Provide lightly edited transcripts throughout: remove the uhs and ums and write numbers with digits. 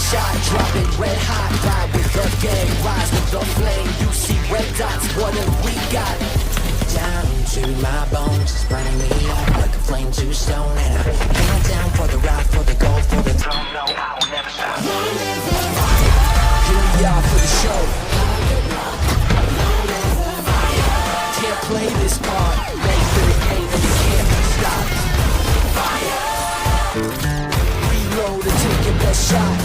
shot, drop it red hot. Ride with the gang, rise with the flame. You see red dots, what have we got? Down to my bones, it's burning me up like a flame to stone. And I count down for the ride, for the gold, for the throne. No, I will never stop. Here we are for the show. Can't play this part. Ready for the game and you can't be stopped. Reload and take your best shot.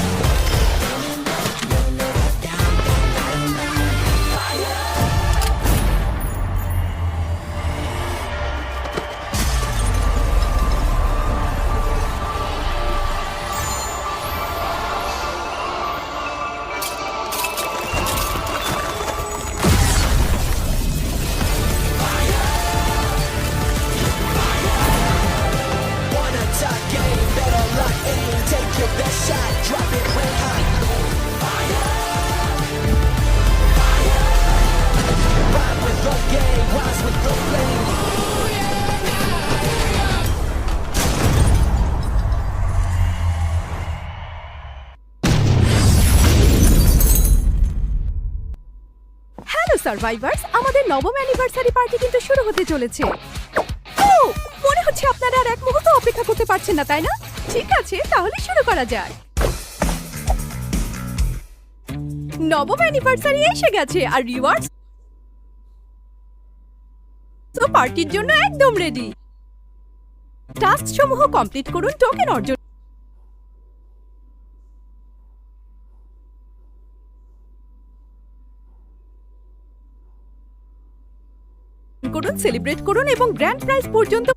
Survivors, আমাদের নবম anniversary party কিন্তু শুরু হতে চলেছে। ও মনে হচ্ছে আপনারা আর এক মুহূর্ত অপেক্ষা করতে পারছেন না, তাই না? ঠিক আছে, তাহলে শুরু করা যাক। নবম অ্যানিভার্সারি এসে গেছে আর রিওয়ার্ডস তো পার্টির জন্য একদম রেডি। টাস্ক সমূহ কমপ্লিট করুন, টোকেন অর্জন করুন, সেলিব্রেট করুন এবং গ্র্যান্ড প্রাইজ পর্যন্ত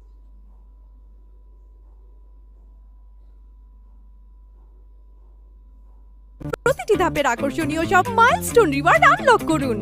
প্রতিটি ধাপের আকর্ষণীয় সব মাইলস্টোন রিওয়ার্ড আনলক করুন।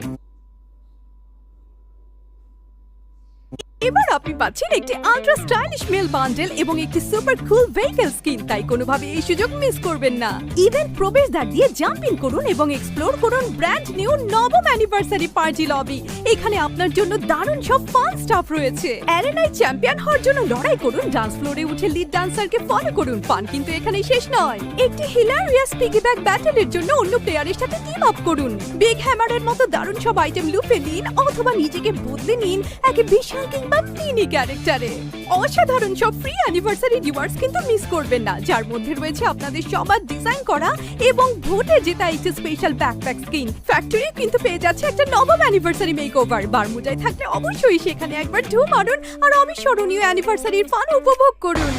এবার আপনি পাচ্ছেন একটি আল্ট্রা স্টাইলিশ মেল বান্ডেল এবং একটি সুপার কুল ভেহিকল স্কিন, তাই কোনোভাবে এই সুযোগ মিস করবেন না। ইভেন্ট প্রবেশদ্বার দিয়ে জাম্প ইন করুন এবং এক্সপ্লোর করুন ব্র্যান্ড নিউ নবম অ্যানিভার্সারি পার্টি লবি। এখানে আপনার জন্য দারুণ সব ফান স্টাফ রয়েছে। অ্যারেনায় চ্যাম্পিয়ন হওয়ার জন্য লড়াই করুন, ডান্স ফ্লোরে উঠে লিড ডান্সারকে ফলো করুন। ফান কিন্তু এখানেই শেষ নয়, একটি হিলারিয়াস পিগিব্যাক ব্যাটলের জন্য অন্য প্লেয়ারের সাথে টিম আপ করুন। বিগ হ্যামারের মতো দারুণ সব আইটেম লুপে নিন অথবা নিজেকে বদলে নিন এক বিশাল কিংবা মিনি ক্যারেক্টারে। অসাধারণ সব ফ্রি অ্যানিভার্সারি রিওয়ার্ডস কিন্তু মিস করবেন না, যার মধ্যে রয়েছে আপনাদের সবার ডিজাইন করা এবং ভোটে জেতা একটি স্পেশাল ব্যাকপ্যাক স্কিন। ফ্যাক্টরি কিন্তু পেয়ে যাচ্ছে একটা নবম অ্যানিভার্সারি মেকওভার। বারমুডায় থাকলে অবশ্যই সেখানে একবার ঢু মারুন আর অবিস্মরণীয় অ্যানিভার্সারির ফান উপভোগ করুন।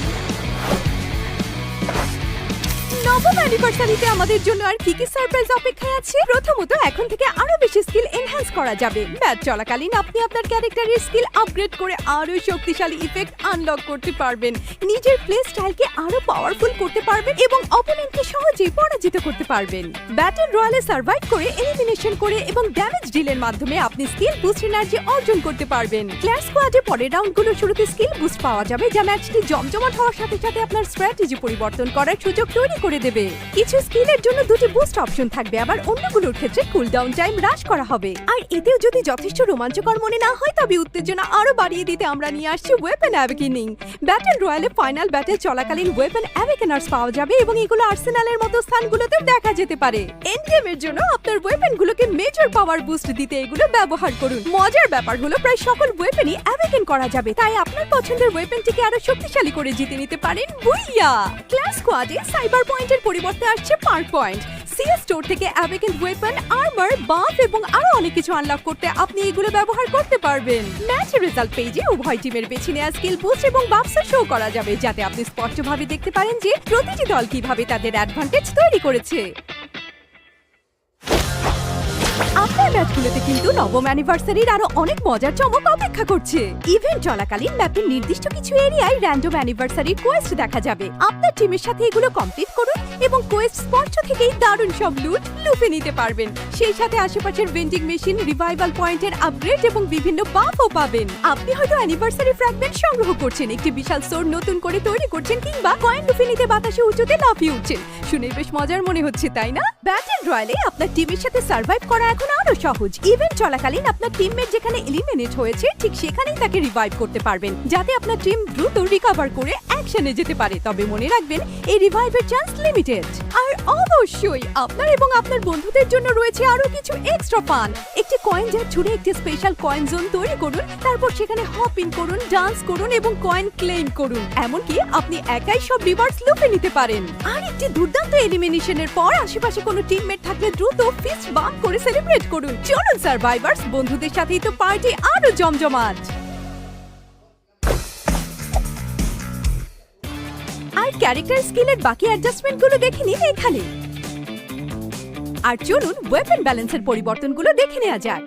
নবম অ্যানিভার্সারিতে আমাদের জন্য আর কি কি সারপ্রাইজ অপেক্ষায় আছে? প্রথমত, এখন থেকে আরো বেশি স্কিল এনহ্যান্স করা যাবে। ম্যাচ চলাকালীন আপনি আপনার ক্যারেক্টারের স্কিল আপগ্রেড করে আরো শক্তিশালী ইফেক্ট আনলক করতে পারবেন, নিজের প্লে স্টাইলকে আরো পাওয়ারফুল করতে পারবেন এবং অপোনেন্টকে সহজেই পরাজিত করতে পারবেন। ব্যাটল রয়্যালে সার্ভাইভ করে, এলিমিনেশন করে এবং ড্যামেজ ডিলের মাধ্যমে আপনি স্কিল বুস্ট এনার্জি অর্জন করতে পারবেন। ক্ল্যাশ স্কোয়াডে পরের রাউন্ডগুলোর শুরুতে স্কিল বুস্ট পাওয়া যাবে, যা ম্যাচটি জমজমাট হওয়ার সাথে সাথে আপনার স্ট্র্যাটেজি পরিবর্তন করার সুযোগ তৈরি করে দেবে। কিছু স্কিলের জন্য দুটি বুস্ট অপশন থাকবে, আবার অন্যগুলোর ক্ষেত্রে কুলডাউন টাইম হ্রাস করা হবে। আর এতেও যদি যথেষ্ট রোমাঞ্চকর মনে না হয়, তবে উত্তেজনা আরো বাড়িয়ে দিতে আমরা নিয়ে আসছি weapon awakening. Battle royale final battle চলাকালীন ওয়েপন অ্যাওয়েকেনার্স পাওয়া যাবে এবং এগুলো আর্সেনালের মতো স্থানগুলোতে দেখা যেতে পারে। এন্ড গেমের জন্য আপনার ওয়েপনগুলোকে মেজর পাওয়ার বুস্ট দিতে এগুলো ব্যবহার করুন। মজার ব্যাপার হলো প্রায় সকল ওয়েপনই অ্যাওয়েকেন করা যাবে, তাই আপনার পছন্দের ওয়েপনটিকে আরো শক্তিশালী করে জিতে নিতে পারেন। বুইয়া! ক্লাস স্কোয়াডে সাইবার পয়েন্টের পরিবর্তে আসছে পার্ক পয়েন্ট। সিএস স্টোর থেকে অ্যাওয়েকেন্ড ওয়েপন, আর্মার, বাফ এবং আরো অনেক কিছু আনলক করতে আপনি এগুলো ব্যবহার করতে পারবেন। ম্যাচ রেজাল্ট পেজে উভয় টিমের বেছে নেওয়া স্কিল বুস্ট এবং বাফস শো করা যাবে, যাতে আপনি স্পষ্টভাবে দেখতে পারেন যে প্রতিটি দল কিভাবে তাদের অ্যাডভান্টেজ তৈরি করেছে। আপনার ম্যাচগুলোতে কিন্তু নবম অ্যানিভার্সারির আরো অনেক মজার চমক অপেক্ষা করছে। ইভেন্ট চলাকালীন ম্যাপের নির্দিষ্ট কিছু এরিয়ায় র্যান্ডম অ্যানিভার্সারির কোয়েস্ট দেখা যাবে। আপনার টিমের সাথে এগুলো কমপ্লিট করুন এবং কোয়েস্ট স্পষ্ট থেকেই দারুণ সব লুট লুপে নিতে পারবেন। সেই সাথে আশেপাশের ভেন্ডিং মেশিন, রিভাইভাল পয়েন্টের আপগ্রেড এবং বিভিন্ন বাফও পাবেন। আপনি হয়তো অ্যানিভার্সারি ফ্র্যাগমেন্ট সংগ্রহ করছেন, একটি বিশাল স্টোর নতুন করে তৈরি করছেন কিংবা কয়েন লুপে নিতে বাতাসে উঁচুতে লাফিয়ে উঠছেন। শুনে বেশ মজার মনে হচ্ছে, তাই না? ব্যাটল রয়্যালে আপনার টিমের সাথে সার্ভাইভ করা এখন আরো সহজ। ইভেন্ট চলাকালীন আপনার টিমমেট যেখানে এলিমিনেট হয়েছে ঠিক সেখানেই তাকে রিভাইভ করতে পারবেন, যাতে আপনার টিম দ্রুত রিকভার করে অ্যাকশনে যেতে পারে। তবে মনে রাখবেন, এই রিভাইভের চান্স লিমিটেড। আর অবশ্যই আপনার এবং আপনার বন্ধুদের জন্য রয়েছে আরো কিছু এক্সট্রা ফান। একটি কয়েন জ্যাক ছুড়ে একটি স্পেশাল কয়েন জোন তৈরি করুন, তারপর সেখানে হপ ইন করুন, ডান্স করুন এবং কয়েন ক্লেম করুন। এমনকি আপনি একাই সব রিওয়ার্ডস লুফে নিতে পারেন। আর একটি দুর্দান্ত এলিমিনেশনের পর আশেপাশে কোনো টিমমেট থাকলে দ্রুত ফিস্ট বাম্প করে সেলিব্রেট করুন। চলুন সার্ভাইভার্স, বন্ধুদের সাথেই তো পার্টি আরো জমজমাট। আর ক্যারেক্টার স্কিলের বাকি অ্যাডজাস্টমেন্টগুলো দেখে নিন এখানে। আর চলুন ওয়েপন ব্যালেন্সের পরিবর্তনগুলো দেখে নেওয়া যাক।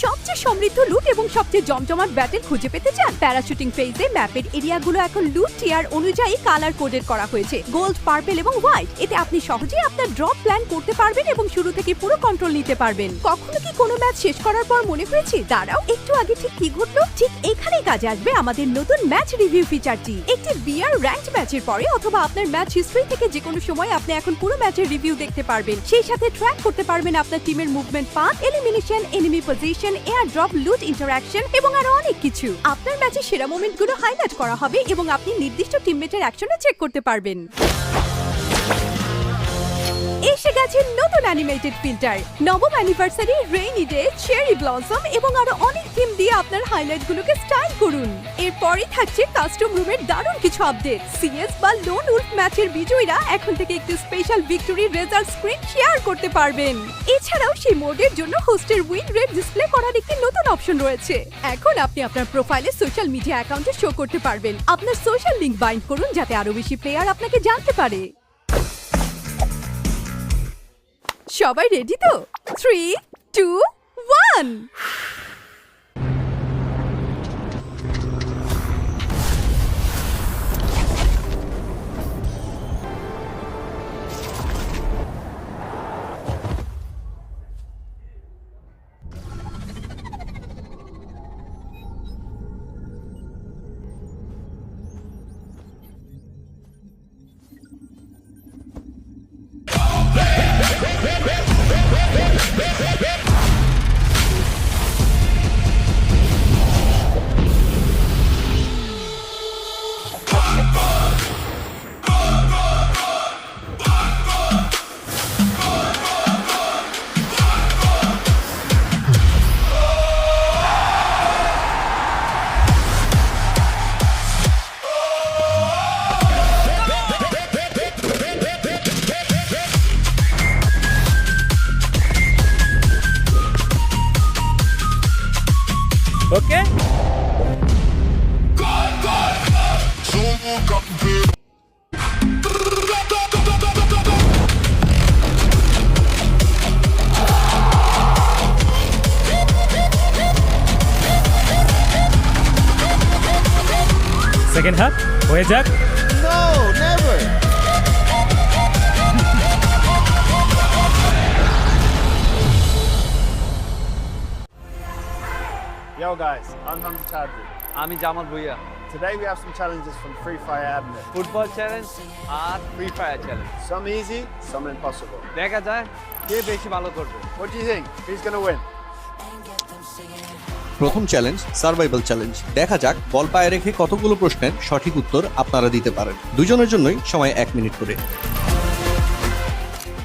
সবচেয়ে সমৃদ্ধ লুট এবং সবচেয়ে জমজমাট ব্যাটেল খুঁজে পেতে চান? প্যারাশুটিং ফেজে ম্যাপের এরিয়াগুলো এখন লুট টিয়ার অনুযায়ী কালার কোডেড করা হয়েছে, গোল্ড, পার্পল এবং হোয়াইট। এতে আপনি সহজেই আপনার ড্রপ প্ল্যান করতে পারবেন এবং শুরু থেকে পুরো কন্ট্রোল নিতে পারবেন। কখনো কি কোনো ম্যাচ শেষ করার পর মনে হয়েছে, দাঁড়াও একটু আগে ঠিক কি ঘটলো? ঠিক এখানেই কাজে আসবে আমাদের নতুন ম্যাচ রিভিউ ফিচারটি। একটি বিয়ার র্যাঙ্কড ম্যাচের পরে অথবা আপনার ম্যাচ হিস্ট্রি থেকে যে কোনো সময় আপনি এখন পুরো ম্যাচের রিভিউ দেখতে পারবেন। সেই সাথে ট্র্যাক করতে পারবেন আপনার টিমের movement, path, elimination, enemy position, air drop, loot, interaction এবং আরো অনেক কিছু। আপনার ম্যাচের সেরা মোমেন্টগুলো হাইলাইট করা হবে এবং আপনি নির্দিষ্ট টিমমেটের অ্যাকশনও চেক করতে পারবেন। এসে গেছে নতুন অ্যানিমেটেড ফিল্টার। নবম anniversary, rainy day, cherry blossom এবং আরো অনেক থিম দিয়ে আপনার হাইলাইটগুলোকে স্টাইল করুন। এরপরই থাকছে কাস্টম রুমের দারুণ কিছু আপডেট। সিএস বা লোন উলফ ম্যাচের বিজয়ীরা এখন থেকে একটি special victory result screen share করতে পারবেন। এছাড়াও সেই মোডের জন্য হোস্টের উইন রেট ডিসপ্লে করার একটি নতুন অপশন রয়েছে। এখন আপনি আপনার প্রোফাইলে সোশ্যাল মিডিয়া অ্যাকাউন্টে শো করতে পারবেন। আপনার সোশ্যাল লিংক বাইন্ড করুন যাতে আরো বেশি প্লেয়ার আপনাকে জানতে পারে। সবাই রেডি তো? 3, 2, 1। Okay? Second half, হয়ে যাক। No, never. Yo guys, I'm Hamza Chadri. আমি Jamal Bhuiya. Today we have some challenges from Freefire admin. Football challenge আর Free Fire challenge. Some easy, some impossible. দেখা যায় কে বেশি ভালো করবে। What do you think? Who's gonna win? প্রথম challenge survival challenge. দেখা যাক বল পায়ে রেখে কতগুলো প্রশ্নের সঠিক উত্তর আপনারা দিতে পারেন। দুজনের জন্যই সময় 1 মিনিট করে।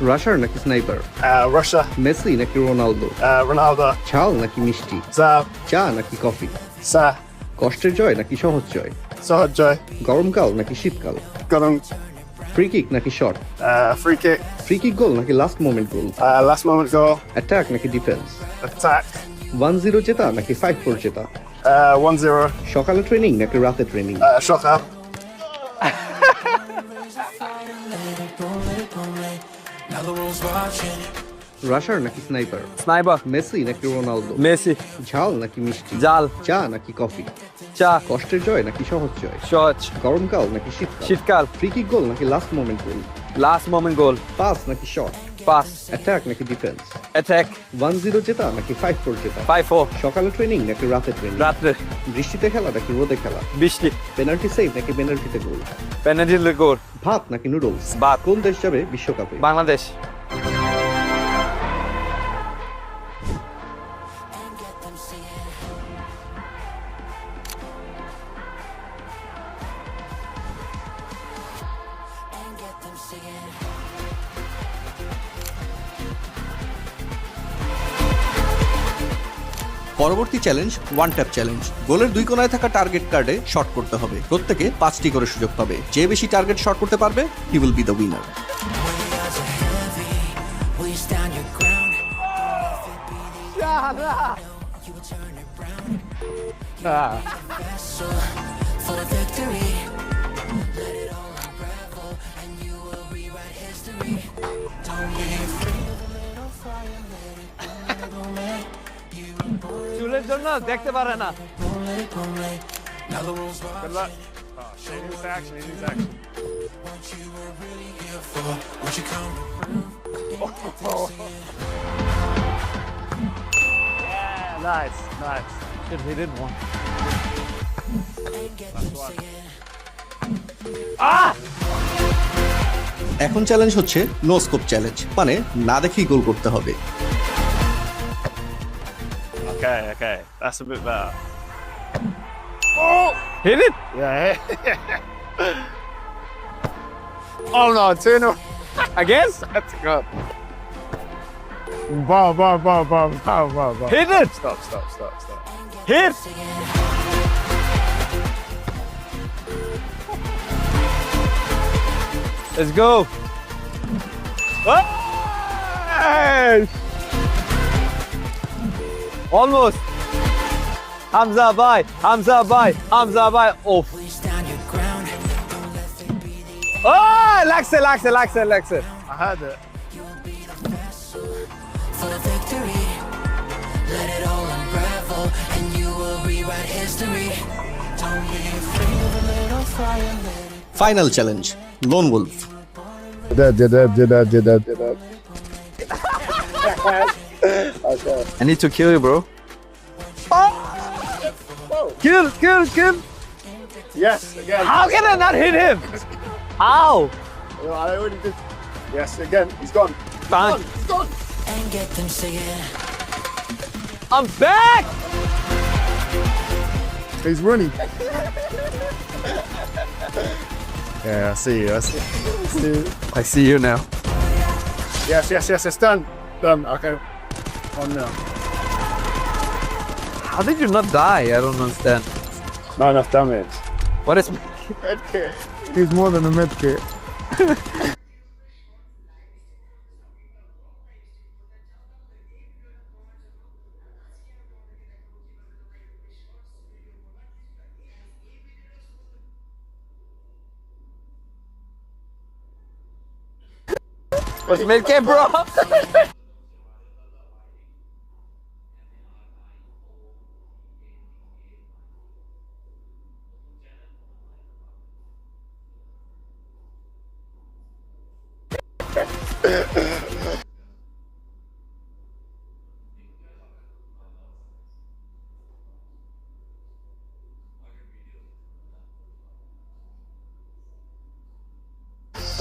রাশার নাকি স্নাইপার? Russia, মেসি নাকি রোনালদো? Ronaldo, ঝাল নাকি মিষ্টি? Zav, চা নাকি কফি? Sa, কষ্টের জয় নাকি সহজ জয়? Sohadjoy, গরমকাল নাকি শীতকাল? Gurung, ফ্রি কিক নাকি shot? free kick, free kick goal নাকি last moment goal? last moment goal, attack নাকি ডিফেন্স? attack, 1-0 জেতা নাকি 5-4 জেতা? 1-0, সকালে ট্রেনিং নাকি রাতে ট্রেনিং? shot up, রাশার নাকি স্নাইপার? স্নাইপার। মেসি নাকি রোনালদো? মেসি। ঝাল নাকি মিষ্টি? জাল। চা নাকি কফি? চা। কষ্টের জয় নাকি সহজ জয়? সহজ। গরমকাল নাকি শীতকাল? শীতকাল। ফ্রি কিক গোল নাকি লাস্ট মোমেন্ট গোল? লাস্ট মোমেন্ট গোল। পাস নাকি শট? পাস অ্যাটাক নাকি ডিফেন্স? অ্যাটাক 1-0 জেতা নাকি 5-4 জেতা? 5-4 সকালে ট্রেনিং নাকি রাতে ট্রেনিং? রাত্রে বৃষ্টিতে খেলা নাকি রোদে খেলা? বৃষ্টি পেনাল্টি সেভ নাকি পেনাল্টিতে গোল? পেনাল্টি গোল ভাত নাকি নুডলস? ভাত। কোন দেশ যাবে বিশ্বকাপে? বাংলাদেশ পরবর্তী চ্যালেঞ্জ ওয়ান ট্যাপ চ্যালেঞ্জ। গোলের দুই কোণায় থাকা টার্গেট কার্ডে শট করতে হবে। প্রত্যেকে 5টি করে সুযোগ পাবে। যে বেশি টার্গেট শট করতে পারবে he will be the winner. Will you stand your ground? For the victory. Let it all unravel and you will rewrite history. Don't be afraid of a little fire, let it burn, let it burn. You were born, চুলের জন্য দেখতে পারে না let it burn. Now the rules rise. Good luck. Oh, shit, he needs action. He needs action. What you were really here for, what you come to prove. Yeah, nice, nice. should hit it one এখন challenge হচ্ছে no scope challenge, মানে না দেখেই গোল করতে হবে। Okay, okay. That's a bit better. hit it Yeah. Oh no, 2-0. again That's good. Bar. hit it Stop. hit let's go Hey! almost Hamza bye off Will you stand your ground? Don't let it be the oh Laxe I had it. for the victory. Let it all unravel and you will rewrite history. Don't be afraid of a little fire, let it final challenge loan Wolf. Did that. I need to kill you bro kill Yes, again. how can I not hit him how I already did. Yes, again. He's gone. Fine. and get them singing. I'm back He's running. Yeah, I see you. I see you now Yes, it's done. Done. Okay. On now. how did you not die I don't understand Not enough damage. what is Med kit. He's more than a med kit. what's medkit bro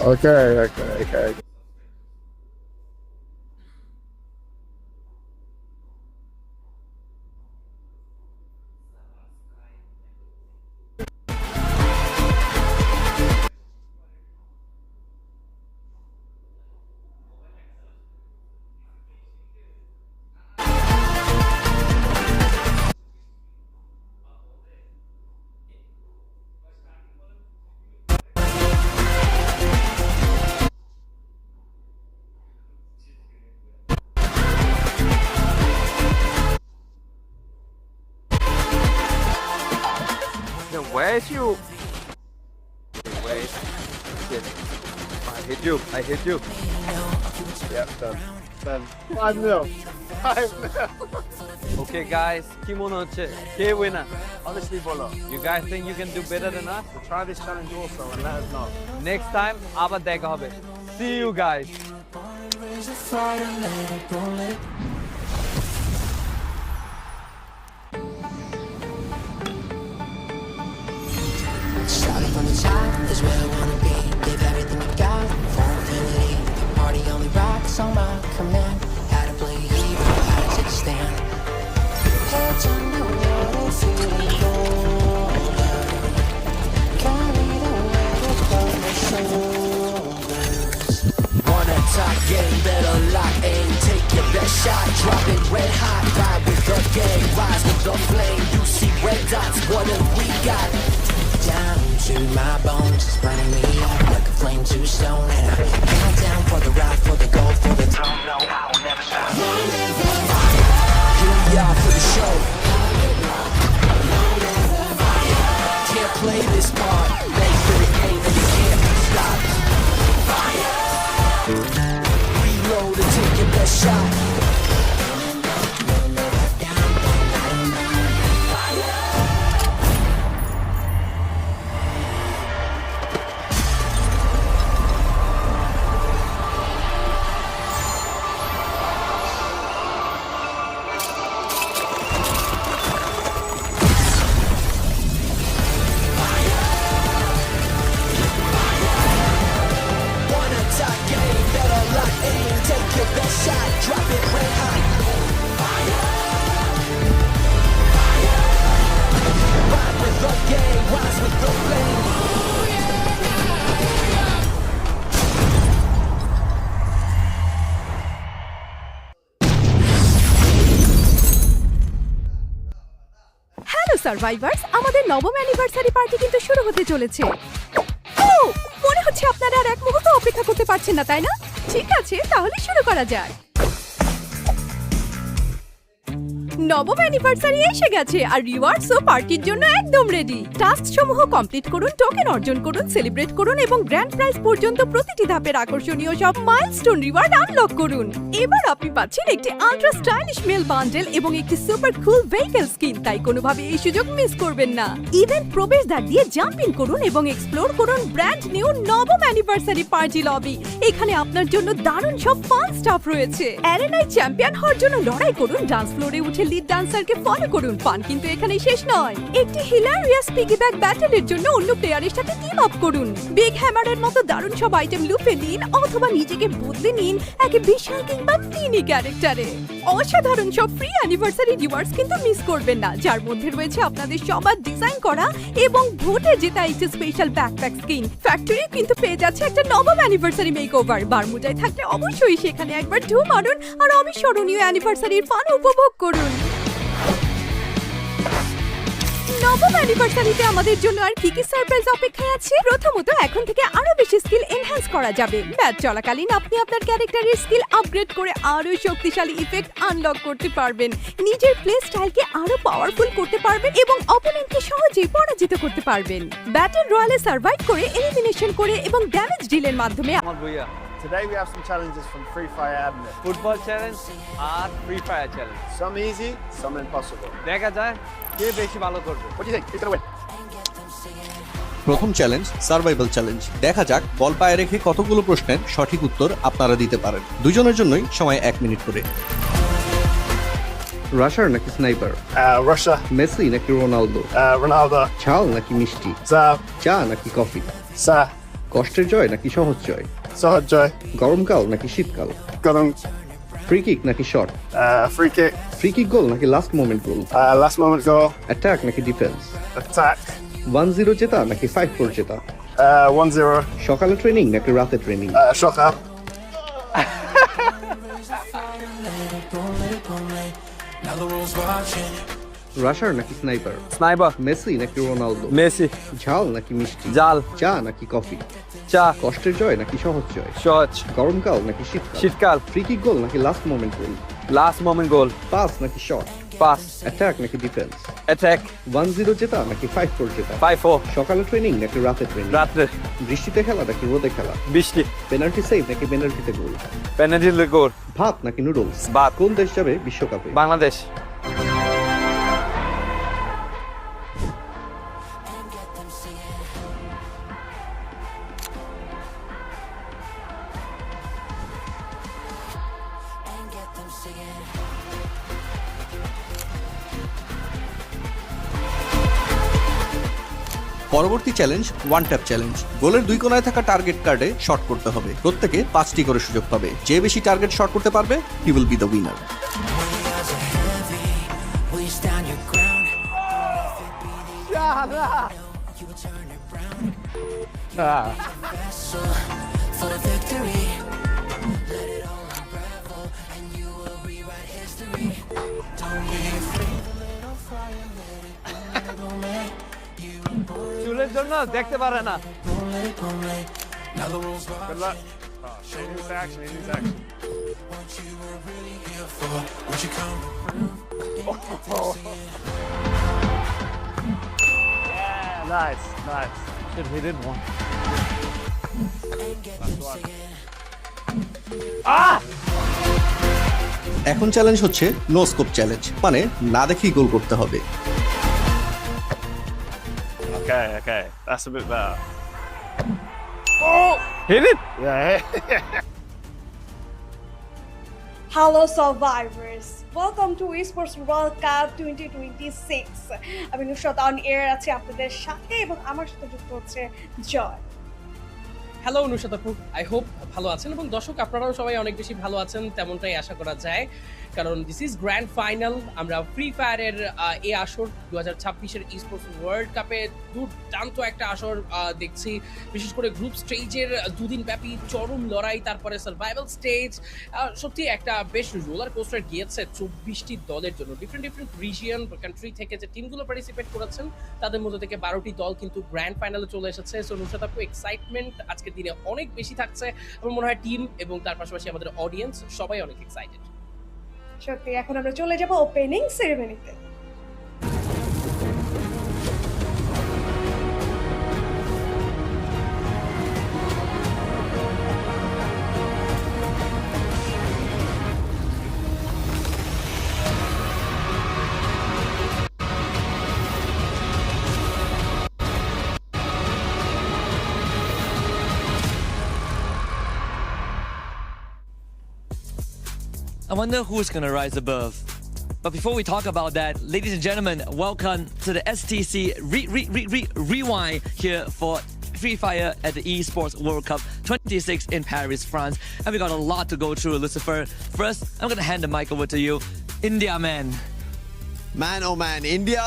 Okay. where's you wait shit I hit you Yep, done. 5-0. 5-0. okay guys কি মনে হচ্ছে কে winner Honestly, Bolo, you guys think you can do better than us try this challenge also and let us know. next time আবার দেখা হবে see you guys lose a fight or let it go, let it Starting from the top is where I wanna be. Give everything you got for infinity. The party only rocks on my command. How to play hero, how to take a stand. Heads under water, feeling golden. Carried away above my shoulders. On a top game, better lock aim. Take your best shot, drop it red hot. Ride with the gang, rise with the flame. You see red dots, what have we got? Down to my bones, it's burning me up like a flame to stone. And I count down for the ride, for the gold, for the throne. No, I will never stop. Here we are for the show. Can't play this part. Make for the game and you can't be stopped. Reload and take your best shot. Survivors, আমাদের নবম anniversary party কিন্তু শুরু হতে চলেছে। ও, মনে হচ্ছে আপনারা আর এক মুহূর্ত অপেক্ষা করতে পারছেন না, তাই না? ঠিক আছে, তাহলে শুরু করা যাক। নবম অ্যানিভার্সারি এসে গেছে আর রিওয়ার্ডসও পার্টির জন্য একদম রেডি। টাস্ক সমূহ কমপ্লিট করুন, টোকেন অর্জন করুন, সেলিব্রেট করুন এবং গ্র্যান্ড প্রাইজ পর্যন্ত প্রতিটি ধাপের আকর্ষণীয় সব মাইলস্টোন রিওয়ার্ড আনলক করুন। এবার আপনি পাচ্ছেন একটি আল্ট্রা স্টাইলিশ মেল বান্ডেল এবং একটি সুপার কুল ভেহিকল স্কিন, তাই কোনোভাবে এই সুযোগ মিস করবেন না। ইভেন্ট প্রবেশদ্বার দিয়ে জাম্প ইন করুন এবং এক্সপ্লোর করুন ব্র্যান্ড নিউ নবম অ্যানিভার্সারি পার্টি লবি। এখানে আপনার জন্য দারুণ সব ফান স্টাফ রয়েছে। অ্যারেনায় চ্যাম্পিয়ন হওয়ার জন্য লড়াই করুন, ডান্স ফ্লোরে উঠে লিড ডান্সারকে ফলো করুন। ফান কিন্তু এখানেই শেষ নয়। একটি হিলারিয়াস পিগিব্যাক ব্যাটলের জন্য অন্য প্লেয়ারের সাথে টিম আপ করুন। বিগ হ্যামারের মতো দারুণ সব আইটেম লুপে নিন অথবা নিজেকে বদলে নিন এক বিশাল কিংবা মিনি ক্যারেক্টারে। অসাধারণ সব ফ্রি অ্যানিভার্সারি রিওয়ার্ডস কিন্তু মিস করবেন না, যার মধ্যে রয়েছে আপনাদের সবার ডিজাইন করা এবং ভোটে জেতা একটি স্পেশাল ব্যাকপ্যাক স্কিন। ফ্যাক্টরি কিন্তু পেয়ে যাচ্ছে একটা নবম অ্যানিভার্সারি মেকওভার। বারমুডায় থাকলে অবশ্যই সেখানে একবার ঢু মারুন আর অবিস্মরণীয় অ্যানিভার্সারির ফান উপভোগ করুন। নবম অ্যানিভার্সারিতে আমাদের জন্য আর কি কি সারপ্রাইজ অপেক্ষায় আছে? প্রথমত, এখন থেকে আরো বেশি স্কিল এনহ্যান্স করা যাবে। ম্যাচ চলাকালীন আপনি আপনার ক্যারেক্টারের স্কিল আপগ্রেড করে আরো শক্তিশালী ইফেক্ট আনলক করতে পারবেন, নিজের প্লে স্টাইলকে আরো পাওয়ারফুল করতে পারবেন এবং অপোনেন্টকে সহজেই পরাজিত করতে পারবেন। ব্যাটল রয়্যালে সার্ভাইভ করে, এলিমিনেশন করে এবং ড্যামেজ ডিলের মাধ্যমে আমার Bhuiya Today we have some challenges from Freefire Admin. Football challenge আর Free Fire challenge. Some easy, some impossible. দেখা যায় কে বেশি ভালো করবে। What do you think? Who's gonna win? প্রথম চ্যালেঞ্জ সার্ভাইভাল চ্যালেঞ্জ। দেখা যাক বল পায়ে রেখে কতগুলো প্রশ্নের সঠিক উত্তর আপনারা দিতে পারেন। দুজনের জন্যই সময় 1 মিনিট করে। রাশার নাকি স্নাইপার? Russia, মেসি নাকি রোনালদো? Ronaldo, ঝাল নাকি মিষ্টি? Sa, চা নাকি কফি? Sa, কষ্টের জয় নাকি সহজ জয়? Sohojoy, গরমকাল নাকি শীতকাল? Gurung, ফ্রি কিক নাকি shot? free kick, free kick goal নাকি last moment goal? last moment goal, attack নাকি ডিফেন্স? attack, 1-0 জেতা নাকি 5-4 জেতা? 1-0, সকালে ট্রেনিং নাকি রাতে training? shock up, Now the world's watching. Rusher নাকি স্নাইপার? স্নাইপার। মেসি নাকি রোনালদো? মেসি। ঝাল নাকি মিষ্টি? জাল। চা নাকি কফি? চা। কষ্টের জয় নাকি সহজ জয়? সহজ। গরমকাল নাকি শীতকাল? শীতকাল। ফ্রি কিক গোল নাকি লাস্ট মোমেন্ট গোল? লাস্ট মোমেন্ট গোল। পাস নাকি শট? পাস। অ্যাটাক নাকি ডিফেন্স? অ্যাটাক। 1-0 জেতা নাকি 5-4 জেতা? 5-4। সকালে ট্রেনিং নাকি রাতে ট্রেনিং? রাত্রে। বৃষ্টিতে খেলা নাকি রোদে খেলা? বৃষ্টি। পেনাল্টি সেভ নাকি পেনাল্টিতে গোল? পেনাল্টি গোল। ভাত নাকি নুডলস? ভাত। কোন দেশ যাবে বিশ্বকাপে? বাংলাদেশ। পরবর্তী চ্যালেঞ্জ ওয়ান ট্যাপ চ্যালেঞ্জ। গোলের দুই কোণায় থাকা টার্গেট কার্ডে শট করতে হবে। প্রত্যেকে 5টি করে সুযোগ পাবে। যে বেশি টার্গেট শট করতে পারবে he will be the winner. Will you stand your ground? You will turn it round. Vessel for the victory. Let it all unravel, and you will rewrite history. Don't be afraid. A little fire, let it go, let it go, let you burn. চুলের জন্য দেখতে পারে না। Let it go, let. Now the rules are Good luck. Oh, he needs action. He needs action. what you were really here for. Would you come? Yeah, nice, nice. Should hit it one. এখন challenge হচ্ছে no scope challenge, মানে না দেখেই গোল করতে হবে। Okay. That's a bit better. Hit it. Yeah. Hello survivors, welcome to Esports World Cup 2026. আমি Nusrat on air আছি আপনাদের সাথে এবং আমার সাথে যুক্ত হচ্ছে জয়। হ্যালো নুসরাত আপু, আই হোপ ভালো আছেন এবং দর্শক আপনারাও সবাই অনেক বেশি ভালো আছেন, তেমনটাই আশা করা যায়, কারণ দিস ইজ গ্র্যান্ড ফাইনাল। আমরা ফ্রি ফায়ারের এই আসর 2026-এর ইস্পোর্টস ওয়ার্ল্ড কাপে দুর্দান্ত একটা আসর দেখছি। বিশেষ করে গ্রুপ স্টেজের দুদিন ব্যাপী চরম লড়াই, তারপরে সার্ভাইভাল স্টেজ, সত্যি একটা বেশ রোলার কোস্টার গিয়েছে 24টি দলের জন্য। ডিফারেন্ট রিজিয়ন কান্ট্রি থেকে যে টিমগুলো পার্টিসিপেট করেছেন তাদের মধ্যে থেকে 12টি দল কিন্তু গ্র্যান্ড ফাইনালে চলে এসেছে। সো নুসরাত আপু, এক্সাইটমেন্ট আজকের দিনে অনেক বেশি থাকছে। আমার মনে হয় টিম এবং তার পাশাপাশি আমাদের অডিয়েন্স সবাই অনেক এক্সাইটেড। সত্যি এখন আমরা চলে যাব opening সেরেমনিতে। I wonder who's gonna rise above. But before we talk about that, ladies and gentlemen, welcome to the STC Rewind here for Freefire at the Esports World Cup 26 in Paris, France. And we got a lot to go through, Lucifer. First, I'm gonna hand the mic over to you. India, man. Man, oh man, India,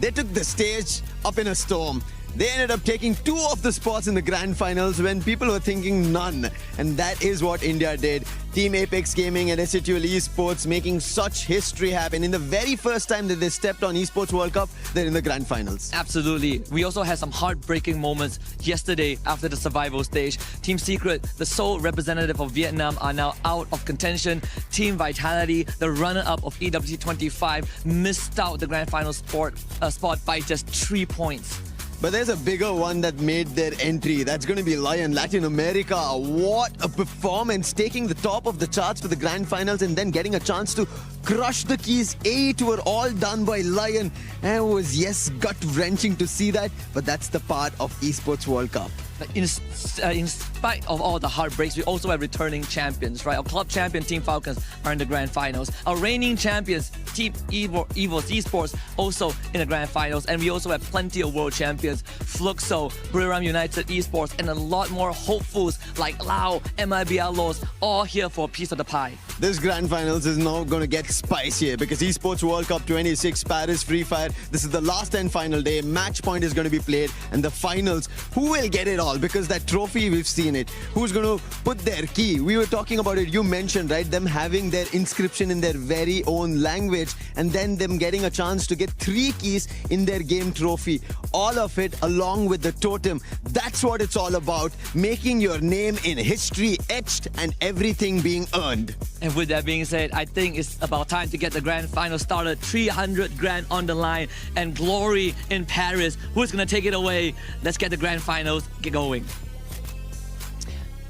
they took the stage up in a storm. They ended up taking 2 of the spots in the grand finals when people were thinking none. And that is what India did. Team Apex Gaming and SHUL Esports making such history happen. In the very first time that they stepped on Esports World Cup, they're in the grand finals. Absolutely. We also had some heartbreaking moments yesterday after the survival stage. Team Secret, the sole representative of Vietnam, are now out of contention. Team Vitality, the runner-up of EWC 25, missed out the grand final spot by just 3 points. But there's a bigger one that made their entry. That's going to be Lion, Latin America. What a performance, taking the top of the charts for the grand finals and then getting a chance to crush the keys. 8 were all done by Lion. And it was, yes, gut-wrenching to see that, but that's the part of Esports World Cup. In spite of all the heartbreaks, we also have returning champions, right? Our club champion, Team Falcons, are in the grand finals. Our reigning champions, Team Evo's Esports, also in the grand finals. And we also have plenty of world champions, Fluxo, Buriram United Esports, and a lot more hopefuls like Lao, MIBL Laws, all here for a piece of the pie. This grand finals is now going to get spicier because Esports World Cup 26 Paris Free Fire, this is the last and final day. Match point is going to be played, and the finals, who will get it all? Because that trophy, we've seen it. Who's going to put their key? We were talking about it, you mentioned, right? Them having their inscription in their very own language and then them getting a chance to get 3 keys in their game trophy. All of it along with the totem. That's what it's all about. Making your name in history etched and everything being earned. And with that being said, I think it's about time to get the grand final started. 300 grand on the line and glory in Paris. Who's going to take it away? Let's get the grand finals get going.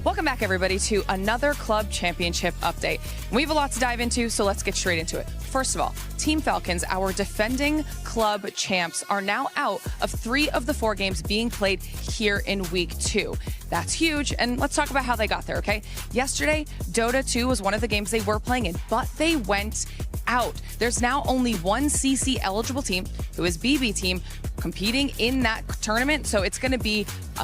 Welcome back, everybody, to another club championship update. We have a lot to dive into, so let's get straight into it. First of all, Team Falcons, our defending club champs, are now out of 3 of the 4 games being played here in week 2. That's huge, and let's talk about how they got there, okay? Yesterday, Dota 2 was one of the games they were playing in, but they went out. There's now only one CC eligible team, who is BB Team, competing in that tournament. So it's going to be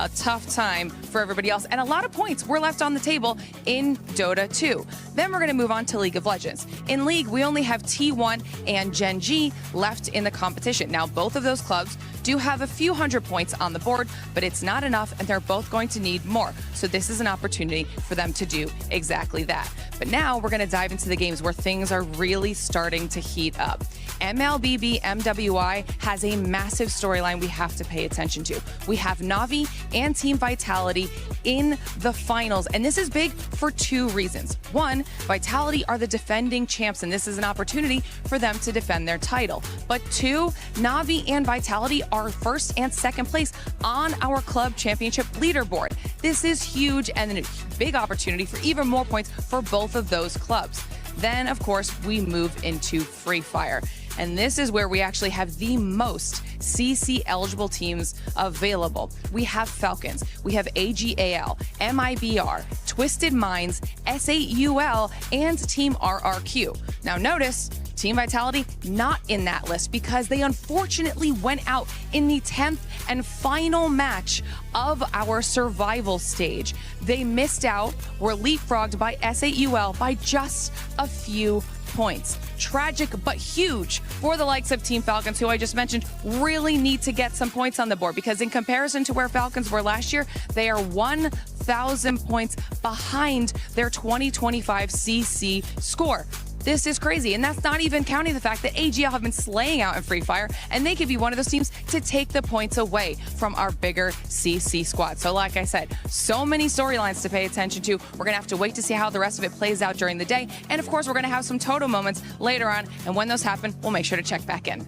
a tough time for everybody else. And a lot of points were left on the table in Dota 2. Then we're going to move on to League of Legends. In League, we only have T1 and Gen G left in the competition. Now, both of those clubs do have a few hundred points on the board, but it's not enough, and they're both going to need more. So this is an opportunity for them to do exactly that. But now we're going to dive into the games where things are really starting to heat up. MLBB MWI has a massive storyline we have to pay attention to. We have Navi and Team Vitality in the finals, and this is big for two reasons. One, Vitality are the defending champs, and this is an opportunity for them to defend their title. But two, Navi and Vitality are first and second place on our club championship leaderboard. This is huge and a big opportunity for even more points for both of those clubs. Then, of course, we move into Freefire. And this is where we actually have the most CC eligible teams available. We have Falcons, we have AGAL, MIBR, Twisted Minds, S8UL, and Team RRQ. Now notice, Team Vitality not in that list because they unfortunately went out in the 10th and final match of our survival stage. They missed out, were leapfrogged by S8UL by just a few points. Tragic but huge for the likes of Team Falcons, who I just mentioned really need to get some points on the board because in comparison to where Falcons were last year, they are 1,000 points behind their 2025 CC score. This is crazy, and that's not even counting the fact that AGL have been slaying out in Free Fire, and they could be one of those teams to take the points away from our bigger CC squad. So like I said, so many storylines to pay attention to. We're going to have to wait to see how the rest of it plays out during the day, and of course, we're going to have some Toto moments later on, and when those happen, we'll make sure to check back in.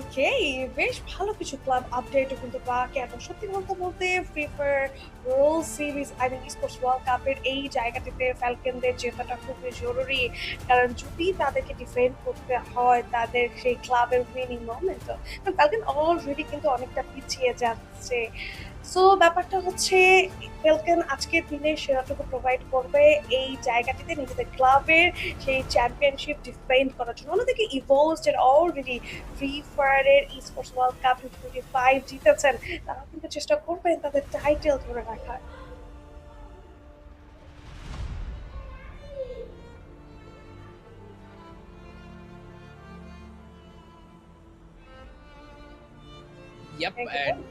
ওকে, বেশ ভালো কিছু club আপডেটও কিন্তু পাওয়া গেল। সত্যি বলতে free fire world series sports world কাপের এই জায়গাটিতে ফ্যালকনদের জেতাটা খুবই জরুরি, কারণ যদি তাদেরকে ডিফেন্ড করতে হয় তাদের সেই ক্লাবের উইনিং মোমেন্ট, কারণ ফ্যালকন অলরেডি কিন্তু অনেকটা পিছিয়ে যাচ্ছে। সো ব্যাপারটা হচ্ছে ফ্যালকন আজকের দিনে সেরাটুকু প্রোভাইড করবে এই জায়গাটিতে নিজেদের ক্লাবের সেই চ্যাম্পিয়নশিপ ডিফেন্ড করার জন্য। অন্যদিকে ইভোলভড অলরেডি ফ্রি ফায়ারের স্পোর্টস ওয়ার্ল্ড কাপ 2025 জিতেছেন, তারা কিন্তু চেষ্টা করবেন তাদের টাইটেল ধরে রাখার। Yep, and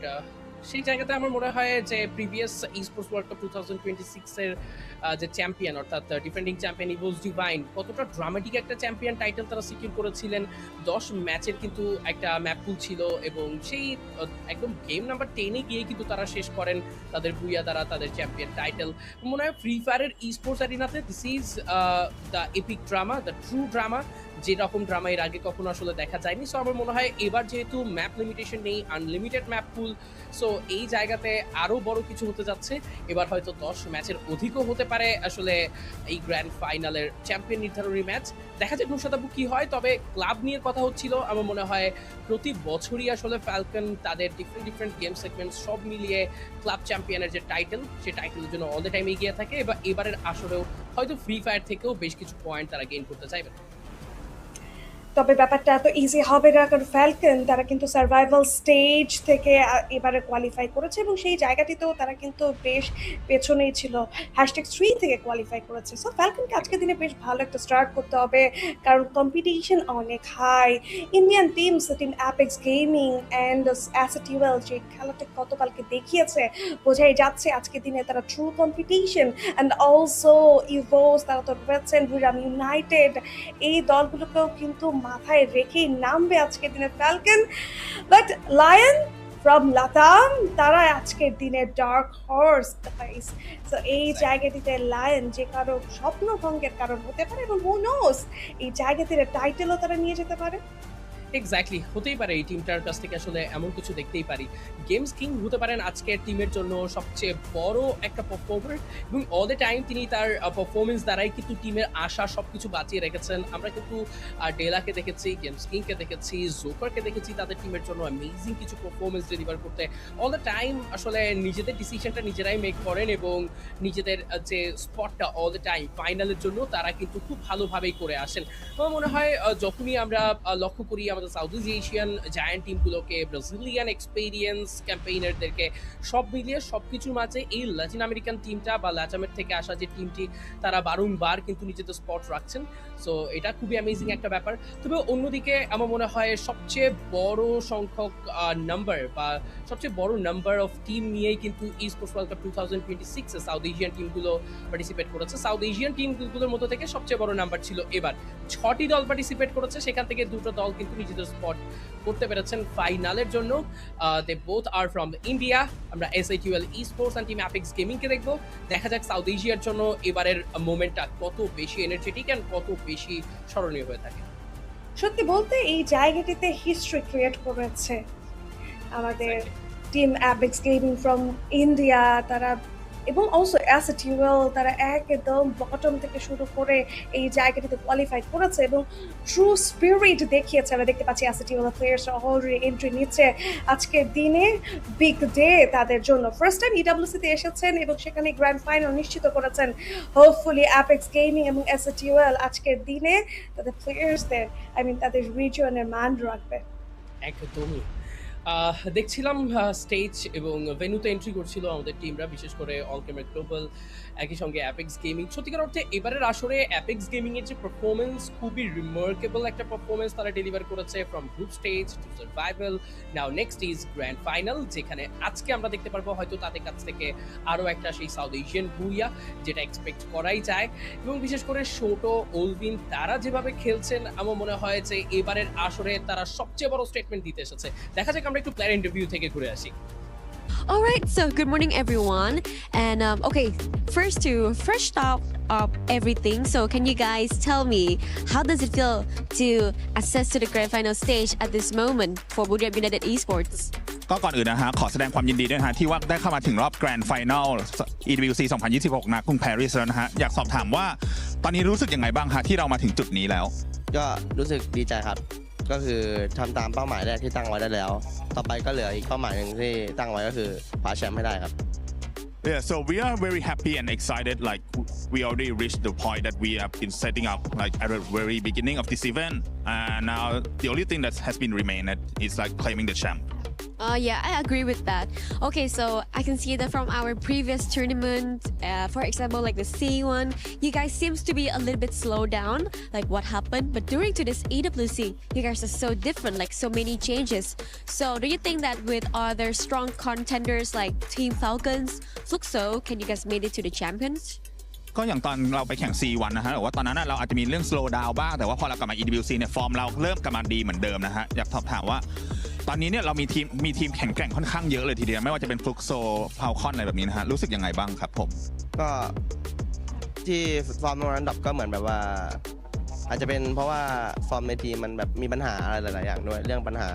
সেই জায়গাতে আমার মনে হয় যে প্রিভিয়াস esports world cup 2026 এর যে চ্যাম্পিয়ন অর্থাৎ ডিফেন্ডিং চ্যাম্পিয়ন ইভোস ডিভাইন কতটা ড্রামাটিক একটা চ্যাম্পিয়ন টাইটেল তারা সিকিউর করেছিলেন। 10 ম্যাচের কিন্তু একটা ম্যাপ পুল ছিল এবং সেই একদম গেম নাম্বার 10 এ গিয়ে কিন্তু তারা শেষ করেন তাদের বুইয়া দ্বারা তাদের চ্যাম্পিয়ন টাইটেল। মনে হয় ফ্রি ফায়ারের স্পোর্টস অ্যারিনাতে this is the epic drama, the true drama, যেরকম ড্রামা এর আগে কখনো আসলে দেখা যায়নি। সো আমার মনে হয় এবার যেহেতু ম্যাপ লিমিটেশন নেই, আনলিমিটেড ম্যাপ পুল, সো এই জায়গাতে আরো বড় কিছু হতে যাচ্ছে। এবার হয়তো 10 ম্যাচের অধিকও হতে পারে আসলে এই গ্র্যান্ড ফাইনালের চ্যাম্পিয়ন নির্ধারণী ম্যাচ। দেখা যাক নুশাতাবু কি হয়। তবে ক্লাব নিয়ে কথা হচ্ছিল, আমার মনে হয় প্রতি বছরই আসলে ফ্যালকন তাদের ডিফারেন্ট গেম সেগমেন্ট সব মিলিয়ে ক্লাব চ্যাম্পিয়নের যে টাইটেল, সেই টাইটেলের জন্য অল দ্য টাইম এগিয়ে থাকে। এবারের আসরেও হয়তো ফ্রি ফায়ার থেকেও বেশ কিছু পয়েন্ট তারা গেইন করতে চাইবে। তবে ব্যাপারটা এত ইজি হবে না, কারণ ফ্যালকন তারা কিন্তু সার্ভাইভাল স্টেজ থেকে এবারে কোয়ালিফাই করেছে এবং সেই জায়গাটিতেও তারা কিন্তু বেশ পেছনেই ছিল, #3 থেকে কোয়ালিফাই করেছে। সো ফ্যালকনকে আজকের দিনে বেশ ভালো একটা স্টার্ট করতে হবে, কারণ কম্পিটিশন অনেক high. Indian team apex Gaming and S8UL যে খেলাটা গতকালকে দেখিয়েছে, বোঝাই যাচ্ছে আজকের দিনে তারা ট্রু কম্পিটিশন। অ্যান্ড অলসো ইভোস, তারা তো রয়েছেন রিরাম ইউনাইটেড, এই দলগুলোকেও কিন্তু মাথায় রেখেই নামবে আজকের দিনে ফ্যালকন। বাট লায়ন ফ্রম লাতাম, তারা আজকের দিনে ডার্ক হর্স গাইস। সো এই জায়গাটিতে লায়ন যে কারো স্বপ্ন ভঙ্গের কারণ হতে পারে এবং হু নোস এই জায়গাটিতে টাইটেলও তারা নিয়ে যেতে পারে। এক্স্যাক্টলি হতেই পারে এই টিমটার কাছ থেকে আসলে এমন কিছু দেখতেই পারি। গেমস কিং হতে পারেন আজকের টিমের জন্য সবচেয়ে বড় একটা পারফর্মার এবং অল দ্য টাইম তিনি তার পারফরমেন্স দ্বারাই কিন্তু টিমের আশা সবকিছু বাঁচিয়ে রেখেছেন। আমরা কিন্তু ডেলাকে দেখেছি, গেমস কিংকে দেখেছি, জোকারকে দেখেছি তাদের টিমের জন্য অ্যামেজিং কিছু পারফরমেন্স ডেলিভার করতে। অল দ্য টাইম আসলে নিজেদের ডিসিশনটা নিজেরাই মেক করেন এবং নিজেদের যে স্পটটা অল দ্য টাইম ফাইনালের জন্য তারা কিন্তু খুব ভালোভাবেই করে আসেন। আমার মনে হয় যখনই আমরা লক্ষ্য করি আমাদের সাউথ ইস্ট এশিয়ান জায়ান্ট টিমগুলোকে, ব্রাজিলিয়ান এক্সপেরিয়েন্স ক্যাম্পেইনারদেরকে, সব মিলিয়ে সবকিছুর মাঝে এই ল্যাটিন আমেরিকান টিমটা বা ল্যাটামের থেকে আসা যে টিমটি তারা বারংবার কিন্তু নিজেদের স্পট রাখছেন। সো এটা খুবই অ্যামেজিং একটা ব্যাপার। তবে অন্যদিকে আমার মনে হয় সবচেয়ে বড় সংখ্যক নাম্বার বা সবচেয়ে বড় নাম্বার অফ টিম নিয়েই কিন্তু sports world cup 2026 south Asian টিমগুলো পার্টিসিপেট করেছে। সাউথ এশিয়ান টিমগুলোর মধ্যে থেকে সবচেয়ে বড় নাম্বার ছিল এবার 6টি দল পার্টিসিপেট করেছে, সেখান থেকে 2টো দল কিন্তু নিজেদের স্পট করতে পেরেছেন ফাইনালের জন্য। They both are from India. আমরা SATL Esports and Team Apex Gaming-কে দেখবো। দেখা যাক সাউথ এশিয়ার জন্য এবারের মোমেন্টটা কত বেশি এনার্জেটিক অ্যান্ড কত বেশি স্মরণীয় হয়ে থাকে। সত্যি বলতে এই জায়গাটিতে হিস্ট্রি ক্রিয়েট করেছে আমাদের team apex gaming from India, তারা এবং অলসো SATL তারা একদম বটম থেকে শুরু করে এই জায়গাটিতে কোয়ালিফাই করেছে এবং ট্রু স্পিরিট দেখিয়েছে। আমরা দেখতে পাচ্ছি SATL প্লেয়ার্সরা অলরেডি এন্ট্রি নিচ্ছে। আজকের দিনে বিগ ডে তাদের জন্য। ফার্স্ট টাইম EWC-তে এসেছেন এবং সেখানে গ্র্যান্ড ফাইনাল নিশ্চিত করেছেন। হোপফুলি অ্যাপেক্স গেমিং এবং SATL আজকের দিনে তাদের প্লেয়ার্সদের তাদের রিজিয়নের মান রাখবে। একদমই দেখছিলাম স্টেজ এবং ভেন্যুতে এন্ট্রি করছিল আমাদের টিমরা, বিশেষ করে অল ক্যামেরা গ্লোবাল, একই সঙ্গে অ্যাপেক্স গেমিং। সত্যিকার অর্থে এবারের আসরে অ্যাপেক্স গেমিংয়ের যে পারফরমেন্স, খুবই রিমার্কেবল একটা পারফরমেন্স তারা ডেলিভার করেছে। From group stage two survival, now next is grand final, যেখানে আজকে আমরা দেখতে পারবো হয়তো তাদের কাছ থেকে আরও একটা সেই সাউথ এশিয়ান বুইয়া, যেটা এক্সপেক্ট করাই যায়। এবং বিশেষ করে শোটো, ওলভিন তারা যেভাবে খেলছেন, আমার মনে হয় যে এবারের আসরে তারা সবচেয়ে বড় স্টেটমেন্ট দিতে এসেছে। দেখা যাক আমরা একটু প্লেয়ার ইন্টারভিউ থেকে ঘুরে আসি। Alright, so good morning everyone. And okay, first to fresh start up everything. So can you guys tell me how does it feel to access to the grand final stage at this moment for Budiam United Esports? ก็ก่อนอื่นนะฮะขอแสดงความยินดีด้วยนะฮะที่ว่าได้เข้ามาถึงรอบแกรนด์ไฟนอล EWC 2026 ณ กรุงปารีสแล้วนะฮะอยากสอบถามว่าตอนนี้รู้สึกยังไงบ้างฮะที่เรามาถึงจุดนี้แล้วก็รู้สึกดีใจครับก็คือทำตามเป้าหมายแรกที่ตั้งไว้ได้แล้วต่อไปก็เหลืออีกเป้าหมายหนึ่งที่ตั้งไว้ก็คือคว้าแชมป์ให้ได้ครับ Yeah, so we are very happy and excited. Like we already reached the point that we have been setting up like at the very beginning of this event, and now the only thing that has been remained is like claiming the champ. Yeah, I agree with that. Okay, so I can see that from our previous tournament, for example, like the C1, you guys seems to be a little bit slowed down, like what happened. But during to this EWC, you guys are so different, like so many changes. So do you think that with other strong contenders like Team Falcons, Fluxo, can you guys made it to the champions? ก็อย่างตอนเราไปแข่ง C1 นะฮะหรือว่าตอนนั้นเราอาจจะมีเรื่อง slow down บ้างแต่ว่าพอเรากลับมา EWC เนี่ยฟอร์มเราเริ่มกลับมาดีเหมือนเดิมนะฮะอยากสอบถามว่าตอนนี้เนี่ยเรามีทีมแข็งแกร่งค่อนข้างเยอะเลยทีเดียวไม่ว่าจะเป็นฟลุกโซพาวคอนอะไรแบบนี้นะฮะรู้สึกยังไงบ้างครับผมก็ที่ฟอร์มตรงนั้นดับก็เหมือนแบบว่าอาจจะเป็นเพราะว่าฟอร์มในทีมมันแบบมีปัญหาอะไรหลายๆอย่างด้วยเรื่องปัญหา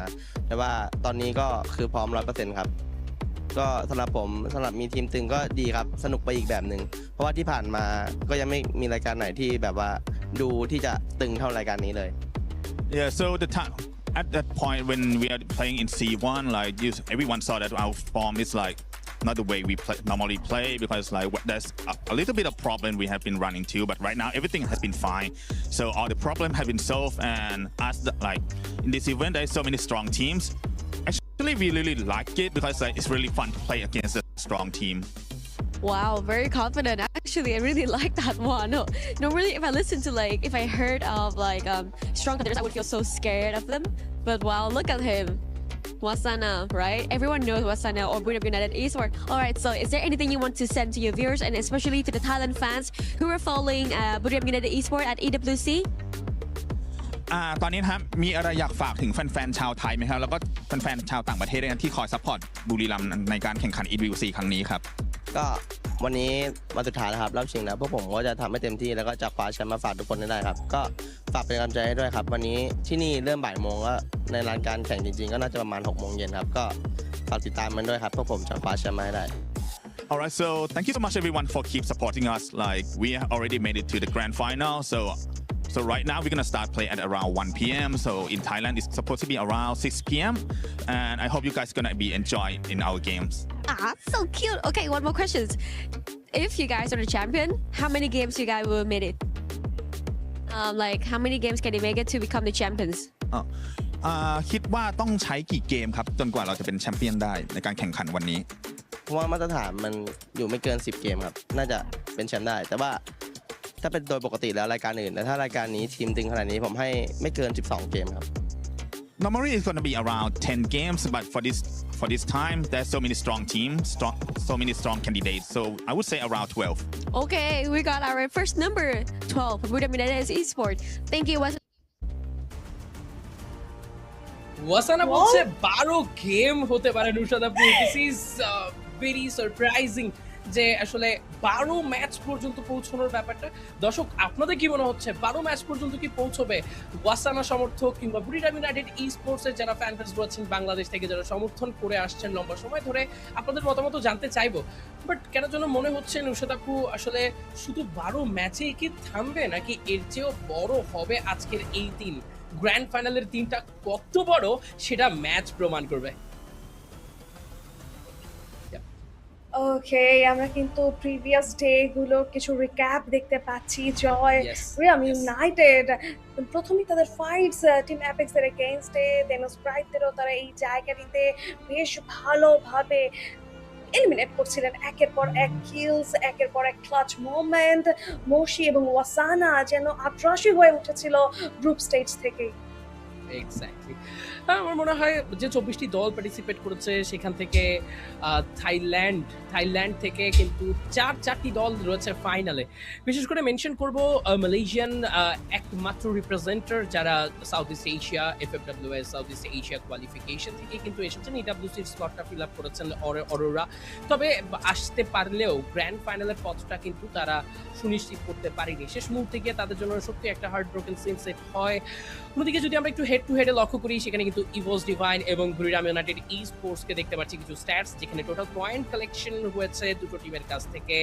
แต่ว่าตอนนี้ก็คือพร้อม 100% ครับก็สำหรับผมสำหรับมีทีมตึงก็ดีครับสนุกไปอีกแบบหนึ่งเพราะว่าที่ผ่านมาก็ยังไม่มีรายการไหนที่แบบว่าดูที่จะตึงเท่ารายการนี้เลย Yeah, so the time at that point when we are playing in C1, like everyone saw that our form is like not the way we normally play because like there's a little bit of problem we have been running to, but right now everything has been fine. So all the problem have been solved, and as like in this event, there's so many strong teams. Actually, we really like it because like it's really fun to play against a strong team. Wow, very confident. Actually, I really like that one. Normally, if I listen to like, if I heard of like strong contenders, I would feel so scared of them. But wow, look at him. Wasana, right? Everyone knows Wasana or Budiam United Esports. Alright, so is there anything you want to send to your viewers and especially to the Thailand fans who are following Budiam United Esports at EWC? ตอนนี้นะครับมีอะไรอยากฝากถึงแฟนๆชาวไทยไหมครับแล้วก็แฟนๆชาวต่างประเทศด้วยนะที่คอยซัพพอร์ตบุรีรัมย์ในการแข่งขัน EWC ครั้งนี้ครับก็ วันนี้มาสุดท้ายแล้วครับรอบชิงแล้วพวกผมก็จะทำให้เต็มที่แล้วก็จะคว้าแชมป์มาฝากทุกคนให้ได้ครับก็ฝากเป็นกำลังใจให้ด้วยครับวันนี้ที่นี่เริ่มบ่ายโมงก็ในรายการแข่งจริงๆก็น่าจะประมาณ6 โมงเย็นครับก็ฝากติดตามมันด้วยครับพวกผมจะคว้าแชมป์มาให้ได้ Alright, so thank you so much everyone for keep supporting us. Like we already made it to the grand final. So right now we're gonna start play at around 1 p.m. So in Thailand it's supposed to be around 6 p.m. And I hope you guys gonna be enjoying in our games. Ah, so cute. Okay, one more question. If you guys are the champion, how many games you guys will make it? Like how many games can you make it to become the champions? คิดว่าต้องใช้กี่เกมครับจนกว่าเราจะเป็นแชมเปี้ยนได้ในการแข่งขันวันนี้ เพราะว่ามาตรฐานมันอยู่ไม่เกิน10 เกมครับน่าจะเป็นแชมป์ได้แต่ว่าถ้าเป็นโดยปกติแล้วรายการอื่นแต่ถ้ารายการนี้ทีมตึงขนาดนี้ผมให้ไม่เกิน12 เกมครับ Normally it's gonna be around 10 games, but for this time there's so many strong teams, so many strong candidates. So I would say around 12. Okay, we got our first number 12 from Buddha Minades Esports. Thank you, Wes. ওয়াসানা বলছে 12 game হতে পারে নুশাদ আপু this is very surprising যে আসলে 12 match পর্যন্ত পৌঁছানোর ব্যাপারটা দর্শক আপনাদের কি মনে হচ্ছে 12 ম্যাচ পর্যন্ত কি পৌঁছবে ওয়াসানা সমর্থক কিংবা বুড়িরাম ইউনাইটেড ই স্পোর্টসের যারা ফ্যান বেস রয়েছেন বাংলাদেশ থেকে যারা সমর্থন করে আসছেন লম্বা সময় ধরে আপনাদের মতামত জানতে চাইবো বাট কেন যেন মনে হচ্ছে নুশাদ আপু আসলে শুধু 12 ম্যাচেই কি থামবে নাকি এর চেয়েও বড় হবে আজকের এই দিন গ্র্যান্ড ফাইনালের দিনটা কত বড় সেটা ম্যাচ প্রমাণ করবে ওকে আমরা কিন্তু প্রিভিয়াস ডে গুলো কিছু রিক্যাপ দেখতে পাচ্ছি জয় রিয়াম ইউনাইটেড প্রথমেই তাদের ফাইটস টিম অ্যাপেক্স এর এগেইনস্টে দেন স্প্রাইটদেরও তারা এই জায়গাটিতে বেশ ভালোভাবে এলিমিনেট করছিলেন একের পর এক কিলস একের পর এক ক্লাচ মোমেন্ট মোশি এবং ওয়াসানা যেন আগ্রাসী হয়ে উঠেছিল গ্রুপ স্টেজ থেকে এক্স্যাক্টলি আমার মনে হয় যে 24টি দল পার্টিসিপেট করেছে সেখান থেকে থাইল্যান্ড থেকে কিন্তু চারটি দল রয়েছে ফাইনালে বিশেষ করে মেনশন করব মালয়েশিয়ান একমাত্র রিপ্রেজেন্টার যারা south east Asia FFWS south east Asia qualification থেকে কিন্তু এসেছেন ইডব্লিউসির স্লটটা ফিল আপ করেছেন অরোরা তবে আসতে পারলেও গ্র্যান্ড ফাইনালের পথটা কিন্তু তারা সুনিশ্চিত করতে পারেনি শেষ মুহূর্তে গিয়ে তাদের জন্য সত্যি একটা হার্ট ব্রোকেন সিন সেট হয় অন্যদিকে যদি আমরা একটু হেড টু হেডে লক্ষ্য করি সেখানে কিন্তু ইভোস ডিভাইন এবং বুড়িরাম ইউনাইটেড ই স্পোর্টসকে দেখতে পাচ্ছি কিছু স্ট্যাটস যেখানে টোটাল পয়েন্ট কালেকশন হয়েছে দুটো টিমের কাছ থেকে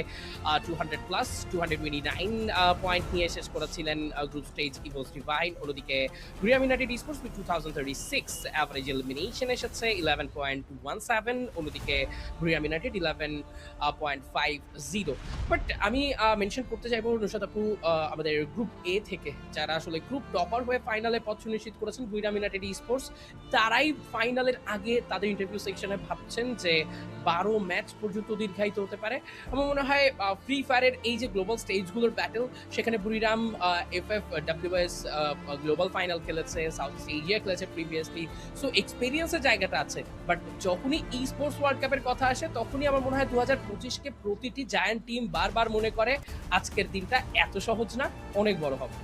200 প্লাস 229 পয়েন্ট নিয়ে শেষ করেছিলেন গ্রুপ স্টেজ ইভোস ডিভাইন অন্যদিকে বুড়িরাম ইউনাইটেড ই স্পোর্টস 2036 অ্যাভারেজ এলিমিনেশন এসেছে 11.17 অন্যদিকে বুড়িরাম ইউনাইটেড 11.50 বাট আমি মেনশন করতে চাইবো নুশাদ আপু আমাদের গ্রুপ এ থেকে যারা আসলে গ্রুপ টপার হয়ে ফাইনালে পথ সুনিশ্চিত করেছেন বুড়িরাম ইউনাইটেড ই স্পোর্টস তারাই ফাইনালের আগে তাদের ইন্টারভিউ সেকশনে ভাবছেন যে 12 ম্যাচ পর্যন্ত দীর্ঘায়িত হতে পারে আমার মনে হয় ফ্রি ফায়ারের এই যে গ্লোবাল স্টেজগুলোর ব্যাটেল সেখানে বুড়িরাম এফএফডব্লিউএস গ্লোবাল ফাইনাল খেলেছে সাউথ ইস্ট এশিয়া খেলেছে প্রিভিয়াসলি সো এক্সপেরিয়েন্সের জায়গাটা আছে বাট যখনই ই স্পোর্টস ওয়ার্ল্ড কাপের কথা আসে তখনই আমার মনে হয় 2025কে প্রতিটি জায়ান্ট টিম বারবার মনে করে আজকের দিনটা এত সহজ না অনেক বড় হবে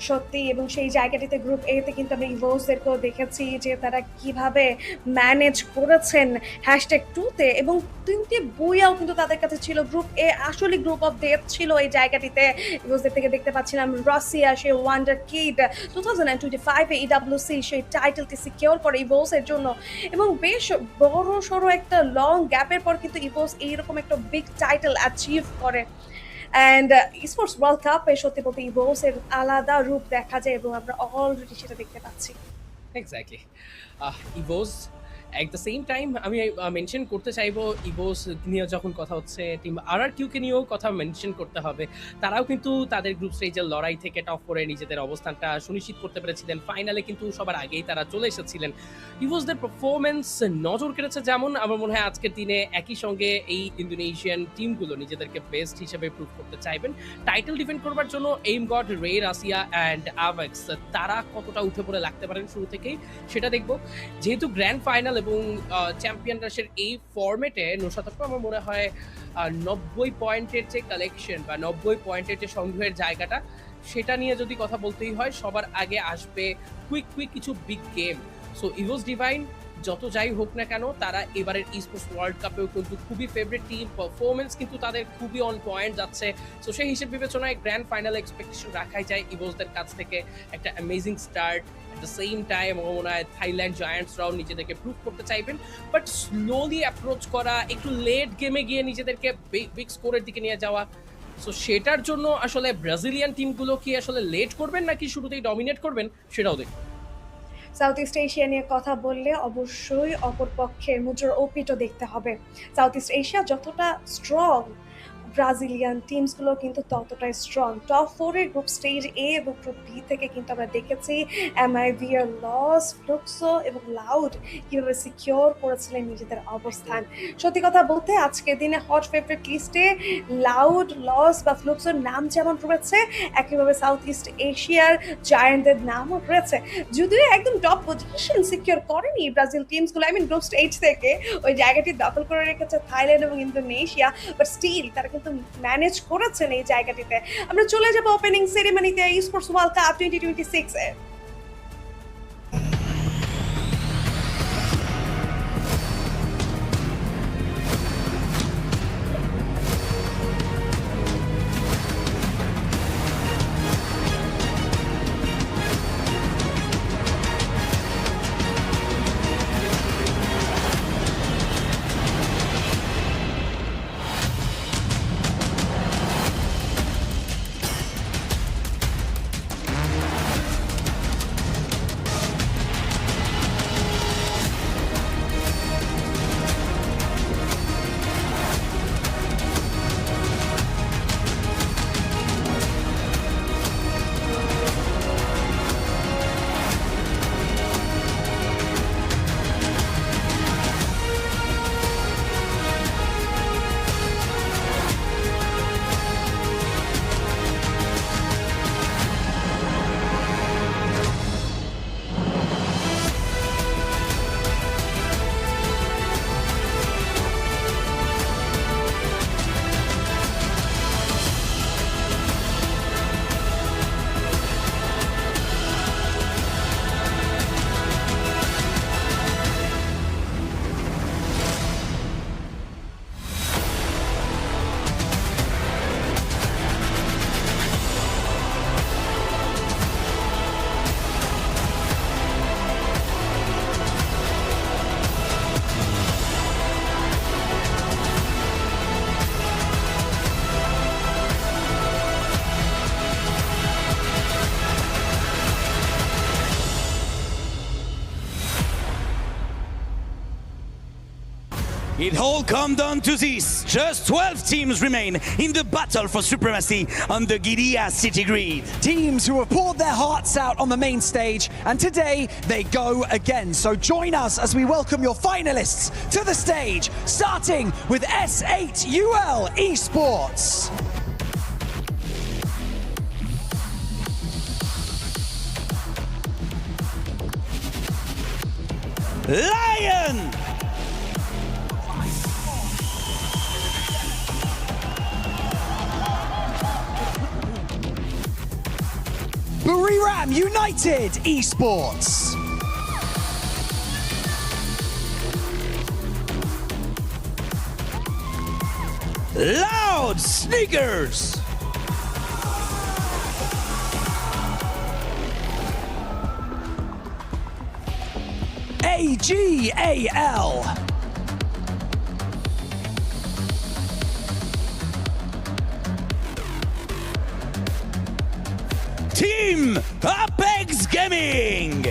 সত্যি এবং সেই জায়গাটিতে গ্রুপ এ তে কিন্তু আমরা ইভোসদেরকেও দেখেছি যে তারা কিভাবে ম্যানেজ করেছেন #2 তে এবং 3টি বইয়াও কিন্তু তাদের কাছে ছিল গ্রুপ এ আসলে গ্রুপ অফ ডেথ ছিল এই জায়গাটিতে ইভোসদের থেকে দেখতে পাচ্ছিলাম রাশিয়া সেই ওয়ান্ডার কিড 2025 এ ইডব্লিউসি সেই টাইটেলটি সিকিউর করে ইভোসের জন্য এবং বেশ বড় সড়ো একটা লং গ্যাপের পর কিন্তু ইভোস এইরকম একটা বিগ টাইটেল অ্যাচিভ করে অ্যান্ড Esports World Cup এ সত্যি বলতে ইভোসের আলাদা রূপ দেখা যায় এবং আমরা অলরেডি সেটা দেখতে পাচ্ছি exactly ইভোস at the same time আমি মেনশন করতে চাইবো ইভোস নিয়ে যখন কথা হচ্ছে টিম RRQ-কে নিয়েও কথা মেনশন করতে হবে তারাও কিন্তু তাদের গ্রুপ স্টেজের লড়াই থেকে টপ করে নিজেদের অবস্থানটা সুনিশ্চিত করতে পেরেছিলেন ফাইনালে কিন্তু সবার আগেই তারা চলে এসেছিলেন ইভোসদের পারফরমেন্স নজর কেড়েছে যেমন আমার মনে হয় আজকের দিনে একই সঙ্গে এই ইন্দোনেশিয়ান টিমগুলো নিজেদেরকে বেস্ট হিসেবে প্রুভ করতে চাইবেন টাইটেল ডিফেন্ড করবার জন্য এইম গড রে রাশিয়া অ্যান্ড আভেক্স তারা কতটা উঠে পড়ে লাগতে পারেন শুরু থেকেই সেটা দেখবো যেহেতু গ্র্যান্ড ফাইনাল এবং চ্যাম্পিয়ন রাশের এই ফরম্যাটে নুশাদ আপু আমার মনে হয় 90 পয়েন্টের যে কালেকশন বা 90 পয়েন্টের যে সংগ্রহের জায়গাটা সেটা নিয়ে যদি কথা বলতেই হয় সবার আগে আসবে কুইক কিছু বিগ গেম সো ইভোস ডিভাইন যত যাই হোক না কেন তারা এবারের স্পোর্টস ওয়ার্ল্ড কাপেও কিন্তু খুবই ফেভারিট টিম, পারফরমেন্স কিন্তু তাদের খুবই অন পয়েন্ট যাচ্ছে। সো সেই হিসেব বিবেচনায় গ্র্যান্ড ফাইনাল এক্সপেকটেশন রাখাই যায় ইভোসদের কাছ থেকে একটা amazing start. At the same time আমার মনে হয় থাইল্যান্ড জায়ান্টসরাও নিজেদেরকে প্রুভ করতে চাইবেন, বাট স্লোলি অ্যাপ্রোচ করা, একটু লেট গেমে গিয়ে নিজেদেরকে বিগ স্কোরের দিকে নিয়ে যাওয়া, সো সেটার জন্য আসলে ব্রাজিলিয়ান টিমগুলো কি আসলে লেট করবেন নাকি শুরুতেই ডমিনেট করবেন সেটাও দেখুন। সাউথ ইস্ট এশিয়া নিয়ে কথা বললে অবশ্যই অপরপক্ষের মুদ্রার ওপিটও দেখতে হবে। সাউথ ইস্ট এশিয়া যতটা স্ট্রং, ব্রাজিলিয়ান টিমসগুলো কিন্তু ততটাই স্ট্রং। টপ 4-এর গ্রুপ স্টেজ এ এবং গ্রুপ বি থেকে কিন্তু আমরা দেখেছি এমআইভিআর, লস, ফ্লুক্সো এবং লাউড কীভাবে সিকিওর করেছিলেন নিজেদের অবস্থান। সত্যি কথা বলতে আজকের দিনে হট ফেভারিট লিস্টে লাউড, লস বা ফ্লুক্সোর নাম যেমন রয়েছে, একইভাবে সাউথ ইস্ট এশিয়ার জায়ান্টদের নামও রয়েছে। যদিও একদম টপ পজিশন সিকিওর করেনি ব্রাজিল টিমসগুলো, আই মিন গ্রুপ স্টেজ থেকে ওই জায়গাটি দখল করে রেখেছে থাইল্যান্ড এবং ইন্দোনেশিয়া, বাট স্টিল তারা কিন্তু ম্যানেজ করেছেন এই জায়গাটিতে। আমরা চলে যাব ওপেনিং সেরিমনিতে স্পোর্টস ওয়ার্ল্ড কাপ 2026-এ। It all come down to this. Just 12 teams remain in the battle for supremacy on the Giria city grid. Teams who have poured their hearts out on the main stage, and today they go again. So join us as we welcome your finalists to the stage, starting with S8UL Esports. Lion! Buriram United Esports. Loud Sneakers! AGAL. Team Apex Gaming!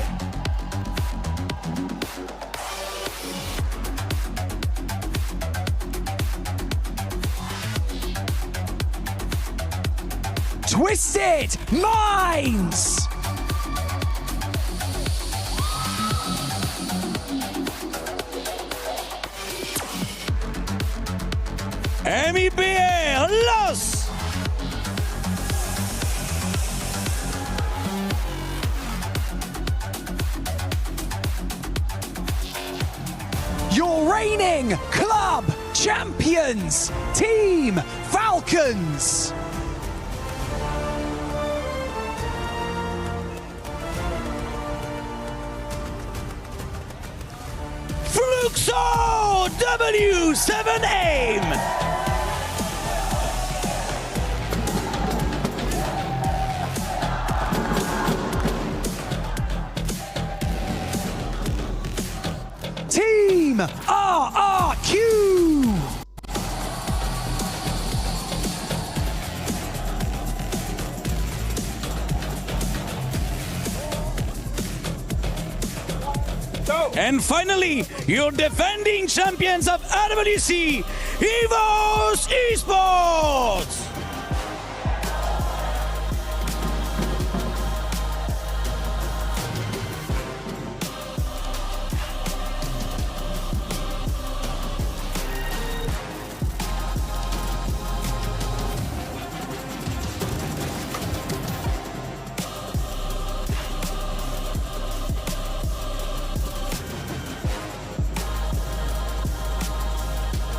Twisted Minds. MEBA Los! Your reigning club champions, Team Falcons. Luxo W7 Aim. Team RRQ. And finally, your defending champions of RWC, EVOS Esports!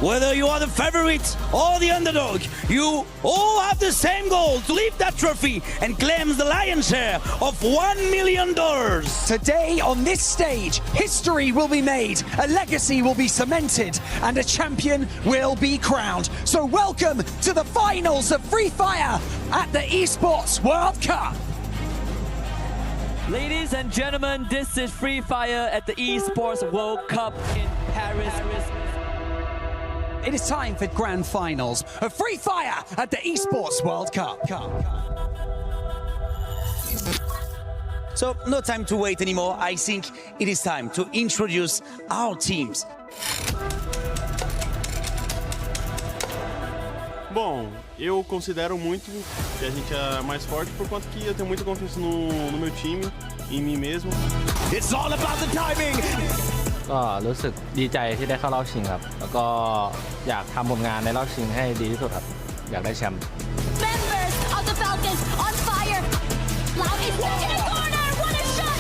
Whether you are the favorite or the underdog, you all have the same goal to lift that trophy and claim the lion's share of $1 million. Today on this stage, history will be made, a legacy will be cemented, and a champion will be crowned. So welcome to the finals of Freefire at the Esports World Cup. Ladies and gentlemen, this is Freefire at the Esports World Cup in Paris. It is time for grand finals of Freefire at the Esports World Cup. So no time to wait anymore. I think it is time to introduce our teams. Bom, eu considero muito que a gente é mais forte por conta que eu tenho muita confiança no meu time, em mim mesmo. It's all about the timing. ก็รู้สึกดีใจที่ได้เข้ารอบชิงครับแล้วก็อยากทำผลงานในรอบชิงให้ดีที่สุดครับอยากได้แชมป์ Members of the Falcons on fire. Loud is stuck in a corner. What a shot!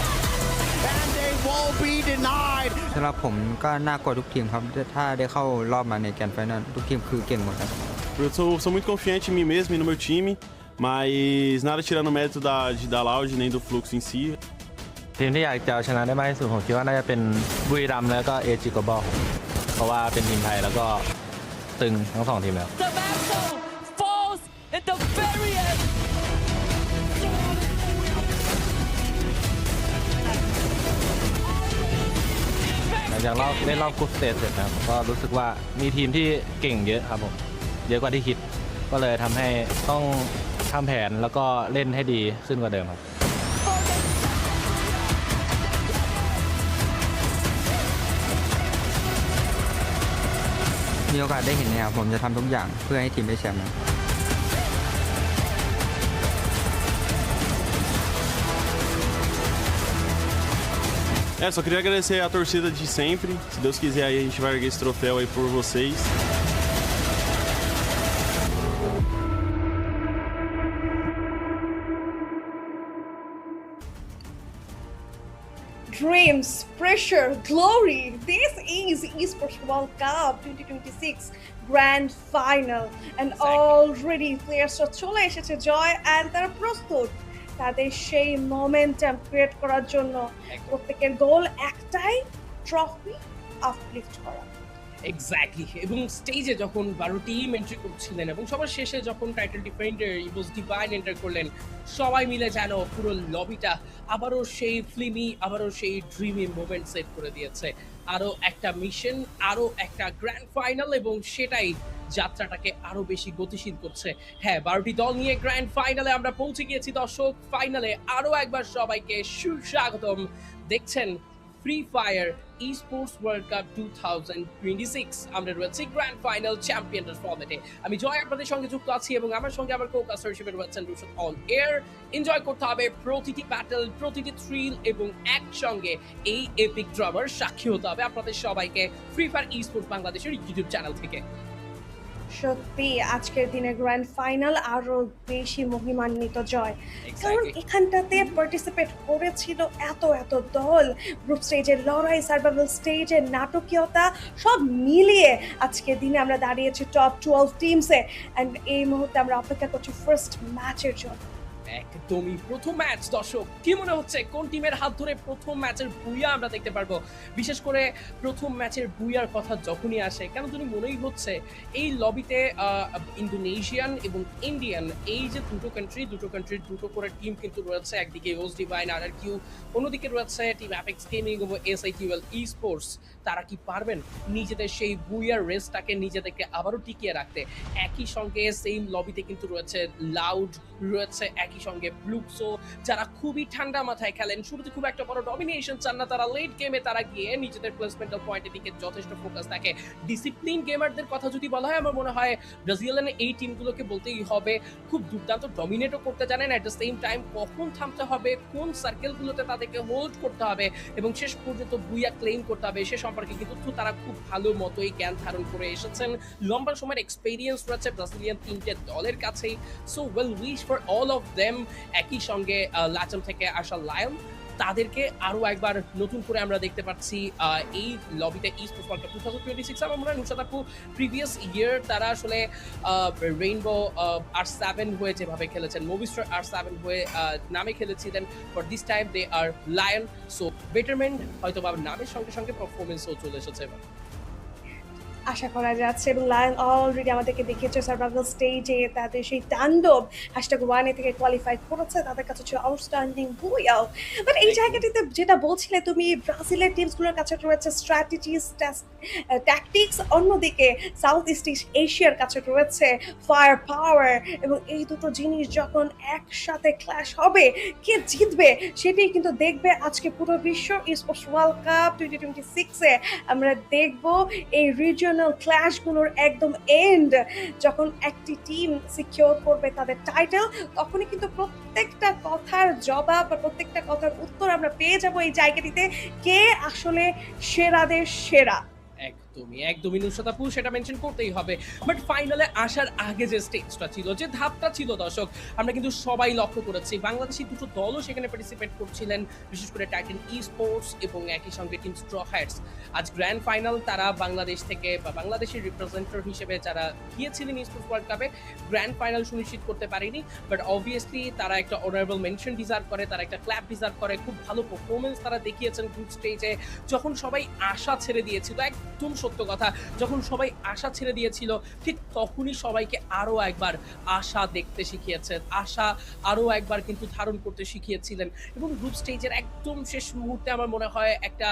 And they won't be denied. สำหรับผมก็น่ากลัวทุกทีมครับถ้าได้เข้ารอบมาในแกรนด์ไฟนอลทุกทีมคือเก่งหมดครับ Eu sou muito confiante em mim mesmo e no meu time, mas nada tirando o mérito da Loud nem do fluxo em si. ทีมที่อยากจะเอาชนะได้มากที่สุดผมคิดว่าน่าจะเป็นบุรีรัมย์แล้วก็เอจิโกบอลเพราะว่าเป็นทีมไทยแล้วก็ตึงทั้งสองทีมแล้ว The battle falls at the very end. หลังจากเล่นรอบกรุ๊ปสเตจเสร็จนะครับก็รู้สึกว่ามีทีมที่เก่งเยอะครับผมเยอะกว่าที่คิดก็เลยทำให้ต้องทำแผนแล้วก็เล่นให้ดีขึ้นกว่าเดิมครับมีโอกาสได้เห็นเนี่ยผมจะทำทุกอย่างเพื่อให้ทีมได้แชมป์ Só queria agradecer a torcida de sempre. Se Deus quiser aí a gente vai erguer esse troféu aí por vocês. Dreams, pressure, glory. This is Esports World Cup 2026 Grand Final. And already players চলে এসেছে জয় and তারা প্রস্তুত তাদের সেই momentum create করার জন্য প্রত্যেকের গোল একটাই ট্রফি আপলিফট করা এক্স্যাক্টলি এবং স্টেজে যখন 12 টিম এন্ট্রি করছিলেন এবং সবার শেষে যখন টাইটেল ডিফেন্ডার ইভোস ডিভাইন এন্টার করলেন সবাই মিলে যেন পুরো লবিটা আবারও সেই ফিল্মি আবারও সেই ড্রিমি মোমেন্ট সেট করে দিয়েছে আরও একটা মিশন আরও একটা গ্র্যান্ড ফাইনাল এবং সেটাই যাত্রাটাকে আরো বেশি গতিশীল করছে হ্যাঁ 12টি দল নিয়ে গ্র্যান্ড ফাইনালে আমরা পৌঁছে গিয়েছি দর্শক ফাইনালে আরো একবার সবাইকে সুস্বাগতম দেখছেন Freefire Esports World Cup 2026 আমরা রয়েছি গ্র্যান্ড ফাইনাল চ্যাম্পিয়নস ফরম্যাটে আমি জয় আপনাদের সঙ্গে যুক্ত আছি এবং আমার সঙ্গে আমার কো-কাস্টার হিসেবে রয়েছেন রুশদ অন এয়ার এনজয় করতে হবে প্রতিটি ব্যাটল প্রতিটি থ্রিল এবং একসঙ্গে এই এপিক ড্রামার সাক্ষী হতে হবে আপনাদের সবাইকে Freefire Esports বাংলাদেশের ইউটিউব চ্যানেল থেকে সত্যি আজকের দিনে গ্র্যান্ড ফাইনাল আরো বেশি মহিমান্বিত জয় কারণ এখানটাতে পার্টিসিপেট করেছিল এত দল গ্রুপ স্টেজের লড়াই সার্ভাইভাল স্টেজের নাটকীয়তা সব মিলিয়ে আজকের দিনে আমরা দাঁড়িয়েছি টপ 12 টিমসে এন্ড এই মুহূর্তে আমরা অপেক্ষা করছি ফার্স্ট ম্যাচের জন্য একদমই প্রথম ম্যাচ দর্শক কি মনে হচ্ছে কোন টিমের হাত ধরে প্রথম ম্যাচের বুইয়া আমরা দেখতে পারবো? বিশেষ করে প্রথম ম্যাচের বুইয়ার কথা যখনই আসে কেন জানি মনেই হচ্ছে এই লবিতে ইন্দোনেশিয়ান এবং ইন্ডিয়ান এই যে দুটো কান্ট্রির দুটো করে টিম কিন্তু রয়েছে। একদিকে ওস ডিভাইন RRQ, অন্যদিকে রয়েছে টিম অ্যাপেক্স গেমিং এবং SIQL esports। তারা কি পারবেন নিজেদের সেই বুইয়ার রেসটাকে নিজেদেরকে আবারও টিকিয়ে রাখতে? একই সঙ্গে সেম লবিতে কিন্তু রয়েছে লাউড, রয়েছে একই সঙ্গে ব্লুক্সো, যারা খুবই ঠান্ডা মাথায় খেলেন, শুরুতে খুব একটা বড় ডমিনেশন চান না তারা। লেট গেমে তারা গিয়ে নিজেদের প্লেসমেন্টাল পয়েন্টের দিকে যথেষ্ট ফোকাস থাকে। ডিসিপ্লিন গেমারদের কথা যদি বলা হয় আমার মনে হয় ব্রাজিলিয়ান এই টিমগুলোকে বলতেই হবে খুব দুর্দান্ত ডমিনেটও করতে জানেন। অ্যাট দ্য সেম টাইম কখন থামতে হবে, কোন সার্কেলগুলোতে তাদেরকে হোল্ড করতে হবে এবং শেষ পর্যন্ত বুইয়া ক্লেম করতে হবে সে সম্পর্কে কিন্তু তারা খুব ভালো মতোই জ্ঞান ধারণ করে এসেছেন। লম্বা সময়ের এক্সপেরিয়েন্স রয়েছে ব্রাজিলিয়ান তিনটে দলের কাছেই। So well wish for all of them. একই সঙ্গে লাচম থেকে আসা লায়ন, তাদেরকে আরো একবার নতুন করে আমরা দেখতে পাচ্ছি এই লবিতে Esports World Cup 2026। আমরা নুসাদ আপু প্রিভিয়াস ইয়ার তারা আসলে রেইনবো R7 হয়ে যেভাবে খেলেছেন, মুভিস্টার R7 হয়ে নামে খেলেছিলেন, but this time they are Lion. So betterment হয়তো বা নামের সঙ্গে সঙ্গে পারফরমেন্সও চলে এসেছে এবার। আশা করা যাচ্ছে এবং লায়ন অলরেডি আমাদেরকে দেখিয়েছে সার্ভাইভাল স্টেজে তাদের সেই তাণ্ডব #1 থেকে কোয়ালিফাই করেছে, তাদের কাছে ছিল আউটস্ট্যান্ডিং বুইয়াও। বাট এই জায়গাটিতে যেটা বলছিলে তুমি, ব্রাজিলের টিমসগুলোর কাছে রয়েছে স্ট্র্যাটেজিস, ট্যাকটিক্স, অন্যদিকে সাউথ ইস্ট এশিয়ার কাছে রয়েছে ফায়ার পাওয়ার, এবং এই দুটো জিনিস যখন একসাথে ক্ল্যাশ হবে কে জিতবে সেটাই কিন্তু দেখবে আজকে পুরো বিশ্ব। Esports World Cup 2026-এ আমরা দেখব এই রিজিয়নাল ক্ল্যাশগুলোর একদম এন্ড। যখন একটি টিম সিকিউর করবে তাদের টাইটেল তখনই কিন্তু প্রত্যেকটা কথার জবাব বা প্রত্যেকটা কথার উত্তর আমরা পেয়ে যাব এই জায়গাটিতে কে আসলে সেরাদের সেরা। একদমই নুসরাত আপু সেটা মেনশন করতেই হবে। বাট ফাইনালে আসার আগে যে স্টেজটা ছিল, যে ধাপটা ছিল দর্শক, আমরা কিন্তু সবাই লক্ষ্য করেছি বাংলাদেশি দুটো দলও সেখানে পার্টিসিপেট করছিলেন, বিশেষ করে টাইটান esports এবং একই সঙ্গে টিম স্ট্র হ্যাটস। আজ গ্র্যান্ড ফাইনাল তারা বাংলাদেশ থেকে বা বাংলাদেশের রিপ্রেজেন্টেটিভ হিসেবে যারা গিয়েছিলেন Esports World Cup-এ গ্র্যান্ড ফাইনাল সুনিশ্চিত করতে পারেনি। বাট অবভিয়াসলি তারা একটা অনারেবল মেনশন ডিজার্ভ করে, তারা একটা ক্ল্যাপ ডিজার্ভ করে। খুব ভালো পারফরমেন্স তারা দেখিয়েছেন গ্রুপ স্টেজে। যখন সবাই আশা ছেড়ে দিয়েছিল, একদম সত্য কথা, যখন সবাই আশা ছেড়ে দিয়েছিল ঠিক তখনই সবাইকে আরো একবার আশা দেখতে শিখিয়েছেন, আশা আরো একবার কিন্তু ধারণ করতে শিখিয়েছিলেন। এবং গ্রুপ স্টেজের একদম শেষ মুহূর্তে আমার মনে হয় একটা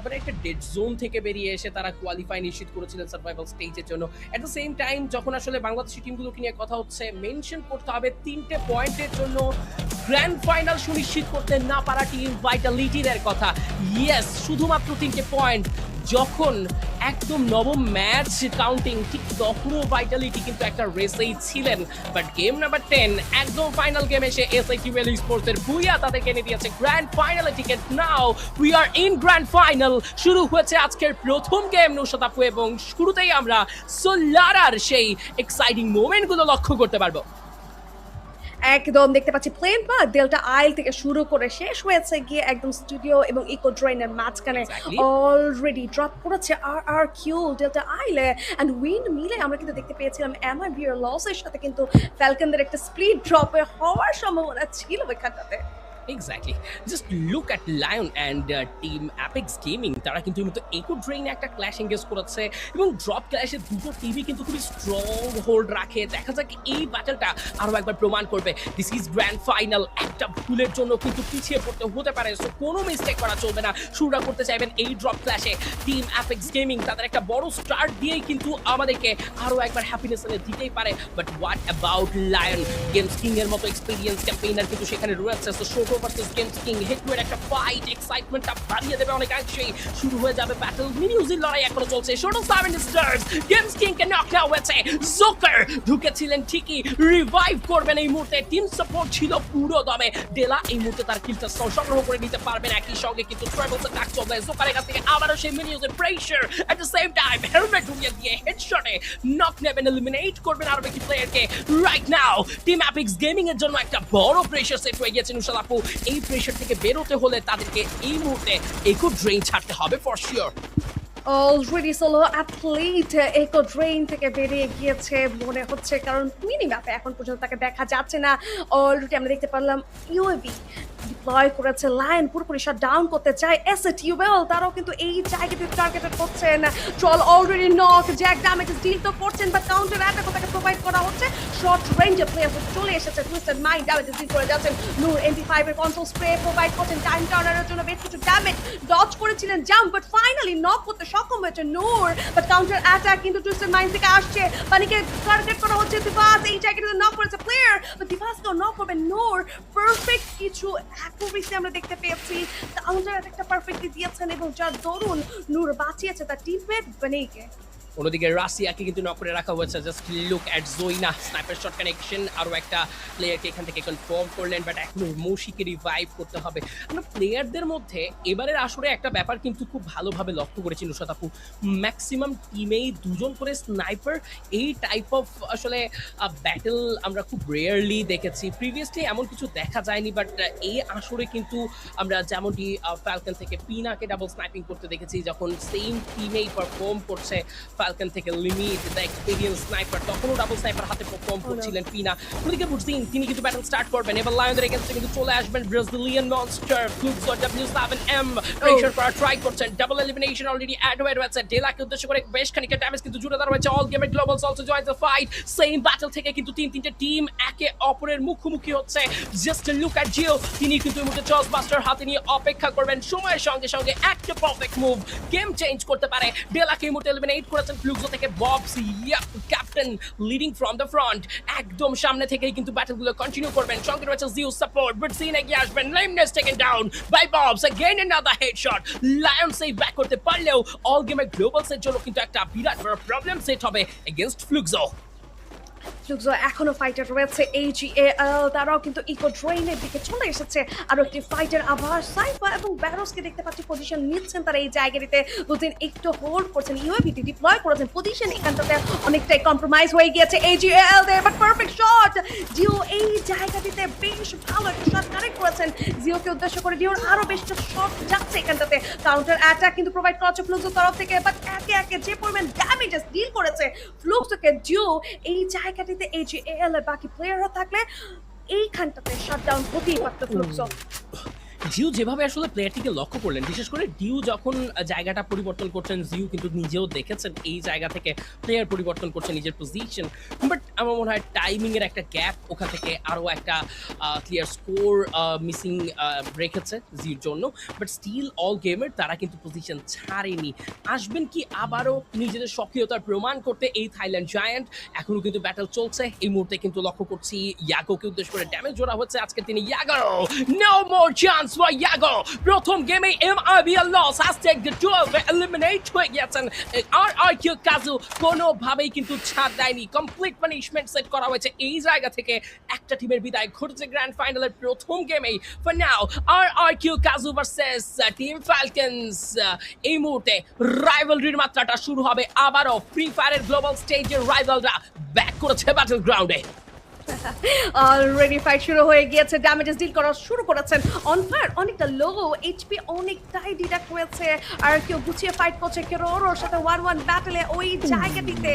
মানে একটা ডেড জোন থেকে বেরিয়ে এসে তারা কোয়ালিফাই নিশ্চিত করেছিলেন সার্ভাইভাল স্টেজের জন্য। এট দ্য সেম টাইম যখন আসলে বাংলাদেশি টিমগুলোকে নিয়ে কথা হচ্ছে, মেনশন করতে হবে 3টে পয়েন্টের জন্য গ্র্যান্ড ফাইনাল সুনিশ্চিত করতে না পারা টিম ভাইটালিটির কথা। ইয়েস, শুধুমাত্র 3টে পয়েন্ট। যখন একদম নবম ম্যাচ কাউন্টিং ঠিক তখনও ভাইটালিটি কিন্তু একটা রেসেই ছিলেন। বাট গেম নাম্বার 10 একদম ফাইনাল গেম এসে SIQL esports এর বুইয়া তাদেরকে এনে দিয়েছে গ্র্যান্ড ফাইনালে ticket. Now we are in grand final. শুরু হয়েছে আজকের প্রথম গেম নুসরাত আপু, এবং শুরুতেই আমরা সোলারার সেই এক্সাইটিং মোমেন্টগুলো লক্ষ্য করতে পারবো। একদম দেখতে পাচ্ছি প্লেন বা ডেল্টা আইল থেকে শুরু করে শেষ হয়েছে গিয়ে একদম স্টুডিও এবং ইকো ড্রেনের মাঝখানে অলরেডি ড্রপ করেছে RRQ ডেল্টা আইলে অ্যান্ড উইন মিলে আমরা কিন্তু দেখতে পেয়েছিলাম MIBR লসের সাথে কিন্তু ফ্যালকনদের একটা স্প্লিট ড্রপে হওয়ার সম্ভাবনা ছিল এখানটাতে। Exactly, just look at lion and team apex Gaming. তারা কিন্তু এই মতো ইকো ড্রেইনে একটা ক্ল্যাশ এঙ্গেজ করেছে এবং ড্রপ ক্ল্যাশে দুটো টিমই কিন্তু খুবই স্ট্রং হোল্ড রাখে। দেখা যাক এই ব্যাটেলটা আরও একবার প্রমাণ করবে। This is grand final. একটা ভুলের জন্য কিন্তু পিছিয়ে পড়তে হতে পারে, সো কোনো মিস্টেক করা চলবে না। শুরুটা করতে চাইবেন এই ড্রপ ক্ল্যাশে টিম অ্যাপেক্স গেমিং। তাদের একটা বড় স্টার্ট দিয়েই কিন্তু আমাদেরকে আরও একবার হ্যাপিনেস এনে দিতেই পারে। But what about lion? Games king এর মতো এক্সপিরিয়েন্স ক্যাম্পেইনার কিন্তু সেখানে রয়েছে। সো ভার্সেস গেমস কিং, হেডওয়ের একটা ফাইট এক্সাইটমেন্টটা বাড়িয়ে দেবে অনেকাংশেই। শুরু হয়ে যাবে ব্যাটল, মিনিউজির লড়াই এখনো চলছে। শোডাউন 7 স্টার্স, গেমস কিং কে নক আউট হয়েছে। জোকার ঢুকেছিলেন ঠিকই, রিভাইভ করবেন এই মুহূর্তে। টিম সাপোর্ট ছিল পুরো দমে। ডেলা এই মুহূর্তে তার কিলটা সংগ্রহ করে নিতে পারবেন। একই সঙ্গে কিন্তু ট্রাইবলস অ্যাটাক চলবে জোকারের কাছ থেকে। আবারও সেই মিনিউজের pressure, at the same time helmet উড়িয়ে দিয়ে হেডশটে নক নেবেন, এলিমিনেট করবেন আরো বেশি প্লেয়ারকে। Right now team apex gaming এর জন্য একটা বড় প্রেসার সেট হয়ে গেছে নুসরাত আপু। এই প্রেসার থেকে বেরোতে হলে তাদেরকে এই মুহূর্তে ইকো ড্রেইন ছাড়তে হবে for sure. Already solo athlete একো ড্রেন থেকে বেরিয়ে গিয়েছে মনে হচ্ছে, কারণ মিনি ম্যাপে এখন পর্যন্ত তাকে দেখা যাচ্ছে না। অলরেডি আমরা দেখতে পারলাম ইউএবি ডিপ্লয় করেছে, লায়ন পুরোপুরি শাট ডাউন করতে চায়। এসএটিউএল তারাও কিন্তু এই জায়গাতে টার্গেটেড করছেন। Troll already knock, Jack damage deal তো করছেন, বাট কাউন্টার অ্যাটাক তাকে প্রোভাইড করা হচ্ছে। শর্ট রেঞ্জে প্লেয়ার চলে এসেছে, টুইস্টেড মাইন্ড ড্যামেজ ডিল করে যাচ্ছেন। নূর MP5 এর কন্ট্রোল স্প্রে প্রোভাইড করছেন, টাইম টার্নারের জন্য বেশ কিছু ড্যামেজ ডজ করেছিলেন জাম্প, বাট ফাইনালি নক করতে সক্ষম হয়েছে নূর। বাট কাউন্টার অ্যাটাক কিন্তু টুইস্টেড মাইন্ড থেকে আসছে, পানিকে টার্গেট করা হচ্ছে। দিভাস এই জায়গাটাতে নক করেছে প্লেয়ার, বাট দিভাসকেও নক করবে নূর। পারফেক্ট কিছু অ্যাকুরেসি আমরা দেখতে পেয়েছি, কাউন্টার অ্যাটাকটা পারফেক্টলি দিয়েছেন এবং যার দরুন নূর বাঁচিয়েছে তার টিমমেট বানিকে। অন্যদিকে রাশিয়াকে কিন্তু নক করে রাখা হয়েছে। জাস্ট লুক অ্যাট জোইনা, স্নাইপার শট কানেকশন, আরও একটা প্লেয়ারকে এখান থেকে কনফার্ম করলেন, বাট এখন মৌশিকে রিভাইভ করতে হবে। আমরা প্লেয়ারদের মধ্যে এবারের আসরে একটা ব্যাপার কিন্তু খুব ভালোভাবে লক্ষ্য করেছি নুসরাত আপু, ম্যাক্সিমাম টিমেই দুজন করে স্নাইপার। এই টাইপ অফ আসলে ব্যাটেল আমরা খুব রেয়ারলি দেখেছি, প্রিভিয়াসলি এমন কিছু দেখা যায়নি, বাট এই আসরে কিন্তু আমরা যেমনটি ফ্যালকন থেকে পিনাকে ডাবল স্নাইপিং করতে দেখেছি, যখন সেম টিমেই পারফর্ম করছে ফ্যালকন থেকে লিমিট দ্য এক্সপেরিয়েন্স স্নাইপার, তখনও ডাবল স্নাইপার হাতে পারফর্ম করছিলেন পিনা। ওদিকে বুঝদিন তিনি কিন্তু ব্যাটল স্টার্ট করবেন, এবার লায়নদের এগেইনস্টে কিন্তু চলে আসবেন Brazilian monster Fluxo W7M, pressure করা ট্রাই করছেন। ডাবল এলিমিনেশন অলরেডি অ্যাড হয়ে রয়েছে, ডেলাকে উদ্দেশ্য করে বেশ খানিকটা ড্যামেজ কিন্তু জুড়ে দেওয়া হয়েছে। All gamer globals also join the fight, same battle থেকে কিন্তু তিনটে টিম একে অপরের মুখোমুখি হচ্ছে। জাস্ট লুক অ্যাট জিও, তিনি কিন্তু এই মুহূর্তে চস বাস্টার হাতে নিয়ে অপেক্ষা করবেন, সময়ের সঙ্গে সঙ্গে একটা পারফেক্ট মুভ গেম চেঞ্জ করতে পারে। ডেলাকে এই মুহূর্তে এলিমিনেট করেছেন ফ্লুক্সো থেকে ববস, Yap captain leading from the front, একদম সামনে থেকেই কিন্তু ব্যাটলগুলো কন্টিনিউ করবেন। সঙ্গে রয়েছে জিও সাপোর্ট, বাট সিন এগিয়ে আসবেন, lemness taken down by Bobs, again another headshot. Lion save back করতে পারলেও অল গেমের গ্লোবালসের জন্য কিন্তু একটা বিরাট বড় প্রবলেম সেট হবে এগেইনস্ট ফ্লুক্সো। ফ্লুক্সো এখনো ফাইটার রয়েছে, AGAL তারাও কিন্তু ইকো ড্রেইনের দিকে চলে এসেছে। আরো একটি ফাইটার আভাস, সাইফা এবং ব্যারোসকে দেখতে পাচ্ছি পজিশন নিচ্ছেন তারা এই জায়গাটিতে। দুদিন একটু হোল্ড করছেন, ইউএভিটি ডিপ্লয় করেছেন, পজিশন এখানটাতে অনেকটাই কম্প্রোমাইজ হয়ে গিয়েছে AGAL there, but perfect shot. Jio এই জায়গাটিতে বেশ ভালো একটা শট কানেক্ট করেছেন, জিওকে উদ্দেশ্য করে জিওর আরো বেশ কিছু শট যাচ্ছে এখানটাতে। কাউন্টার অ্যাটাক কিন্তু প্রোভাইড করা হচ্ছে ফ্লুক্সোর তরফ থেকে, বাট একে একে যে পরিমাণ ড্যামেজেস ডিল করেছে ফ্লুক্সোকে জিও, এই জায়গাটিতে AGAL এর বাকি প্লেয়াররা থাকলে এইখানটাতে শাটডাউন হতেই পারতো ফ্লুক্সো। জিউ যেভাবে আসলে প্লেয়ারটিকে লক্ষ্য করলেন, বিশেষ করে ডিউ যখন জায়গাটা পরিবর্তন করছেন, জিউ কিন্তু নিজেও দেখেছেন এই জায়গা থেকে প্লেয়ার পরিবর্তন করছে নিজের পজিশন, বাট আমার মনে হয় টাইমিং এর একটা গ্যাপ, ওখান থেকে আরও একটা ক্লিয়ার স্কোর মিসিং রেখেছে জিউর জন্য। বাট স্টিল অল গেমের তারা কিন্তু পজিশন ছাড়েনি। আসবেন কি আবারও নিজেদের সক্রিয়তার প্রমাণ করতে এই থাইল্যান্ড জায়ান্ট? এখনও কিন্তু ব্যাটল চলছে। এই মুহূর্তে কিন্তু লক্ষ্য করছি ইয়াগোকে উদ্দেশ্য করে ড্যামেজ জোড়া হচ্ছে আজকে, তিনি Yago no more chance for Yago. প্রথম গেমে MIBL loss, hashtag the 12 eliminate হয়ে গেছেন। RRQ কাজু কোনোভাবেই কিন্তু ছাড় দেয়নি, কমপ্লিট পানিশমেন্ট সেট করা হয়েছে এই জায়গা থেকে। একটা টিমের বিদায় ঘটেছে গ্র্যান্ড ফাইনালের প্রথম গেমেই। ফর নাও RRQ কাজু ভার্সেস টিম ফ্যালকনস। এই মুহূর্তে রাইভালরির মাত্রাটা শুরু হবে আবারও। ফ্রি ফায়ারের গ্লোবাল স্টেজের রাইভালরা ব্যাক করেছে ব্যাটল গ্রাউন্ডে। অলরেডি ফাইট শুরু হয়ে গিয়েছে, ড্যামেজেস ডিল করা শুরু করেছেন। অন ফায়ার অনেকটা লো, এইচপি অনেকটাই ডিডাক্ট হয়েছে, আর কেউ গুছিয়ে ফাইট করছে খেরোরোর সাথে 1-1 ব্যাটলে। ওই জায়গাটিতে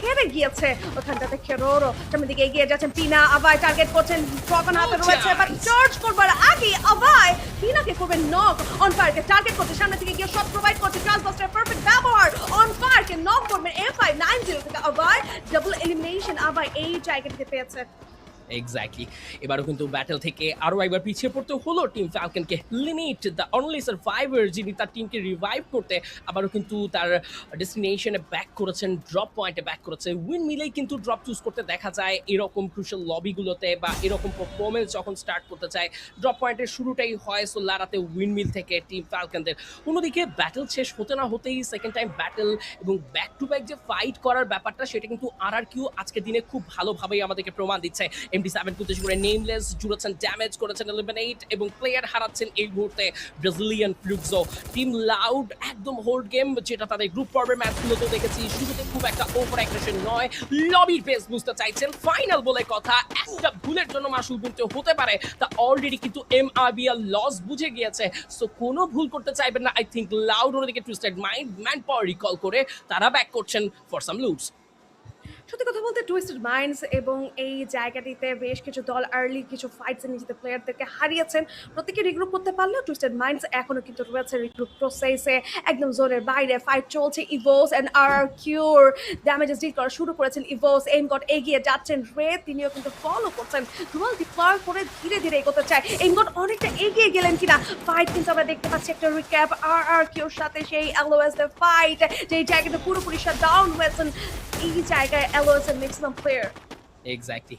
হেরে গিয়েছে, ওখানটাতে খেরোরো সামনের দিকে এগিয়ে যাচ্ছেন। পিনা আবাই টার্গেট করছেন, ড্রাগন হাতে রয়েছে, বাট চার্জ করবার আগে আবাই পিনাকে করবেন নক। অন ফায়ারকে টার্গেট করতে সামনে থেকে গিয়ে শট প্রোভাইড করছে, ট্রান্সবাস্টার পারফেক্ট ব্যবহার। অন ফায়ারকে নক করবেন M590 থেকে আবাই, ডাবল এলিমিনেশন আবাই এই জায়গাটিতে পেয়েছে। এক্স্যাক্টলি, এবারও কিন্তু ব্যাটল থেকে আরও একবার পিছিয়ে পড়তে হলো টিম ফ্যালকনকে। লিমিট দ্য অনলি সার্ভাইভার, যিনি তার টিমকে রিভাইভ করতে আবারও কিন্তু তার ডেস্টিনেশনে ব্যাক করেছেন, ড্রপ পয়েন্টে ব্যাক করেছে। উইন মিলেই কিন্তু ড্রপ চুজ করতে দেখা যায় এরকম ক্রুশাল লবিগুলোতে, বা এরকম পারফরমেন্স যখন স্টার্ট করতে চায় ড্রপ পয়েন্টের শুরুটাই হয় সোলারাতে উইন মিল থেকে টিম ফ্যালকনদের। অন্যদিকে ব্যাটল শেষ হতে না হতেই সেকেন্ড টাইম ব্যাটল এবং ব্যাক টু ব্যাক যে ফাইট করার ব্যাপারটা, সেটা কিন্তু RRQ আজকের দিনে খুব ভালোভাবেই আমাদেরকে প্রমাণ দিচ্ছে। এই MD7 করতে শুরু করে নেমলেস জুড়েছেন, ড্যামেজ করেছেন এলিমিনেট এবং প্লেয়ার হারাচ্ছেন এই মুহূর্তে ব্রাজিলিয়ান ফ্লুক্সো। টিম লাউড একদম হোল্ড গেম, যেটা তাদের গ্রুপ পর্বের ম্যাচগুলোতে দেখেছি, শুরুতে খুব একটা ওভার অ্যাগ্রেশন নয়, লবির পেস বুঝতে চাইছেন, ফাইনাল বলে কথা, একটা ভুলের জন্য মাসুল গুনতে হতে পারে, তা অলরেডি কিন্তু MRBL লস বুঝে গিয়েছে, সো কোনো ভুল করতে চাইবেন না। আই থিঙ্ক লাউড ওদিকে twisted mind man power recall করে তারা ব্যাক করছেন ফর সাম লুটস। সত্যি কথা বলতে টুইস্টেড মাইন্ডস এবং এই জায়গাটিতে বেশ কিছু দল আর্লি কিছু ফাইটসে নিজেদের প্লেয়ারদেরকে হারিয়েছেন, প্রত্যেকে রিগ্রুপ করতে পারলেও টুইস্টেড মাইন্ডস এখনও কিন্তু রয়েছে রিগ্রুপ প্রসেসে, একদম জোনের বাইরে ফাইট চলছে। ইভোস অ্যান্ড RRQর ড্যামেজেস ডিল করা শুরু করেছেন ইভোস, এইমগট এগিয়ে যাচ্ছেন, রে তিনিও কিন্তু ফলো করছেন, ডুয়াল ডিপ্লয় করে ধীরে ধীরে এগোতে চায়। এইমগট অনেকটা এগিয়ে গেলেন কিনা, ফাইট কিন্তু আমরা দেখতে পাচ্ছি একটা রিক্যাপ RRQর সাথে সেই LOS এর ফাইট, যেই জায়গাতে পুরোপুরি শাট ডাউন হয়েছেন, এই জায়গায় LOS and maximum player. Exactly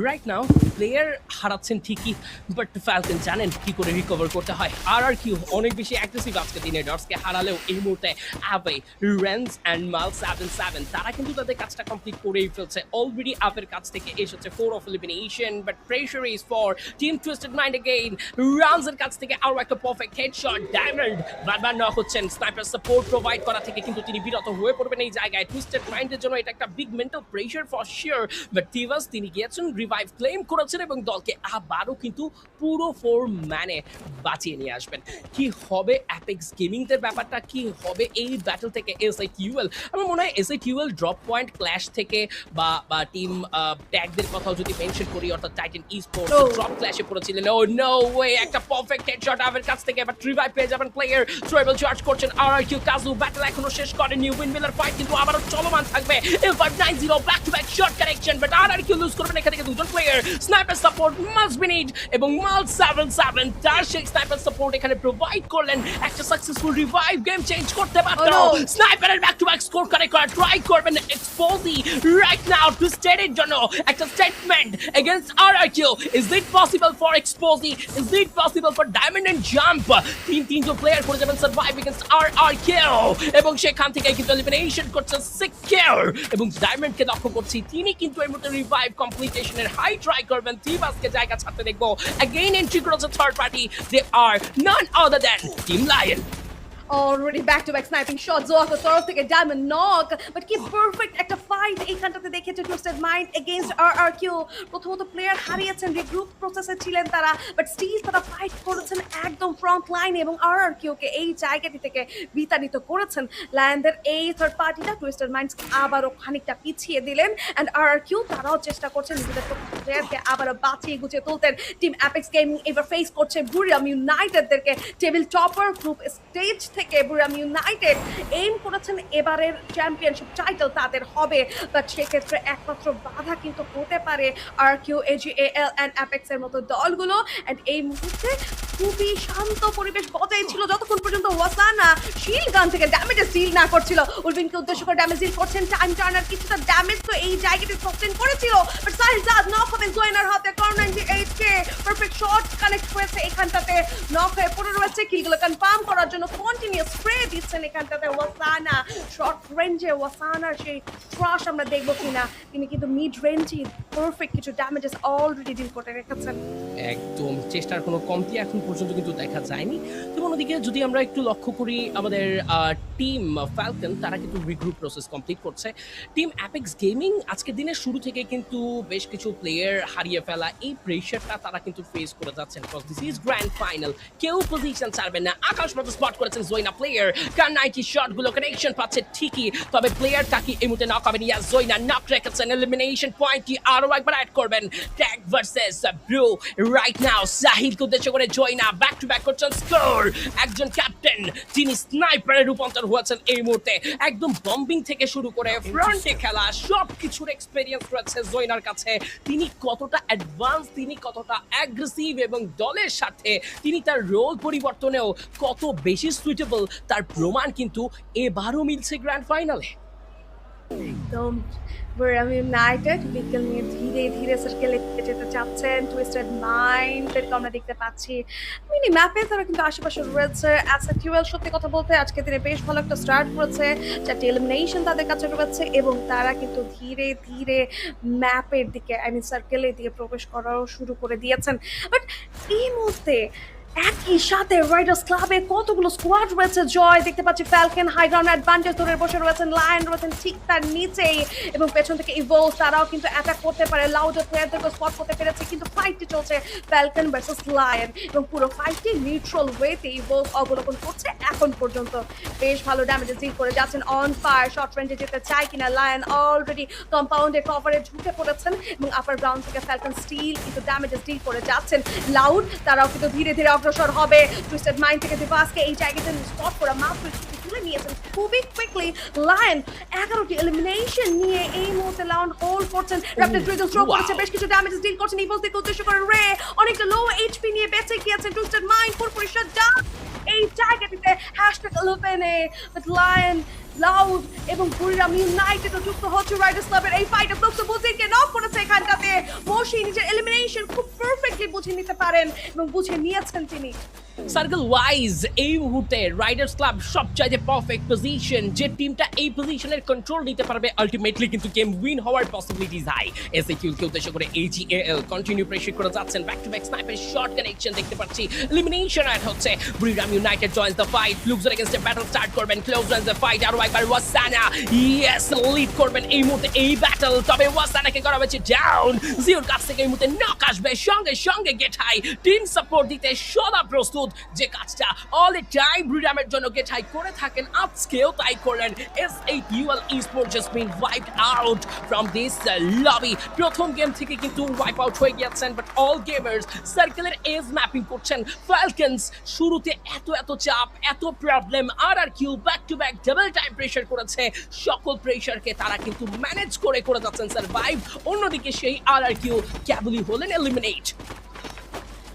right now player হারাচ্ছেন ঠিকই, বাট ফ্যালকন জানেন কি করে রিকভার করতে হয়। RRQ অনেক বেশি অ্যাগ্রেসিভ আজকে দিনে, ডটসকে হারালেও এই মুহূর্তে অ্যাভে, রেন্স অ্যান্ড মাল 7-7 তারা কিন্তু তাদের কাজটা কমপ্লিট করেই ফেলছে। অলরেডি অ্যাভের কাছ থেকে এসেছে 4 of elimination, but pressure is for team twisted mind again. রান্সের কাছ থেকে আরও একটা পারফেক্ট হেডশট, ডায়মন্ড বারবার নক হচ্ছেন, স্নাইপার সাপোর্ট প্রোভাইড করা থেকে কিন্তু তিনি বিরত হয়ে পড়বেন এই জায়গায়। টুইস্টেড মাইন্ডের জন্য এটা একটা big mental pressure for sure, but তিনি গিয়েছেন, রিভাইভ ক্লেম করেছেন এবং দলকে আবারও কিন্তু পুরো 4 ম্যানে বাঁচিয়ে নিয়ে আসবেন। কি হবে অ্যাপেক্স গেমিংদের ব্যাপারটা, কি হবে এই ব্যাটল থেকে SITUL? আমার মনে হয় SITUL ড্রপ পয়েন্ট ক্ল্যাশ থেকে বা টিম ট্যাগদের কথাও যদি মেনশন করি, অর্থাৎ টাইটান ইস্পোর্টস ড্রপ ক্ল্যাশে পড়েছিলেন। ও নো ওয়ে, একটা পারফেক্ট হেডশট আবের কাছ থেকে, বাট রিভাইভ পেয়ে যাবেন প্লেয়ার, ট্রেবল চার্জ করছেন RRQ। কাজু ব্যাটল এখনো শেষ করেনি, উইন্ডমিলার ফাইট কিন্তু আবারও চলমান থাকবে। M590 back to back shot connection, but RRQ lose করবেন এখান থেকে দুজন player. Sniper support must be need এবং মাল 7-7 তার সেই স্নাইপার সাপোর্ট এখানে প্রোভাইড করলেন, একটা সাকসেসফুল রিভাইভ গেম চেঞ্জ করতে পারতো। স্নাইপারের back to back score connect করা ট্রাই করবেন এক্সপোজি রাইট নাও টু স্টেটের জন্য একটা statement against RRQ। Is it possible for এক্সপোজি, is it possible for diamond and jump? তিনজন প্লেয়ার করে যাবেন সার্ভাইভ এগেইনস্ট RRQ এবং সেখান থেকে কিন্তু এলিমিনেশন করছে সিকিউর এবং ডায়মন্ডকে লক্ষ্য করছি, তিনি কিন্তু এর মধ্যে রিভাইভ কমপ্লিটেশনের হাই ট্রাই করবেন। টিবাসকে জায়গা ছাড়তে দেখবো। অ্যাগেইন এন্ট্রি করেছে third party, they are none other than team lion. Already back to back sniping shot জোয়াকোর তরফ থেকে, ডায়মন্ড নক, বাট কি পারফেক্ট একটা ফাইট এইখানটাতে দেখেছে টুইস্টেড মাইন্ড এগেইনস্ট RRQ। প্রথমত প্লেয়ার হারিয়েছেন, রিগ্রুপ প্রসেসে ছিলেন তারা, বাট স্টিল তারা ফাইট করেছেন একদম ফ্রন্ট লাইনে এবং RRQ কে এই জায়গাটি থেকে বিতাড়িত করেছেন। লায়নদের এই থার্ড পার্টিটা টুইস্টেড মাইন্ডস আবারও খানিকটা পিছিয়ে দিলেন, অ্যান্ড RRQ তারাও চেষ্টা করছেন নিজেদের প্লেয়ারকে আবারও বাঁচিয়ে গুছিয়ে তুলতেন। টিম অ্যাপেক্স গেমিং এবার ফেস করছে বুরিয়াম ইউনাইটেডদেরকে। টেবিল টপার গ্রুপ স্টেজ থেকে বুরিয়াম ইউনাইটেড এইম করেছেন এবারের চ্যাম্পিয়নশিপ টাইটেল তাদের হবে, বাট সেক্ষেত্রে একমাত্র বাধা কিন্তু হতে পারে RQ, AGAL অ্যান্ড অ্যাপেক্স এর মতো দলগুলো। অ্যান্ড এই মুহূর্তে খুবই শান্ত পরিবেশ বজায় ছিল যতক্ষণ পর্যন্ত ওয়াসানা শিল গান থেকে ড্যামেজেস ডিল না করছিল। উলভিনকে উদ্দেশ্য করে ড্যামেজ ডিল করছেন, টাইম টার্নার কিছুটা ড্যামেজ তো এই জায়গাটি সাস্টেন করেছিল, বাট সাহিজাদ নক হবে জোয়েনার হাতে। কর 98 কে পারফেক্ট শট কানেক্ট হয়েছে, এখানটাতে নক হয়ে পড়ে রয়েছে। কিলগুলো কনফার্ম করার জন্য কন্টিনিউয়াস স্প্রে দিচ্ছেন এখানটাতে ওয়াসানা। শর্ট রেঞ্জে ওয়াসানার সেই ক্রাশ আমরা দেখবো কিনা, তিনি কিন্তু মিড রেঞ্জে পারফেক্ট কিছু ড্যামেজেস অলরেডি ডিল করে রেখেছেন। একদম চেষ্টার কোনো কমতি এখন পর্যন্ত কিন্তু দেখা যায়নি। তো অন্যদিকে যদি আমরা একটু লক্ষ্য করি, আমাদের টিম ফ্যালকন তারা কিন্তু রিগ্রুপ প্রসেস কমপ্লিট করছে। টিম অ্যাপেক্স গেমিং আজকের দিনের শুরু থেকে কিন্তু বেশ কিছু প্লেয়ার হারিয়ে ফেলা, এই প্রেশারটা তারা কিন্তু ফেস করে যাচ্ছেন, because this is grand final. কেউ পজিশন ছাড়বেন না। আকাশ মতো স্পট করেছেন জয়না প্লেয়ার, কার 90 শটগুলো কানেকশন পাচ্ছে ঠিকই, তবে প্লেয়ারটা কি এই মুহূর্তে নক হবেন? ইয়া জয়না নক রেখেছেন, এলিমিনেশন পয়েন্ট কি আরো একবার অ্যাড করবেন? Tag versus bru right now. সাহিলকে উদ্দেশ্য করে জয়না ব্যাক টু ব্যাক করছেন স্কোর। একজন ক্যাপ্টেন যিনি স্নাইপারে রূপান্তর হয়েছেন এই মুহূর্তে, একদম বম্বিং থেকে শুরু করে ফ্রন্টে খেলা সব কিছুর এক্সপেরিয়েন্স রয়েছে জয়নার কাছে। তিনি কতটা অ্যাডভান্স, তিনি কতটা অ্যাগ্রেসিভ এবং দলের সাথে তিনি তার রোল পরিবর্তনেও কত বেশি সুইটেবল তার প্রমাণ কিন্তু এবারও মিলছে গ্র্যান্ড ফাইনালে। একদম বুড়িরাম ইউনাইটেড বিকেল নিয়ে ধীরে ধীরে সার্কেলে যেতে চাচ্ছেন। টুইস্টেড মাইন্ডদেরকে আমরা দেখতে পাচ্ছি মিনি ম্যাপে, তারা কিন্তু আশেপাশে রয়েছে। অ্যাসেটিউএল সত্যি কথা বলতে আজকে দিনে বেশ ভালো একটা স্টার্ট করেছে, চারটি এলিমিনেশন তাদের কাছে রয়েছে এবং তারা কিন্তু ধীরে ধীরে ম্যাপের দিকে সার্কেলের দিকে প্রবেশ করাও শুরু করে দিয়েছেন। বাট এই মুহূর্তে একই সাথে রাইডার্স ক্লাবে কতগুলো স্কোয়াড রয়েছে। জয় দেখতে পাচ্ছি, ফ্যালকন হাই গ্রাউন্ড অ্যাডভান্টেজ ধরে বসে রয়েছেন, লায়ন রয়েছেন ঠিক তার নিচেই এবং পেছন থেকে ইভোলভ তারাও কিন্তু অ্যাটাক করতে পারে। লাউডার প্লেয়ারদেরকে স্পট করতে পেরেছে, কিন্তু ফাইটটি চলছে ফ্যালকন ভার্সেস লায়ন এবং পুরো ফাইটটি নিউট্রাল ওয়েতে ইভোলভ অবলোকন করছে এখন পর্যন্ত। বেশ ভালো ড্যামেজ ডিল করে যাচ্ছেন অন ফায়ার, শর্ট রেঞ্জে যেতে চায় কিনা লায়ন অলরেডি কম্পাউন্ডে কভারে ঢুকে পড়েছেন এবং আপার গ্রাউন্ড থেকে ফ্যালকন স্টিল কিন্তু ড্যামেজ ডিল করে যাচ্ছেন। লাউড তারাও কিন্তু ধীরে ধীরে অগ্রসর হবে। টুইস্টেড মাইন্ড থেকে দিবাসকে এই জায়গাতে স্পট করে মাত্র তুলে নিয়েছেন খুবই কুইকলি। লায়ন 11টি এলিমিনেশন নিয়ে এই মুহূর্তে লায়ন হোল্ড করছেন। র্যাপিড ড্রিগল থ্রো করেছে, বেশ কিছু ড্যামেজ ডিল করছেন। ইভোস থেকে উদ্দেশ্য করে রে অনেকটা লো এইচপি নিয়ে বেঁচে গিয়েছেন। টুইস্টেড মাইন্ড পুরোপুরি শাট ডাউন এই জায়গাটিতে #11 বাট লায়ন লাউড এবং বুড়িরাম ইউনাইটেডও যুক্ত হচ্ছে রাইডার্স ক্লাবের এই ফাইটে। প্রক্সো বুজিনকে নক করেছে এখানটাতে। মোশি নিজের এলিমিনেশন খুব পারফেক্টলি বুঝে নিতে পারেন এবং বুঝে নিয়েছেন তিনি। সার্কেল ওয়াইজ এই মুহূর্তে রাইডার্স ক্লাব সবচাইতে পারফেক্ট পজিশন, যে টিমটা এই পজিশনের কন্ট্রোল নিতে পারবে আলটিমেটলি কিন্তু গেম উইন হওয়ার পসিবিলিটিস হাই। এসএকিউ কে উদ্দেশ্য করে AGAL কন্টিনিউ প্রেসার করে যাচ্ছেন, back to back sniper shot connection দেখতে পাচ্ছি। এলিমিনেশন অ্যাড হচ্ছে, Buriram united joins the fight, লুকজার এগেইনস্ট এ ব্যাটল স্টার্ট করবেন। ক্লোজ রান দ্য ফাইট, আর একবার ওয়াসানা ইয়েস লিড করবেন এই মুহূর্তে এই ব্যাটল। তবে ওয়াসানাকে করা হয়েছে ডাউন, জিওর কাছ থেকে এই মুহূর্তে নক আসবে, সঙ্গে সঙ্গে গেট হাই টিম সাপোর্ট দিতে সদা প্রস্তুত। যে কাজটা অল দ্য টাইম বুড়িরামের জন্য গেট হাই করে থাকেন, আজকেও তাই করলেন। S8UL Esports just been wiped out from this lobby। প্রথম গেম থেকে কিন্তু ওয়াইপ আউট হয়ে গিয়েছেন, বাট অল গেমার্স সার্কেলের এজ ম্যাপিং করছেন। ফ্যালকনস শুরুতে এত চাপ, এত problem, R Q back to back double time pressure করেছে। সকল প্রেসারকে তারা কিন্তু ম্যানেজ করে যাচ্ছেন সার্ভাইভ। অন্যদিকে সেই কিউ ক্যাবলি হলেন এলিমিনেট।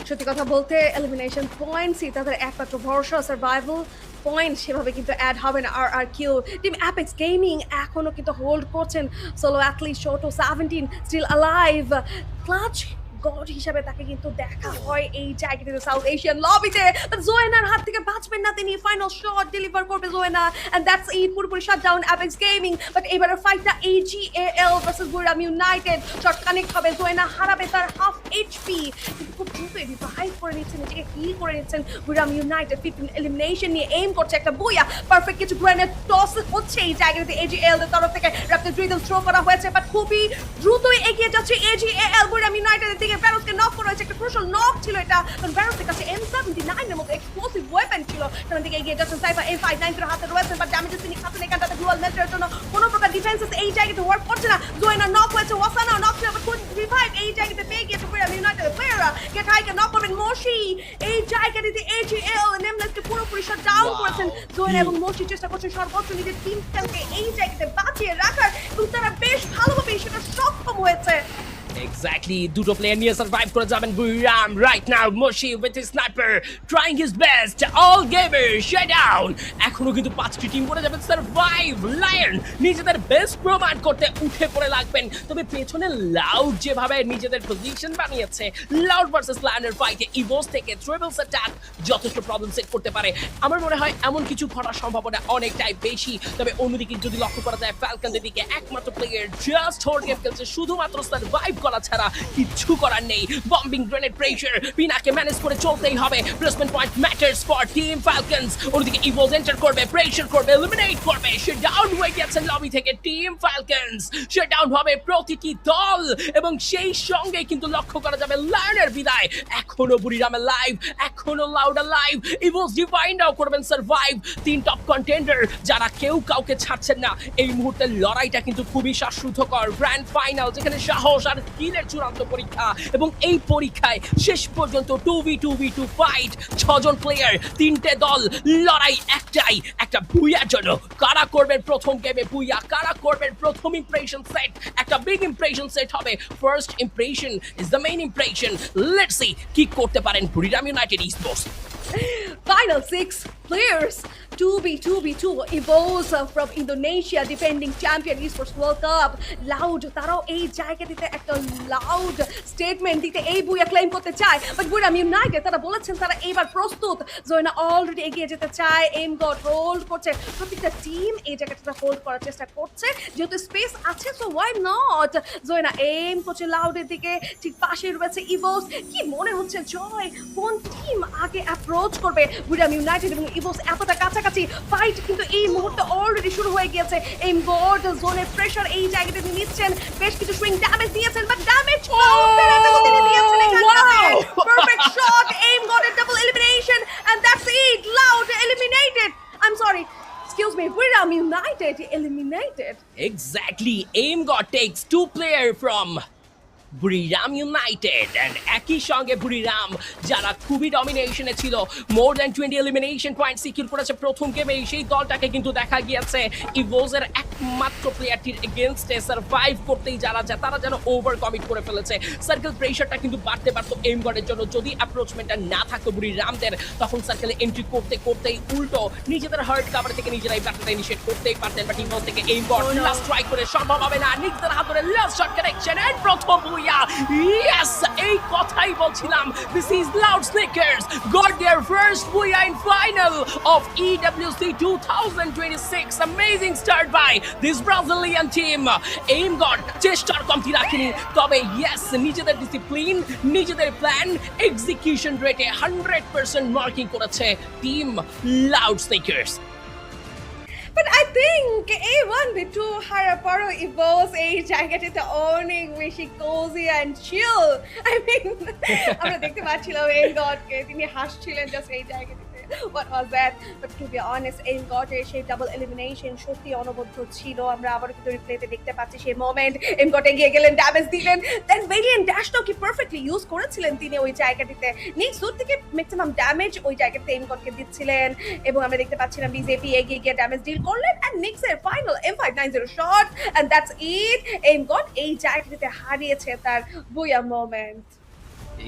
সত্যি কথা বলতে এলিমিনেশন পয়েন্টসই তাদের একমাত্র ভরসা, সার্ভাইভাল পয়েন্ট সেভাবে কিন্তু অ্যাড হবে না। আর কিউ টিম অ্যাপেক্স গেমিং এখনো কিন্তু হোল্ড করছেন। সোলো অ্যাথলিট শোটো 17 স্টিল অ্যালাইভ। ক্লাচ গড হিসাবে তাকে কিন্তু দেখা হয় এই জায়গাটিতে সাউথ এশিয়ান লবিতে। জোয়েনার হাত থেকে বাঁচবেন না তিনি, ফাইনাল শট ডেলিভার করবে জোয়েনা এন্ড দ্যাটস ইট, পুরোপুরি shut down apex gaming. But এবারের ফাইটটা AGAL versus বুড়িরাম United, shot connect হবে, জোয়েনা হারাবে তার হাফ এইচপি, কিন্তু খুব দ্রুত রিভাইভ করে নিচ্ছেন, নিজেকে হিল করে নিচ্ছেন বুড়িরাম ইউনাইটেড। 15 এলিমিনেশন নিয়ে এইম করছে একটা বুয়া, পারফেক্ট কিছু গ্রেনেড টস হচ্ছে এই জায়গাতে AGAL এর তরফ থেকে। র্যাপিড ড্রিগল থ্রো করা হয়েছে, বাট খুবই দ্রুতই এগিয়ে যাচ্ছে AGAL বুড়িরাম ইউনাইটেডের দিকে। ব্যারোসকে নক করা হয়েছে, একটা ক্রুশাল নক ছিল এটা, কারণ ব্যারোসের কাছে M79 এর মতো এক্সপ্লোসিভ ওয়েপন ছিল। তার দিকে এগিয়ে যাচ্ছেন সাইফার M59 এর হাতে রয়েছেন, বাট ড্যামেজেস তিনি খাচ্ছেন এখানটাতে। গ্লোয়াল মেল্টের জন্য কোনো প্রকার ডিফেন্সেস এই জায়গাতে ওয়ার্ক করছে না। জোয়েনা নক হয়েছে, ওয়াসানা নক ছিল, বাট কোন রিভাইভ এই জায়গাতে পেয়ে গিয়েছে বুড়িরাম ইউনাইটেড প্লেয়াররা। গেট হাইকে নক করবেন মোশি এই জায়গাটিতে। AGAL নেমলেসকে পুরোপুরি শাট ডাউন করেছেন। জোয়েনা এবং মোশি চেষ্টা করছেন সর্বোচ্চ নিজের টিমকে এই জায়গাতে বাঁচিয়ে রাখার, এবং তারা বেশ ভালোভাবে সেটা সক্ষম হয়েছে। Exactly, দুটো প্লেয়ার নিয়ে সার্ভাইভ করে যাবেন বুড়িরাম রাইট নাও। মোশি with his sniper trying his best, all gamer shut down. এখনো কিন্তু 5টি টিম করে যাবেন সার্ভাইভ। লায়ন নিজেদের বেস্ট প্রমাণ করতে উঠে পড়ে লাগবেন, তবে পেছনে লাউড যেভাবে নিজেদের পজিশন বানিয়েছে, লাউড ভার্সেস লায়নের ফাইটে ইভোস থেকে ট্রিপলস অ্যাটাক যথেষ্ট প্রবলেম সেট করতে পারে। আমার মনে হয় এমন কিছু ঘটার সম্ভাবনা অনেকটাই বেশি। তবে অন্যদিকে যদি লক্ষ্য করা যায় ফ্যালকনদের দিকে একমাত্র প্লেয়ার জাস্ট হোল্ড গেম খেলছে, শুধুমাত্র সার্ভাইভ করা ছাড়া কিচ্ছু করার নেই। বম্বিং গ্রেনেড প্রেসার পিনাকে ম্যানেজ করে চলতেই হবে। Placement point matters for team Falcons. ওদিকে ইভোস এন্টার করবে, প্রেসার করবে, এলিমিনেট করবে। শাট ডাউন হয়ে গেছেন লবি থেকে টিম ফ্যালকনস। শাট ডাউন হবে প্রতিটি দল এবং সেই সঙ্গে কিন্তু লক্ষ্য করা যাবে লায়নের বিদায়। এখনো বুড়িরামে লাইভ, এখনো লাউড লাইভ। ইভোস ডিভাইনরাও করবেন সার্ভাইভ। 3 টপ কন্টেন্ডার যারা কেউ কাউকে ছাড়ছেন না। এই মুহূর্তে লড়াইটা কিন্তু খুবই শ্বাসরুদ্ধকর। গ্র্যান্ড ফাইনাল যেখানে সাহস আর স্কিলের চূড়ান্ত পরীক্ষা, এবং এই পরীক্ষায় শেষ পর্যন্ত 2v2 ফাইট। 6 জন প্লেয়ার, 3টে দল, লড়াই একটাই, একটা বুইয়ার জন্য। কারা করবেন প্রথম গেমে বুইয়া, কারা করবেন প্রথম ইমপ্রেশন সেট। একটা বিগ ইমপ্রেশন সেট হবে। First impression is the main impression. Let's see কি করতে পারেন বুড়িরাম United esports. Final 6 players 2v2 evolves from Indonesia, defending champion Esports World Cup. Loud, তারাও এই জায়গাটিতে একটা লাউড স্টেটমেন্ট দিতে এই বুইয়া ক্লেম করতে চায়, বাট বুইরাম ইউনাইটেড তারা বলেছেন তারা এইবার প্রস্তুত। জয়না অলরেডি এগিয়ে যেতে চায়, এম গড হোল্ড করছে, প্রত্যেকটা টিম এই জায়গাটাতে হোল্ড করার চেষ্টা করছে যেহেতু স্পেস আছে, সো ওয়াই নট। জয়না এম করছে লাউডের দিকে, ঠিক পাশে রয়েছে ইভোস। কি মনে হচ্ছে জয় কোন টিম আগে অ্যাপ্রোচ করবে? বুইরাম ইউনাইটেড এবং ইভোস এতটা কাছাকাছি, ফাইট কিন্তু এই মুহূর্তে অলরেডি শুরু হয়ে গিয়েছে। এম গড জোনের প্রেসার এই জায়গাটাতে নিচ্ছেন, বেশ কিছু সুইং ড্যামেজ দিয়েছেন, but damage perfect shot, M god এর double elimination, and that's it. Loud eliminated. I'm sorry. Excuse me, Buiram United eliminated. Exactly. Aim God takes 2 players from Buriram United and একই সঙ্গে Buriram যারা খুবই ডমিনেশনে ছিল, more than 20 elimination point secure করেছে প্রথম গেমে, সেই দলটাকে কিন্তু দেখা গিয়েছে ইভোজের একমাত্র প্লেয়ারটির এগেইনস্টে সার্ভাইভ করতেই যারা তারা যেন ওভার কমিট করে ফেলেছে। সার্কেল প্রেশারটা কিন্তু বাড়তে পারতো এম গডের জন্য, যদি অ্যাপ্রোচমেন্টটা না থাকতো বুড়িরামদের, তখন সার্কেলে এন্ট্রি করতেই উল্টো নিজেদের হার্ট কাভার থেকে নিজেরাই ব্যাটটা ইনিশিয়েট করতেই পারতেন, বাট ইভোজ থেকে এম গড লাস্ট ট্রাই করে সম্ভব হবে না, নিজেদের হাত ধরে লাস্ট শট কানেকশন এন্ড প্রথম Yes, এই কথাই বলছিলাম। This is Loudspeakers got their first booyah in final of EWC 2026. Amazing start by this Brazilian team. Aim God চেষ্টার কমতি রাখেনি, তবে yes নিজেদের ডিসিপ্লিন, নিজেদের প্ল্যান, এক্সিকিউশন রেটে 100% মার্কিং করেছে team Loudspeakers. But I think A1v2 হারার পরও ইভোস এই জায়গাটিতে অনেক বেশি cozy and chill. I mean আমরা দেখতে পাচ্ছিলাম এম গডকে, তিনি হাসছিলেন জাস্ট এই জায়গাটিতে। What was that? But to be honest, M গডের সেই ডাবল এলিমিনেশন সত্যি অনবদ্য ছিল। আমরা আবারও কিন্তু রিপ্লেতে দেখতে পাচ্ছি সেই মোমেন্ট, এম গড এগিয়ে গেলেন, ড্যামেজ দিলেন, দেন ভেরিয়েন্ট ড্যাশটাও কি পারফেক্টলি ইউজ করেছিলেন তিনি ওই জায়গাটিতে। নেক্সট দূর থেকে ম্যাক্সিমাম ড্যামেজ ওই জায়গাতে এম গডকে দিচ্ছিলেন, এবং আমরা দেখতে পাচ্ছিলাম বিজেপি এগিয়ে গিয়ে ড্যামেজ ডিল করলেন, and নেক্সটের final M590 shot, and that's it. M god এই জায়গাটিতে হারিয়েছে তার বুয়া মোমেন্ট।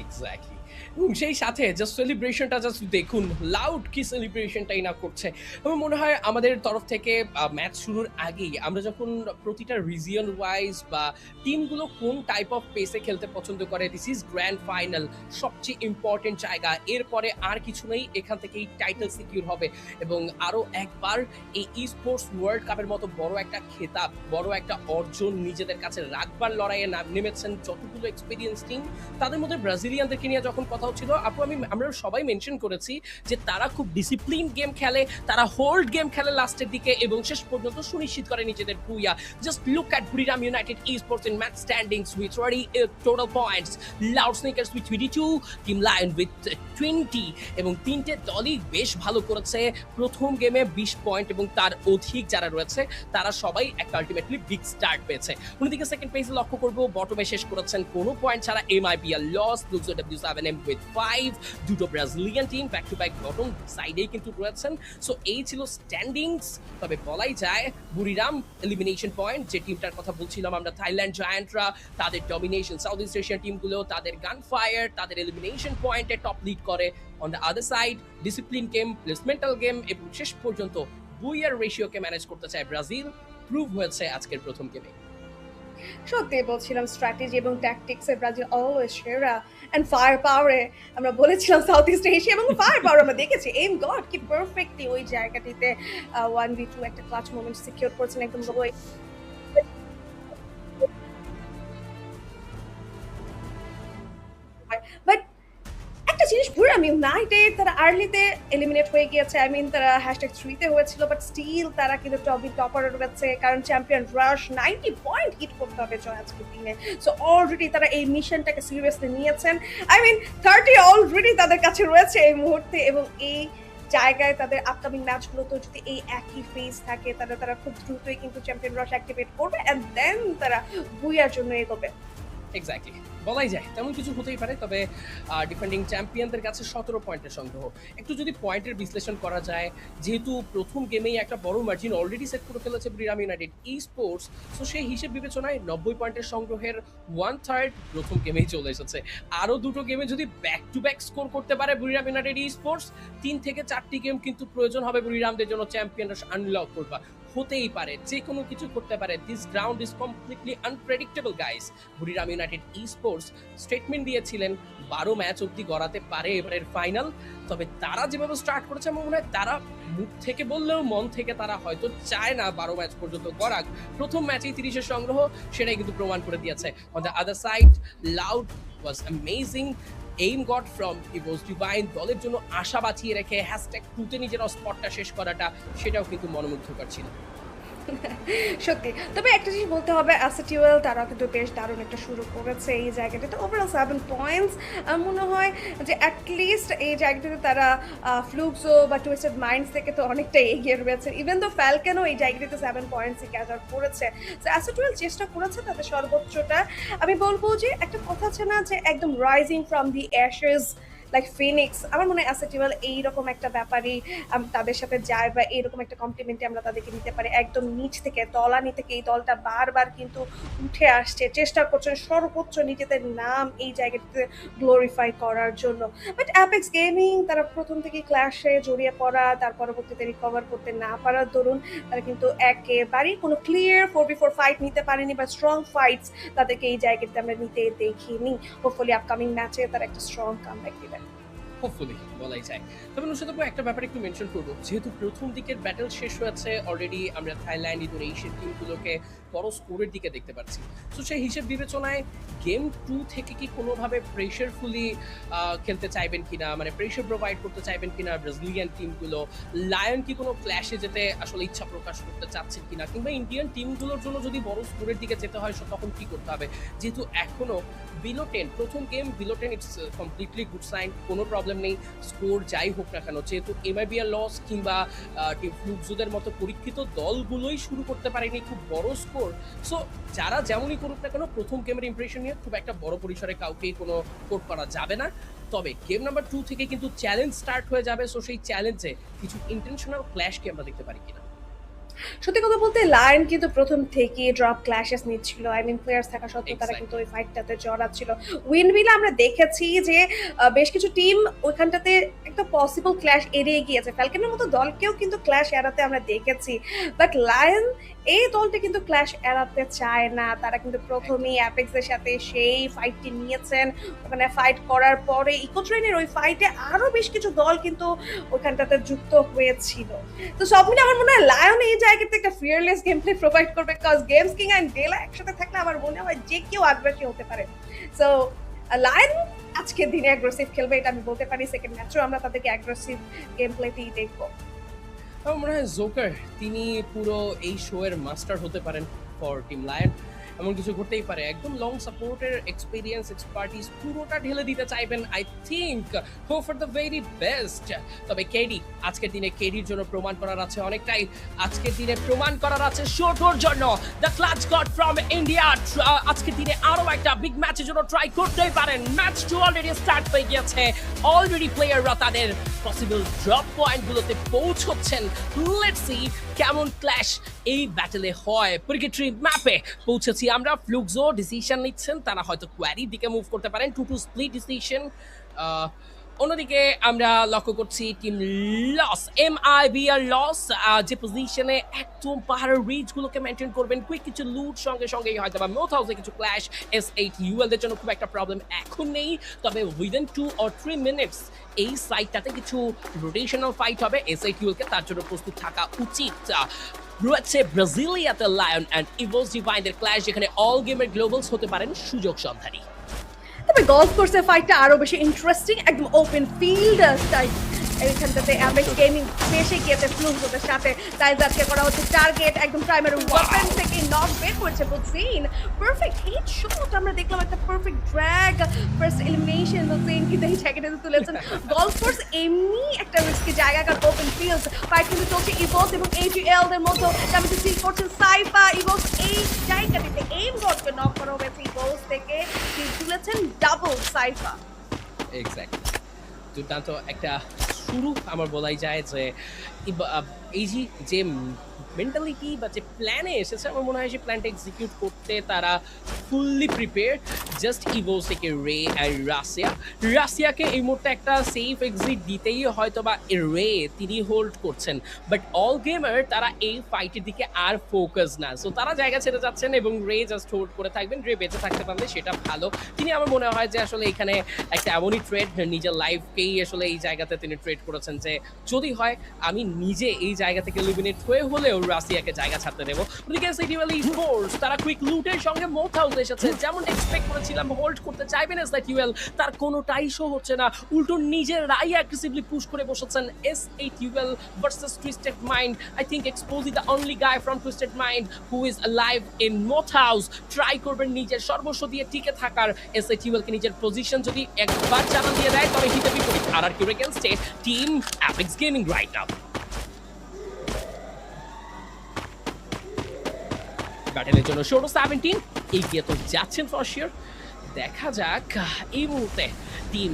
এক্স্যাক্টলি। এবং সেই সাথে জাস্ট সেলিব্রেশনটা জাস্ট দেখুন, লাউড কি সেলিব্রেশনটাই না করছে। আমার মনে হয় আমাদের তরফ থেকে ম্যাচ শুরুর আগেই আমরা যখন প্রতিটা রিজিয়ন ওয়াইজ বা টিমগুলো কোন টাইপ অফ পেসে খেলতে পছন্দ করে, দিস ইজ গ্র্যান্ড ফাইনাল, সবচেয়ে ইম্পর্টেন্ট জায়গা, এরপরে আর কিছু নেই, এখান থেকেই টাইটেল সিকিউর হবে এবং আরও একবার এই স্পোর্টস ওয়ার্ল্ড কাপের মতো বড় একটা খেতাব, বড় একটা অর্জন নিজেদের কাছে রাখবার লড়াইয়ে নেমেছেন যতগুলো এক্সপিরিয়েন্স টিম। তাদের মধ্যে ব্রাজিলিয়ানদেরকে নিয়ে যখন কথা হচ্ছিল আপু, আমরা সবাই মেনশন করেছি যে তারা খুব ডিসিপ্লিন গেম খেলে, তারা হোল্ড গেম খেলে লাস্টের দিকে এবং শেষ পর্যন্ত সুনিশ্চিত করে নিজেদের booyah. Just look at Buriram united esports in match standings with 30 total points, Loudspeakers with 22, Team Lion with 20, এবং তিনটে দলই বেশ ভালো করেছে। প্রথম গেমে 20 পয়েন্ট এবং তার অধিক যারা রয়েছে তারা সবাই একটা আলটিমেটলি বিগ স্টার্ট পেয়েছে। অন্যদিকে সেকেন্ড পেজে লক্ষ্য করবো বটমে শেষ করেছেন কোনো পয়েন্ট ছাড়া MIBL লস, লুকসো W7M with 5, দুটো Brazilian team back to back bottom সাইডেই কিন্তু রয়েছেন। সো এই ছিল স্ট্যান্ডিংস, তবে বলাই যায় বুড়িরাম এলিমিনেশন পয়েন্ট, যে টিমটার কথা বলছিলাম আমরা, থাইল্যান্ড জায়ান্টরা, তাদের ডমিনেশন, সাউথ ইস্ট এশিয়ান টিমগুলো তাদের গান ফায়ার, তাদের এলিমিনেশন পয়েন্টে টপ লিড করে। On the other side discipline game, প্লেসমেন্টাল গেম এবং শেষ পর্যন্ত বুইয়ার রেশিওকে ম্যানেজ করতে চায় ব্রাজিল, প্রুভ হয়েছে আজকের প্রথম গেমে। সত্যি বলছিলাম স্ট্র্যাটেজি এবং ট্যাকটিক্সে ব্রাজিল অলওয়েজ সেরা, এন্ড ফায়ার পাওয়ারে আমরা বলেছিলাম সাউথ ইস্ট এশিয়া, এবং ফায়ার পাওয়ার আমরা দেখেছি এম গড কি পারফেক্টলি ওই জায়গাটিতে 1v2 একটা ক্লাচ মোমেন্ট সিকিউর করেছেন একদম। বাট একটা জিনিস বুড়িরাম ইউনাইটেড তারা আর্লিতে এলিমিনেট হয়ে গিয়েছে, আই মিন তারা #3-তে হয়েছিল, বাট স্টিল তারা কিন্তু টপারে রয়েছে, কারণ চ্যাম্পিয়ন রাশ 90 পয়েন্ট হিট করতে হবে জয় আজকের দিনে। সো অলরেডি তারা এই মিশনটাকে সিরিয়াসলি নিয়েছেন, আই মিন 30 অলরেডি তাদের কাছে রয়েছে এই মুহূর্তে, এবং এই জায়গায় তাদের আপকামিং ম্যাচগুলোতে যদি এই একই ফেজ থাকে তাহলে তারা খুব দ্রুতই কিন্তু চ্যাম্পিয়ন রাশ অ্যাক্টিভেট করবে, এন্ড দেন তারা বুইয়ার জন্য এগোবে। এক্স্যাক্টলি। বলাই যায় তেমন কিছু হতেই পারে, তবে ডিফেন্ডিং চ্যাম্পিয়নদের কাছে 17 পয়েন্টের সংগ্রহ। একটু যদি পয়েন্টের বিশ্লেষণ করা যায়, যেহেতু প্রথম গেমেই একটা বড় মার্জিন অলরেডি সেট করে ফেলেছে বুড়িরাম ইউনাইটেড ই স্পোর্টস, সো সেই হিসেব বিবেচনায় 90 পয়েন্টের সংগ্রহের 1/3 প্রথম গেমেই চলে এসেছে। আরও দুটো গেমে যদি ব্যাক টু ব্যাক স্কোর করতে পারে বুড়িরাম ইউনাইটেড ই স্পোর্টস, 3 থেকে 4টি গেম কিন্তু প্রয়োজন হবে বুড়িরামদের জন্য চ্যাম্পিয়নরা আনলক করবা। হতেই পারে, যে কোনো কিছু করতে পারে। This ground is completely unpredictable guys. বুড়িরাম United E sports statement দিয়েছিলেন 12 ম্যাচ অবধি গড়াতে পারে এবারের ফাইনাল, তবে তারা যেভাবে স্টার্ট করেছে আমার মনে হয় তারা মুখ থেকে বললেও মন থেকে তারা হয়তো চায় না 12 ম্যাচ পর্যন্ত গড়াক। প্রথম ম্যাচেই 30-এর সংগ্রহ, সেটাই কিন্তু প্রমাণ করে দিয়েছে। On the other side, loud was amazing. Aim goat from ইভোস divine দলের জন্য আশা বাঁচিয়ে রেখে #2-তে নিজের স্পটটা শেষ করাটা, সেটাও কিন্তু মনোমুগ্ধকর ছিল। সত্যি, তবে একটা জিনিস বলতে হবে, অ্যাসেটিউয়েল তারা কিন্তু বেশ দারুণ একটা শুরু করেছে এই জায়গাটাতে। ওভারঅল 7 পয়েন্টস মনে হয় যে অ্যাটলিস্ট এই জায়গাটাতে তারা ফ্লুক্সো বা টুইস্টেড মাইন্ডস থেকে তো অনেকটা এগিয়ে রয়েছে। ইভেন তো ফ্যালকনও এই জায়গাটাতে 7 পয়েন্টসই গ্যাদার করেছে। তো অ্যাসেটিউয়েল চেষ্টা করেছে তাদের সর্বোচ্চটা। আমি বলবো যে একটা কথা আছে না যে একদম rising from the Ashes like Phoenix, আমার মনে হয় অ্যাসেটিউয়েল এইরকম একটা ব্যাপারই তাদের সাথে যায়, বা এইরকম একটা কমপ্লিমেন্টে আমরা তাদেরকে নিতে পারি। একদম নিচ থেকে, তলানি থেকে এই দলটা বারবার কিন্তু উঠে আসছে, চেষ্টা করছে সর্বোচ্চ নিজেদের নাম এই জায়গাটিতে গ্লোরিফাই করার জন্য। বাট অ্যাপেক্স গেমিং তারা প্রথম থেকে ক্ল্যাশে জড়িয়ে পড়া, তার পরবর্তীতে রিকভার করতে না পারার দরুন তারা কিন্তু একেবারেই কোনো ক্লিয়ার 4v4 ফাইট নিতে পারেনি, বা স্ট্রং ফাইটস তাদেরকে এই জায়গাতে আমরা নিতে দেখিনি। হোপফুলি আপকামিং ম্যাচে তারা একটা স্ট্রং কামব্যাক দিবে, হোপফুলি বলাই যায়। তবে নুসরাত, একটা ব্যাপার একটু মেনশন করবো, যেহেতু প্রথম দিকের ব্যাটল শেষ হয়েছে অলরেডি, আমরা থাইল্যান্ড, ইন্দোনেশিয়ার টিমগুলোকে বড় স্কোরের দিকে দেখতে পাচ্ছি। তো সেই হিসেব বিবেচনায় গেম 2 থেকে কি কোনোভাবে প্রেশারফুলি খেলতে চাইবেন কিনা, মানে প্রেশার প্রোভাইড করতে চাইবেন কিনা ব্রাজিলিয়ান টিমগুলো? লায়ন কি কোনো ক্ল্যাশে যেতে আসলে ইচ্ছা প্রকাশ করতে চাচ্ছেন কিনা, কিংবা ইন্ডিয়ান টিমগুলোর জন্য যদি বড় স্কোরের দিকে যেতে হয় তখন কি করতে হবে? যেহেতু এখনও বিলো 10, প্রথম গেম below 10, it's completely good sign, কোনো প্রবলেম নেই। স্কোর যাই হোক না কেন, যেহেতু এমআইবিআর লস কিংবা টিম ফ্লুক্সোদের মতো পরীক্ষিত দলগুলোই শুরু করতে পারেনি খুব বড় স্কোর। সো যারা যেমনই করুক না কেন, প্রথম গেমের ইমপ্রেশন নিয়ে খুব একটা বড় পরিসরে কাউকেই কোনো কোট করা যাবে না। তবে গেম নাম্বার 2 থেকে কিন্তু চ্যালেঞ্জ স্টার্ট হয়ে যাবে। সো সেই চ্যালেঞ্জে কিছু ইন্টেনশনাল ক্ল্যাশকে আমরা দেখতে পারি কিনা। সত্যি কথা বলতে লায়ন কিন্তু প্রথম থেকে ড্রপ ক্ল্যাশেস নিচ্ছিল, আই মিন প্লেয়ার্স থাকা সত্ত্বেও তারা কিন্তু ওই ফাইটটাতে জড়াচ্ছিল। উইনভিলে আমরা দেখেছি যে বেশ কিছু টিম ওইখানটাতে একটা পসিবল ক্ল্যাশ এড়িয়ে গিয়েছে, ফ্যালকনের মতো দলকেও কিন্তু ক্ল্যাশ এড়াতে আমরা দেখেছি। বাট লায়ন এই দলটা কিন্তু ক্ল্যাশ এড়াতে চায় না, তারা কিন্তু প্রথমেই অ্যাপেক্সের সাথে সেই ফাইটটি নিয়েছেন। ওখানে ফাইট করার পরে ইকোট্রেনের ওই ফাইটে আরও বেশ কিছু দল কিন্তু ওখানটাতে যুক্ত হয়েছিল। তো সব মিলে আমার মনে হয় লায়ন এই জায়গাতে একটা ফিয়ারলেস গেম প্লে প্রোভাইড করবে, বিকজ গেমস কিং অ্যান্ড ডেলা একসাথে থাকলে আমার মনে হয় যে কেউ আগ্রাসী হতে পারে। সো লায়ন আজকের দিনে অ্যাগ্রেসিভ খেলবে, এটা আমি বলতে পারি। সেকেন্ড ম্যাচেও আমরা তাদেরকে অ্যাগ্রেসিভ গেম প্লেতেই দেখবো। আমার মনে হয় জোকার তিনি পুরো এই শো এর মাস্টার হতে পারেন ফর টিম লায়ন। এমন কিছু ঘটতেই পারে, একদম লং সাপোর্টের এক্সপিরিয়েন্স, এক্সপার্টিস পুরোটা ঢেলে দিতে চাইবেন। I think hope for the very best. তবে কেডি, আজকের দিনে কেডির জন্য প্রমাণ করার আছে অনেকটাই। আজকের দিনে প্রমাণ করার আছে শোটোর জন্য। The clutch god from India আজকের দিনে আরো একটা বিগ ম্যাচের জন্য ট্রাই করতেই পারেন। ম্যাচ 2 অলরেডি স্টার্ট হয়ে গিয়েছে, অলরেডি প্লেয়াররা তাদের পসিবল ড্রপ পয়েন্টগুলোতে পৌঁছচ্ছেন। লেটস সি কেমন ক্ল্যাশ এই ব্যাটেলে হয়। পরিগেট্রি ম্যাপে পৌঁছেছি আমরা। ফ্লুক্সো ডিসিশন নিচ্ছেন, তারা হয়তো কোয়ারির দিকে মুভ করতে পারেন, 2-2 স্প্লিট ডিসিশন। অন্যদিকে আমরা লক্ষ্য করছি টিম লস, এমআইবিআর লস যে পজিশনে একদম পাহাড়ের রিজগুলোকে মেনটেন করবেন, কুইক কিছু লুট সঙ্গে সঙ্গেই হয়তো বা মোথ হাউসে কিছু ক্ল্যাশ। S8UL দের জন্য খুব একটা প্রবলেম এখন নেই, তবে উইদিন 2 or 3 মিনিটস এই সাইটটাতে কিছু রোটেশনাল ফাইট হবে। S8UL কে তার জন্য প্রস্তুত থাকা উচিত। রয়েছে ব্রাজিলিয়াতে লায়ন অ্যান্ড ইভোস ডিভাইনদের ক্ল্যাশ, যেখানে অল গেমের গ্লোবালস হতে পারেন সুযোগ সন্ধানী। তবে গলফ কোর্সের ফাইটটা আরো বেশি ইন্টারেস্টিং, একদম ওপেন ফিল্ড টাইপ এইখানটাতে অ্যাপেক্স গেমিং বেশি গিয়েছে ফ্লুমসের সাথে তাই আজকে করা হচ্ছে টার্গেট একদম প্রাইমারি ওয়েপন থেকে নক বের করছে বুঝিন পারফেক্ট হিট শট আমরা দেখলাম একটা পারফেক্ট ড্র্যাগ ফার্স্ট এলিমিনেশন বুঝিন কিন্তু এই জায়গাটাতে তুলেছেন গলফ কোর্স এমনি একটা রিস্কি জায়গাকার ওপেন ফিল্ড ফাইট কিন্তু চলছে ইভোস এবং AGL দের মধ্যে আমি সি করছেন সাইফা ইভোস এই জায়গাটাতে এইম গডকে নক করা হয়েছে ইভোস থেকে তিনি তুলেছেন ডাবল সাইফা এক্স্যাক্টলি দুর্দান্ত একটা শুরু আমার বলাই যায় যে এই যে মেন্টালিটি বা যে প্ল্যানে এসেছে আমার মনে হয় যে প্ল্যানটা এক্সিকিউট করতে তারা ফুললি প্রিপেয়ার জাস্ট ইভোস থেকে রে অ্যান্ড রাশিয়াকে এই মুহূর্তে একটা সেফ এক্সিট দিতেই হয়তো বা রে তিনি হোল্ড করছেন বাট অল গেমার তারা এই ফাইটের দিকে আর ফোকাস না সো তারা জায়গা ছেড়ে যাচ্ছেন এবং রে জাস্ট হোল্ড করে থাকবেন রে বেঁচে থাকতে পারলে সেটা ভালো তিনি আমার মনে হয় যে আসলে এখানে একটা এমনই ট্রেড নিজের লাইফকেই আসলে এই জায়গাতে তিনি ট্রেড করেছেন যে যদি হয় আমি নিজে এই জায়গা থেকে এলিমিনেট হয়ে হলেও রাশিয়াকে জায়গা ছাড়তে দেবো ওদিকে এসএটিউএল স্পোর্টস তারা কুইক লুটের সঙ্গে মোথ হাউস এসেছে যেমন এক্সপেক্ট করেছিলাম হোল্ড করতে চাইবেন এসএটিউএল তার কোনোটাই শো হচ্ছে না উল্টো নিজেরাই অ্যাগ্রেসিভলি পুশ করে বসেছেন S8UL versus Twisted Mind I think Xpose is the only guy from Twisted Mind who is alive in moth house try করবেন নিজের সর্বস্ব দিয়ে টিকে থাকার এসএটিউএল কে নিজের পজিশন যদি একবার চালান দিয়ে দেয় তবে হিতে বিপরীত আর কিউর against team apex Gaming right now ব্যাটেলের জন্য শোডো 17 এগিয়ে তো যাচ্ছেন ফর শিওর দেখা যাক এই মুহূর্তে টিম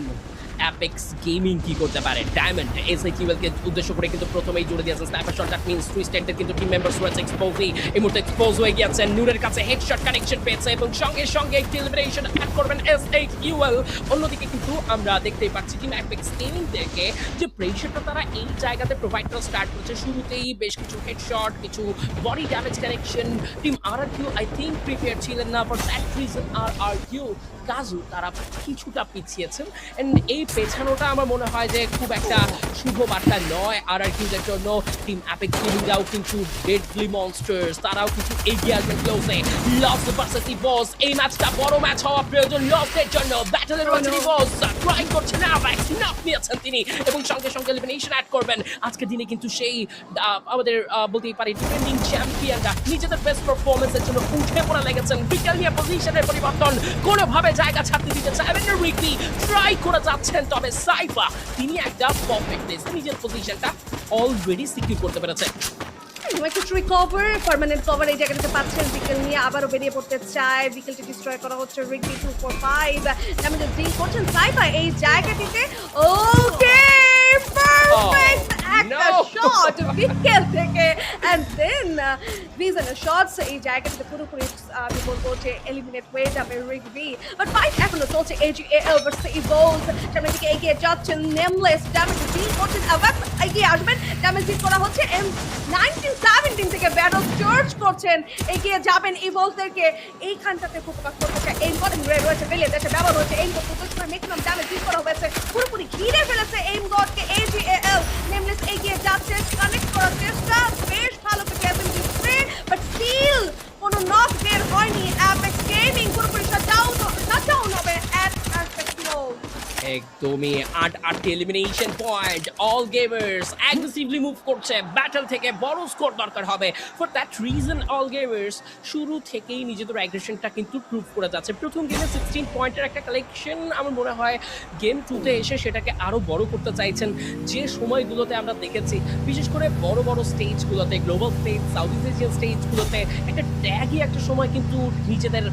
অ্যাপেক্স গেমিং কি করতে পারে ডায়মন্ড এসআইকিউএল কে উদ্দেশ্য করে কিন্তু প্রথমেই জুড়ে দিয়েছেন স্নাইপার শট দ্যাট মিন্স টুইস্টেডের কিন্তু টিম মেম্বারস রয়েছে এক্সপোজই এই মুহূর্তে এক্সপোজ হয়ে গিয়েছেন নূরের কাছে হেডশট কানেকশন পেয়েছে এবং সঙ্গে সঙ্গে একটি এলিমিনেশন অ্যাড করবেন এসআইকিউএল অন্যদিকে কিন্তু আমরা দেখতেই পাচ্ছি টিম অ্যাপেক্স গেমিং থেকে যে প্রেশারটা তারা এই জায়গাতে প্রোভাইড করা স্টার্ট করেছে শুরুতেই বেশ কিছু হেডশট কিছু body damage connection team RRQ I think prepare ছিলেন না ফর দ্যাট রিজন আরআরকিউ কাজু তারা কিছুটা পিছিয়েছেন এন্ড এই পেছানোটা আমার মনে হয় যে খুব একটা শুভ বার্তা নয় আরআরকিউদের জন্য টিম অ্যাপেক্স গেমিংরাও কিন্তু ডেডলি মনস্টার্স তারাও কিছু এগিয়ে আসবে ক্লোজে লস্ট ভার্সেস ইভোস এই ম্যাচটা বড় ম্যাচ হওয়া প্রয়োজন লস্টের জন্য ব্যাটলের রয়েছে ইভোস ট্রাই করছে না ভ্যাকসিন নিয়েছেন তিনি এবং সঙ্গে সঙ্গে এলিমিনেশন অ্যাড করবেন আজকের দিনে কিন্তু সেই আমাদের বলতেই পারি ডিফেন্ডিং চ্যাম্পিয়নরা নিজেদের বেস্ট পারফরমেন্সের জন্য উঠে পড়া লেগেছেন বিকেল নিয়ে পজিশনের পরিবর্তন কোনোভাবে জায়গা ছাড়তে দিতে চাইবেন না রিকি ট্রাই করে যাচ্ছেন তবে সাইফা তিনি একটা পারফেক্ট নিজের পজিশনটা অলরেডি সিকিউর করতে পেরেছেন একটা রিকভার পার্মানেন্ট কভার এই জায়গাটাতে পাচ্ছেন বিকেল নিয়ে আবারও বেরিয়ে পড়তে চায় বিকেলটি ডিস্ট্রয় করা হচ্ছে রিগবি 245 ড্যামেজ ডিল করছেন সাইফা এই জায়গাটিতে ওকে পারফেক্ট একটা শট বিকেল থেকে এন্ড দেন ভিজনের শটস এই জায়গাটাতে পুরোপুরি আমি বলবো যে এলিমিনেট হয়ে যাবে রিগবি বাট ফাইট এখনো চলছে AGL ভার্সেস ইভোলভ সামনের দিকে এগিয়ে যাচ্ছেন নেমলেস ড্যামেজ ডিল করছেন আবার এগিয়ে আসবেন ড্যামেজ ডিল করা হচ্ছে M1917 থেকে ব্যাটল চার্জ করছেন এগিয়ে যাবেন ইভোলভদেরকে এইখানটাতে ফোকাস করতে চায় ইম্পর্টেন্ট রে রয়েছে বেলে দেশে ব্যবহার হচ্ছে এইম গড প্রদর্শন করে ম্যাক্সিমাম ড্যামেজ ডিল করা হয়েছে পুরোপুরি ঘিরে ফেলেছে এইম গডকে AGL নেমলেস এগিয়ে যাচ্ছে কানেক্ট করার চেষ্টা বেশ ভালো থেকে এসএমজি স্প্রে বাট স্টিল কোনো নক বের হয়নি অ্যাপেক্স গেমিং পুরোপুরি শাটডাউন হবে অ্যাট অ্যাপেক্স মোড একদমই 8 elimination point all gamers aggressively move করছে ব্যাটল থেকে বড় স্কোর দরকার হবে for that reason all gamers শুরু থেকেই নিজেদের অ্যাগ্রেশনটা কিন্তু প্রুভ করে যাচ্ছে প্রথম গেমে 16 পয়েন্টের একটা কালেকশন আমার মনে হয় গেম 2 তে এসে সেটাকে আরো বড় করতে চাইছেন যে সময়গুলোতে আমরা দেখেছি বিশেষ করে বড় বড় স্টেজগুলোতে global stage south east Asian স্টেজগুলোতে একটা ট্যাগই একটা সময় কিন্তু নিজেদের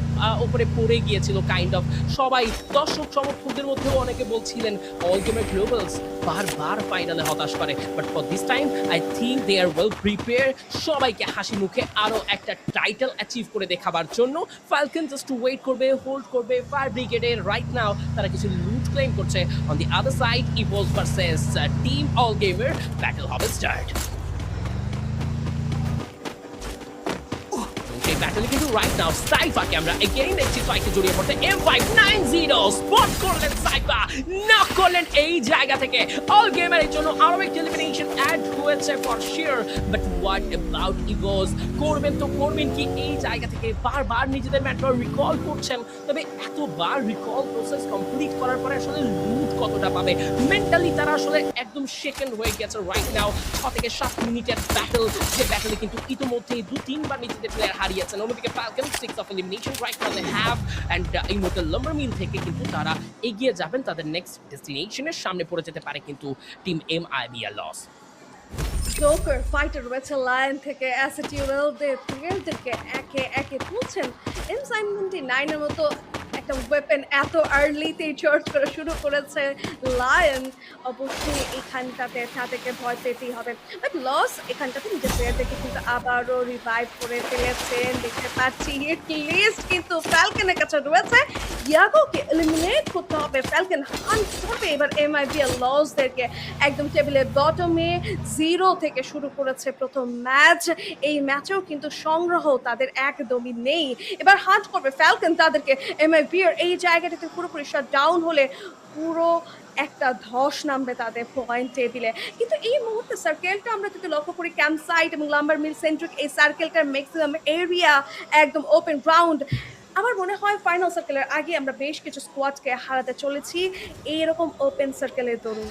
উপরে পড়ে গিয়েছিল কাইন্ড অফ সবাই দর্শক সমর্থকদের মধ্যেও অনেকে বলছিলেন অল গেমার গ্লোবালস বারবার ফাইনালে হতাশ করে but for this time I think they are well prepare সবাইকে হাসি মুখে আরো একটা টাইটেল অ্যাচিভ করে দেখাবার জন্য ফালকন জাস্ট ওয়েট করবে হোল্ড করবে ফায়ার ব্রিগেডের রাইট নাও তারা কিছু লুট ক্লেম করছে on the other side Evolve versus team All Gamer battle হবে স্টার্ট ব্যাটলে কিন্তু রাইট নাও সাইফাকে আমরা এগেইন দেখছি ফাইটে জড়িয়ে পড়তে M590 স্পট করলেন সাইফা, নক করলেন এই জায়গা থেকে। অল গেমারের জন্য আরো একটি এলিমিনেশন অ্যাড হয়েছে for sure, but what about ইভোস? করবেন কি এই জায়গা থেকে? বারবার নিজেদের ম্যাটর রিকল করছেন, তবে এতবার রিকল প্রসেস কমপ্লিট করার পরে আসলে লুট কতটা পাবে? মেন্টালি তারা আসলে একদম শেকেন হয়ে গেছে রাইট নাও। 6 থেকে 7 মিনিটের ব্যাটল, যে ব্যাটলে কিন্তু ইতিমধ্যেই 2-3 বার নিজেদের প্লেয়ার হারিয়েছেন। অন্যদিকে Falcon 6 of elimination right now they have, and এই মুহূর্তে লাম্বার মিল থেকে কিন্তু তারা এগিয়ে যাবেন তাদের নেক্সট ডেস্টিনেশনের সামনে। পড়ে যেতে পারে কিন্তু team MIBL Los. Joker Fighter রয়েছে লায়ন থেকে অ্যাসেটিউয়েলদের প্লেয়ারদেরকে একে একে তুলছেন। M79 এর মতো একটা ওয়েপেন এত আর্লিতেই চার্জ করা শুরু করেছে লায়ন। অবশ্যই এখানটাতে তাদেরকে ভয় পেতেই হবে, বাট লস এখানটাতে নিজের প্লেয়ারদেরকে কিন্তু আবারও রিভাইভ করে ফেলেছেন। দেখতে পাচ্ছি লিস্ট কিন্তু ফ্যালকনের কাছে রয়েছে। ইয়াগোকে এলিমিনেট করতে হবে, ফ্যালকন হান্ট করবে এবার MIBL লসদেরকে। একদম টেবিলের বটমে 0 থেকে শুরু করেছে প্রথম ম্যাচ। এই ম্যাচেও কিন্তু সংগ্রহ তাদের একদমই নেই। এবার হান্ট করবে ফ্যালকন তাদেরকে। MIBL এই জায়গাটাতে পুরোপুরি শাট ডাউন হলে পুরো একটা ধস নামবে তাদের পয়েন্ট টেবিলে। কিন্তু এই মুহূর্তে সার্কেলটা আমরা যদি লক্ষ্য করি, ক্যাম্প সাইট এবং লাম্বার মিল সেন্ট্রিক এই সার্কেলটার ম্যাক্সিমাম এরিয়া একদম ওপেন গ্রাউন্ড। আমার মনে হয় ফাইনাল সার্কেলের আগে আমরা বেশ কিছু স্কোয়াডকে হারাতে চলেছি এইরকম ওপেন সার্কেলের দরুন।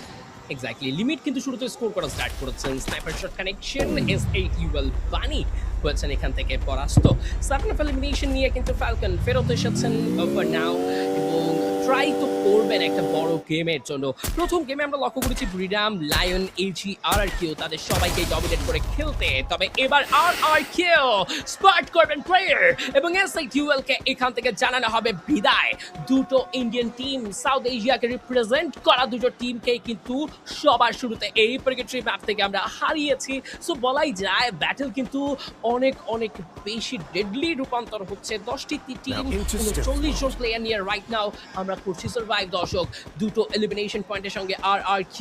এক্স্যাক্টলি, লিমিট কিন্তু শুরুতে স্কোর করা স্টার্ট করেছেন। স্নাইপার শট কানেকশন S8UL বানি হয়েছেন এখান থেকে পরাস্ত। সার্কেল অফ এলিমিনেশন নিয়ে কিন্তু ফালকন ফেরত এসেছেন ফর নাও এবং ট্রাই তো করবেন একটা বড় গেমের জন্য। প্রথম গেমে আমরা লক্ষ্য করেছি ব্রিডাম, লায়ন, AG, RRQ তাদের সবাইকে ডমিনেট করে খেলতে, তবে এবার RRQ স্পট করবেন প্লেয়ার এবং S8UL কে এখান থেকে জানানো হবে বিদায়। দুটো ইন্ডিয়ান টিম, সাউথ এশিয়াকে রিপ্রেজেন্ট করা দুটো টিমকে কিন্তু সবার শুরুতে এই প্রিগেটরি ম্যাপ থেকে আমরা হারিয়েছি। সো বলাই যায় ব্যাটল কিন্তু অনেক অনেক বেশি ডেডলি রূপান্তর হচ্ছে। 10টি টিম 40 জন প্লেয়ার নিয়ে রাইট নাও আমরা করছি সার্ভাইভ। দর্শক, দুটো এলিমিনেশন পয়েন্টের সঙ্গে RRQ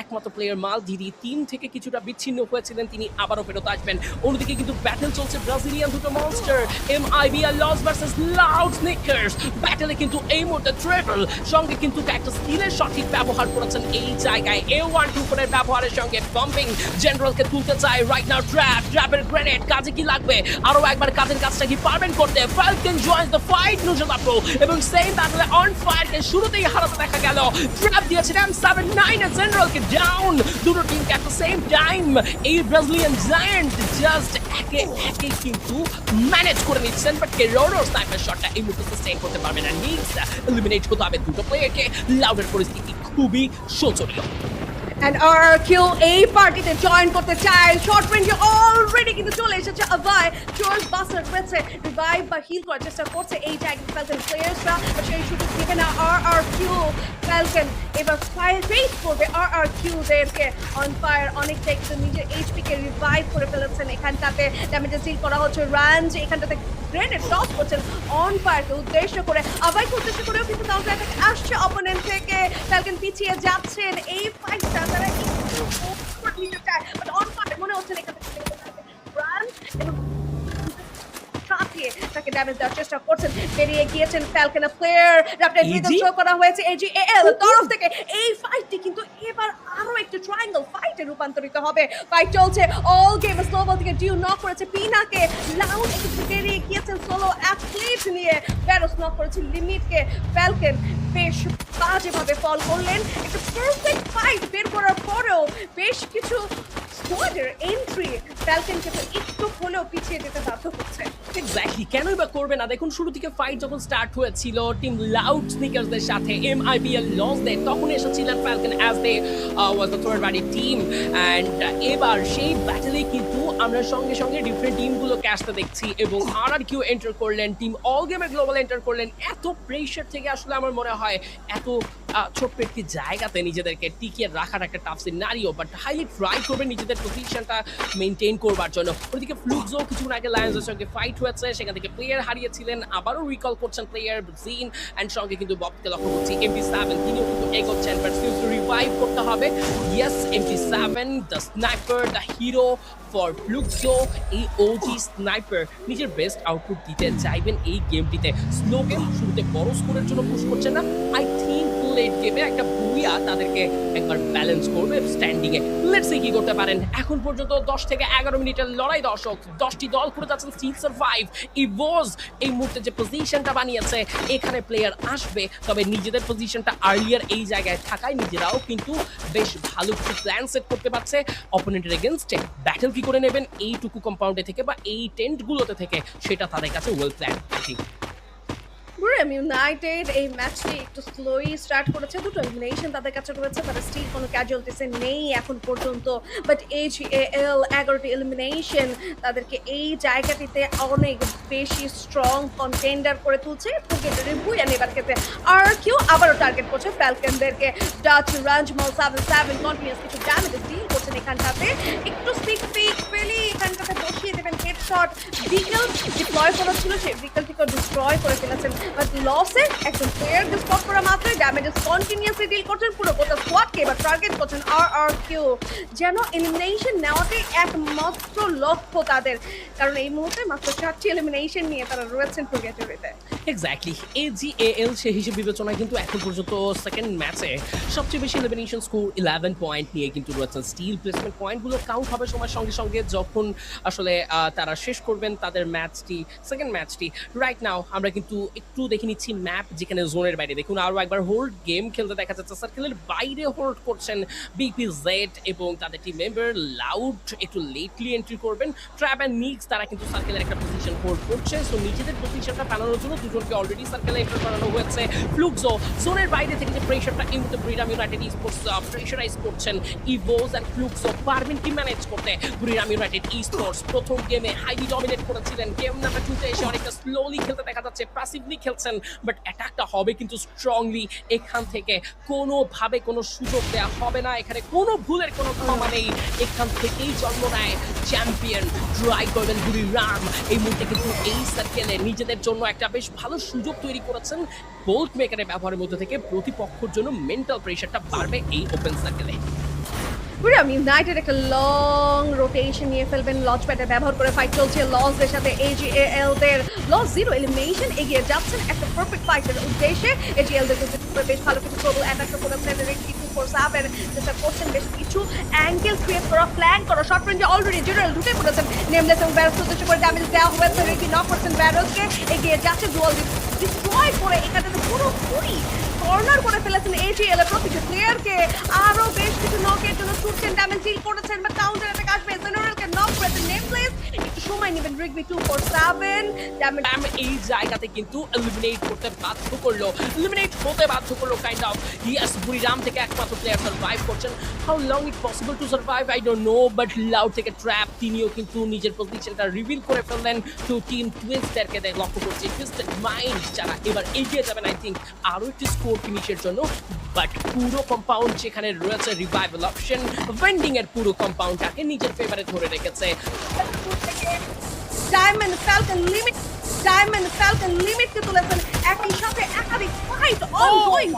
একমাত্র প্লেয়ার মাল দিদি টিম থেকে কিছুটা বিচ্ছিন্ন হয়েছিলেন, তিনি আবারও ফেরত আসবেন। অন্যদিকে কিন্তু ব্যাটল চলছে ব্রাজিলিয়ান দুটো monster MIBL Los versus Loud sneakers. ব্যাটলে কিন্তু এই মুহূর্তে ট্রেভেল সঙ্গে কিন্তু একটা স্কিলের সঠিক ব্যবহার করেছেন এই জায়গায়। A124 এর ব্যবহারের সঙ্গে বাম্পিং জেনারেলকে তুলতে চায় রাইট নাও। ট্র্যাপের গ্রেনেড কাজে কি লাগবে? আরো একবার কাজের কাজটা কি পারবেন করতে? ফালকন জয়েন্স দ্য ফাইট নুজুল আপু এবং সেম ব্যাটলে অন ফায়ারকে শুরুতেই হারাতে দেখা গেল। ট্র্যাপ দিয়েছে M79 এর জেনারেলকে ডাউন। দুটো টিমকে এট দ্য সেম টাইম এই ব্রাজিলিয়ান জায়ান্ট জাস্ট একে একে কিন্তু ম্যানেজ করে নিচ্ছেন, বাট কেরোরোর স্নাইপার শটটা এই মুহূর্তে সাস্টেইন করতে পারবে না। নিডস এলিমিনেট হতে হবে দুটো প্লেয়ারকে। লাউডের পরিস্থিতি খুবই শোচনীয়। And RRQ এই পার্টিতে জয়েন করতে চায়। শর্ট রেঞ্জে অলরেডি কিন্তু চলে এসেছে আভাই। জর্জ বাস্টার রয়েছে, রিভাইভ বা হিল করার চেষ্টা করছে এই জায়গায় ফ্যালকন প্লেয়ার্সরা, সেই সুযোগ দিবে না RRQ। ফ্যালকন এবার ফায়ার ফেস করবে RRQ দেরকে। অন ফায়ার অনেকটা একটু নিজের HP কে রিভাইভ করে ফেলেছেন। এখানটাতে ড্যামেজে সিল করা হচ্ছে। রাঞ্জ এখানটাতে গ্রেনেড টস করছেন অন ফায়ারকে উদ্দেশ্য করে। আভাইকে উদ্দেশ্য করেও কিন্তু কাউন্টার অ্যাটাক আসছে অপোনেন্ট থেকে। ফ্যালকন পিছিয়ে যাচ্ছেন। এই ফাইটটা তারা একটু নিতে চায়, বাট অন ফায়ার মনে হচ্ছে এখান থেকে রাঞ্জ এবং তাকে ড্যামেজ দেওয়ার চেষ্টা করছেন। বেরিয়ে গিয়েছেন Falcon player. Rapid rhythm throw করা হয়েছে AGAL তরফ থেকে। এই ফাইটটি কিন্তু এবার আরো একটু ট্রায়াঙ্গেল ফাইটে রূপান্তরিত হবে। ফাইট চলছে অল গেম। স্লোবল থেকে ডিউ নক করেছে পিনাকে। লাউড একটু বেরিয়ে গিয়েছেন সোলো অ্যাথলিট নিয়ে। ব্যারোস নক করেছে লিমিটকে। ফ্যালকন বেশ বাজেভাবে ফল করলেন। একটা পারফেক্ট ফাইট বের করার পরেও বেশ কিছু স্কোয়াডের এন্ট্রি ফ্যালকনকে তো একটু হলেও পিছিয়ে যেতে বাধ্য করছে। এক্স্যাক্টলি, কেনই বা করবে না? দেখুন, শুরু থেকে ফাইট যখন স্টার্ট হয়েছিল টিম লাউড স্নিকার্সদের সাথে MIBL লসদের, তখন এসেছিলেন Falcon as they was the third party team. And এবার সেই ব্যাটেলে কিন্তু আমরা সঙ্গে সঙ্গে ডিফারেন্ট টিমগুলোকে আসতে দেখছি এবং RRQ এন্টার করলেন, টিম অল গেমের গ্লোবাল এন্টার করলেন। এত প্রেশার থেকে আসলে আমার মনে হয় এত ছোট্ট একটি জায়গাতে নিজেদেরকে টিকিয়ে রাখার একটা tough scenario, but highly try করবে নিজেদের পজিশনটা মেনটেন করবার জন্য। ওদিকে ফ্লুক্সো কিছুক্ষণ আগে লায়ন্সের সঙ্গে ফাইট হয়েছে, সেখান থেকে প্লেয়ার হারিয়েছিলেন, আবারও রিকল করছেন প্লেয়ার জিন, অ্যান্ড সঙ্গে কিন্তু ববকে লক্ষ্য করছি MP7, তিনিও কিন্তু এগোচ্ছেন, বাট স্টিল রিভাইভ করতে হবে। Yes, MP7 the sniper, the hero for Fluxo. এই ওজি স্নাইপার নিজের বেস্ট আউটপুট দিতে চাইবেন এই গেমটিতে। স্লো গেম, শুরুতে বড় স্কোরের জন্য পুশ করছেন না, আই থিঙ্ক লেট গেমে একটা বুইয়া তাদেরকে একবার ব্যালেন্স করবে স্ট্যান্ডিং এ। লেটস সি কি করতে পারেন। এখন পর্যন্ত 10 থেকে 11 মিনিটের লড়াই দর্শক, 10টি দল করে যাচ্ছেন স্টিল সারভাইভ। ইভোজ এই মুহূর্তে যে পজিশনটা বানিয়েছে, এখানে প্লেয়ার আসবে, তবে নিজেদের পজিশনটা আর্লিয়ার এই জায়গায় থাকায় নিজেরাও কিন্তু বেশ ভালো কিছু প্ল্যান সেট করতে পারছে অপোনেন্টের এগেনস্টে। ব্যাটল কি করে নেবেন এইটুকু কম্পাউন্ডে থেকে বা এই টেন্টগুলোতে থেকে, সেটা তাদের কাছে ওয়েল প্ল্যান। ইউনাইটেড এই ম্যাচটি একটু স্লোই স্টার্ট করেছে, দুটো এলিমিনেশন তাদের কাছে রয়েছে, তারা স্টিল কোনো ক্যাজুয়ালিটিসে নেই এখন পর্যন্ত, বাট AGAL 11টি এলিমিনেশন তাদেরকে এই জায়গাটিতে অনেক বেশি স্ট্রং কন্টেন্ডার করে তুলছে। ফুকেটের বুইয়া নেবার ক্ষেত্রে আর কেউ আবারও টার্গেট করছে ফ্যালকনদেরকে। ডাচ রাঞ্জমল 7 কন্টিনিউয়াস কিছু ড্যামেজ ডিল করছেন এখানটাতে, একটু স্পিক পেলে এখানটাতে বসিয়ে দেবেন হেডশট। ভিকেল ডিপ্লয় করা ছিল, সেই ভিকেলটিকে ডিস্ট্রয় করে ফেলেছেন, বাট লসে একজন প্লেয়ারকে স্পট করা মাত্রই ড্যামেজেস কন্টিনিউয়াসলি ডিল করছেন, পুরো গোটা স্কোয়াডকে এবার টার্গেট করছেন RRQ। যেন এলিমিনেশন নেওয়াটাই একমাত্র লক্ষ্য তাদের, কারণ এই মুহূর্তে মাত্র 4টি এলিমিনেশন নিয়ে তারা রয়েছেন প্রোগ্রেটিভিতে। এক্স্যাক্টলি, AGAL সেই হিসেবে বিবেচনায় কিন্তু এখন পর্যন্ত সেকেন্ড ম্যাচে সবচেয়ে বেশি এলিমিনেশন স্কোর 11 পয়েন্ট নিয়ে কিন্তু রয়েছেন। স্টিল প্লেসমেন্ট পয়েন্টগুলো কাউন্ট হবে সময়ের সঙ্গে সঙ্গে, যখন আসলে তারা শেষ করবেন তাদের ম্যাচটি, সেকেন্ড ম্যাচটি। রাইট নাও আমরা কিন্তু একটু দেখে নিচ্ছি ম্যাপ, যেখানে জোনের বাইরে দেখুন আরও একবার হোল্ড গেম খেলতে দেখা যাচ্ছে। সার্কেলের বাইরে হোল্ড করছেন BPZ এবং তাদের টিম মেম্বার লাউড, একটু লেটলি এন্ট্রি করবেন। ট্র্যাপ অ্যান্ড নিক্স তারা কিন্তু সার্কেলের একটা পজিশন হোল্ড করছে, সো নিজেদের পজিশনটা বানানোর জন্য দুজনকে অলরেডি সার্কেলে এন্টার করানো হয়েছে। ফ্লুক্সো জোনের বাইরে থেকে যে প্রেশারটা এই মুহূর্তে ব্রিডাম ইউনাইটেড ইস্পোর্টস প্রেশারাইজ করছেন। ইভোজ অ্যান্ড ফ্লুক্সো পারবেন কি ম্যানেজ করতে? ব্রিডাম ইউনাইটেড ইস্পোর্টস প্রথম গেমে হাইলি ডমিনেট করেছিলেন, গেম নাম্বার 2তে এসে অনেকটা স্লোলি খেলতে দেখা যাচ্ছে, প্যাসিভলি খেলছেন, বাট অ্যাটাকটা হবে কিন্তু স্ট্রংলি। এখান থেকে কোনোভাবে কোনো সুযোগ দেওয়া হবে না, এখানে কোনো ভুলের কোনো ক্ষমা নেই। এখান থেকেই জন্ম নেয় চ্যাম্পিয়ন। ট্রাই করবেন বুড়িরাম এই মুহূর্তে কিন্তু এই সার্কেলে নিজেদের জন্য একটা বেশ ভালো সুযোগ তৈরি করেছেন। বোল্ট মেকারের ব্যবহারের মধ্যে থেকে প্রতিপক্ষের জন্য মেন্টাল প্রেশারটা বাড়বে এই ওপেন সার্কেলে। ইউনাইটেড একটা লং রোটেশন নিয়ে ফেলবেন, লঞ্চ প্যাডের ব্যবহার করে ফাইট চলছে লসদের সাথে AGAL দের। লস 0 এলিমিনেশন এগিয়ে যাচ্ছেন একটা পারফেক্ট ফাইটের উদ্দেশ্যে। AGAL দের বেশ ভালো কিছু প্রবল অ্যাটাক করেছেন, 247 চেষ্টা করছেন বেশ কিছু অ্যাঙ্গেল ক্রিয়েট করা, ফ্ল্যাঙ্ক করা, শর্ট রেঞ্জে অলরেডি জেনারেল ঢুকে পড়েছেন। নেমলেস এবং ব্যারোস উদ্দেশ্য করে ড্যামেজ দেওয়া হয়েছে, রেকি নক করছেন ব্যারোসকে, এগিয়ে যাচ্ছে ডুয়াল ডিস্ট্রয় করে এখানে পুরোপুরি কর্নার করে ফেলেছেন AGAL এর প্রতিটি প্লেয়ারকে। আরো বেশ কিছু নকের জন্য ছুটছেন, ড্যামেজ ডিল করেছেন, বা কাউন্টার অ্যাটাক আসবে, জেনারেলকে নক করেছেন নেমপ্লেস, একটু সময় নেবেন রিগবি 247 ড্যামেজ এই জায়গাতে কিন্তু এলিমিনেট করতে বাধ্য করলো, এলিমিনেট হতে বাধ্য করলো কাইন্ড অফ। ইয়েস, বুড়িরাম থেকে একমাত্র প্লেয়ার সার্ভাইভ করছেন। How long it possible to survive I don't know, but loud থেকে ট্র্যাপ তিনিও কিন্তু নিজের পজিশনটা রিভিল করে ফেললেন। টু টিম টুইস্টারকে লক্ষ্য করছে, টুইস্টেড মাইন্ড যারা এবার এগিয়ে যাবেন আই থিঙ্ক আরও একটি স্কোর ফিনিশের জন্য, বাট পুরো কম্পাউন্ড যেখানে রয়েছে রিভাইভাল অপশন, ভেন্ডিং এর পুরো কম্পাউন্ডটাকে নিজের ফেভারে ধরে রেখেছে। ডায়মন্ড ফ্যালকন লিমিটকে তুলেছেন, একই সাথে একাধিক fight ongoing.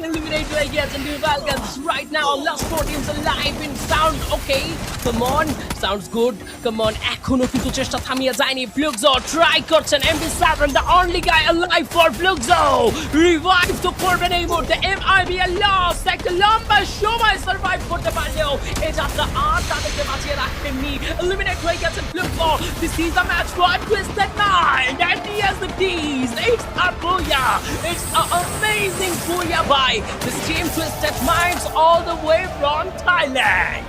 Eliminate right here and the Falcons right now. Last 4 teams alive in sound. Okay, come on, sounds good. Come on, এখনো কিন্তু চেষ্টা থামিয়ে যায়নি। ফ্লুক্সো ট্রাই করছেন, MP7 the only guy alive for Fluxo. Revive তো করবেন এই মুহূর্তে। MIBL lost, একটা লম্বা সময় সার্ভাইভ করতে পারলেও এই যাত্রা আর তাদেরকে বাঁচিয়ে রাখেননি। Eliminate হয়ে গেছেন Fluxo. This is a match for Twisted Mind and he has the keys. It's a booyah. It's an amazing booyah by this team Twisted Minds all the way from Thailand.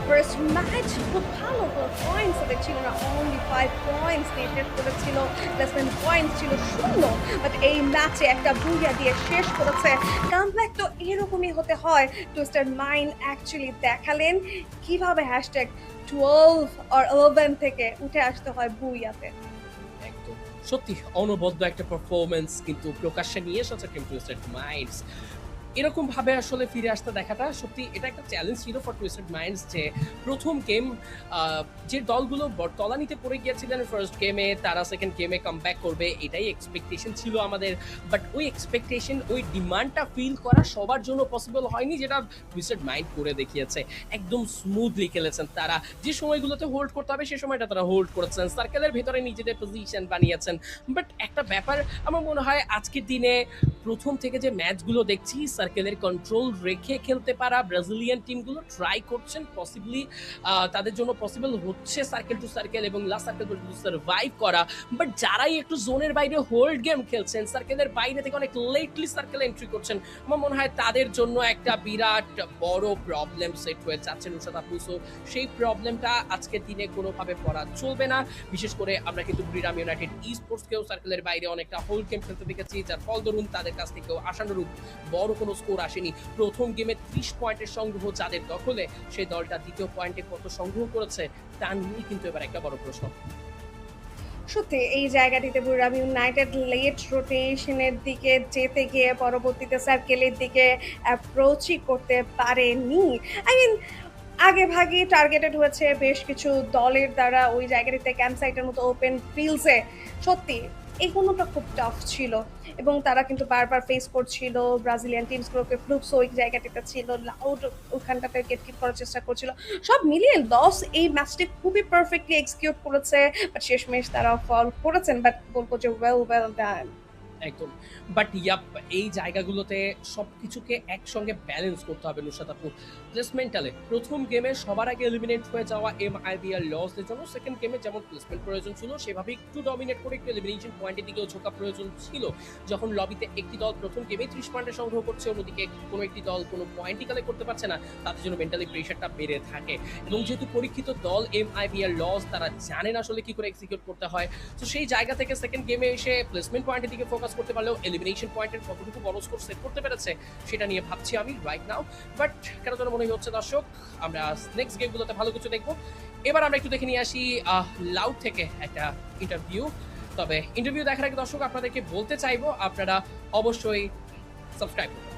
First match খুব ভালো points দেখছিল না, only 5 points net করেছিল, less than points ছিল 0, but এই ম্যাচে একটা বুইয়া দিয়ে শেষ করেছে। কামব্যাক তো এরকমই হতে হয়। টুইস্টেড মাইন্ড অ্যাকচুয়ালি দেখালেন কিভাবে #12 or 11 থেকে উঠে আসতে হয় বুইয়াতে। একদম সত্যি অনবদ্য একটা পারফরমেন্স কিন্তু প্রকাশ্যে নিয়ে এসেছে টিম টুইস্টেড মাইন্ডস। এরকম ভাবে আসলে ফিরে আসতে দেখাটা সত্যি এটা একটা চ্যালেঞ্জ ছিল ফর টুইস্টেড মাইন্ডস যে প্রথম গেম যে দলগুলো তলানিতে পড়ে গিয়েছিলেন ফার্স্ট গেমে তারা সেকেন্ড গেমে কামব্যাক করবে এটাই এক্সপেকটেশন ছিল আমাদের, বাট ওই এক্সপেকটেশন ওই ডিমান্ডটা ফিল করা সবার জন্য পসিবল হয়নি, যেটা টুইস্টেড মাইন্ড করে দেখিয়েছে। একদম স্মুথলি খেলেছেন তারা, যে সময়গুলোতে হোল্ড করতে হবে সে সময়টা তারা হোল্ড করেছেন, সার্কেলের ভেতরে নিজেদের পজিশন বানিয়েছেন। বাট একটা ব্যাপার আমার মনে হয় আজকের দিনে প্রথম থেকে যে ম্যাচগুলো দেখছি সার্কেলের কন্ট্রোল রেখে খেলতে পারা ব্রাজিলিয়ান টিমগুলো ট্রাই করছেন, পসিবলি তাদের জন্য পসিবল হচ্ছে সার্কেল টু সার্কেল এবং লাস্ট সার্কেল পর্যন্ত সার্ভাইভ করা। বাট যারাই একটু জোনের বাইরে হোল্ড গেম খেলছেন, সার্কেলের বাইরে থেকে অনেক লেটলি সার্কেল এন্ট্রি করছেন, আমার মনে হয় তাদের জন্য একটা বিরাট বড় প্রবলেম সেট হয়ে যাচ্ছে নুসরাত আপু। সো সেই প্রবলেমটা আজকের দিনে কোনোভাবে পড়া চলবে না। বিশেষ করে আমরা কিন্তু ব্রিডাম ইউনাইটেড ই স্পোর্টসকেও সার্কেলের বাইরে অনেকটা হোল্ড গেম খেলতে দেখেছি, যার ফল ধরুন তাদের কাছ থেকেও আশানুরূপ বড় কোনো স্কোর আসেনি। প্রথম গেমে 30 পয়েন্টের সংগ্রহ যাদের দখলে, সেই দলটা দ্বিতীয় পয়েন্টে কত সংগ্রহ করেছে তা নিয়ে কিন্তু এবার একটা বড় প্রশ্ন। সত্যি এই জায়গাটিতে বুড়াম ইউনাইটেড লেট রোটেশনের দিকে যেতে গিয়ে পরবর্তীতে সার্কেলের দিকে অ্যাপ্রোচই করতে পারেনি। আই মিন আগে ভাগে টার্গেটেড হয়েছে বেশ কিছু দলের দ্বারা ওই জায়গাটিতে ক্যাম্প সাইটের মতো ওপেন ফিল্ডসে। সত্যি এগুলোটা খুব টাফ ছিল এবং তারা কিন্তু বারবার ফেস করছিল ব্রাজিলিয়ান টিমসগুলোকে। ফ্লুপস ওই জায়গাটিতে ছিল, লাউড ওখানটাতে গেট কিপ করার চেষ্টা করছিল। সব মিলিয়ে লস এই ম্যাচটি খুবই পারফেক্টলি এক্সিকিউট করেছে, বাট শেষমেশ তারা ফল করেছেন। বাট বলবো যে ওয়েল ডান। একদম, বাট ইয়াপ এই জায়গাগুলোতে সব কিছুকে একসঙ্গে ব্যালেন্স করতে হবে নুসরাত আপু। প্লেসমেন্টালে প্রথম গেমে সবার আগে এলিমিনেট হয়ে যাওয়া MIBR লসের জন্য সেকেন্ড গেমে যেমন প্লেসমেন্ট প্রয়োজন ছিল সেভাবে একটু ডমিনেট করে একটু এলিমিনেশন পয়েন্টের দিকেও ঝোঁকা প্রয়োজন ছিল। যখন লবিতে একটি দল প্রথম গেমে 30 পয়েন্টে সংগ্রহ করছে, অন্যদিকে কোনো একটি দল কোনো পয়েন্টই কালেক্ট করতে পারছে না, তাদের জন্য মেন্টালি প্রেশারটা বেড়ে থাকে। এবং যেহেতু পরীক্ষিত দল MIBR লস, তারা জানেন আসলে কি করে এক্সিকিউট করতে হয়। তো সেই জায়গা থেকে সেকেন্ড গেমে এসে প্লেসমেন্ট পয়েন্টের দিকে ফোকাস করতে পারলেও এলিমিনেশন পয়েন্টের কতটুকু বড় স্কোর সেট করতে পেরেছে সেটা নিয়ে ভাবছি আমি রাইট নাও। বাট কেন যেন মনে হচ্ছে দর্শক আমরা নেক্সট গেমগুলোতে ভালো কিছু দেখবো। এবার আমরা একটু দেখে নিয়ে আসি লাউড থেকে একটা ইন্টারভিউ। তবে ইন্টারভিউ দেখার আগে দর্শক আপনাদেরকে বলতে চাইবো আপনারা অবশ্যই সাবস্ক্রাইব করুন।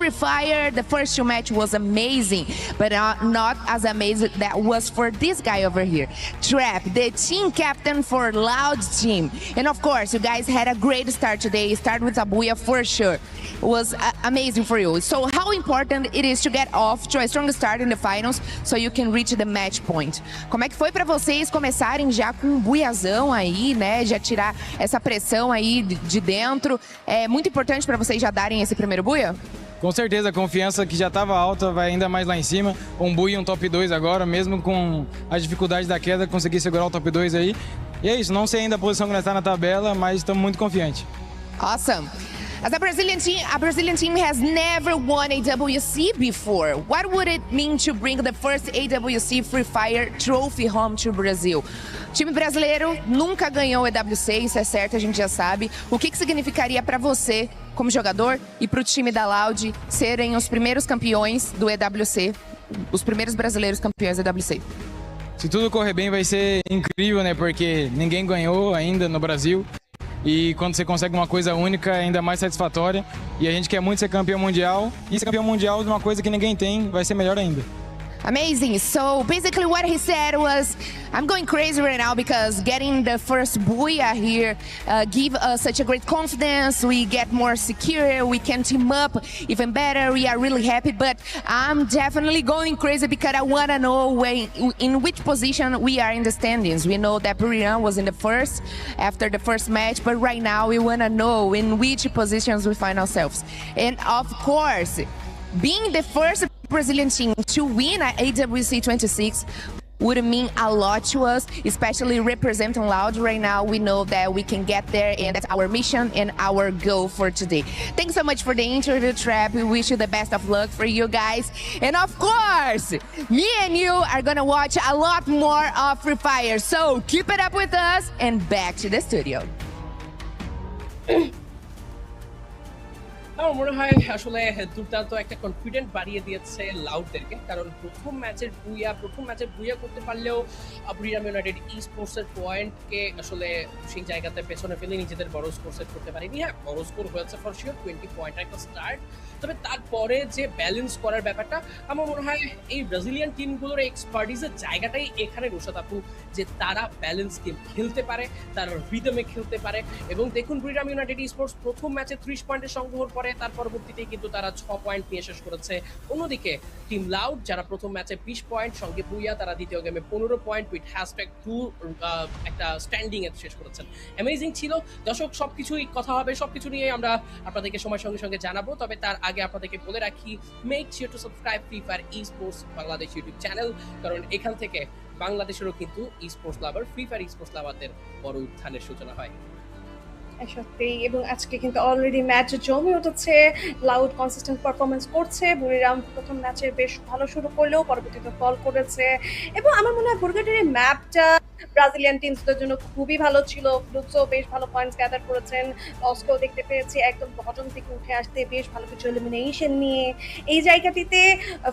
Freefire, the first two match was amazing, but not as amazing that was for this guy over here, Trap, the team captain for Loud's team. And of course, you guys had a great start today. Start with Abuya for sure. It was amazing for you. So how important it is to get off to a strong start in the finals so you can reach the match point. Como é que foi para vocês começarem já com um buiazão aí, né? Já tirar essa pressão aí de dentro. É muito importante para vocês já darem esse primeiro buia? Com certeza, a confiança que já estava alta vai ainda mais lá em cima. Um bui e um top 2 agora, mesmo com a dificuldade da queda, conseguir segurar o top 2 aí. E é isso, não sei ainda a posição que nós está na tabela, mas estamos muito confiantes. Awesome. As a Brazilian team has never won AWC before. What would it mean to bring the first AWC Freefire trophy home to Brazil? O time brasileiro nunca ganhou o EWC, isso é certo, a gente já sabe. O que significaria para você, como jogador, e para o time da Loud serem os primeiros campeões do EWC, os primeiros brasileiros campeões do EWC? Se tudo correr bem vai ser incrível, né? Porque ninguém ganhou ainda no Brasil. E quando você consegue uma coisa única, é ainda mais satisfatória. E a gente quer muito ser campeão mundial. E ser campeão mundial de uma coisa que ninguém tem vai ser melhor ainda. Amazing. So basically what he said was, I'm going crazy right now because getting the first booyah here give us such a great confidence. We get more secure. We can team up even better. We are really happy, but I'm definitely going crazy because I want to know in which position we are in the standings. We know that Buriram was in the first after the first match, but right now we want to know in which positions we find ourselves. And of course, being the first Brazilian team to win at AWC 26 would mean a lot to us, especially representing Loud right now. We know that we can get there, and that's our mission and our goal for today. Thanks so much for the interview, Trap. We wish you the best of luck for you guys. And of course, me and you are gonna watch a lot more of Free Fire. So keep it up with us and back to the studio. আমার মনে হয় আসলে দুর্দান্ত একটা confident বাড়িয়ে দিয়েছে লাউডদেরকে, কারণ প্রথম ম্যাচের বুইয়া করতে পারলেও ব্রিডাম ইউনাইটেড ই স্পোর্টসের পয়েন্টকে আসলে সেই জায়গাতে পেছনে ফেলে নিজেদের বড় স্কোর সেট করতে পারেনি। হ্যাঁ, বড় স্কোর হয়েছে ফর শিওর, 20 পয়েন্ট একটা স্টার্ট, তবে তারপরে যে ব্যালেন্স করার ব্যাপারটা আমার মনে হয় এই ব্রাজিলিয়ান টিমগুলোর এক্সপার্টিসের জায়গাটাই এখানে রোশাদ আপু, যে তারা ব্যালেন্স গেম খেলতে পারে, তারা রিদমে খেলতে পারে। এবং দেখুন ব্রিডাম ইউনাইটেড স্পোর্টস প্রথম ম্যাচে 30 পয়েন্টের সংগ্রহের পরে তার পরবর্তীতে কিন্তু তারা 6 পয়েন্ট নিয়ে শেষ করেছে। অন্যদিকে টিম লাউড যারা প্রথম ম্যাচে 20 পয়েন্ট সঙ্গে বুইয়া, তারা দ্বিতীয় গেমে 15 পয়েন্ট উইথ #2 একটা স্ট্যান্ডিং এ শেষ করেছেন। অ্যামেজিং ছিল। দর্শক, সবকিছুই কথা হবে, সবকিছু নিয়ে আমরা আপনাদেরকে সময়ের সঙ্গে সঙ্গে জানাবো। তবে তার আগে আপনাদেরকে বলে রাখি, make sure to subscribe Free Fire sports Bangladesh YouTube channel, কারণ এখান থেকে বাংলাদেশেরও কিন্তু স্পোর্টস লাভার, ফ্রিফায়ার স্পোর্টস লাভারদের বড় উত্থানের সূচনা হয়। সত্যি, এবং আজকে কিন্তু অলরেডি ম্যাচ জমে উঠেছে। লাউড কনসিস্টেন্ট পারফরমেন্স করছে। বুড়িরাম প্রথম ম্যাচে বেশ ভালো শুরু করলেও পরবর্তীতে ফল করেছে, এবং আমার মনে হয় বুরগাটের এই ম্যাপটা ব্রাজিলিয়ান টিমসদের জন্য খুবই ভালো ছিল। ফ্লুক্সও বেশ ভালো পয়েন্টস গ্যাদার করেছেন। লস্কোও দেখতে পেয়েছি একদম বটম থেকে উঠে আসতে বেশ ভালো কিছু এলিমিনেশন নিয়ে এই জায়গাটিতে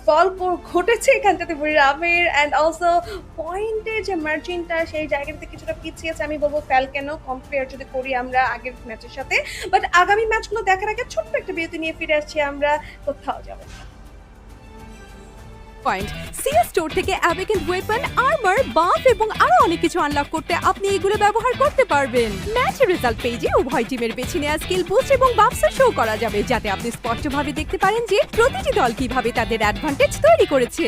ফল ঘটেছে এখানটাতে বুড়িরামের। অ্যান্ড অলসো পয়েন্টের যে মার্জিনটা সেই জায়গাটাতে কিছুটা পিছিয়েছে আমি বলবো ফ্যালকেনও, কম্পেয়ার যদি করি আমরা আগের ম্যাচের সাথে। বাট আগামী ম্যাচগুলো দেখার আগে ছোট্ট একটা বিরতি নিয়ে ফিরে আসছি, আমরা কোথাও যাব না। পয়েন্ট সিএস স্টোর থেকে অ্যাওয়েকেন্ড ওয়েপন, আর্মার, বাফ এবং আরো অনেক কিছু আনলক করতে আপনি এগুলো ব্যবহার করতে পারবেন। ম্যাচ রেজাল্ট পেজে উভয় টিমের বেছে নেওয়া স্কিল বুস্ট এবং বাফস শো করা যাবে, যাতে আপনি স্পষ্টভাবে দেখতে পারেন যে প্রতিটি দল কিভাবে তাদের অ্যাডভান্টেজ তৈরি করেছে।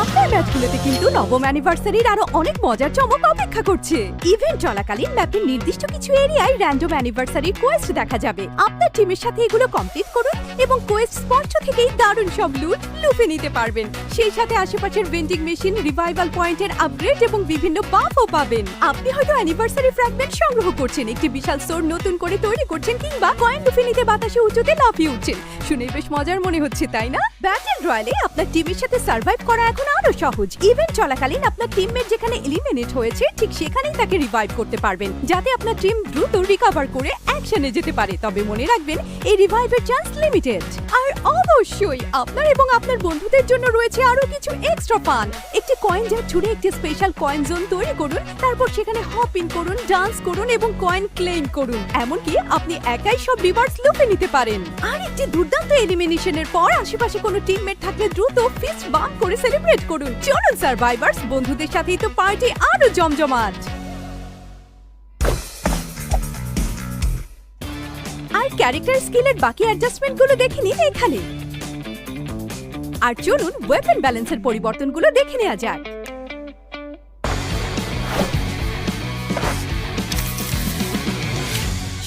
আপনার ম্যাচগুলোতে কিন্তু নবম অ্যানিভার্সারির আরো অনেক মজার চমক অপেক্ষা করছে। ইভেন্ট চলাকালীন ম্যাপের নির্দিষ্ট কিছু এরিয়ায় র্যান্ডম অ্যানিভার্সারি কোয়েস্ট দেখা যাবে। আপনার টিমের সাথে এগুলো কমপ্লিট করুন এবং কোয়েস্ট স্পষ্ট থেকেই দারুণ সব লুট লুফে নিতে পারবেন। সেই সাথে আশেপাশের ভেন্ডিং মেশিন, রিভাইভাল পয়েন্টের আপগ্রেড এবং বিভিন্ন বাফও পাবেন। আপনি হয়তো অ্যানিভার্সারি ফ্র্যাগমেন্ট সংগ্রহ করছেন, একটি বিশাল স্টোর নতুন করে তৈরি করছেন, কিংবা কয়েন লুফে নিতে বাতাসে উঁচুতে লাফিয়ে উঠছেন। শুনে বেশ মজার মনে হচ্ছে, তাই না? ব্যাটল রয়্যালে আপনার টিমের সাথে সার্ভাইভ করা এখন আরো সহজ। ইভেন্ট চলাকালীন আপনার টিমমেট যেখানে এলিমিনেট হয়েছে ঠিক সেখানেই তাকে রিভাইভ করতে পারবেন, যাতে আপনার টিম দ্রুত রিকভার করে অ্যাকশনে যেতে পারে। তবে মনে রাখবেন, এই রিভাইভের চান্স লিমিটেড। আর অবশ্যই আপনার এবং আপনার বন্ধুদের জন্য রয়েছে আরো কিছু এক্সট্রা ফান। একটি কয়েন জার ছুড়ে একটি স্পেশাল কয়েন জোন তৈরি করুন, তারপর সেখানে হপ ইন করুন, ডান্স করুন এবং কয়েন ক্লেম করুন। এমনকি আপনি একাই সব রিওয়ার্ডস লুফে নিতে পারেন। আর একটি দুর্দান্ত এলিমিনেশনের পর আশেপাশে কোনো টিমমেট থাকলে দ্রুত ফিস্ট বাম্প করে সেলিব্রেট করুন। চলুন সার্ভাইভার্স, বন্ধুদের সাথেই তো পার্টি আরো জমজমাট। আর ক্যারেক্টার স্কিলের বাকি অ্যাডজাস্টমেন্টগুলো দেখে নিন এখানে। আর চলুন ওয়েপন ব্যালেন্সের পরিবর্তনগুলো দেখে নেওয়া যাক।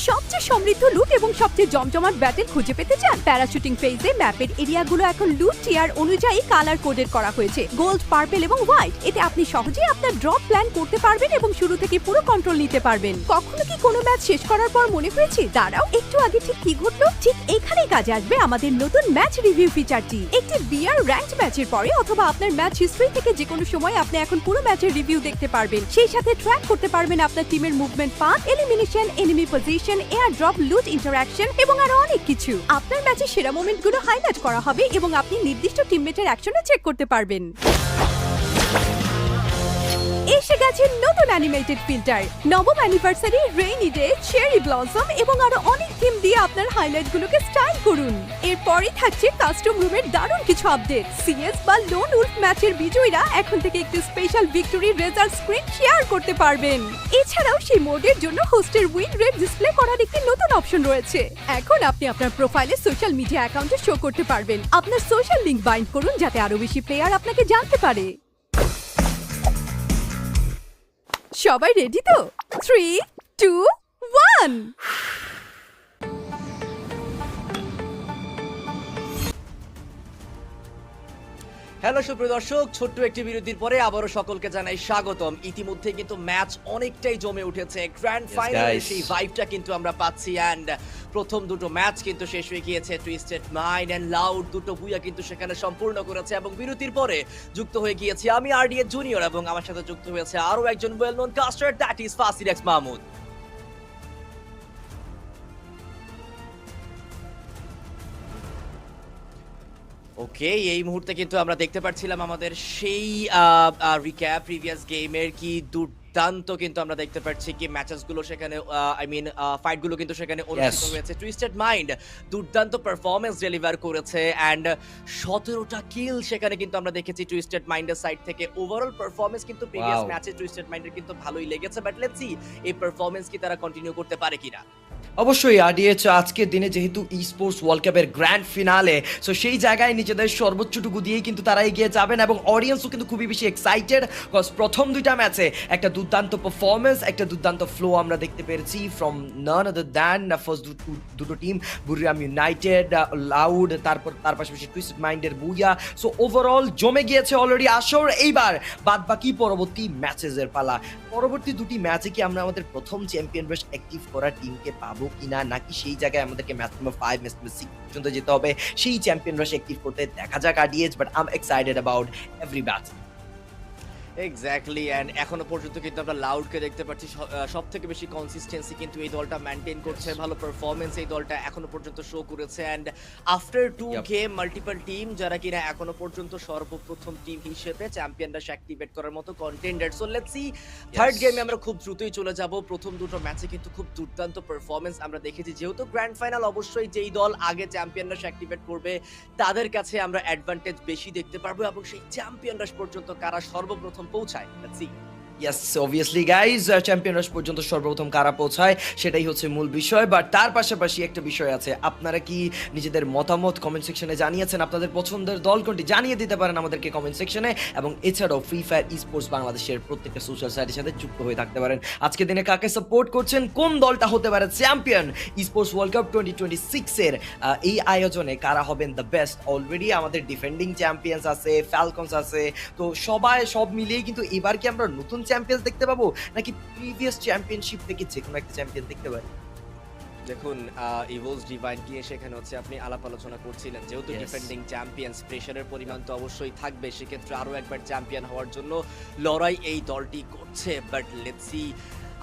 সবচেয়ে সমৃদ্ধ লুট এবং সবচেয়ে জমজমাট ব্যাটেল খুঁজে পেতে চান? প্যারাশুটিং ফেজে ম্যাপের এরিয়াগুলো এখন লুট টিয়ার অনুযায়ী কালার কোডেড করা হয়েছে, গোল্ড, পার্পল এবং হোয়াইট। এতে আপনি সহজেই আপনার ড্রপ প্ল্যান করতে পারবেন এবং শুরু থেকে পুরো কন্ট্রোল নিতে পারবেন। কখনো কি কোনো ম্যাচ শেষ করার পর মনে হয়েছে, দাঁড়াও, একটু আগে ঠিক কি ঘটলো? ঠিক এখানেই কাজে আসবে আমাদের নতুন ম্যাচ রিভিউ ফিচারটি। একটি বিআর র্যাঙ্কড ম্যাচের পরে অথবা আপনার ম্যাচ হিস্ট্রি থেকে যে কোনো সময় আপনি এখন পুরো ম্যাচের রিভিউ দেখতে পারবেন। সেই সাথে ট্র্যাক করতে পারবেন আপনার টিমের movement path, elimination, enemy position, air drop, loot interaction এবং আরো অনেক কিছু। আপনার ম্যাচের সেরা মোমেন্টগুলো হাইলাইট করা হবে এবং আপনি নির্দিষ্ট টিমমেটের অ্যাকশনে চেক করতে পারবেন। এসে গেছে নতুন অ্যানিমেটেড ফিল্টার। নবম anniversary, rainy day, cherry blossom এবং আরো অনেক থিম দিয়ে আপনার হাইলাইটগুলোকে স্টাইল করুন। এরপরই থাকছে কাস্টম রুমের দারুণ কিছু আপডেট। সিএস বা লোন উলফ ম্যাচের বিজয়ীরা এখন থেকে একটি special victory result screen share করতে পারবেন। এছাড়াও সেই মোডের জন্য হোস্টের উইন রেট ডিসপ্লে করার একটি নতুন অপশন রয়েছে। এখন আপনি আপনার প্রোফাইলে সোশ্যাল মিডিয়া অ্যাকাউন্টে শো করতে পারবেন। আপনার সোশ্যাল লিংক বাইন্ড করুন, যাতে আরো বেশি প্লেয়ার আপনাকে জানতে পারে। সবাই রেডি তো? 3, 2, 1। হ্যালো সুপ্রিয় দর্শক, ছোট্ট একটি বিরতির পরে আবারও সকলকে জানাই স্বাগতম। ইতিমধ্যে কিন্তু ম্যাচ অনেকটাই জমে উঠেছে। গ্র্যান্ড ফাইনালে সেই ভাইবটা কিন্তু আমরা পাচ্ছি। অ্যান্ড প্রথম দুটো ম্যাচ কিন্তু শেষ হয়ে গিয়েছে। টুইস্টেড মাইন্ড অ্যান্ড লাউড দুটো বুইয়া কিন্তু সেখানে সম্পূর্ণ করেছে। এবং বিরতির পরে যুক্ত হয়ে গিয়েছি আমি আরডিএ জুনিয়র, এবং আমার সাথে যুক্ত হয়েছে আরও একজন well known caster, that is Fasir X Mahmud. Okay, এই মুহূর্তে কিন্তু আমরা দেখতে পাচ্ছিলাম আমাদের সেই রিক্যাপ প্রিভিয়াস গেমের কি দুর্দান্ত কিন্তু আমরা দেখতে পাচ্ছি কি ম্যাচেস গুলো সেখানে ফাইট গুলো কিন্তু সেখানে অনুষ্ঠিত হয়েছে। টুইস্টেড মাইন্ড দুর্দান্ত পারফরম্যান্স ডেলিভার করেছে এন্ড 17টা কিল সেখানে কিন্তু আমরা দেখেছি টুইস্টেড মাইন্ডের সাইড থেকে। ওভারঅল পারফরম্যান্স কিন্তু প্রিভিয়াস ম্যাচে টুইস্টেড মাইন্ডের কিন্তু ভালোই লেগেছে, বাট লেটস সি এই পারফরম্যান্স কি তারা কন্টিনিউ করতে পারে কিনা। অবশ্যই আরডিএচ আজকের দিনে যেহেতু স্পোর্টস ওয়ার্ল্ড কাপের গ্র্যান্ড ফিনালে, সো সেই জায়গায় নিজেদের সর্বোচ্চটুকু দিয়েই কিন্তু তারা এগিয়ে যাবেন এবং অডিয়েন্সও কিন্তু খুবই বেশি এক্সাইটেড, বিকজ প্রথম দুইটা ম্যাচে একটা দুর্দান্ত পারফরমেন্স, একটা দুর্দান্ত ফ্লো আমরা দেখতে পেরেছি from none other than first দুটো টিম, বুরিরাম ইউনাইটেড, লাউড, তারপর তার পাশাপাশি টুইস্টেড মাইন্ডের বুইয়া। সো ওভারঅল জমে গিয়েছে অলরেডি আসর। এইবার বাদ বাকি পরবর্তী ম্যাচেসের পালা। পরবর্তী দুটি ম্যাচে কি আমরা আমাদের প্রথম চ্যাম্পিয়ন ব্রাশ অ্যাক্টিভ করা টিমকে পাবো কিনা, নাকি সেই জায়গায় আমাদেরকে ম্যাচ নাম্বার 5 ম্যাচ নাম্বার 6 পর্যন্ত যেতে হবে সেই চ্যাম্পিয়ন রাশ অ্যাক্টিভ করতে? দেখা যাক RDH, but I am excited about every match. Exactly, and এখনো পর্যন্ত কিন্তু আমরা লাউডকে দেখতে পাচ্ছি সব থেকে বেশি কনসিস্টেন্সি কিন্তু এই দলটা মেনটেন করছে, ভালো পারফরমেন্স এই দলটা এখনো পর্যন্ত শো করেছে। And after 2 game multiple team যারা কিনা এখনো পর্যন্ত সর্বপ্রথম টিম হিসেবে চ্যাম্পিয়ন রাশ অ্যাক্টিভেট করার মতো contender. So let's see third গেমে আমরা খুব দ্রুতই চলে যাব। প্রথম দুটো ম্যাচে কিন্তু খুব দুর্দান্ত পারফরমেন্স আমরা দেখেছি, যেহেতু গ্র্যান্ড ফাইনাল অবশ্যই যেই দল আগে চ্যাম্পিয়ন রাশ অ্যাক্টিভেট করবে তাদের কাছে আমরা অ্যাডভান্টেজ বেশি দেখতে পারবো, এবং সেই চ্যাম্পিয়ন রাশ পর্যন্ত কারা সর্বপ্রথম পৌঁছায়। Let's see. Yes, obviously guys, champion rush পর্যন্ত সর্বপ্রথম কারা পৌঁছায় সেটাই হচ্ছে মূল বিষয়। বাট তার পাশাপাশি একটা বিষয় আছে, আপনারা কি নিজেদের মতামত কমেন্ট সেকশনে জানিয়েছেন? আপনাদের পছন্দের দল কোনটি জানিয়ে দিতে পারেন আমাদেরকে কমেন্ট সেকশনে, এবং এছাড়াও ফ্রি ফায়ার স্পোর্টস বাংলাদেশের প্রত্যেকটা সোশ্যাল সাইটের সাথে যুক্ত হয়ে থাকতে পারেন। আজকের দিনে কাকে সাপোর্ট করছেন, কোন দলটা হতে পারে চ্যাম্পিয়ন স্পোর্টস ওয়ার্ল্ড কাপ 2026 এর এই আয়োজনে, কারা হবেন দ্য বেস্ট? অলরেডি আমাদের ডিফেন্ডিং চ্যাম্পিয়ন্স আছে, ফ্যালকনস আছে, তো সব মিলিয়ে কিন্তু এবার কি আমরা নতুন চ্যাম্পিয়ন দেখতে পাবো, নাকি প্রিভিয়াস চ্যাম্পিয়নশিপ থেকে যে কোনো একটা চ্যাম্পিয়ন দেখতে পারি? দেখুন, ইভোস ডিভাইন কি সেখানে হচ্ছে আপনি আলাপ আলোচনা করছিলেন, যেহেতু ডিফেন্ডিং চ্যাম্পিয়ন্স, প্রেশারের পরিমাণ তো অবশ্যই থাকবে, সেক্ষেত্রে আরো একবার চ্যাম্পিয়ন হওয়ার জন্য লড়াই এই দলটি করছে। বাট লেটস সি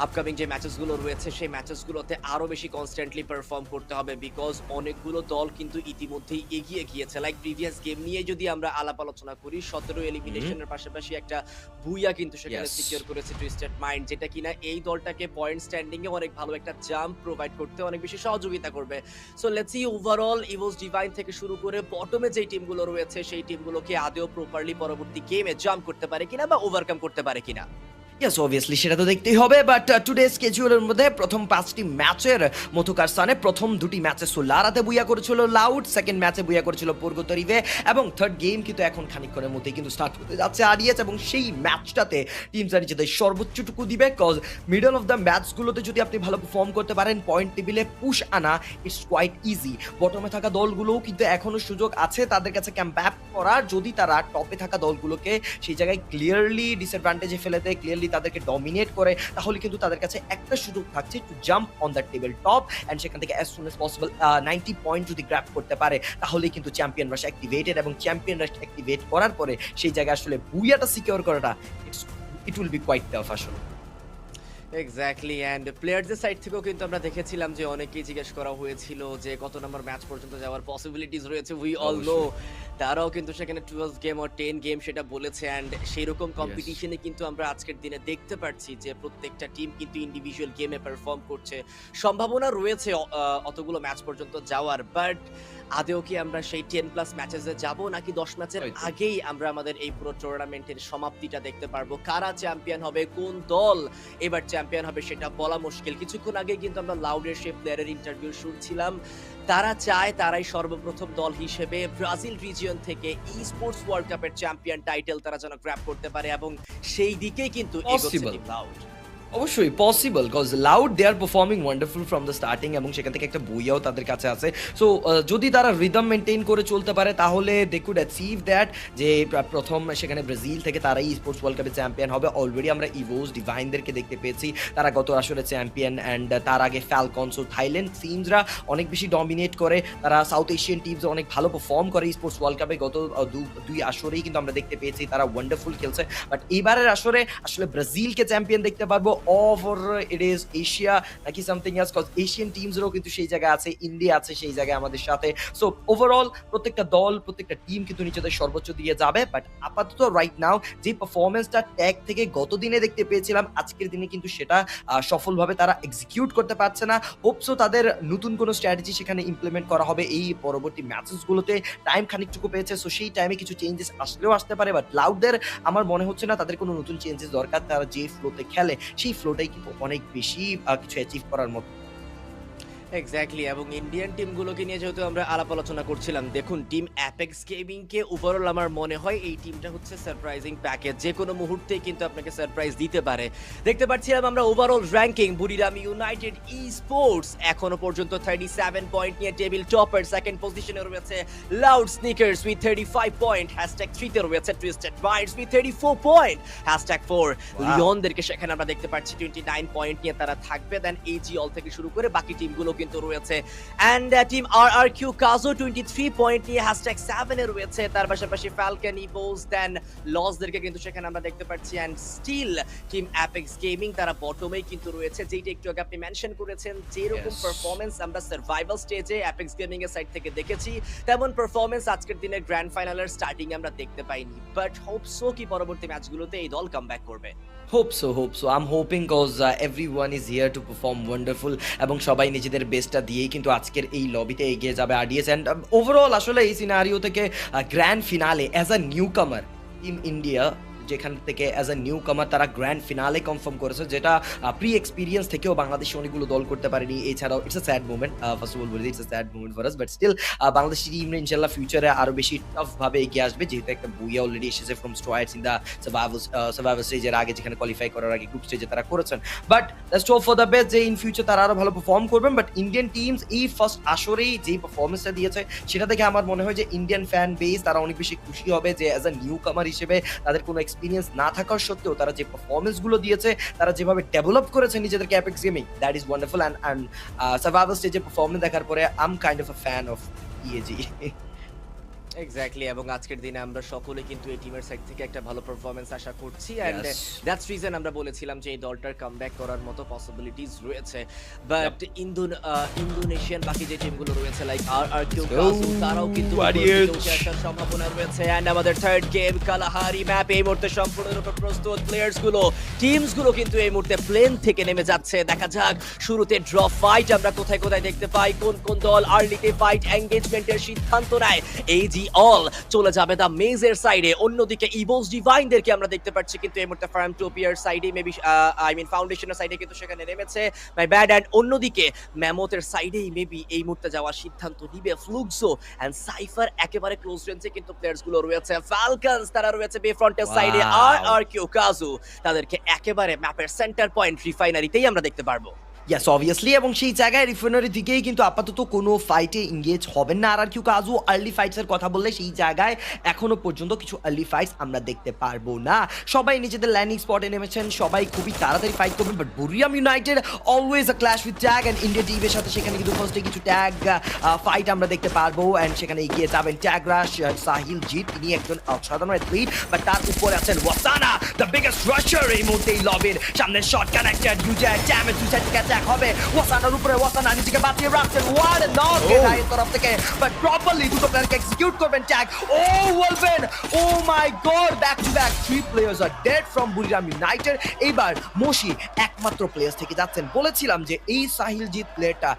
আপকামিং যে ম্যাচেসগুলো রয়েছে সেই ম্যাচেসগুলোতে আরো বেশি কনস্ট্যান্টলি পারফর্ম করতে হবে, বিকজ অনেকগুলো দল কিন্তু ইতিমধ্যেই এগিয়ে গিয়েছে। লাইক প্রিভিয়াস গেম নিয়ে যদি আমরা আলাপ আলোচনা করি, 17 এলিমিনেশনের পাশাপাশি একটা বুইয়া কিন্তু সেখানে সিকিউর করেছে টুইস্টেড মাইন্ড, যেটা কিনা এই দলটাকে পয়েন্ট স্ট্যান্ডিং এ অনেক ভালো একটা জাম্প প্রোভাইড করতে অনেক বেশি সহযোগিতা করবে। So let's see overall ইভোস divine থেকে শুরু করে বটমে যেই টিমগুলো রয়েছে সেই টিমগুলোকে আদেও প্রপারলি পরবর্তী গেমে জাম্প করতে পারে কিনা বা ওভারকাম করতে পারে কিনা। ইয়েস, অবভিয়াসলি সেটা তো দেখতেই হবে। বাট টুডে স্কেজুলের মধ্যে প্রথম 5টি ম্যাচের মধুকার স্থানে প্রথম দুটি ম্যাচে সোলারাতে বুইয়া করেছিল লাউড, সেকেন্ড ম্যাচে বুইয়া করেছিল পূর্বতরিভে, এবং থার্ড গেম কিন্তু এখন খানিকক্ষণের মধ্যেই কিন্তু স্টার্ট করতে যাচ্ছে আরডিএচ, এবং সেই ম্যাচটাতে টিমসরা নিজেদের সর্বোচ্চটুকু দিবে, কজ মিডল অফ দ্য ম্যাচগুলোতে যদি আপনি ভালো পারফর্ম করতে পারেন, পয়েন্ট টেবিলে পুশ আনা ইটস কোয়াইট ইজি। বটমে থাকা দলগুলোও কিন্তু এখনো সুযোগ আছে তাদের কাছে ক্যাম্প করার, যদি তারা টপে থাকা দলগুলোকে সেই জায়গায় ক্লিয়ারলি ডিসঅ্যাডভান্টেজে ফেলে দেয়, ক্লিয়ারলি তাদেরকে ডমিনেট করে, তাহলে কিন্তু তাদের কাছে একটা সুযোগ থাকছে to jump on the table top, and সেখান থেকে as soon as possible 90 point যদি গ্র্যাব করতে পারে, তাহলেই কিন্তু চ্যাম্পিয়ন রাশ অ্যাক্টিভেটেড, এবং চ্যাম্পিয়ন রাশ অ্যাক্টিভেট করার পরে সেই জায়গায় আসলে বুইয়াটা সিকিউর করাটা it will be quite tough আসলে। এক্স্যাক্টলি, এন্ড প্লেয়ারদের সাইড থেকেও কিন্তু আমরা দেখেছিলাম যে অনেকেই জিজ্ঞেস করা হয়েছিল যে কত নম্বর ম্যাচ পর্যন্ত যাওয়ার পসিবিলিটিস রয়েছে। উই অল নো তারাও কিন্তু সেখানে 12 গেম আর 10 গেম সেটা বলেছে, এন্ড সেই রকম কম্পিটিশনে কিন্তু আমরা আজকের দিনে দেখতে পাচ্ছি যে প্রত্যেকটা টিম কিন্তু ইন্ডিভিজুয়াল গেমে পারফর্ম করছে। সম্ভাবনা রয়েছে অতগুলো ম্যাচ পর্যন্ত যাওয়ার, বাট আদেও কি আমরা সেই 10+ ম্যাচেসে যাব, নাকি 10 ম্যাচের আগেই আমরা আমাদের এই পুরো টুর্নামেন্টের সমাপ্তিটা দেখতে পারবো? কারা চ্যাম্পিয়ন হবে, কোন দল এবার চ্যাম্পিয়ন হবে সেটা বলা মুশকিল। কিছুক্ষণ আগে কিন্তু আমরা লাউডের সেই প্লেয়ারের ইন্টারভিউ শুনছিলাম, তারা চায় তারাই সর্বপ্রথম দল হিসেবে ব্রাজিল রিজিয়ন থেকে স্পোর্টস ওয়ার্ল্ড কাপের চ্যাম্পিয়ন টাইটেল তারা যেন গ্র্যাব করতে পারে, এবং সেই দিকেই কিন্তু এগোচ্ছে টিম লাউড। অবশ্যই possible, cause Loud they are performing wonderful from the starting, এবং সেখান থেকে একটা বুইয়াও তাদের কাছে আছে। সো যদি তারা রিদম মেনটেন করে চলতে পারে, তাহলে দে কুড অ্যাচিভ দ্যাট, যে প্রথম সেখানে ব্রাজিল থেকে তারাই স্পোর্টস ওয়ার্ল্ড কাপে চ্যাম্পিয়ন হবে। অলরেডি আমরা ইভোস ডিভাইনদেরকে দেখতে পেয়েছি, তারা গত আসরে চ্যাম্পিয়ন, অ্যান্ড তার আগে ফ্যালকনস ও থাইল্যান্ড টিমসরা অনেক বেশি ডমিনেট করে, তারা সাউথ এশিয়ান টিমস অনেক ভালো পারফর্ম করে স্পোর্টস ওয়ার্ল্ড কাপে। গত দুই আসরেই কিন্তু আমরা দেখতে পেয়েছি তারা ওয়ান্ডারফুল খেলছে, বাট এইবারের আসরে আসলে ব্রাজিলকে চ্যাম্পিয়ন দেখতে পারবো। ওভার ইট ইজ এশিয়া নাকি সামথিং এলস, কজ এশিয়ান টিমসরাও কিন্তু সেই জায়গায় আছে, ইন্ডিয়া আছে সেই জায়গায় আমাদের সাথে। সো ওভারঅল প্রত্যেকটা দল প্রত্যেকটা টিম কিন্তু নিজেদের সর্বোচ্চ দিয়ে যাবে। বাট আপাতত রাইট নাও যে পারফরমেন্সটা ট্যাগ থেকে গত দিনে দেখতে পেয়েছিলাম, আজকের দিনে কিন্তু সেটা সফলভাবে তারা এক্সিকিউট করতে পারছে না। হোপসো তাদের নতুন কোনো স্ট্র্যাটেজি সেখানে ইমপ্লিমেন্ট করা হবে এই পরবর্তী ম্যাচেসগুলোতে। টাইম খানিকটুকু পেয়েছে, সো সেই টাইমে কিছু চেঞ্জেস আসলেও আসতে পারে। বাট লাউডদের আমার মনে হচ্ছে না তাদের কোনো নতুন চেঞ্জেস দরকার। তারা যে ফ্লোতে খেলে সেই ফ্লোটাই কিন্তু অনেক বেশি কিছু অ্যাচিভ করার মতো। এক্স্যাক্টলি, এবং ইন্ডিয়ান টিমগুলোকে নিয়ে যেহেতু আমরা আলাপ আলোচনা করছিলাম, দেখুন টিম অ্যাপেক্স গেমিং কে ওভারঅল আমার মনে হয় এই টিমটা হচ্ছে সারপ্রাইজিং প্যাকেজ, যে কোনো মুহূর্তেই কিন্তু আপনাকে সারপ্রাইজ দিতে পারে। দেখতে পাচ্ছিলাম আমরা ওভারঅল র্যাঙ্কিং, বুড়িরাম ইউনাইটেড ই স্পোর্টস এখনো পর্যন্ত 37 পয়েন্ট নিয়ে টেবিল টপার। সেকেন্ড পজিশনে রয়েছে লাউড স্নিকার্স উইথ 35 পয়েন্ট, #3 তে রয়েছে টুইস্টেড মাইন্ডস উইথ 34 পয়েন্ট, #4 লিওনদেরকে সেখানে আমরা দেখতে পাচ্ছি 29 পয়েন্ট নিয়ে তারা থাকবে। দেন এজি অল থেকে শুরু করে বাকি টিমগুলো কিন্তু রয়েছে। এন্ড টিম আরআরকিউ কাজো 23 পয়েন্ট নিয়ে #7 এ রয়েছে। তার পাশাপাশি ফ্যালকন ইভোস দেন লসদেরকে কিন্তু সেখানে আমরা দেখতে পাচ্ছি। And still team apex Gaming তারা বটমেই কিন্তু রয়েছে, যেটা একটু আগে আপনি মেনশন করেছেন যেরকম পারফরম্যান্স আমরা সার্ভাইভাল স্টেজে অ্যাপেক্স গেমিং এর সাইড থেকে দেখেছি, তেমন পারফরম্যান্স আজকের দিনের গ্র্যান্ড ফাইনালের স্টার্টিং আমরা দেখতে পাইনি। বাট হোপসো কি পরবর্তী ম্যাচগুলোতে এই দল কামব্যাক করবে। Hope so. I'm hoping cause everyone is here to perform wonderful এবং সবাই নিজেদের বেস্টটা দিয়েই কিন্তু আজকের এই লবিতে এগিয়ে যাবে আরডিএস। এন্ড ওভারঅল আসলে এই সিনারিও থেকে grand finale as a new কামার টিম ইন্ডিয়া, যেখান থেকে অ্যাজ আ নিউ কামার তারা গ্র্যান্ড ফিনালে কনফার্ম করেছে, যেটা প্রি এক্সপিরিয়েন্স থেকেও বাংলাদেশে অনেকগুলো দল করতে পারেনি। এছাড়াও it's a sad movement, first of all বলি it's a sad movement for us, but still Bangladeshi team ইনশাল্লাহ ফিউচারে আরো বেশি টাফ ভাবে এগিয়ে আসবে, যেহেতু একটা বুইয়া অলরেডি এসেছে ফ্রম স্ট্রয়ার্স ইন দ্য সার্ভাইভাল স্টেজের আগে, যেখানে কোয়ালিফাই করার আগে গ্রুপ স্টেজে তারা করেছেন। But let's hope for the best যে ইন ফিউচার তারা আরো ভালো পারফর্ম করবেন। বাট ইন্ডিয়ান টিমস এই ফার্স্ট আসরেই যেই পারফরমেন্সটা দিয়েছে সেটা থেকে আমার মনে হয় যে ইন্ডিয়ান ফ্যান বেস তারা অনেক বেশি খুশি হবে যে অ্যাজ আ নিউ কামার হিসেবে তাদের কোনো এক্সপিরিয়েন্স না থাকা সত্ত্বেও তারা যে পারফরমেন্স গুলো দিয়েছে, তারা যেভাবে ডেভেলপ করেছে নিজেদেরকে Apex Gaming, that is wonderful. And survival স্টেজে পারফরমেন্স দেখার পরে I am kind of a fan of EAG. Exactly, এবং আজকের দিনে আমরা সকলে কিন্তু এই টিমের সাইড থেকে একটা ভালো পারফরম্যান্স আশা করছি। এন্ড দ্যাটস রিজন আমরা বলেছিলাম যে এই দলটার কামব্যাক করার মতো পসিবিলিটিস রয়েছে। বাট ইন্দোনেশিয়ান বাকি যে টিমগুলো রয়েছে লাইক আরআরকিউ কাজু, তারাও কিন্তু উঠে আসার সম্ভাবনা রয়েছে। এন্ড আমাদের থার্ড গেম কালাহারি ম্যাপ এই মুহূর্তে সম্পূর্ণরূপে প্রস্তুত। প্লেয়ার্স গুলো টিমস গুলো কিন্তু এই মুহূর্তে প্লেন থেকে নেমে যাচ্ছে। দেখা যাক শুরুতে ড্র ফাইট আমরা কোথায় কোথায় দেখতে পাই, কোন কোন দল আর্লিতে ফাইট এঙ্গেজমেন্টের সিদ্ধান্ত নেয়। এই অল চলে যাবে দা মেজের সাইডে, অন্যদিকে ইভোস ডিভাইনদেরকে আমরা দেখতে পাচ্ছি কিন্তু এই মুহূর্তে ফার্মটোপিয়ার সাইডে, মেবি ফাউন্ডেশনের সাইডে কিন্তু সেখানে নেমেছে, মাই ব্যাড। এন্ড অন্যদিকে ম্যামথের সাইডেই মেবি এই মুহূর্তে যাওয়ার সিদ্ধান্ত নিবে ফ্লুক্সো। এন্ড সাইফার একেবারে ক্লোজ রেঞ্জে কিন্তু প্লেয়ার্স গুলো রয়েছে। ফ্যালকনস তারা রয়েছে বে ফ্রন্টের সাইডে, আরআরকিউ কাজু তাদেরকে একেবারে ম্যাপের সেন্টার পয়েন্ট রিফাইনারিতেই আমরা দেখতে পারবো। ইয়াস অবভিয়াসলি, এবং সেই জায়গায় রিফাইনারি দিকেই কিন্তু আপাতত কোনো ফাইটে এঙ্গেজ হবেন না আরআরকিউ কাজু। আর্লি ফাইটসের কথা বললে সেই জায়গায় এখনো পর্যন্ত কিছু আর্লি ফাইটস আমরা দেখতে পারবো না। সবাই নিজেদের ল্যান্ডিং স্পটে নেমেছেন, সবাই খুবই তাড়াতাড়ি ফাইট করবেন। But Buriram United always a clash with tag, and India টিমের সাথে সেখানে কিন্তু ফার্স্টে কিছু ট্যাগ ফাইট আমরা দেখতে পারবো। অ্যান্ড সেখানে এগিয়ে যাবেন ট্যাগ রাশ সাহিল জিৎ, তিনি একজন অসাধারণ অ্যাথলিট। বাট তার উপরে আছেন ওয়াসানা, দ্য বিগেস্ট রাশার এই মুহূর্তে এই লবির সামনে। শট কানেক্টেড, ইউজার ড্যামেজ, দুই সাইড থেকে অ্যাটাক হবে। ওয়াসানার উপরে ওয়াসানা নিজেকে বাঁচিয়ে রাখছেন, ওয়ান নক এর তরফ থেকে। বাট প্রপারলি দুটো প্লেয়ারকে এক্সিকিউট করবেন ট্যাগ। ও ওয়ালভেন, oh my god, back to back 3 players are dead from Buriram United. এইবার মোশি একমাত্র প্লেয়ার থেকে যাচ্ছেন। বলেছিলাম যে এই সাহিলজিৎ প্লেয়ারটা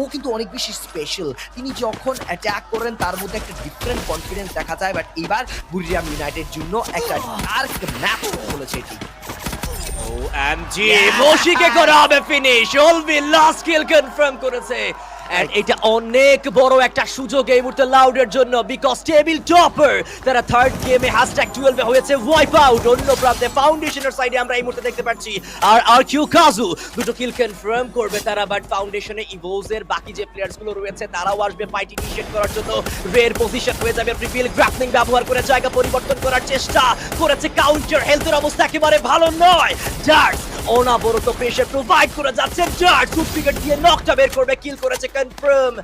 ও কিন্তু অনেক বেশি স্পেশাল, তিনি যখন অ্যাটাক করেন তার মধ্যে একটা ডিফারেন্ট কনফিডেন্স দেখা যায়। বাট এবার বুরিরাম ইউনাইটেড জন্য একটা ডার্ক ম্যাচ বলেছে এটি। OMG, মোশিকে করা হবে ফিনিশ, অলবি লাস্ট কিল কনফার্ম করেছে। এন্ড এটা অনেক বড় একটা সুযোগ এই মুহূর্তে লাউডের জন্য, বিকজ টেবিল টপার তারা থার্ড গেমে #12 এ হয়েছে ওয়াইপ আউট। অন্য প্রান্তে ফাউন্ডেশনের সাইডে আমরা এই মুহূর্তে দেখতে পাচ্ছি আরআরকিউ কাজু দুটো কিল কনফার্ম করবে তারা। বাট ফাউন্ডেশনে ইভোজের বাকি যে প্লেয়ার্স গুলো রয়েছে তারাও আসবে ফাইট ইনিশিয়েট করার জন্য। রেয়ার পজিশন হয়ে যাবে, প্রিভিল গ্রাপলিং ব্যবহার করে জায়গা পরিবর্তন করার চেষ্টা করেছে। কাউন্টার হেলথের অবস্থা একেবারে ভালো নয়। ডার্স অনাবরত প্রেসার প্রোভাইড করে যাচ্ছে। ডার্ট ডুপ্লিকেট দিয়ে নকটা বের করবে, কিল করেছে কনফার্ম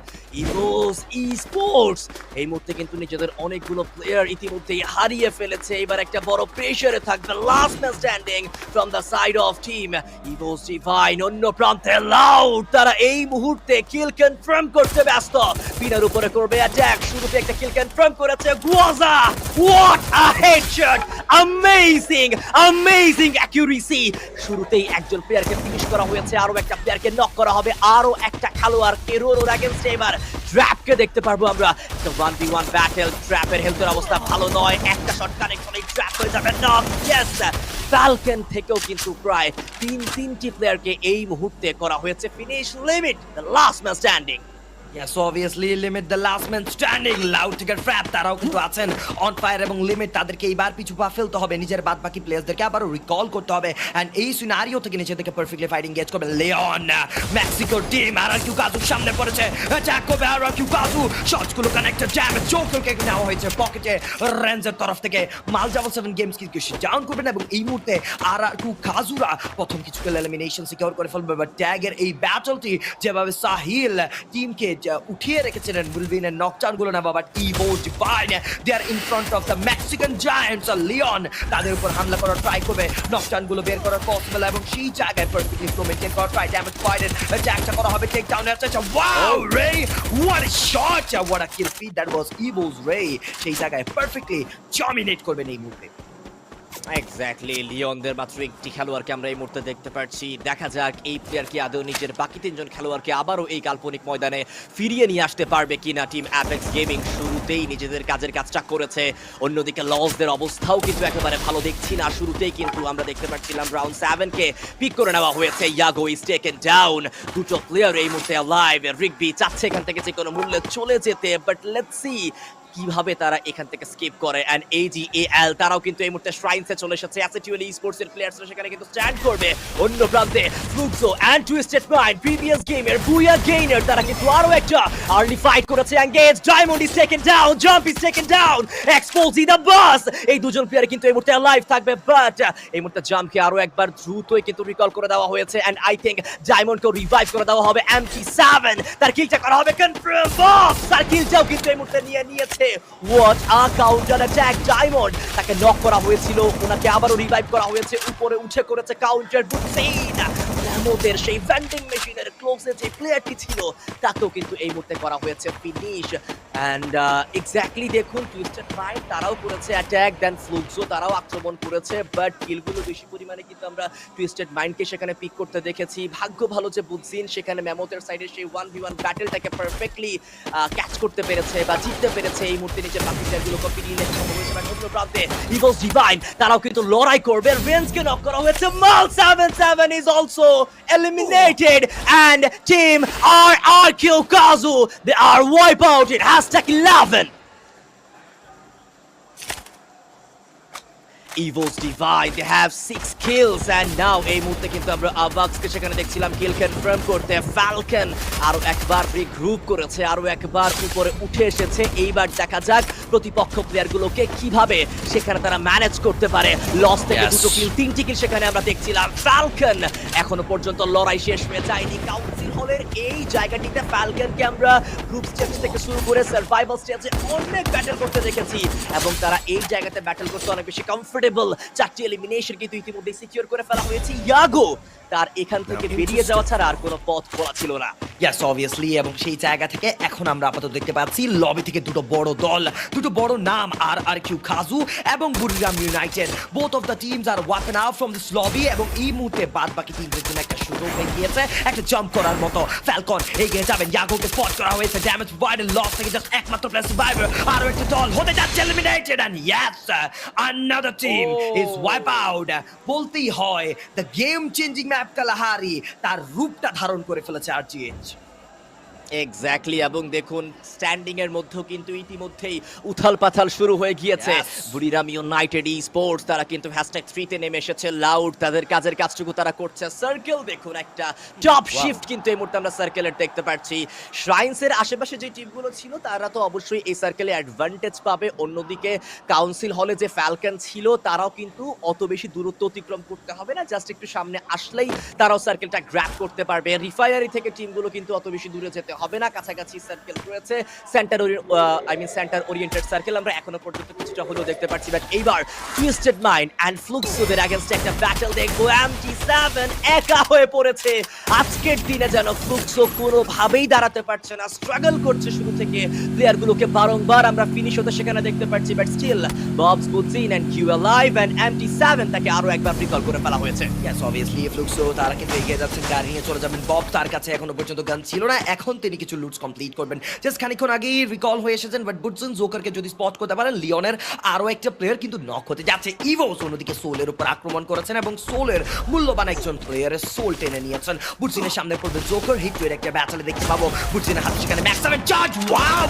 ইভোস স্পোর্টস। এই মুহূর্তে কিন্তু নিজেদের অনেকগুলো প্লেয়ার ইতিমধ্যেই হারিয়ে ফেলেছে। এবার একটা বড় প্রেসারে থাকবে last man standing from the side of team ইভোস divine. অন্য প্রান্তে লাউড, তারা এই মুহূর্তে কিল কনফার্ম করতে ব্যস্ত। পিনার উপরে করবে অ্যাটাক, শুরুতে একটা কিল কনফার্ম করেছে গুয়াজা। What a headshot, amazing accuracy. শুরুতেই একজন প্লেয়ারকে ফিনিশ করা হয়েছে, আরো একটা প্লেয়ারকে নক করা হবে, আরো একটা খেলোয়াড়কে রোর এগেইনস্ট। এবার ট্র্যাপকে দেখতে পারবো আমরা। 1v1 ব্যাটল, ট্র্যাপের হেলথের অবস্থা ভালো নয়, একটা শট কানেক্ট হলেই ট্র্যাপ হয়ে যাবে নক। ইয়েস, ফ্যালকন থেকেও কিন্তু প্রায় তিনটি প্লেয়ারকে এই মুহূর্তে করা হয়েছে finish. Limit the last man standing. Yes, obviously limit the last man standing. Loud to get trap, তারাও কিন্তু আছেন অন ফায়ার এবং লিমিট তাদেরকে এইবার পিছু পা ফেলতে হবে, নিজের বাদ বাকি প্লেয়ারদেরকে আবারও রিকল করতে হবে এন্ড এই সিনারিও থেকে নিজেদেরকে পারফেক্টলি ফাইটিং গেজ করবে লিওন। মেক্সিকো টিম আর কিউ কাজুর সামনে পড়েছে, অ্যাটাক করবে আর কিউ কাজু। শটগুলো কানেক্টেড, ড্যামেজ জোকারকে নেওয়া হয়েছে পকেটে রেঞ্জের তরফ থেকে। মালজাবল 7 গেমস কি ডাউন করবেন এবং এই মুহূর্তে আর কিউ কাজুরা প্রথম কিছুকে এলিমিনেশন সিকিউর করে ফেলবে। বাট ট্যাগের এই ব্যাটলটি যেভাবে সাহিল টিমকে উঠিয়ে রেখেছিলেন বুলভিনের নকটাউন গুলো না, but EVOS Divine they are in front of the Mexican giants. Leon তাদের উপর হামলা করার ট্রাই করবে, নকটাউন গুলো বের করার পসিবল এবং সেই জায়গায় পারফেক্টলি ফ্লো মেইনটেইন করার ট্রাই। ড্যামেজ ফাইটেড, অ্যাটাকটা করা হবে, টেক ডাউন এর চেষ্টা। ওয়াও রে, what a shot, what a kill feed that was ইভোস রে। সেই জায়গায় পারফেক্টলি ডমিনেট করবেন এই মুহূর্তে। এক্স্যাক্টলি, লিওনদের মাত্র একটি খেলোয়াড়কে আমরা এই মুহূর্তে দেখতে পাচ্ছি। দেখা যাক এই প্লেয়ার কি আদৌ নিজের বাকি তিনজন খেলোয়াড়কে আবারও এই কাল্পনিক ময়দানে ফিরিয়ে নিয়ে আসতে পারবে কিনা টিম অ্যাপেক্স গেমিং। শুরুতেই নিজেদের কাজের কাজটা করেছে, অন্যদিকে লসদের অবস্থাও কিন্তু একেবারে ভালো দেখছি না। শুরুতেই কিন্তু আমরা দেখতে পাচ্ছিলাম রাউন্ড 7কে পিক করে নেওয়া হয়েছে। ইয়াগো ইজ টেকেন ডাউন, দুটো প্লেয়ার এই মুহূর্তে লাইভ। রিগবি চাচ্ছে এখান থেকে যে কোনো মূল্যে চলে যেতে, বাট লেটস সি কিভাবে তারা এখান থেকে স্কিপ করে। এন্ড AGAL তারাও কিন্তু এই মুহূর্তে শ্রাইনসে চলে এসেছে। অ্যাসেটুয়াল স্পোর্টস এর প্লেয়ার্সরা সেখানে কিন্তু স্ট্যান্ড করবে। অন্য প্রান্তে Fluxo and Twisted Mind previous গেমের বুয়া গেইনার তারা কিন্তু আরো একটা আর্লি ফাইট করেছে। Engage, diamond is taken down, jump is taken down, exposing the বাস। এই দুজন প্লেয়ার কিন্তু এই মুহূর্তে লাইভ থাকবে, বাট এই মুহূর্তে জাম্পকে আরো একবার দ্রুতই কিন্তু রিকল করে দেওয়া হয়েছে। এন্ড আই থিংক ডায়মন্ডকে রিভাইভ করে দেওয়া হবে। MT7 তার কিলটা করা হবে কনফার্ম। বস তার কিলটাও কিন্তু এই মুহূর্তে নিয়ে নিয়েছে। What a counter attack! Diamond তাকে নক করা হয়েছিল, ওনাকে আবারও রিভাইভ করা হয়েছে, উপরে উঠে করেছে কাউন্টার। বুটসেইন ল্যামোদের সেই ভেন্ডিং মেশিনের ক্লোজে যে প্লেয়ারটি ছিল তাকেও কিন্তু এই মুহূর্তে করা হয়েছে ফিনিশ। এন্ড এক্স্যাক্টলি দেখুন, টুইস্টেড মাইন্ড তারাও করেছে অ্যাটাক, দেন ফ্লুক্সো তারাও আক্রমণ করেছে, বাট কিলগুলো বেশি পরিমাণে কিন্তু আমরা টুইস্টেড মাইন্ডকে সেখানে পিক করতে দেখেছি। ভাগ্য ভালো যে বুটসিন সেখানে ম্যামথের সাইডে সেই 1v1 ব্যাটেলটাকে পারফেক্টলি ক্যাচ করতে পেরেছে বা জিততে পেরেছে। এই মুহূর্তে নিজের বাকি প্লেয়ারগুলোকে ফিরিয়ে নিতে সম্ভব হয়েছে। অন্য প্রান্তে ইভোস ডিভাইন তারাও কিন্তু লড়াই করবে। রেঞ্জকে নক করা হয়েছে। মাল 77 is also eliminated and team RRQ Kazu they are wipe out in #11. Evo's Divine, they have 6 kills and now এই মুহূর্তে কিন্তু আমরা আভাক্সকে সেখানে দেখছিলাম কিল কনফার্ম করতে। ফ্যালকন আরো একবার রিগ্রুপ করেছে, আরো একবার উপরে উঠে এসেছে। এইবার দেখা যাক প্রতিপক্ষ প্লেয়ারগুলোকে কিভাবে সেখানে তারা ম্যানেজ করতে পারে। লস থেকে দুটো কিল, 3টি কিল সেখানে আমরা দেখছিলাম। ফ্যালকন এখনো পর্যন্ত লড়াই শেষ হয়ে যায়নি। কাউন্সিল হলের এই জায়গাটিতে ফ্যালকনকে আমরা গ্রুপ স্টেজ থেকে শুরু করে সার্ভাইভাল স্টেজে অনেক ব্যাটল করতে দেখেছি এবং তারা এই জায়গাতে ব্যাটল করতে অনেক বেশি কমফোর্টেবল। 4টি এলিমিনেশন কিন্তু ইতিমধ্যে সিকিউর করে ফেলা হয়েছে। ইয়াগো তার এখান থেকে বেরিয়ে যাওয়া ছাড়া আর কোনো পথ খোলা ছিল না। ইয়েস অবভিয়াসলি, এবং সেই জায়গা থেকে এখন আমরা আপাতত দেখতে পাচ্ছি লবি থেকে দুটো বড় দল, দুটো বড় নাম RRQ কাজু এবং Buriram United. Both of the teams are wiped out from this lobby এবং এই মুহূর্তে বাদ বাকি টিমদের জন্য একটা সুযোগ হয়ে গিয়েছে একটা জাম্প করার মতো। ফ্যালকন এগিয়ে যাবেন, ইয়াগোকে স্পট করা হয়েছে। ড্যামেজ প্রোভাইডেড, লস থেকে জাস্ট একমাত্র প্লেয়ার সার্ভাইভার। আরো একটা দল হতে যাচ্ছে eliminated and yes another team is wipe out. বলতেই হয় the game changing map Kalahari তার রূপটা ধারণ করে ফেলেছে RGH। এক্স্যাক্টলি, এবং দেখুন স্ট্যান্ডিং এর মধ্যেও কিন্তু ইতিমধ্যেই উথাল পাথাল শুরু হয়ে গিয়েছে। বুড়িরাম ইউনাইটেড স্পোর্টস তারা কিন্তু #3 তে নেমে এসেছে। লাউড তাদের কাজের কাজটুকু তারা করছে। সার্কেল দেখুন একটা টপ শিফট কিন্তু এই মুহূর্তে আমরা সার্কেলের দেখতে পাচ্ছি। শ্রাইন্সের আশেপাশে যে টিমগুলো ছিল তারা তো অবশ্যই এই সার্কেলে অ্যাডভান্টেজ পাবে। অন্যদিকে কাউন্সিল হলে যে ফ্যালকন ছিল তারাও কিন্তু অত বেশি দূরত্ব অতিক্রম করতে হবে না, জাস্ট একটু সামনে আসলেই তারাও সার্কেলটা গ্র্যাব করতে পারবে। রিফায়ারি থেকে টিমগুলো কিন্তু অত বেশি দূরে যেতে হবে না, কাছাকাছি সার্কেল রয়েছে। সেন্টার ওরিয়েন্টেড সার্কেল আমরা এখনো পর্যন্ত কিছুটা হলেও দেখতে পাচ্ছি। বাট এইবার টুইস্টেড মাইন্ড অ্যান্ড ফ্লুক্সোদের এগেইনস্ট একটা ব্যাটল দেখবো। MT7 একা হয়ে পড়েছে আজকের দিনে, যেন ফ্লুক্সো কোনোভাবেই দাঁড়াতে পারছে না, স্ট্রাগল করছে শুরু থেকে। প্লেয়ারগুলোকে বারংবার আমরা ফিনিশ হতে সেখানে দেখতে পাচ্ছি, বাট স্টিল ববস বুদ্দিন and Q alive and MT7 তাকে আরো একবার রিকল করে ফেলা হয়েছে। ইয়েস, অবভিয়াসলি ফ্লুক্সো তারা কিন্তু এগিয়ে যাচ্ছেন, গাড়ি নিয়ে চলে যাবেন। বব তার কাছে এখনো পর্যন্ত গান ছিল না, এখন তিনি কিছু লুটস কমপ্লিট করবেন। জাস্ট খানিকক্ষণ আগেই রিকল হয়ে এসেছেন, বাট বুডসন জোকারকে যদি স্পট করতে পারেন, লিওনের আরো একটা প্লেয়ার কিন্তু নক হতে যাচ্ছে। ইভোস অন্যদিকে সোলের উপর আক্রমণ করেছেন এবং সোলের মূল্যবান একজন প্লেয়ারের সোল টেনে নিয়েছেন। বুডসিনের সামনে পড়বে জোকার, হিট এর একটা ব্যাটলে দেখতে পাবো। বুডসিনের হাতে সেখানে max 7 charge, wow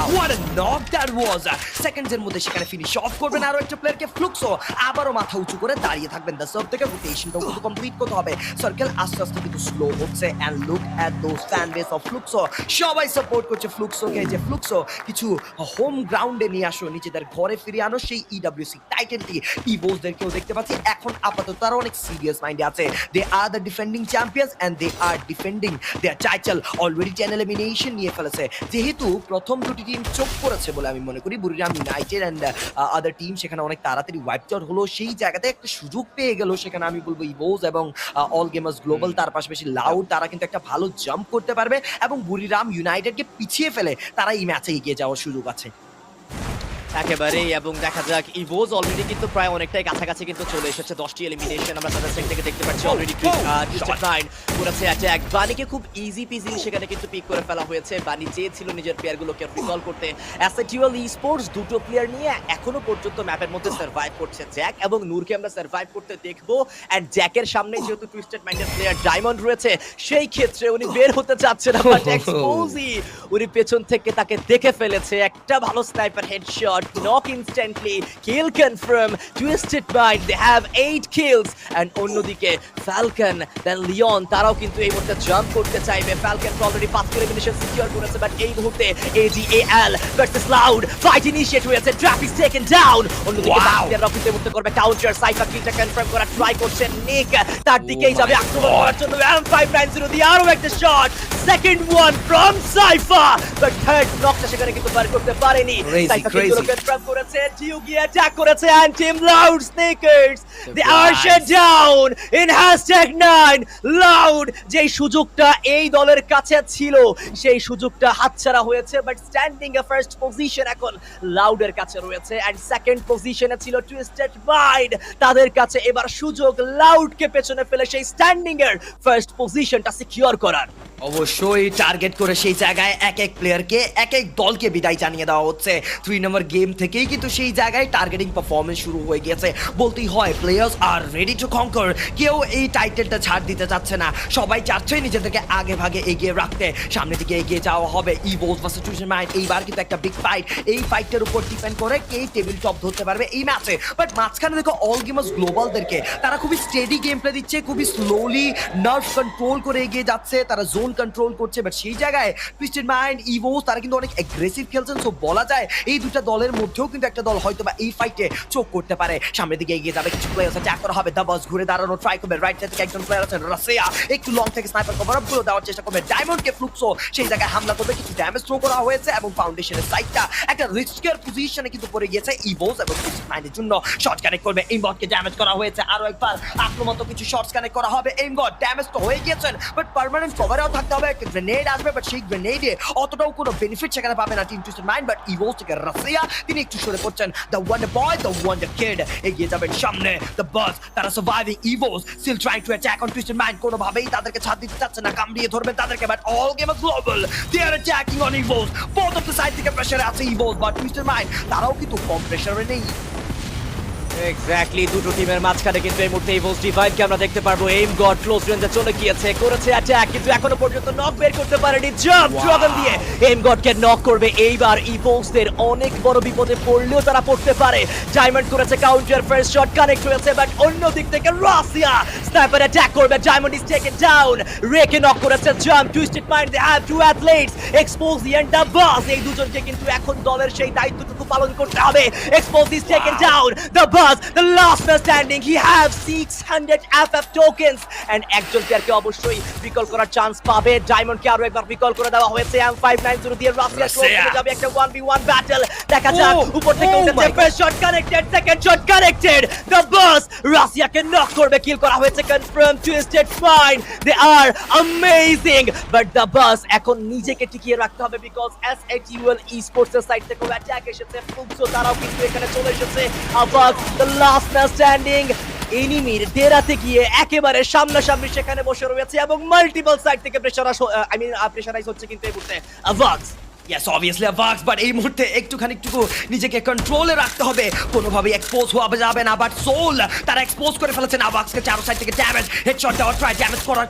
what a knock that was. সেকেন্ডসের মধ্যে সেখানে ফিনিশ অফ করবেন আরো একটা প্লেয়ারকে। ফ্লুক্সো আবারও মাথা উঁচু করে দাঁড়িয়ে থাকবেন। দ্য সার্ভ থেকে রোটেশনটাও কিন্তু কমপ্লিট করতে হবে। সার্কেল আস্তে আস্তে কিন্তু স্লো হচ্ছে and look at those fan base of Fluxo. সবাই সাপোর্ট করছে ফ্লুক্সোকে, যে ফ্লুক্সো কিছু হোম গ্রাউন্ডে নিয়ে আসো, নিজেদের ঘরে ফিরে আনো সেই ইডব্লিউসি টাইটেলটি। ইভোসদেরকেও দেখতে পাচ্ছি এখন আপাতত তারা অনেক সিরিয়াস মাইন্ডে আছে। They are the defending champions and they are defending their title. Already 10 elimination নিয়ে ফেলেছে, যেহেতু প্রথম দুটি টিম চোখ করেছে বলে আমি মনে করি। Buriram United and other team সেখানে অনেক তাড়াতাড়ি ওয়াইপড আউট হলো, সেই জায়গাতে একটা সুযোগ পেয়ে গেল সেখানে আমি বলবো ইভোস এবং অল গেমার্স গ্লোবাল, তার পাশাপাশি লাউড তারা কিন্তু একটা ভালো জাম্প করতে পারবে এবং বুড়িরাম ইউনাইটেডকে পিছিয়ে ফেলে তারা এই ম্যাচে এগিয়ে যাওয়ার সুযোগ আছে একেবারেই। এবং দেখা যাক ইভোস অলরেডি কিন্তু প্রায় অনেকটাই কাছাকাছি কিন্তু চলে এসেছে। 10টি এলিমিনেশন আমরা তাদের সাইড থেকে দেখতে পাচ্ছি অলরেডি। টুইস্টেড মাইন্ড করেছে অ্যাটাক, বানিকে খুব ইজি পিজি সেখানে কিন্তু পিক করে ফেলা হয়েছে। বানি চেয়েছিল নিজের প্লেয়ারগুলোকে রিকল করতে। অ্যাসেটিউয়াল স্পোর্টস দুটো প্লেয়ার নিয়ে এখনো পর্যন্ত ম্যাপের মধ্যে সার্ভাইভ করছে। জ্যাক এবং নূরকে আমরা সার্ভাইভ করতে দেখবো। এন্ড জ্যাকের সামনে যেহেতু টুইস্টেড মাইন্ডের প্লেয়ার ডায়মন্ড রয়েছে, সেই ক্ষেত্রে উনি বের হতে চাচ্ছে না, বাট এক্সপোজি উনি পেছন থেকে তাকে দেখে ফেলেছে। একটা ভালো sniper headshot, knock instantly, kill confirm. Twisted Mind, they have 8 kills. And অন্যদিকে Falcon, then Leon তারাও কিন্তু এই মুহূর্তে জাম্প করতে চাইবে। Falcon অলরেডি 5 এলিমিনেশন সিকিউর করেছে, বাট এই মুহূর্তে ADAL versus Loud fight initiate হয়েছে। Trap is taken down. অন্যদিকে বাকিরা কিন্তু এই মুহূর্তে করবে কাউন্টার। সাইফার কিলটা কনফার্ম করা ট্রাই করছে নিক, তার দিকেই যাবে আক্রমণ করার জন্য। M590 দিয়ে আরো একটা shot, second one from Cypher, but third নকটা সেখানে কিন্তু পার করতে পারেনি। সাইফার কিন্তু কনফার্ম করেছে, টিউগি অ্যাটাক করেছে and team Loud sneakers they are shut down in #9। Loud যেই সুযোগটা এই দলের কাছে ছিল সেই সুযোগটা হাতছাড়া হয়েছে, but standing A first position এখন লাউডের কাছে রয়েছে এন্ড সেকেন্ড পজিশনে ছিল টুইস্টেড মাইন্ড। তাদের কাছে এবার সুযোগ লাউডকে পেছনে ফেলে সেই স্ট্যান্ডিং এর ফার্স্ট পজিশনটা সিকিউর করার। অবশ্যই টার্গেট করে সেই জায়গায় এক এক প্লেয়ারকে এক এক দলকে বিদায় জানিয়ে দেওয়া হচ্ছে। 3 নম্বর গেম থেকেই কিন্তু সেই জায়গায় টার্গেটিং পারফরমেন্স শুরু হয়ে গেছে বলতেই হয়। প্লেয়ার্স আর রেডি টু কনকার, কেউ এই টাইটেলটা ছাড় দিতে চাচ্ছে না, সবাই চাচ্ছে নিজেদেরকে আগে ভাগে এগিয়ে রাখতে, সামনের দিকে এগিয়ে যাওয়া হবে। ইভোস ভার্সেস টুইস্টেড মাইন্ড এইবার কিন্তু একটা বিগ ফাইট, এই ফাইটের উপর ডিপেন্ড করে কে টেবিল টপ ধরতে পারবে এই ম্যাচে। বাট মাঝখানে দেখো অল গেমার্স গ্লোবালদেরকে, তারা খুবই স্টেডি গেম প্লে দিচ্ছে, খুবই স্লোলি নার্ভ কন্ট্রোল করে এগিয়ে যাচ্ছে, তারা জোন কন্ট্রোল করছে। বাট সেই জায়গায় টুইস্টেড মাইন্ড ইভোস তারা কিন্তু অনেক অ্যাগ্রেসিভ খেলছেন। সো বলা যায় এই দুটা দলের মধ্যেও কিন্তু একটা দল হয়তোবা এই ফাইটে চোখ করতে পারে। সামনের দিকে এগিয়ে যাবে, কিছু প্লেয়ার্স অ্যাটাক করা হবে। দাবাস ঘুরে দাঁড়ানো ট্রাই করবে, রাইট সাইড থেকে একজন প্লেয়ার আছেন রাসিয়া, একটু লং থেকে স্নাইপার কভার আপ করে দেওয়ার চেষ্টা করবে। ডায়মন্ডকে ফ্লুক্সো সেই জায়গায় হামলা করবে, কিছু ড্যামেজ থ্রো করা হয়েছে এবং ফাউন্ডেশনের সাইডটা একটা রিস্কের পজিশনে কিন্তু পড়ে গিয়েছে ইভোস এবং টুইস্টেড মাইন্ডের জন্য। শট কানেক্ট করবে, এইমবটকে ড্যামেজ করা হয়েছে, আরো একবার আক্রমণত কিছু শটস কানেক্ট করা হবে। এইমবট ড্যামেজ তো হয়ে গিয়েছেন, বাট পার্মানেন্ট কভারেও থাকতে হবে। একটা গ্রেনেড আসবে, বাট সেই গ্রেনেডে অতটাও কোনো বেনিফিট সেখানে পাবে না team twisted Mind. But EVOS থেকে রাসিয়া তিনি একটু সরে পড়ছেন। The wonder boy, the wonder kid এগিয়ে যাবেন সামনে। দ্য বাস তারা surviving, EVOS still trying to attack on Twisted Mind, কোনোভাবেই তাদেরকে ছাড় দিতে চাচ্ছে না, কামড়িয়ে ধরবেন তাদেরকে। But all Gamers Global they are attacking on EVOS, both of the side থেকে প্রেসারে আছে ইভোস, বাট টুইস্টেড মাইন্ড তারাও কিন্তু কম প্রেসারে নেই। এক্স্যাক্টলি, দুটো টিমের মাঝখানে কিন্তু এই মুহূর্তে ইভোস ডিভাইডকে আমরা দেখতে পারবো। এইম গড ক্লোজ রেঞ্জে চলে গিয়েছে, করেছে অ্যাটাক, কিন্তু এখনো পর্যন্ত নক বের করতে পারেনি। জাম্প ড্রাগন দিয়ে এইম গডকে নক করবে। এইবার ইভোসদের অনেক বড় বিপদে পড়লেও তারা পড়তে পারে। ডায়মন্ড করেছে কাউন্টার, ফার্স্ট শট কানেক্ট হয়েছে, বাট অন্য দিক থেকে রাশিয়া স্নাইপার অ্যাটাক করবে। ডায়মন্ড ইজ টেকেন ডাউন, রেকে নক করেছে। Jump Twisted Mind, they have two athletes, Xpose and the বাস। এই দুজনকে কিন্তু এখন দলের সেই দায়িত্বটুকু পালন করতে হবে। Expose is taken down, the bus, the last man standing. He have 600 FF tokens and একজন প্লেয়ারকে অবশ্যই রিকল করার চান্স পাবে। ডায়মন্ডকে আরো একবার রিকল করে দেওয়া হয়েছে। M590 দিয়ে রাশিয়া ক্লোজ হয়ে যাবে একটা 1v1 ব্যাটল। দেখা যাক, উপর থেকে উঠেছে, first shot connected, second shot connected. The bus রাশিয়াকে নক করবে, কিল করা হয়েছে। Confirm, Twisted Mind, they are amazing, but the bus এখন নিজেকে টিকিয়ে রাখতে হবে বিকজ S8UL esports এর সাইড থেকে অ্যাটাক এসেছে। ফুকসো তারাও কিন্তু এখানে চলে এসেছে। আবার the last man standing এনিমির ডেরাতে গিয়ে একেবারে সামনাসামনি সেখানে বসে রয়েছে এবং মাল্টিপল সাইড থেকে প্রেশারাইজ হচ্ছে কিন্তু এই মুহূর্তে আভাক্স। Yes, obviously a Vax, but এই মুহূর্তে একটুখানি নিজেকে কন্ট্রোলে রাখতে হবে, কোনোভাবে এক্সপোজ হওয়া যাবে না। বাট সোল তারা এক্সপোজ করে ফেলেছেন আভাক্সকে, চারো সাইড থেকে ড্যামেজ, হেডশট দেওয়ার ট্রাই, ড্যামেজ করা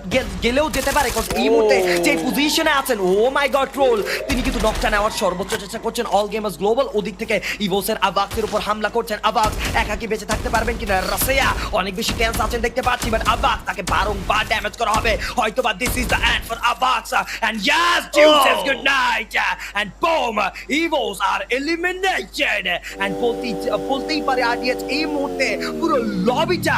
গেলেও যেতে পারে কারণ এই মুহূর্তে যে পজিশনে আছেন, ও মাই গড ট্রোল, তিনি কিন্তু নকটা নেওয়ার সর্বোচ্চ চেষ্টা করছেন। অল গেমার্স গ্লোবাল ওদিক থেকে ইভোসের আভাক্সের উপর হামলা করছেন। আভাক্স একাকি বেঁচে থাকতে পারবেন কিনা, রাশিয়া অনেক বেশি টেন্স আছেন দেখতে পাচ্ছি, বাট আভাক্স তাকে বারংবার ড্যামেজ করা হবে। হয়তোবা this is the end for Avax and yes, team says good night and boom, Evos are eliminated and বলতেই পারে আরডিএচ এই মুহূর্তে পুরো লবিটা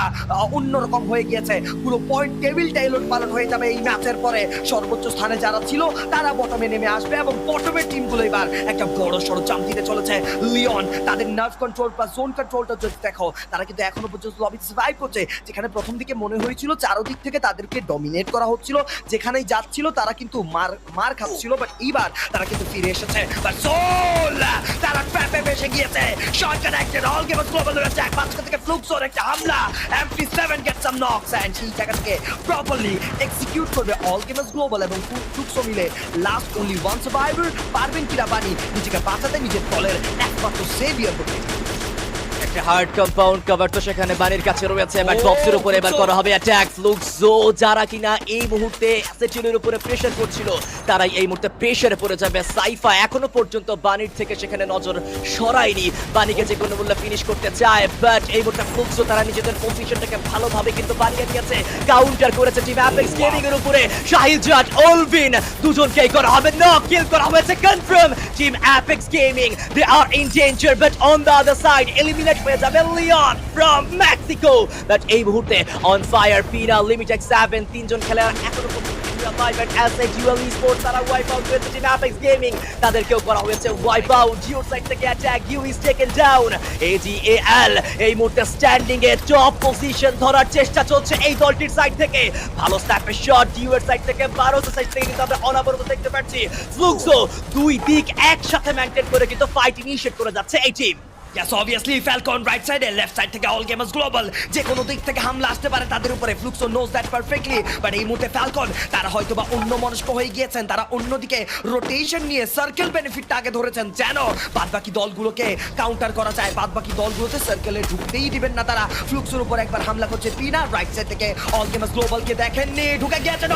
অন্যরকম হয়ে গিয়েছে। পুরো পয়েন্ট টেবিলটা এলোটপালট হয়ে যাবে এই ম্যাচের পরে। সর্বোচ্চ স্থানে যারা ছিল তারা বটমে নেমে আসবে এবং বটমের টিমগুলো এবার একটা বড় সড়ো জাম্প দিতে চলেছে। লিওন তাদের নার্ভ কন্ট্রোল প্লাস জোন কন্ট্রোলটা যদি দেখো, তারা কিন্তু এখনো পর্যন্ত লবিতে সার্ভাইভ করছে। যেখানে প্রথম দিকে মনে হয়েছিল চারদিক থেকে তাদেরকে ডমিনেট করা হচ্ছিল, যেখানেই যাচ্ছিল তারা কিন্তু মার খাচ্ছিল, বাট এইবার তারা কিন্তু ফিরে এসেছে। But Soul তারা ট্র্যাপে ফেসে গিয়েছে। Shot connected, all Gamers global attack, পাঁচটা থেকে ফ্লুক্সোর একটা হামলা। MP7 gets some knocks and সেই জায়গাটাকে প্রপারলি এক্সিকিউট করবে অল গেমার্স গ্লোবাল এবং ফ্লুক্সো মিলে। লাস্ট অনলি ওয়ান সার্ভাইভার, পারবেন কিনা বানি নিজেকে বাঁচাতে, নিজের দলের একমাত্র সেভিয়ার হতে। একটা হার্ড কম্পাউন্ড কভার তো সেখানে বানির কাছে রয়েছে, বাট বক্সের উপরে এবার করা হবে অ্যাটাক। ফ্লুক্সো যারা কিনা এই মুহূর্তে অ্যাসেটিনের উপরে প্রেসার করছিল, তারাই এই মুহূর্তে প্রেসারে পড়ে যাবে। সাইফা এখনো পর্যন্ত বানির থেকে সেখানে নজর সরায়নি, বানিকে যে কোনো মূল্যে ফিনিশ করতে চায়, বাট এই মুহূর্তে ফ্লুক্সো তারা নিজেদের পজিশনটাকে ভালোভাবে কিন্তু বানিয়ে নিয়েছে। কাউন্টার করেছে টিম অ্যাপেক্স গেমিং এর উপরে। শাহিল জাট, অলভিন দুজনকেই করা হবে নক, কিল করা হয়েছে। Confirm, team apex Gaming they are in danger, but on the other side eliminate হয়ে যাবে লিওন ফ্রম মেক্সিকো। বাট এই মুহূর্তে অন ফায়ার পিনা, লিমিটেড 7, তিনজন খেলোয়াড় এখনো পর্যন্ত S8UL esports তারা ওয়াইপ আউট হয়েছে। টিম অ্যাপেক্স গেমিং তাদেরকেও করা হয়েছে ওয়াইপ আউট। জিওর সাইড থেকে attack, Jio is taken down. AGAL এই মুহূর্তে স্ট্যান্ডিং এ টপ পজিশন ধরার চেষ্টা চলছে এই দলটির সাইড থেকে। ভালো স্ন্যাপের শট জিও এর সাইড থেকে, বারোসের সাইড থেকে কিন্তু আমরা অনাবরত দেখতে পাচ্ছি। ফ্লুক্সো দুই দিক একসাথে মেইনটেইন করে কিন্তু ফাইট ইনিশিয়েট করে যাচ্ছে এই team. Yes, obviously Falcon right side এ লেফট সাইড থেকে অল গেমার্স গ্লোবাল, যে কোনো দিক থেকে হামলা আসতে পারে তাদের উপরে। Fluxo knows that perfectly, but এই মুহূর্তে ফ্যালকন তারা হয়তোবা অন্য মনস্ক হয়ে গিয়েছেন। তারা অন্যদিকে রোটেশন নিয়ে সার্কেল বেনিফিটটা আগে ধরেছেন, যেন বাদবাকি দলগুলোকে কাউন্টার করা যায়। বাদবাকি দলগুলোতে সার্কেলে ঢুকতেই দিবেন না তারা। ফ্লুক্সোর উপর একবার হামলা করছে পিনা, রাইট সাইড থেকে অল গেমার্স গ্লোবালকে দেখেননি, ঢুকে গিয়েছেন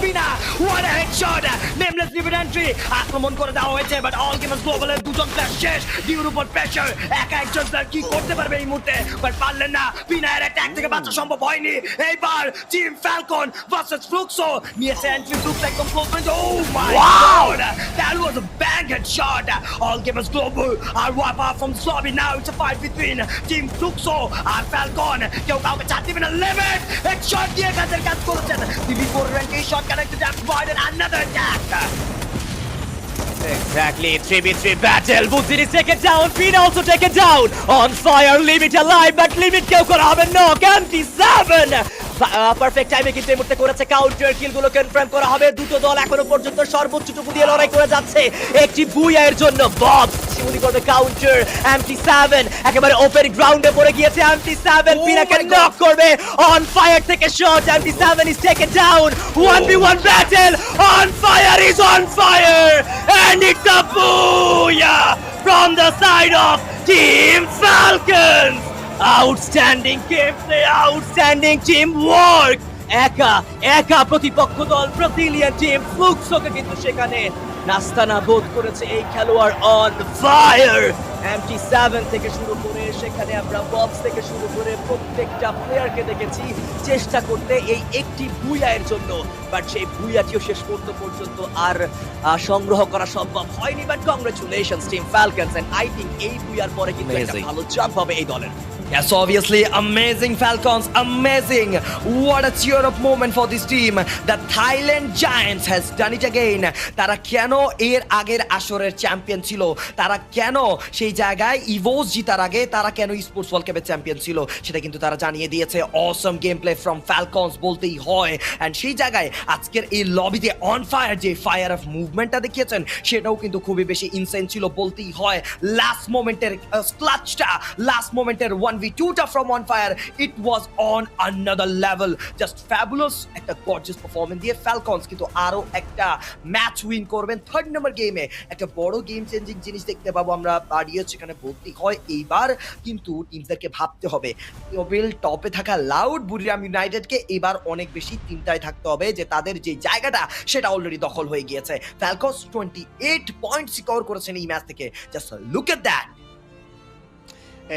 পিনা। What a headshot, নেমলেস limit entry, আক্রমণ করে দেওয়া হয়েছে, বাট অল গেমার্স গ্লোবালের দুজন প্লেয়ার শেষ। ডিউর উপর প্রেসার, একা একজন প্লেয়ার কি করতে পারবে এই মুহূর্তে, বাট পারলেন না। পিনার অ্যাটাক থেকে বাঁচা সম্ভব হয়নি। এইবার টিম ফ্যালকন ভার্সেস ফ্লুক্সো নিয়েছে এন্ট্রি। ফ্লুক্স একদম close range. Oh my god, that was a bang headshot. All gamers global are wipe out from the lobby. Now it's a fight between Team Fluxo and Falcon. কেউ কাউকে চার দিবেন না, limit headshot দিয়ে কাজের কাজ করেছেন। TV4 rank shot connected to avoid another attack. Exactly, 3v3 battle. Buzir is taken down, Pina also taken down. On fire, Limit alive, but Limit কেউ করা হবে knock. MT7 পারফেক্ট টাইমে কিন্তু এই মুহূর্তে করেছে কাউন্টার, কিলগুলো কনফার্ম করা হবে। দুটো দল এখনো পর্যন্ত সর্বোচ্চটুকু দিয়ে লড়াই করে যাচ্ছে একটি বুইয়ার জন্য। বব শিউলি করবে কাউন্টার, MT7 একেবারে ওপেন গ্রাউন্ডে পড়ে গিয়েছে। MT7 পিনাকে নক করবে। অন ফায়ার থেকে shot, MT7 is taken down. 1v1 battle. On fire is on fire and it's a booyah from the side of Team Falcons. Outstanding game play, outstanding team work. একা প্রতিপক্ষ দল Brazilian team ফ্লুক্সোকে কিন্তু সেখানে নাস্তানা বোধ করেছে এই খেলোয়াড় অন ফায়ার। MT7 থেকে শুরু করে সেখানে আমরা বক্স থেকে শুরু করে প্রত্যেকটা প্লেয়ারকে দেখেছি চেষ্টা করতে এই একটি বুয়ার জন্য, বাট সেই বুয়াটিও শেষ পর্যন্ত আর সংগ্রহ করা সম্ভব হয়নি। But congratulations team Falcons, and I think এই বুয়ার পরে কিন্তু একটা ভালো জাম্প হবে এই দলের। Yes, obviously, amazing Falcons, amazing. What a cheer up moment for this team. The Thailand Giants has done it again. তারা কেন এর আগের আসরের চ্যাম্পিয়ন ছিল, তারা কেন সেই জায়গায় ইভোস জিতার আগে তারা কেন স্পোর্টস ওয়ার্ল্ড কাপের চ্যাম্পিয়ন ছিল সেটা কিন্তু তারা জানিয়ে দিয়েছে। Awesome game play from Falcons বলতেই হয়। অ্যান্ড সেই জায়গায় আজকের এই লবিতে অন ফায়ার যে ফায়ার অফ মুভমেন্টটা দেখিয়েছেন সেটাও কিন্তু খুবই বেশি ইনসেন ছিল বলতেই হয়। লাস্ট মোমেন্টের ক্লাচটা, লাস্ট মোমেন্টের 1v2টা from On Fire, it was on another level. Just fabulous একটা গর্জিয়াস পারফরম্যান্স দিয়ে ফ্যালকনস কিন্তু আরো একটা ম্যাচ উইন করবেন। থার্ড নাম্বার গেমে একটা বড় গেম চেঞ্জিং জিনিস দেখতে পাবো আমরা। বাড়িয়ে সেখানে বলতেই হয় এইবার কিন্তু টিমদেরকে ভাবতে হবে। টেবিল টপে থাকা লাউড বুরিরাম ইউনাইটেডকে এবার অনেক বেশি চিন্তায় থাকতে হবে যে তাদের যে জায়গাটা সেটা অলরেডি দখল হয়ে গিয়েছে। ফ্যালকনস 28 পয়েন্ট সিকিউর করেছেন এই ম্যাচ থেকে। Just look at that.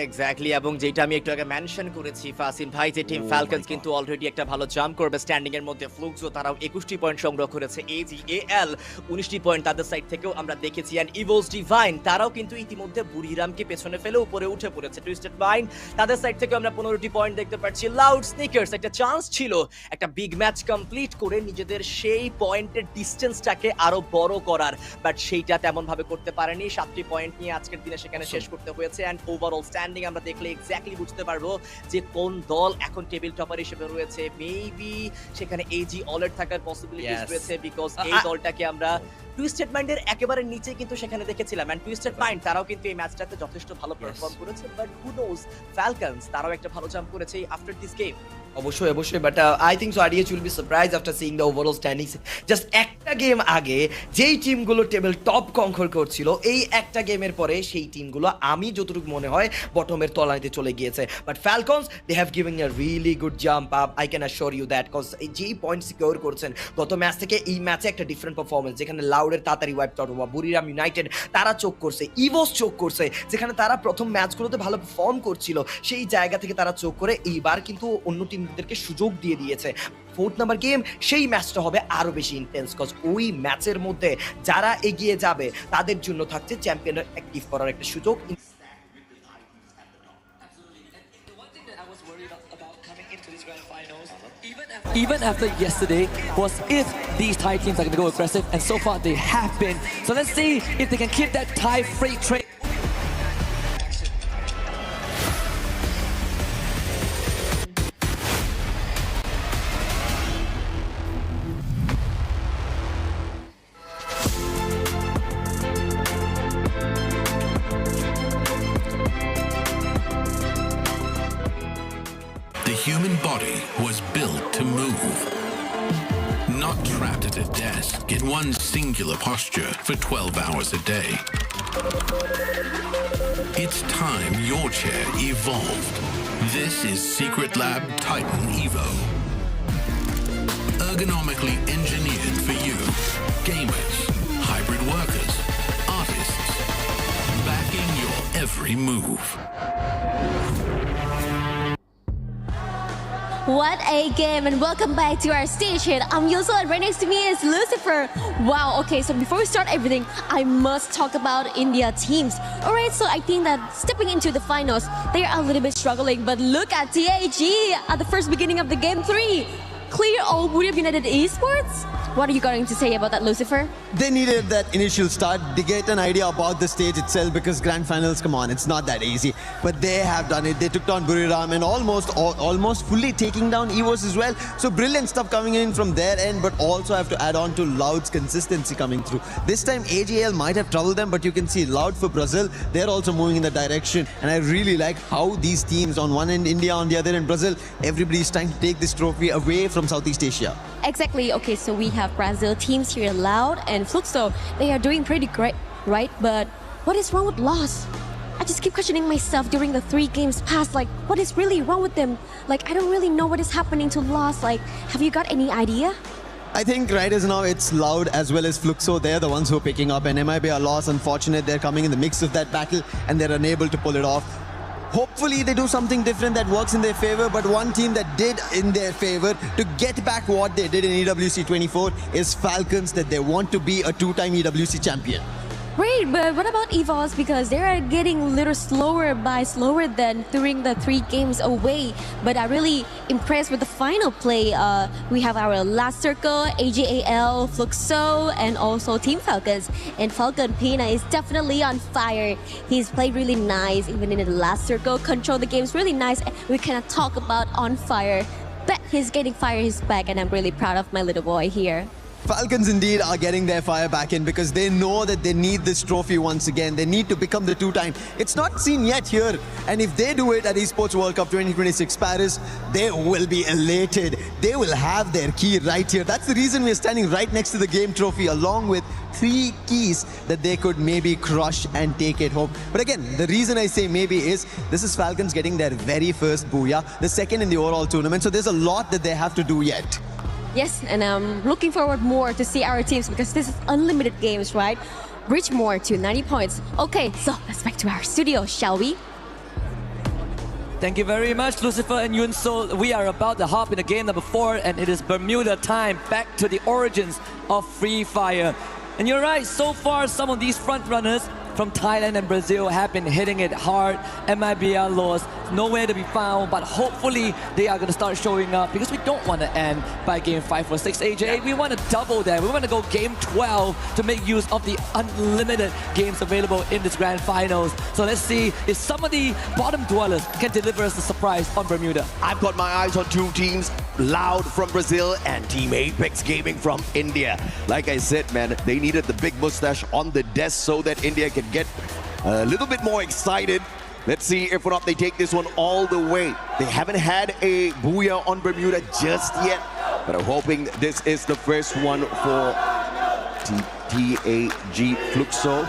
Exactly, এবং যেটা আমি একটু আগে মেনশন করেছি ফাসিন ভাই, যে টিম ফ্যালকনস কিন্তু অলরেডি একটা ভালো জাম্প করবে স্ট্যান্ডিং এর মধ্যে। ফ্লুক্সো তারাও 21টি পয়েন্ট সংগ্রহ করেছে, AGAL 19টি পয়েন্ট তাদের সাইড থেকেও আমরা দেখেছি। এন্ড ইভোস ডিভাইন তারাও কিন্তু ইতিমধ্যে বুড়িরামকে পেছনে ফেলে উপরে উঠে পড়েছে। টুইস্টেড মাইন্ড তাদের সাইড থেকে আমরা 15টি পয়েন্ট দেখতে পাচ্ছি। লাউড স্নিকার্স একটা চান্স ছিল একটা বিগ ম্যাচ কমপ্লিট করে নিজেদের সেই পয়েন্টের ডিস্টেন্সটাকে আরো বড় করার, বাট সেইটা তেমন ভাবে করতে পারেনি। 7টি পয়েন্ট নিয়ে আজকের দিনে সেখানে শেষ করতে হয়েছে। এন্ড ওভারঅল স্ট্যান্ডিং আমরা দেখলে এক্স্যাক্টলি বুঝতে পারবো যে কোন দল এখন টেবিল টপার হিসেবে রয়েছে। মেবি সেখানে এজি অলের থাকার পসিবিলিটিস রয়েছে, বিকজ এই দলটাকে আমরা টুইস্টেড মাইন্ডের একেবারে নিচে কিন্তু সেখানে দেখেছিলাম। এন্ড টুইস্টেড মাইন্ড তারাও কিন্তু এই ম্যাচটাতে যথেষ্ট ভালো পারফর্ম করেছে, বাট হু নোজ ফ্যালকনস তারাও একটা ভালো জাম্প করেছে আফটার দিস গেম। অবশ্যই, বাট আই থিঙ্ক সো আরিয়াস will be surprise after seeing the overall standings. Just একটা গেম আগে যেই টিমগুলো টেবিল টপ কনকর করছিল, এই একটা গেমের পরে সেই টিমগুলো আমি যতটুকু মনে হয় বটমের তলানিতে চলে গিয়েছে। But Falcons they have giving a really good jump up, I can assure you that, cause যেই পয়েন্ট সিকিউর করছেন গত ম্যাচ থেকে এই ম্যাচে একটা ডিফারেন্ট পারফরমেন্স, যেখানে লাউডের তাড়াতাড়ি ওয়াইপ আউট হওয়া, বুরিরাম ইউনাইটেড তারা চোখ করছে, ইভোস চোখ করছে, যেখানে তারা প্রথম ম্যাচগুলোতে ভালো পারফর্ম করছিল সেই জায়গা থেকে তারা চোখ করে এইবার কিন্তু অন্য টিমদেরকে সুযোগ দিয়ে দিয়েছে। ফোর্থ নাম্বার গেম সেই ম্যাচটা হবে আরো বেশি ইন্টেন্স, কজ ওই ম্যাচের মধ্যে যারা এগিয়ে যাবে তাদের জন্য থাকছে চ্যাম্পিয়নের অ্যাক্টিভ করার একটা সুযোগ। Even after yesterday was if these Thai teams are going to go aggressive, and so far they have been. So let's see if they can keep that Thai freight train. The human body was built to move, not trapped at a desk in one singular posture for 12 hours a day. It's time your chair evolved. This is Secret Lab Titan Evo. Ergonomically engineered for you, gamers, hybrid workers, artists, backing your every move. What a game, and welcome back to our station. I'm Yuso, and right next to me is Lucifer. Wow, okay, so before we start everything, I must talk about India teams. Alright, so I think that stepping into the finals, they are a little bit struggling, but look at TAG at the first beginning of the game 3. Clear all Buddha United Esports? What are you going to say about that, Lucifer? They needed that initial start to get an idea about the stage itself, because grand finals, come on, it's not that easy. But they have done it. They took down Buriram and almost fully taking down EVOS as well. So brilliant stuff coming in from their end, but also have to add on to Loud's consistency coming through. This time AGL might have troubled them, but you can see Loud for Brazil, they're also moving in that direction. And I really like how these teams, on one end India, on the other end Brazil, everybody's trying to take this trophy away from Southeast Asia. Exactly. Okay, so we have Brazil teams here, Loud and Fluxo. They are doing pretty great, right? But what is wrong with Lost? I just keep questioning myself during the 3 games past, like, what is really wrong with them? Like, I don't really know what is happening to Lost. Like, have you got any idea? I think right as now it's Loud as well as Fluxo. They're the ones who are picking up, and MIB are lost. Unfortunate, they're coming in the mix of that battle and they're unable to pull it off. Hopefully they do something different that works in their favor, but one team that did in their favor to get back what they did in EWC 24 is Falcons, that they want to be a 2-time EWC champion. Great, but what about EVOS? Because they are getting a little slower than during the 3 games away. But I'm really impressed with the final play. We have our last circle, AJAL, Fluxo, and also Team Falcons. And Falcon Pina is definitely on fire. He's played really nice, even in the last circle. Control the games really nice. We cannot talk about on fire, but he's getting fire in his back, and I'm really proud of my little boy here. Falcons indeed are getting their fire back in because they know that they need this trophy once again. They need to become the 2-time. It's not seen yet here. And if they do it at Esports World Cup 2026 Paris, they will be elated. They will have their key right here. That's the reason we're standing right next to the game trophy along with 3 keys that they could maybe crush and take it home. But again, the reason I say maybe is this is Falcons getting their very first booyah, the second in the overall tournament. So there's a lot that they have to do yet. Yes, and I'm looking forward more to see our teams because this is unlimited games, right? Reach more to 90 points. Okay, so let's back to our studio, shall we? Thank you very much, Lucifer and Yun So. We are about to hop into game number 4, and it is Bermuda time, back to the origins of Free Fire. And you're right, so far some of these front runners from Thailand and Brazil have been hitting it hard. MIB are lost, nowhere to be found, but hopefully they are going to start showing up because we don't want to end by game 5 or 6, AJ. We want to double that. We want to go game 12 to make use of the unlimited games available in this grand finals. So let's see if some of the bottom dwellers can deliver us a surprise on Bermuda. I've got my eyes on 2 teams, Loud from Brazil and Team Apex Gaming from India. Like I said, man, they needed the big mustache on the desk so that India can get a little bit more excited. Let's see if or not they take this one all the way. They haven't had a booyah on Bermuda just yet, but I'm hoping this is the first one for TAG Fluxo.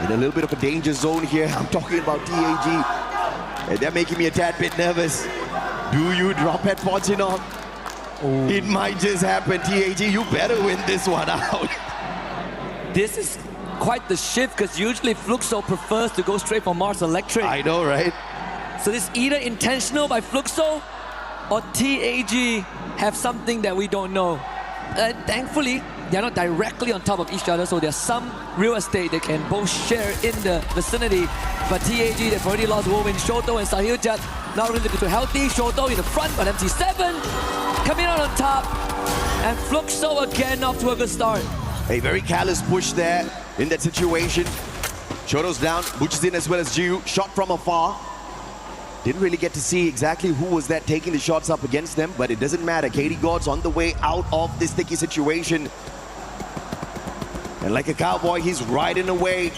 In a little bit of a danger zone here. I'm talking about TAG. And they're making me a tad bit nervous. Do you drop at Fortunon? It might just happen. TAG, you better win this one out. This is quite the shift because usually Fluxo prefers to go straight for Mars Electric. I know, right? So this either intentional by Fluxo or TAG have something that we don't know. Thankfully, they're not directly on top of each other, so there's some real estate they can both share in the vicinity. But TAG, they've already lost Woven, Shoto and Sahil Jat. Not really looking too healthy. Shoto in the front, but MT7 coming out on top. And Fluxo again off to a good start. A very careless push there in that situation. Shoto's down, Butch is in as well as Jiu. Shot from afar. Didn't really get to see exactly who was that taking the shots up against them, but it doesn't matter. Katie God's on the way out of this sticky situation. And like a cowboy, he's riding away.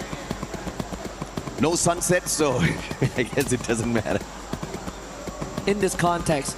No sunset, so I guess it doesn't matter. In this context,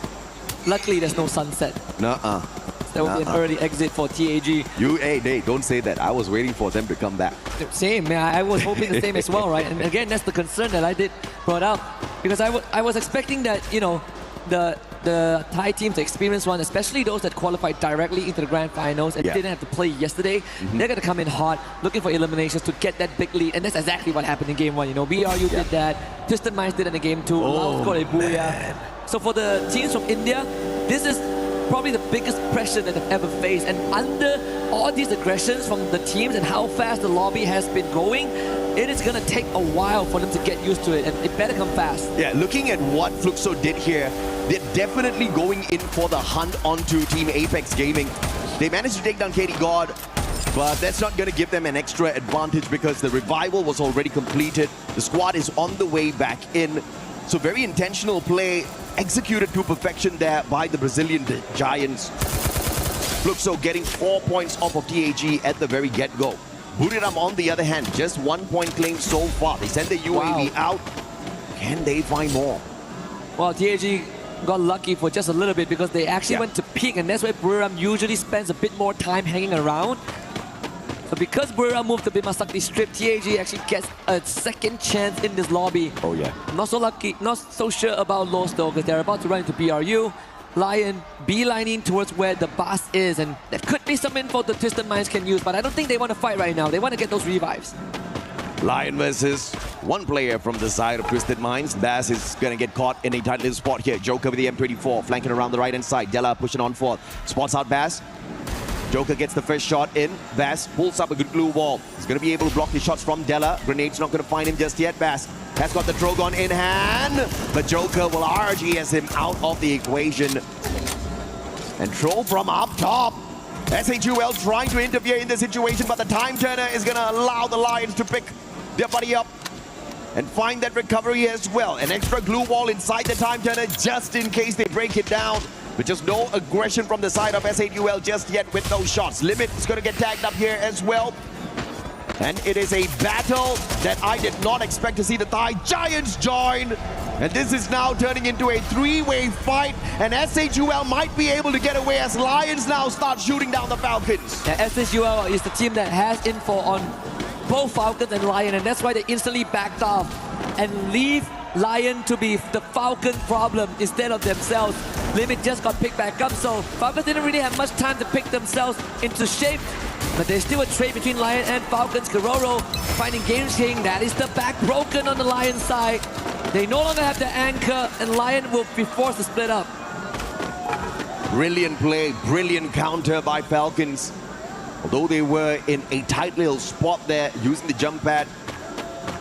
luckily there's no sunset. Nuh-uh. There will be an early exit for TAG. Hey, don't say that. I was waiting for them to come back. Same, man. I was hoping the same as well, right? And again, that's the concern that I did brought up. Because I was expecting that, you know, the Thai teams, the experienced one, especially those that qualified directly into the grand finals and didn't have to play yesterday, they're going to come in hot, looking for eliminations to get that big lead. And that's exactly what happened in game 1. You know, BRU did that, Twisted Minds did it in game 2, Lao scored a booyah. So for the teams from India, this is probably the biggest pressure that they've ever faced. And under all these aggressions from the teams and how fast the lobby has been going, it is going to take a while for them to get used to it, and it better come fast. Yeah, looking at what Fluxo did here, they're definitely going in for the hunt onto Team Apex Gaming. They managed to take down Katie God, but that's not going to give them an extra advantage because the revival was already completed. The squad is on the way back in. So very intentional play, executed to perfection there by the Brazilian Giants. Fluxo getting 4 points off of TAG at the very get-go. Buriram, on the other hand, just 1 point claim so far. They send the UAV out. Can they find more? Well, TAG got lucky for just a little bit because they actually went to peak, and that's where Buriram usually spends a bit more time hanging around. So because Burra moved to Bimasakti strip, TAG actually gets a second chance in this lobby. Oh yeah. Not so lucky, not so sure about Lost though, because they're about to run into BRU. Lion beelining towards where the boss is, and there could be some info the Twisted Minds can use, but I don't think they want to fight right now. They want to get those revives. Lion versus one player from the side of Twisted Minds. Bass is going to get caught in a tight little spot here. Joker with the M24, flanking around the right-hand side. Della pushing on forth. Spots out Bass. Joker gets the first shot in. Bass pulls up a good glue wall. He's going to be able to block the shots from Della. Grenade's not going to find him just yet. Bass has got the Drogon in hand, but Joker will RGS him out of the equation. And Troll from up top. SHUL trying to interfere in the situation, but the time turner is going to allow the Lions to pick their buddy up and find that recovery as well. An extra glue wall inside the time turner just in case they break it down. But just no aggression from the side of SHUL just yet with those shots. Limit is going to get tagged up here as well. And it is a battle that I did not expect to see the Thai Giants join. And this is now turning into a three-way fight. And SHUL might be able to get away as Lions now start shooting down the Falcons. Yeah, SHUL is the team that has info on both Falcons and Lion, and that's why they instantly backed off and leave Lion to be the Falcon problem instead of themselves. Limit just got picked back up, so Falcons didn't really have much time to pick themselves into shape. But there's still a trade between Lion and Falcons. Kororo finding Game King. That is the back broken on the Lion side. They no longer have the anchor, and Lion will be forced to split up. Brilliant play, brilliant counter by Falcons. Although they were in a tight little spot there, using the jump pad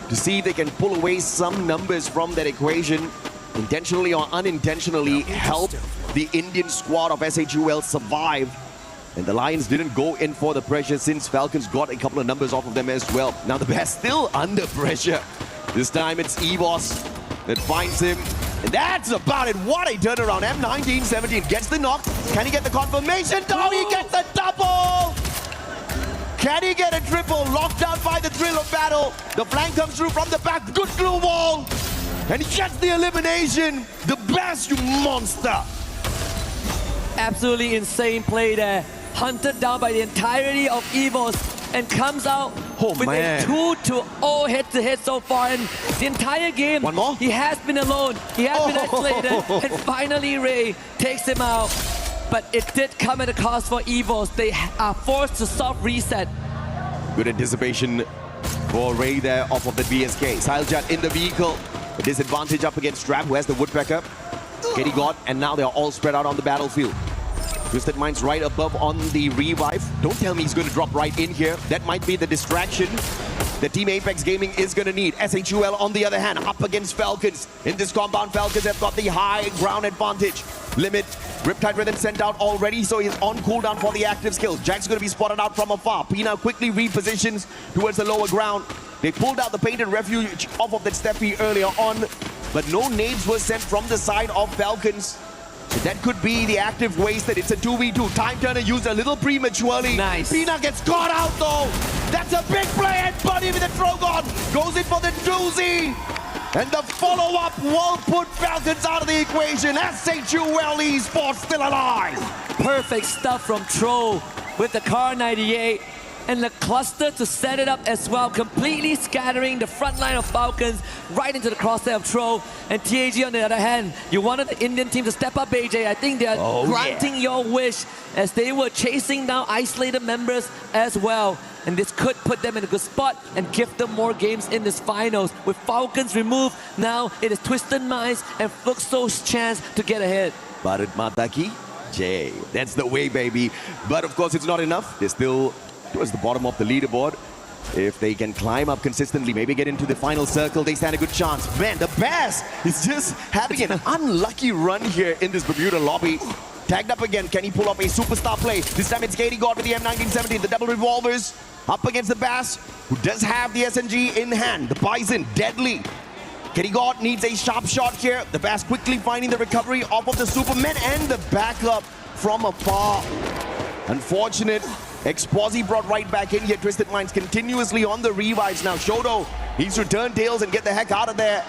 to see if they can pull away some numbers from that equation, intentionally or unintentionally help the Indian squad of SHUL survive. And the Lions didn't go in for the pressure since Falcons got a couple of numbers off of them as well. Now the Bears still under pressure. This time it's EVOS that finds him. And that's about it. What a turnaround. M1917 gets the knock. Can he get the confirmation? Oh, he gets a double! Can he get a triple? Locked down by the thrill of battle. The flank comes through from the back. Good glue wall. And he gets the elimination. The best, you monster. Absolutely insane play there. Hunted down by the entirety of EVOS and comes out with a 2-0 head-to-head so far. And the entire game, one more? He has been alone. He has been isolated. And finally Ray takes him out. But it did come at a cost for EVOS. They are forced to soft reset. Good anticipation for Ray there off of the BSK. Silejet in the vehicle. A disadvantage up against Strap, who has the Woodpecker. Katie God, and now they're all spread out on the battlefield. Twisted Minds right above on the revive. Don't tell me he's going to drop right in here. That might be the distraction that Team Apex Gaming is going to need. SHUL, on the other hand, up against Falcons. In this compound, Falcons have got the high ground advantage. Limit, Riptide Rhythm sent out already, so he's on cooldown for the active skills. Jack's going to be spotted out from afar. Pina quickly repositions towards the lower ground. They pulled out the painted refuge off of that Steffi earlier on, but no nades were sent from the side of Falcons. So that could be the active wasted. It's a 2v2. Time Turner used a little prematurely. Nice. Pina gets caught out though. That's a big play, and Buddy with the Drogon goes in for the doozy. And the follow-up will put Falcons out of the equation. SHUL Esports still alive. Perfect stuff from Tro with the Car 98. And the cluster to set it up as well, completely scattering the front line of Falcons right into the crosshair of Tro. And TAG on the other hand, you wanted the Indian team to step up, AJ. I think they're granting your wish as they were chasing down isolated members as well. And this could put them in a good spot and give them more games in this finals. With Falcons removed, now it is Twisted Minds and Fluxo's chance to get ahead. Bharat Mataki, Jay. That's the way, baby. But of course, it's not enough. They're still towards the bottom of the leaderboard. If they can climb up consistently, maybe get into the final circle, they stand a good chance. Man, the Bass is just having an unlucky run here in this Bermuda lobby. Tagged up again. Can he pull up a superstar play? This time it's Katie God with the M1917. The double revolvers up against the Bass, who does have the SMG in hand. The Bison, deadly. Katie God needs a sharp shot here. The Bass quickly finding the recovery off of the Superman and the backup from afar. Unfortunate. Exposi brought right back in here. Twisted Minds continuously on the revives now. Shodo needs to turn tails and get the heck out of there,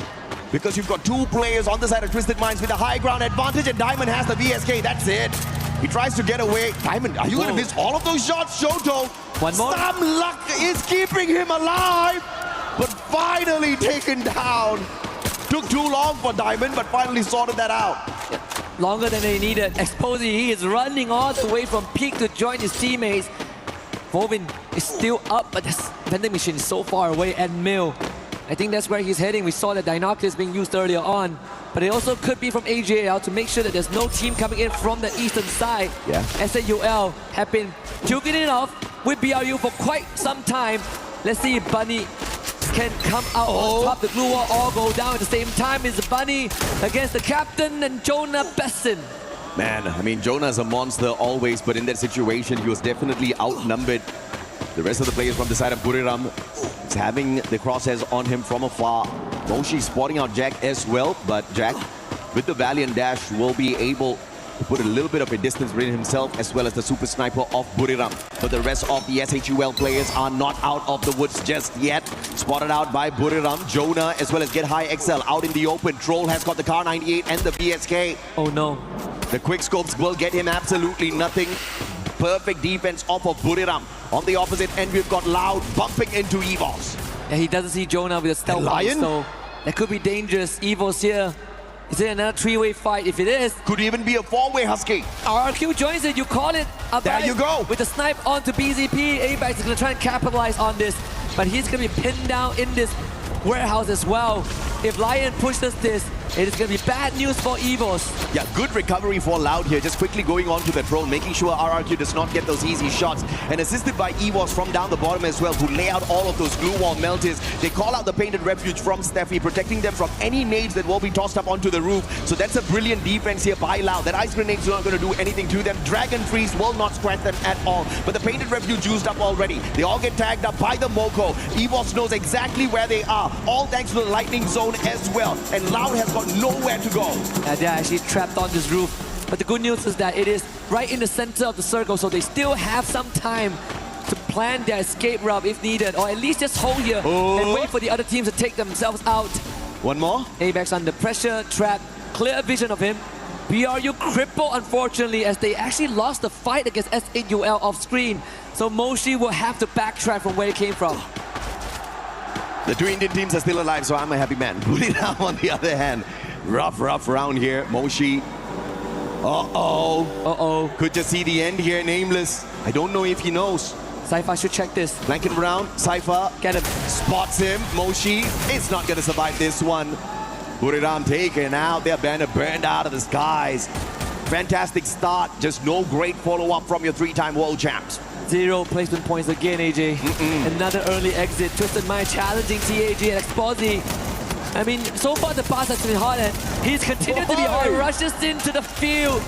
because you've got two players on the side of Twisted Minds with a high ground advantage, and Diamond has the VSK. That's it. He tries to get away. Diamond, are you going to miss all of those shots, Shoto? One more. Some luck is keeping him alive, but finally taken down. Took too long for Diamond, but finally sorted that out. Longer than they needed. Exposing, he is running all the way from peak to join his teammates. Vovin is still up, but this vending machine is so far away. And Mill, I think that's where he's heading. We saw the Dinoculus being used earlier on, but it also could be from AJL to make sure that there's no team coming in from the eastern side. Yeah. SAUL have been duking it off with BRU for quite some time. Let's see if Bunny can come out on top. The blue wall all go down at the same time. It's Bunny against the captain and Jonah Besson. Man, I mean, Jonah's a monster always, but in that situation, he was definitely outnumbered. The rest of the players from the side of Buriram is having the crosshairs on him from afar. Moshi spotting out Jack as well, but Jack, with the Valiant Dash, will be able to put a little bit of a distance between himself as well as the super sniper of Buriram. But the rest of the SHUL players are not out of the woods just yet. Spotted out by Buriram, Jonah as well as Get High XL out in the open. Troll has got the Car 98 and the BSK. Oh no. The quick scopes will get him absolutely nothing. Perfect defense off of Buriram. On the opposite end, we've got Loud bumping into Evos. Yeah, he doesn't see Jonah with a stealth Lion? so that could be dangerous. Evos here. Is it another three-way fight? If it is, could even be a four-way, Husky. RRQ joins it. You call it. There you go. With the snipe onto BZP. Apex is going to try and capitalize on this, but he's going to be pinned down in this warehouse as well. If Lion pushes this, it is going to be bad news for Evos. Yeah, good recovery for Loud here. Just quickly going on to the drone, making sure RRQ does not get those easy shots. And assisted by Evos from down the bottom as well, who lay out all of those glue wall melters. They call out the Painted Refuge from Steffi, protecting them from any nades that will be tossed up onto the roof. So that's a brilliant defense here by Loud. That ice grenade's not going to do anything to them. Dragon Freeze will not scratch them at all. But the Painted Refuge used up already. They all get tagged up by the Moko. Evos knows exactly where they are, all thanks to the Lightning Zone as well. And Loud has got nowhere to go. They're actually trapped on this roof. But the good news is that it is right in the center of the circle, so they still have some time to plan their escape route if needed, or at least just hold here and wait for the other teams to take themselves out. One more. Apex under pressure, trap, clear vision of him. BRU crippled, unfortunately, as they actually lost the fight against SAUL off screen. So Moshi will have to backtrack from where he came from. The two Indian teams are still alive, so I'm a happy man. Buriram on the other hand, rough round here. Moshi. Could just see the end here, Nameless. I don't know if he knows. Cypher should check this. Flanking around, Cypher. Get him. Spots him. Moshi is not going to survive this one. Buriram taken out. Their banner burned out of the skies. Fantastic start. Just no great follow-up from your three-time world champs. 0 placement points again, AJ. Another early exit. Twisted Mind challenging TAG and Exposi. I mean, so far the pass has been hot and he's continued to be hot. Rushes into the field.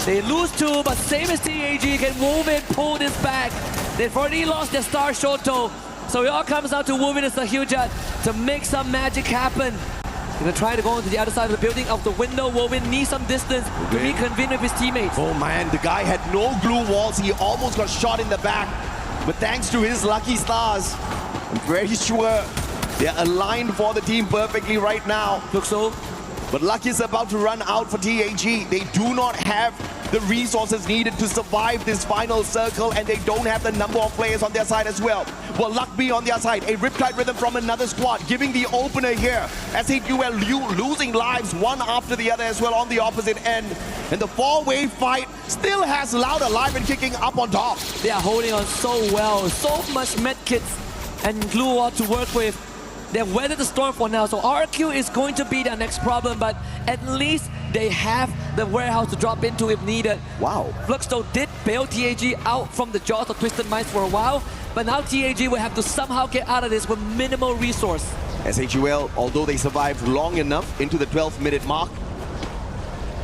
They lose 2, but same as TAG, can move in, pull this back. They've already lost their star Shoto. So it all comes down to Wuvin and Sahujat to make some magic happen. Gonna try to go into the other side of the building, out the window. Wovin needs some distance to reconvene with his teammates. Oh man, the guy had no glue walls. He almost got shot in the back. But thanks to his lucky stars, I'm very sure they're aligned for the team perfectly right now. Looks so. But luck is about to run out for TAG. They do not have the resources needed to survive this final circle, and they don't have the number of players on their side as well. Will luck be on their side? A Riptide Rhythm from another squad, giving the opener here. SHUL losing lives one after the other as well on the opposite end. And the four-way fight still has Loud alive and kicking up on top. They are holding on so well. So much medkits and glue wall to work with. They've weathered the storm for now, so RQ is going to be their next problem, but at least they have the warehouse to drop into if needed. Wow. Fluxto did bail TAG out from the jaws of Twisted Minds for a while, but now TAG will have to somehow get out of this with minimal resource. SHUL, although they survived long enough into the 12th-minute mark,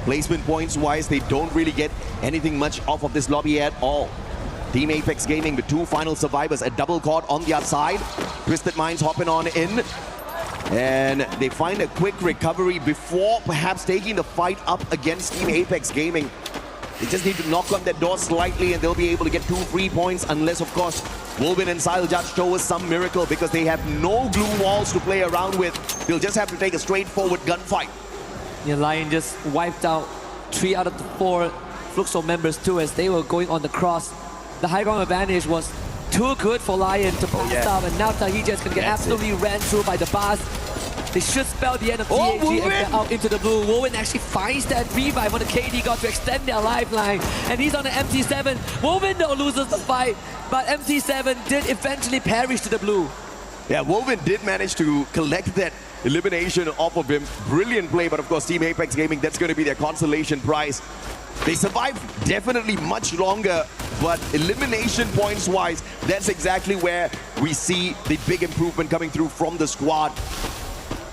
placement points-wise, they don't really get anything much off of this lobby at all. Team Apex Gaming with 2 final survivors, a double caught on the outside. Twisted Minds hopping on in. And they find a quick recovery before perhaps taking the fight up against Team Apex Gaming. They just need to knock on that door slightly and they'll be able to get 2 free points, unless, of course, Wolvin and Siljat show us some miracle, because they have no glue walls to play around with. They'll just have to take a straightforward gunfight. Yeah, Lion just wiped out 3 out of the 4 Fluxo members too, as they were going on the cross. The high ground advantage was too good for Lion to pass up, and now Tahiti is going to get absolutely ran through by the bars. They should spell the end of TAG and get out into the blue. Woven actually finds that revive on the KD God to extend their lifeline, and he's on the MT7. Woven though loses the fight, but MT7 did eventually perish to the blue. Yeah, Woven did manage to collect that elimination off of him. Brilliant play, but of course Team Apex Gaming, that's going to be their consolation prize. They survived definitely much longer, but elimination points wise, that's exactly where we see the big improvement coming through from the squad.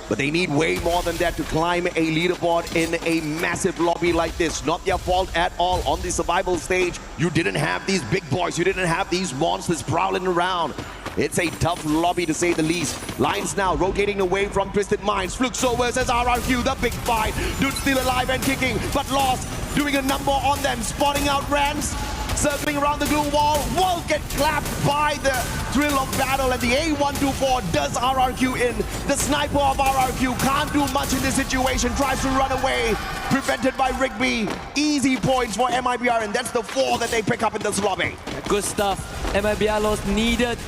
But they need way more than that to climb a leaderboard in a massive lobby like this. Not their fault at all. On the survival stage, you didn't have these big boys, you didn't have these monsters prowling around. It's a tough lobby to say the least. Lions now rotating away from Twisted Minds. Fluxo versus RRQ, the big fight. Dude still alive and kicking, but lost. Doing a number on them, spotting out Rams. Circling around the glue wall, will get clapped by the thrill of battle, and the A124 does RRQ in. The sniper of RRQ can't do much in this situation, tries to run away, prevented by Rigby. Easy points for MIBR, and that's the 4 that they pick up in this lobby. Good stuff. MIBR needed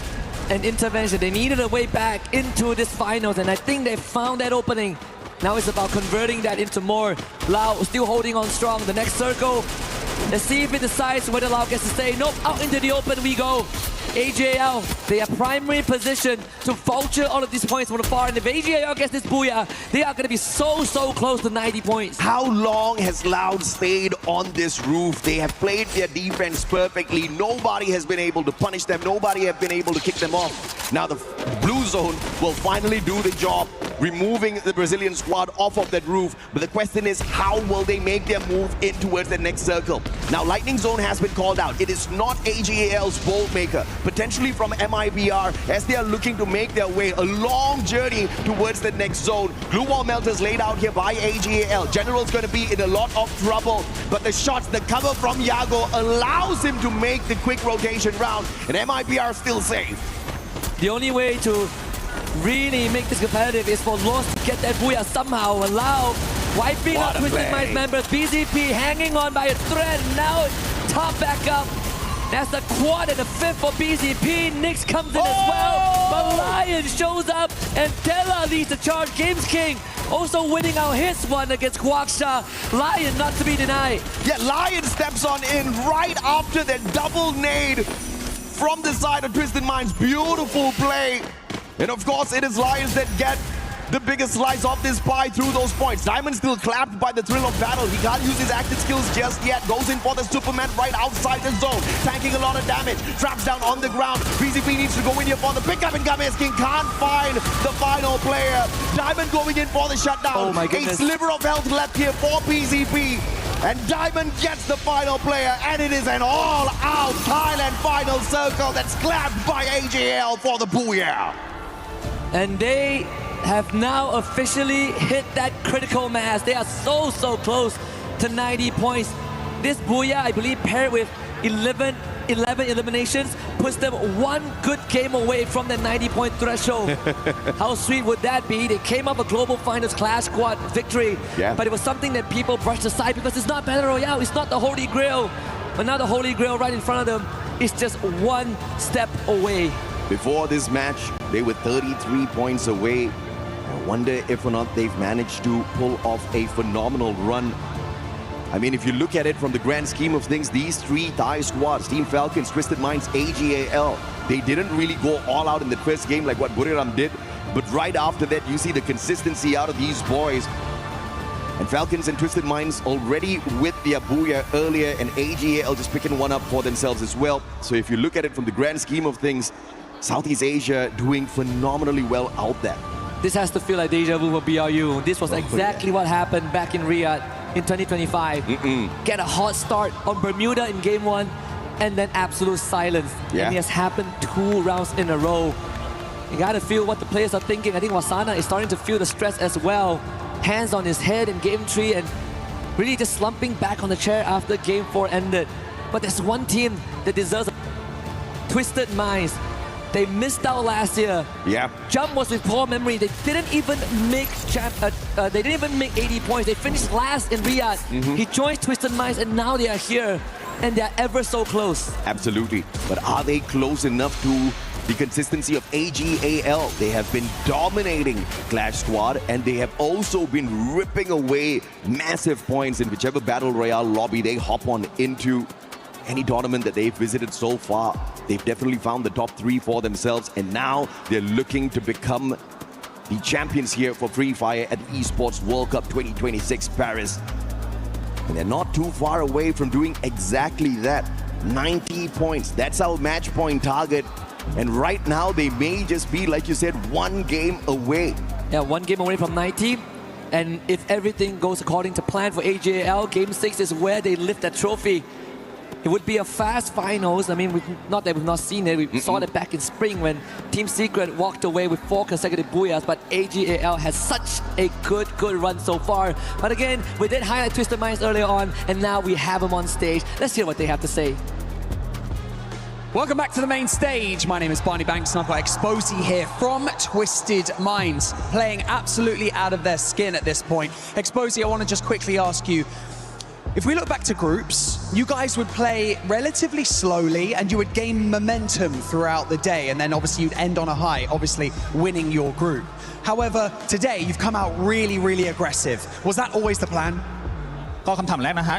an intervention. They needed a way back into this finals, and I think they found that opening. Now it's about converting that into more. Lau still holding on strong. The next circle. Let's see if it decides whether Lau gets to stay. Nope, out into the open we go. AJL, they are primary position to vulture all of these points from the far, and if AJL gets this booyah, they are going to be so close to 90 points. How long has Loud stayed on this roof? They have played their defense perfectly. Nobody has been able to punish them. Nobody has been able to kick them off. Now the blue zone will finally do the job, removing the Brazilian squad off of that roof. But the question is, how will they make their move in towards the next circle? Now Lightning Zone has been called out. It is not AGAL's bolt maker. Potentially from MIBR, as they are looking to make their way a long journey towards the next zone. Glue wall melters laid out here by AGAL. General's going to be in a lot of trouble, but the shots, the cover from Yago allows him to make the quick rotation round, and MIBR still safe. The only way to really make this competitive is for Lost to get that booyah somehow. Allow wiping out Twisted Minds members. BZP hanging on by a thread. Now top back up. That's the quad and the 5th for BZP. Nyx comes in as well. But Lion shows up and Della leads the charge. Games King also winning out his one against Guaksha. Lion not to be denied. Yeah, Lion steps on in right after that double nade from the side of Twisted Minds. Beautiful play. And of course, it is Lions that get the biggest slice of this pie through those points. Diamond still clapped by the thrill of battle. He can't use his active skills just yet. Goes in for the Superman right outside the zone. Tanking a lot of damage. Traps down on the ground. BZP needs to go in here for the pickup, and Games King can't find the final player. Diamond going in for the shutdown. Oh my goodness. A sliver of health left here for BZP. And Diamond gets the final player, and it is an all-out Thailand final circle that's clapped by AJL for the booyah. And they have now officially hit that critical mass. They are so close to 90 points. This booyah, I believe, paired with 11 eliminations, puts them one good game away from the 90-point threshold. How sweet would that be? They came up a global finals clash squad victory, but it was something that people brushed aside because it's not Battle Royale, it's not the Holy Grail. But now the Holy Grail right in front of them is just one step away. Before this match, they were 33 points away. I wonder if or not they've managed to pull off a phenomenal run. I mean, if you look at it from the grand scheme of things, these 3 Thai squads, Team Falcons, Twisted Minds, AGAL, they didn't really go all out in the first game like what Buriram did. But right after that, you see the consistency out of these boys. And Falcons and Twisted Minds already with their booyah earlier, and AGAL just picking one up for themselves as well. So if you look at it from the grand scheme of things, Southeast Asia doing phenomenally well out there. This has to feel like deja vu for BRU. This was exactly what happened back in Riyadh in 2025. Get a hot start on Bermuda in game 1, and then absolute silence. And it has happened 2 rounds in a row. You gotta feel what the players are thinking. I think Wasana is starting to feel the stress as well. Hands on his head in game 3 and really just slumping back on the chair after game 4 ended. But there's one team that deserves Twisted Minds. They missed out last year. Yeah. Jump was with poor memory. They didn't even make 80 points. They finished last in Riyadh. He joined Twisted Minds, and now they are here, and they are ever so close. Absolutely. But are they close enough to the consistency of AGAL? They have been dominating Clash Squad, and they have also been ripping away massive points in whichever Battle Royale lobby they hop on into. Any tournament that they've visited so far, they've definitely found the top 3 for themselves, and now they're looking to become the champions here for Freefire at the Esports World Cup 2026 Paris. And they're not too far away from doing exactly that. 90 points, that's our match point target. And right now, they may just be, like you said, 1 game away. Yeah, 1 game away from 90. And if everything goes according to plan for AGAL, Game 6 is where they lift that trophy. It would be a fast finals. I mean, not that we've not seen it. We saw that back in spring when Team Secret walked away with 4 consecutive booyahs, but AGAL has such a good run so far. But again, we did highlight Twisted Minds earlier on, and now we have them on stage. Let's hear what they have to say. Welcome back to the main stage. My name is Barney Banks and I've got Exposy here from Twisted Minds, playing absolutely out of their skin at this point. Exposy, I want to just quickly ask you, if we look back to groups, you guys would play relatively slowly and you would gain momentum throughout the day, and then obviously you'd end on a high, obviously winning your group. However, today you've come out really aggressive. Was that always the plan? ก็คำถามแรกนะฮะ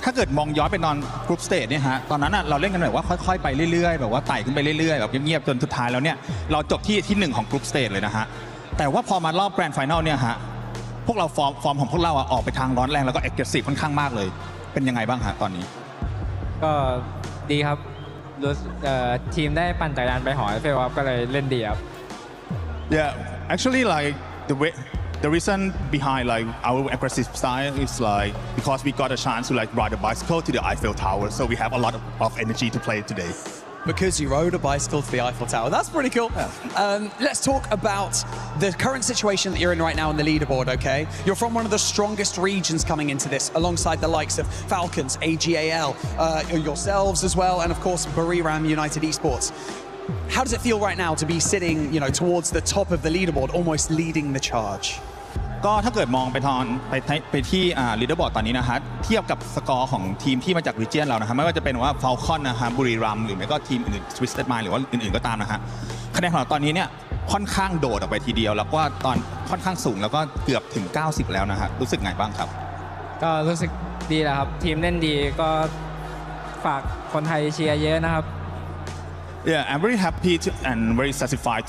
ถ้าเกิดมองย้อนไปตอนกรุ๊ปสเตจเนี่ยฮะตอนนั้นเราเล่นกันแบบว่าค่อยๆไปเรื่อยๆแบบว่าไต่ขึ้นไปเรื่อยๆแบบเงียบๆจนสุดท้ายแล้วเนี่ยเราจบที่1ของกรุ๊ปสเตจเลยนะฮะแต่ว่าพอมารอบแกรนด์ไฟนอลเนี่ยฮะพวกเราฟอร์มของพวกเราออกไปทางร้อนแรงแล้วก็เอ็กซ์เซสซีฟค่อนข้างมากเลยเป็นยังไงบ้างฮะตอนนี้ก็ดีครับทีมได้ปั่นจักรยานไปหอไอเฟลครับก็เลยเล่นดีครับ Yeah, actually like the reason behind like our aggressive style is like because we got a chance to like ride a bicycle to the Eiffel Tower, so we have a lot of energy to play today. Because you rode a bicycle to the Eiffel Tower. That's pretty cool. Let's talk about the current situation that you're in right now on the leaderboard, okay? You're from one of the strongest regions coming into this, alongside the likes of Falcons, AGAL, yourselves as well, and of course, Buriram United Esports. How does it feel right now to be sitting, towards the top of the leaderboard, almost leading the charge? ก็ถ้าเกิดมองไปที่ลีดเดอร์บอร์ดตอนนี้นะฮะเทียบกับสกอร์ของทีมที่มาจากรีเจียนเรานะฮะไม่ว่าจะเป็นว่าฟาลคอนนะฮะบุรีรัมย์หรือไม่ก็ทีมอื่น Twisted Mind หรือว่าอื่นๆก็ตามนะฮะคะแนนของเราตอนนี้เนี่ยค่อนข้างโดดออกไปทีเดียวแล้วก็ตอนค่อนข้างสูงแล้วก็เกือบถึง90แล้วนะฮะรู้สึกไงบ้างครับก็รู้สึกดีแหละครับทีมเล่นดีก็ฝากคนไทยเชียร์เยอะนะครับ Yeah, I'm very happy and very satisfied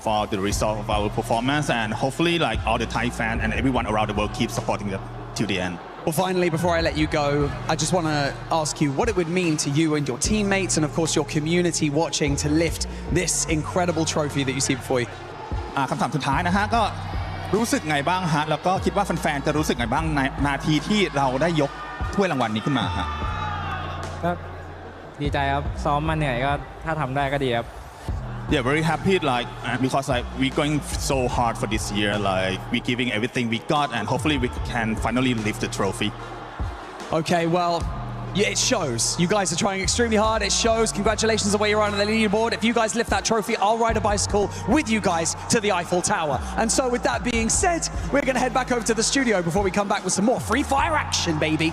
for the result of our performance, and hopefully like all the Thai fans and everyone around the world keep supporting them to the end. Well, finally, before I let you go, I just want to ask you what it would mean to you and your teammates and of course your community watching to lift this incredible trophy that you see before you. คำถามสุดท้ายนะฮะก็รู้สึกไงบ้างฮะแล้วก็คิดว่าแฟนๆจะรู้สึกไงบ้างในนาทีที่เราได้ยกถ้วยรางวัลนี้ขึ้นมาฮะก็ดีใจครับซ้อมมาเหนื่อยก็ถ้าทำได้ก็ดีครับ Yeah, very happy like because like we're going so hard for this year, like we're giving everything we got, and hopefully we can finally lift the trophy. Okay, well, yeah, it shows. You guys are trying extremely hard. It shows. Congratulations on where you're on the leaderboard. If you guys lift that trophy, I'll ride a bicycle with you guys to the Eiffel Tower. And so with that being said, we're going to head back over to the studio before we come back with some more Free Fire action, baby.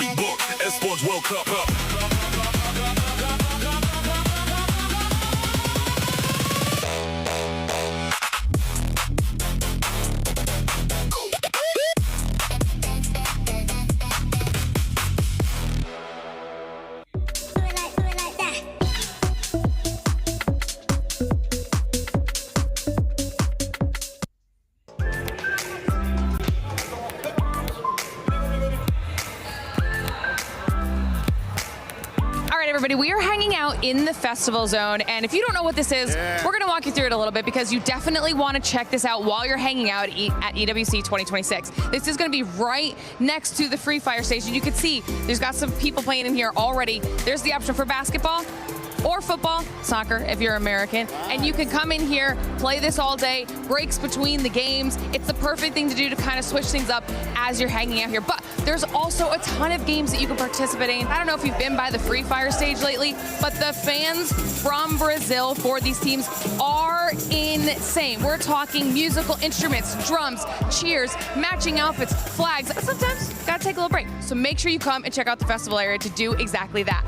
We book Esports World Cup. everybody, we are hanging out in the festival zone, and if you don't know what this is, we're going to walk you through it a little bit because you definitely want to check this out while you're hanging out at EWC 2026. This is going to be right next to the Freefire station. You can see there's got some people playing in here already. There's the option for basketball or football, soccer if you're American, and you can come in here, play this all day, breaks between the games. It's the perfect thing to do to kind of switch things up as you're hanging out here. But there's also a ton of games that you can participate in. I don't know if you've been by the Freefire stage lately, but the fans from Brazil for these teams are insane. We're talking musical instruments, drums, cheers, matching outfits, flags. Sometimes gotta take a little break. So make sure you come and check out the festival area to do exactly that.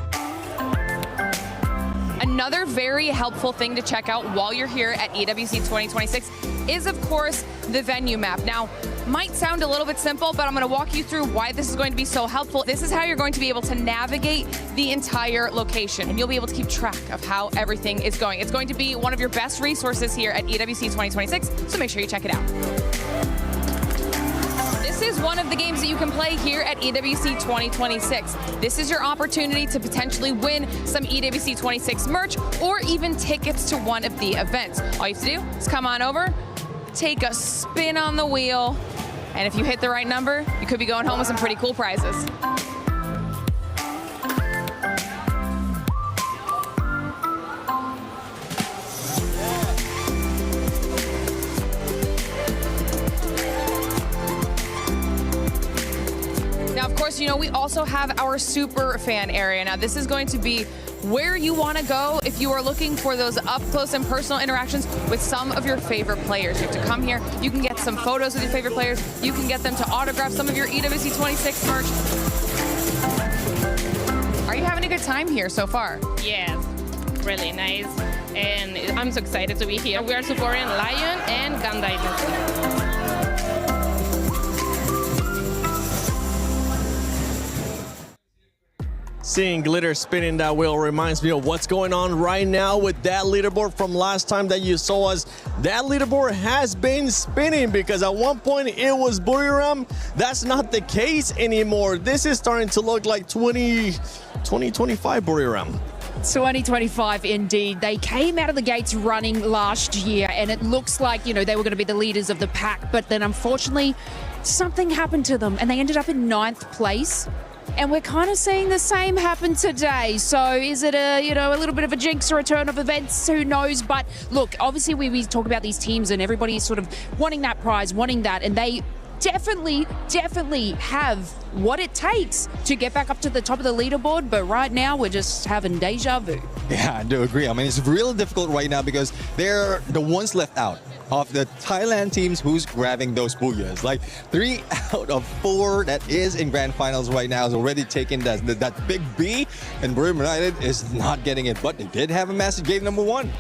Another very helpful thing to check out while you're here at EWC 2026 is, of course, the venue map. Now, might sound a little bit simple, but I'm going to walk you through why this is going to be so helpful. This is how you're going to be able to navigate the entire location, and you'll be able to keep track of how everything is going. It's going to be one of your best resources here at EWC 2026, so make sure you check it out. This is one of the games that you can play here at EWC 2026. This is your opportunity to potentially win some EWC 26 merch or even tickets to one of the events. All you have to do is come on over, take a spin on the wheel, and if you hit the right number, you could be going home with some pretty cool prizes. Now, of course, you know, we also have our super fan area. Now, this is going to be where you want to go if you are looking for those up close and personal interactions with some of your favorite players. You have to come here. You can get some photos with your favorite players. You can get them to autograph some of your EWC 26 merch. Are you having a good time here so far? Yes, really nice. And I'm so excited to be here. We are supporting Lion and Gun Dynasty. Seeing glitter spinning that wheel reminds me of what's going on right now with that leaderboard from last time that you saw us. That leaderboard has been spinning because at one point it was Buriram. That's not the case anymore. This is starting to look like 2025 Buriram. 2025 indeed. They came out of the gates running last year and it looks like, you know, they were going to be the leaders of the pack, but then unfortunately something happened to them and they ended up in 9th place. And we're kind of seeing the same happen today. So is it a little bit of a jinx or a turn of events? Who knows? But look, obviously we talk about these teams and everybody's sort of wanting that prize, wanting that, and they definitely have what it takes to get back up to the top of the leaderboard. But right now we're just having deja vu. Yeah, I do agree. I mean, it's really difficult right now because they're the ones left out of the Thailand teams who's grabbing those booyahs. Like 3 out of 4 that is in grand finals right now is already taking that big B, and Buriram United is not getting it, but they did have a massive game number 1.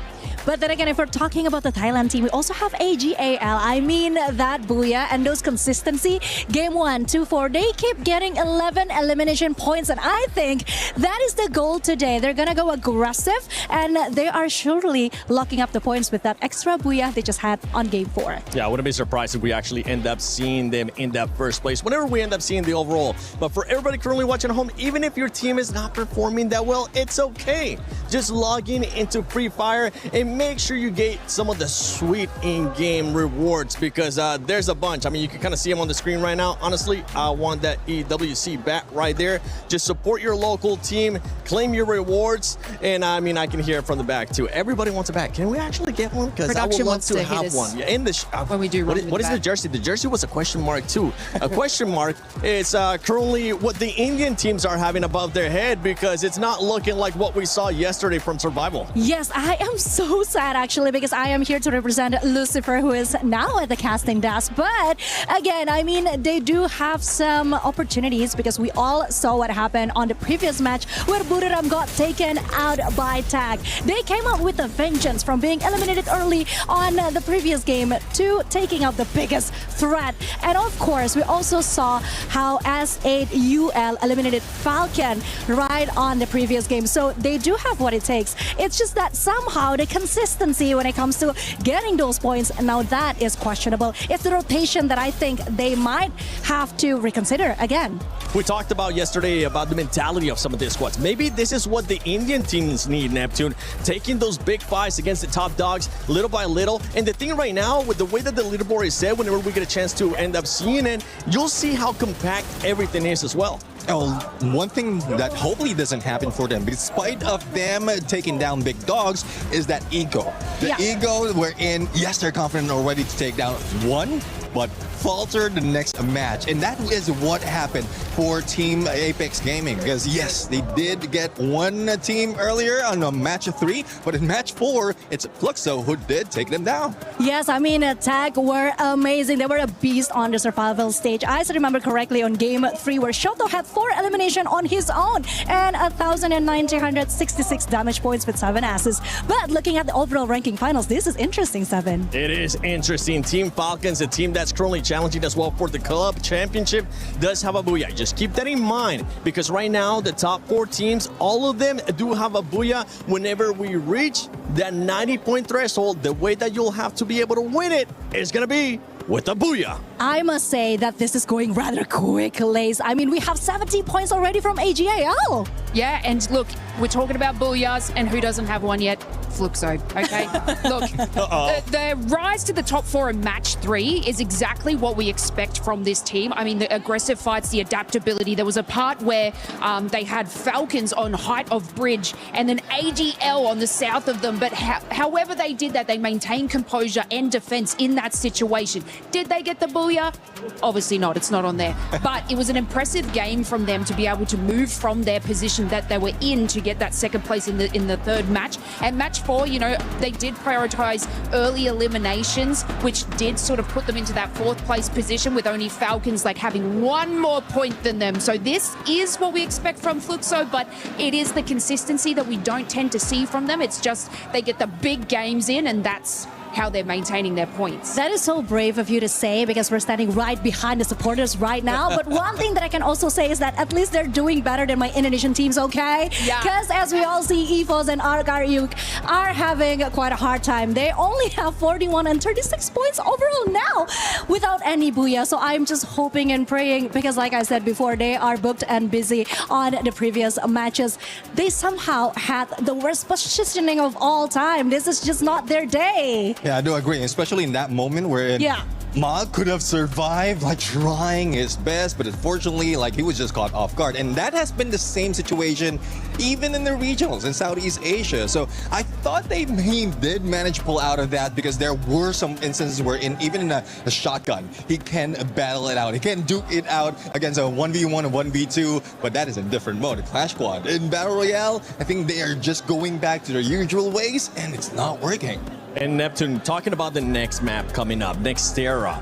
But then again, if we're talking about the Thailand team, we also have AGAL. I mean, that booyah and those consistency. Game 1, 2, 4, they keep getting 11 elimination points. And I think that is the goal today. They're going to go aggressive and they are surely locking up the points with that extra booyah they just had on game 4. Yeah, I wouldn't be surprised if we actually end up seeing them in that first place whenever we end up seeing the overall. But for everybody currently watching at home, even if your team is not performing that well, it's okay. Just log into Freefire and make sure you get some of the sweet in-game rewards because there's a bunch. I mean, you can kind of see them on the screen right now. Honestly, I want that EWC bat right there. Just support your local team, claim your rewards, and I mean, I can hear it from the back too. Everybody wants a bat. Can we actually get one? Because I would love to have one. Yeah, in the when we do what is the jersey? The jersey was a question mark too. A question mark is currently what the Indian teams are having above their head because it's not looking like what we saw yesterday from Survival. Yes, I am so sad actually because I am here to represent Lucifer, who is now at the casting desk. But again, I mean, they do have some opportunities because we all saw what happened on the previous match where Buriram got taken out by tag. They came out with a vengeance from being eliminated early on the previous game to taking out the biggest threat. And of course, we also saw how S8UL eliminated Falcon right on the previous game. So they do have what it takes. It's just that somehow the consistency consistency when it comes to getting those points, now that is questionable. It's the rotation that I think they might have to reconsider again. We talked about yesterday about the mentality of some of these squads. Maybe this is what the Indian teams need, Neptune, taking those big fights against the top dogs little by little. And the thing right now, with the way that the leaderboard is set, whenever we get a chance to end up seeing it, you'll see how compact everything is as well. Oh, one thing that hopefully doesn't happen for them, despite of them taking down big dogs, is that ego. The ego wherein, yes, they're confident already to take down one, but falter the next match. And that is what happened for Team Apex Gaming. Because yes, they did get one team earlier on match 3, but in match 4, it's Fluxo who did take them down. Yes, I mean, Tag were amazing. They were a beast on the survival stage. I still remember correctly on game 3 where Shoto had 4 elimination on his own and 1,966 damage points with 7 assists. But looking at the overall ranking finals, this is interesting, 7. It is interesting. Team Falcons, a team that's currently challenging as well for the club championship, does have a booyah. Just keep that in mind, because right now the top 4 teams, all of them do have a booyah. Whenever we reach that 90-point threshold, the way that you'll have to be able to win it is going to be with a booyah. I must say that this is going rather quick, Lace. I mean, we have 70 points already from AGAL. Yeah, and look, we're talking about booyahs, and who doesn't have one yet? Fluxo, okay? Look, the rise to the top 4 in match 3 is exactly what we expect from this team. I mean, the aggressive fights, the adaptability. There was a part where they had Falcons on height of bridge and then AGL on the south of them, but however they did that, they maintained composure and defense in that situation. Did they get the booyah? Obviously not, it's not on there. But it was an impressive game from them to be able to move from their position that they were in to get that second place in the third match. And match 4, you know, they did prioritize early eliminations, which did sort of put them into that 4th place position, with only Falcons like having 1 more point than them. So this is what we expect from Fluxo, but it is the consistency that we don't tend to see from them. It's just they get the big games in, and that's how they're maintaining their points. That is so brave of you to say, because we're standing right behind the supporters right now. But one thing that I can also say is that at least they're doing better than my Indonesian teams, okay? Yeah. Because as we all see, EVOS and Arkaryuk are having quite a hard time. They only have 41 and 36 points overall now without any booyah. So I'm just hoping and praying, because like I said before, they are booked and busy on the previous matches. They somehow had the worst positioning of all time. This is just not their day. Yeah, I do agree, especially in that moment where Ma could have survived, like trying his best, but unfortunately, like he was just caught off guard. And that has been the same situation even in the regionals in Southeast Asia. So I thought he did manage to pull out of that, because there were some instances where even in a shotgun, he can battle it out. He can duke it out against a 1v1 or 1v2, but that is a different mode, a Clash Squad. In Battle Royale, I think they are just going back to their usual ways, and it's not working. And Neptune, talking about the next map coming up, Nextera.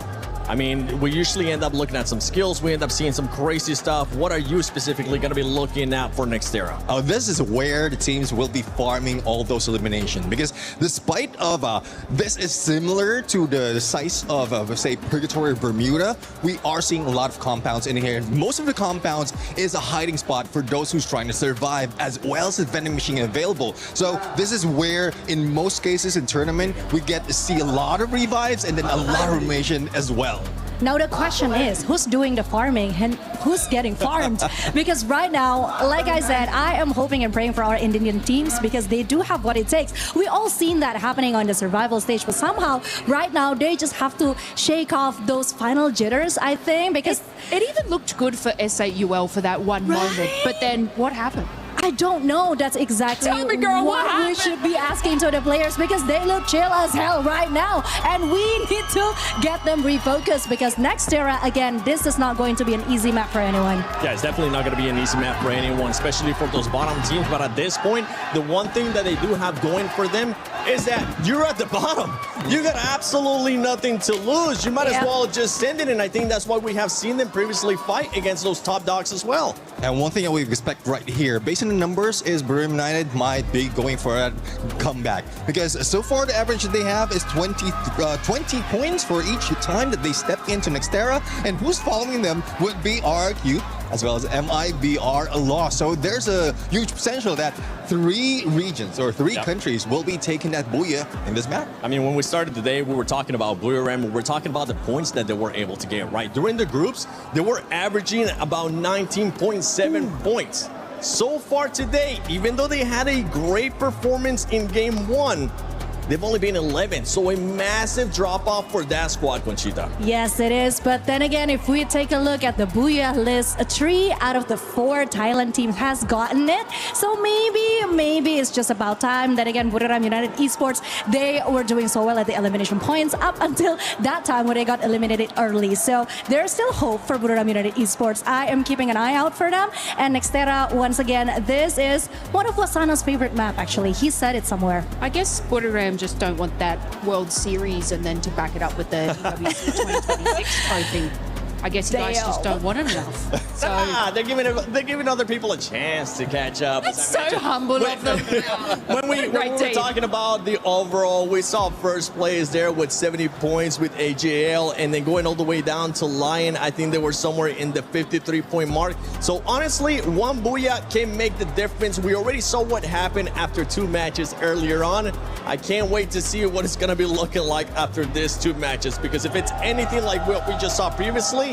I mean, we usually end up looking at some skills. We end up seeing some crazy stuff. What are you specifically going to be looking at for Nextera? Oh, this is where the teams will be farming all those eliminations, because despite of this is similar to the size of say Purgatory or Bermuda, we are seeing a lot of compounds in here. Most of the compounds is a hiding spot for those who's trying to survive, as well as a vending machine available. So this is where, in most cases in tournament, we get to see a lot of revives and then a lot of elimination as well. Now the question is, who's doing the farming and who's getting farmed? Because right now, like I said, I am hoping and praying for our Indian teams, because they do have what it takes. We all seen that happening on the survival stage, but somehow right now they just have to shake off those final jitters, I think, because it even looked good for S8UL for that one moment, but then what happened? I don't know. That's exactly Tell me, girl, what we should be asking to the players, because they look chill as hell right now, and we need to get them refocused, because Nextera, again, this is not going to be an easy map for anyone. Yeah, it's definitely not going to be an easy map for anyone, especially for those bottom teams. But at this point, the one thing that they do have going for them is that you're at the bottom. You got absolutely nothing to lose. You might as well just send it, and I think that's why we have seen them previously fight against those top dogs as well. And one thing that we expect right here, based on the numbers, is Brim United might be going for a comeback, because so far the average that they have is 20 points for each time that they step into Nextera, and who's following them would be RQ as well as MIBR a loss. So there's a huge potential that 3 regions or 3 countries will be taking that Booyah in this map. I mean, when we started today, we were talking about Booyah Ram. We were talking about the points that they were able to get, right? During the groups, they were averaging about 19.7 points. So far today, even though they had a great performance in game 1, they've only been 11, so a massive drop-off for that squad, Conchita. Yes, it is. But then again, if we take a look at the Booyah list, 3 out of the 4 Thailand teams has gotten it. So maybe it's just about time. Then again, Buriram United Esports, they were doing so well at the elimination points up until that time when they got eliminated early. So there's still hope for Buriram United Esports. I am keeping an eye out for them. And Nextera, once again, this is one of Wasana's favorite map, actually. He said it somewhere. I guess Buriram just don't want that World Series and then to back it up with the EWC 2026 trophy. I guess you guys just don't want it enough. So they're giving other people a chance to catch up. That's so humble of them. When we were talking about the overall, we saw first place there with 70 points with AJL, and then going all the way down to Lion, I think they were somewhere in the 53-point mark. So honestly, one Booyah can make the difference. We already saw what happened after 2 matches earlier on. I can't wait to see what it's going to be looking like after these 2 matches, because if it's anything like what we just saw previously,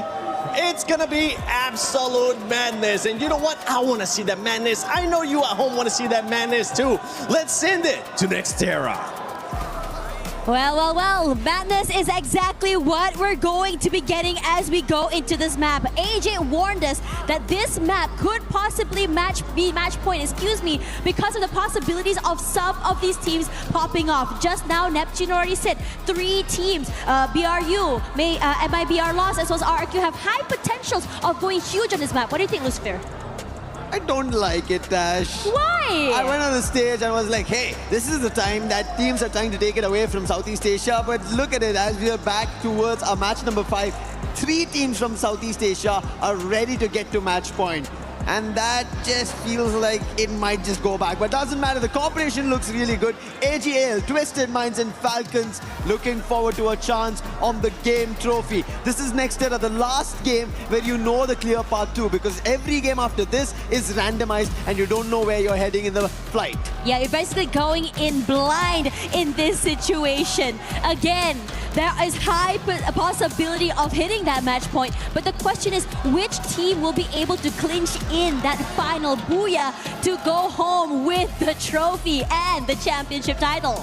it's gonna be absolute madness. And you know what? I want to see that madness. I know you at home want to see that madness too. Let's send it to Nextera. Well, madness is exactly what we're going to be getting as we go into this map. AJ warned us that this map could possibly be match point, because of the possibilities of some of these teams popping off. Just now, Neptune already said 3 teams, BRU, MIBR Lost, as well as RRQ, have high potentials of going huge on this map. What do you think, Lucifer? I don't like it, Tash. Why? I went on the stage and was like, hey, this is the time that teams are trying to take it away from Southeast Asia. But look at it, as we are back towards our match number 5, 3 teams from Southeast Asia are ready to get to match point. And that just feels like it might just go back. But doesn't matter, the cooperation looks really good. AGL, Twisted Minds and Falcons looking forward to a chance on the game trophy. This is Nextera, the last game where you know the clear path to, because every game after this is randomized and you don't know where you're heading in the flight. Yeah, you're basically going in blind in this situation. Again, there is high possibility of hitting that match point, but the question is which team will be able to clinch in that final Booyah to go home with the trophy and the championship title.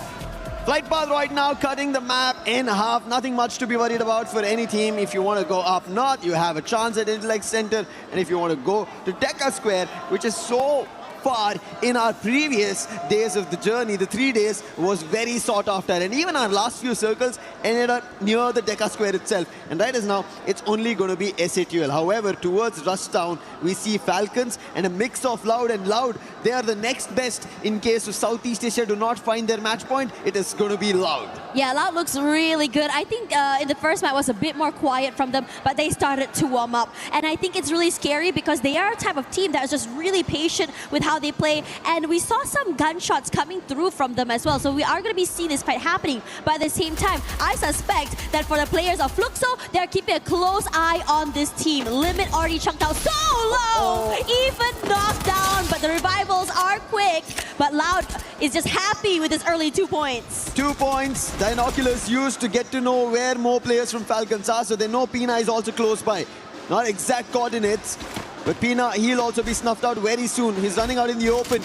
Flight path right now cutting the map in half. Nothing much to be worried about for any team. If you want to go up north, you have a chance at Intellect Center. And if you want to go to Deca Square, which is so far in our previous days of the journey, the 3 days was very sought after, and even our last few circles ended up near the Deca Square itself. And right as now, it's only going to be SATL. However, towards Rushtown, we see Falcons and a mix of Loud and Loud. They are the next best in case of Southeast Asia do not find their match point. It is going to be Loud. Yeah, Loud looks really good. I think in the first match was a bit more quiet from them, but they started to warm up. And I think it's really scary because they are a type of team that is just really patient with how they play, and we saw some gunshots coming through from them as well, so we are going to be seeing this fight happening. But at the same time, I suspect that for the players of Fluxo, they're keeping a close eye on this team. Limit already chunked out so low, even knocked down, but the revivals are quick. But Loud is just happy with his early 2 points. 2 points, the Inoculus used to get to know where more players from Falcons are, so they know Pina is also close by. Not exact coordinates, but Pina, he'll also be snuffed out very soon. He's running out in the open.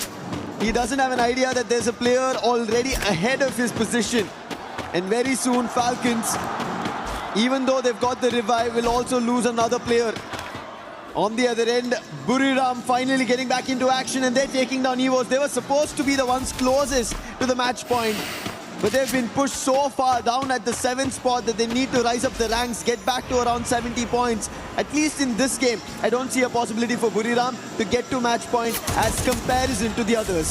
He doesn't have an idea that there's a player already ahead of his position. And very soon, Falcons, even though they've got the revive, will also lose another player. On the other end, Buriram finally getting back into action, and they're taking down Evos. They were supposed to be the ones closest to the match point, but they've been pushed so far down at the 7th spot that they need to rise up the ranks, get back to around 70 points. At least in this game, I don't see a possibility for Buriram to get to match point as comparison to the others.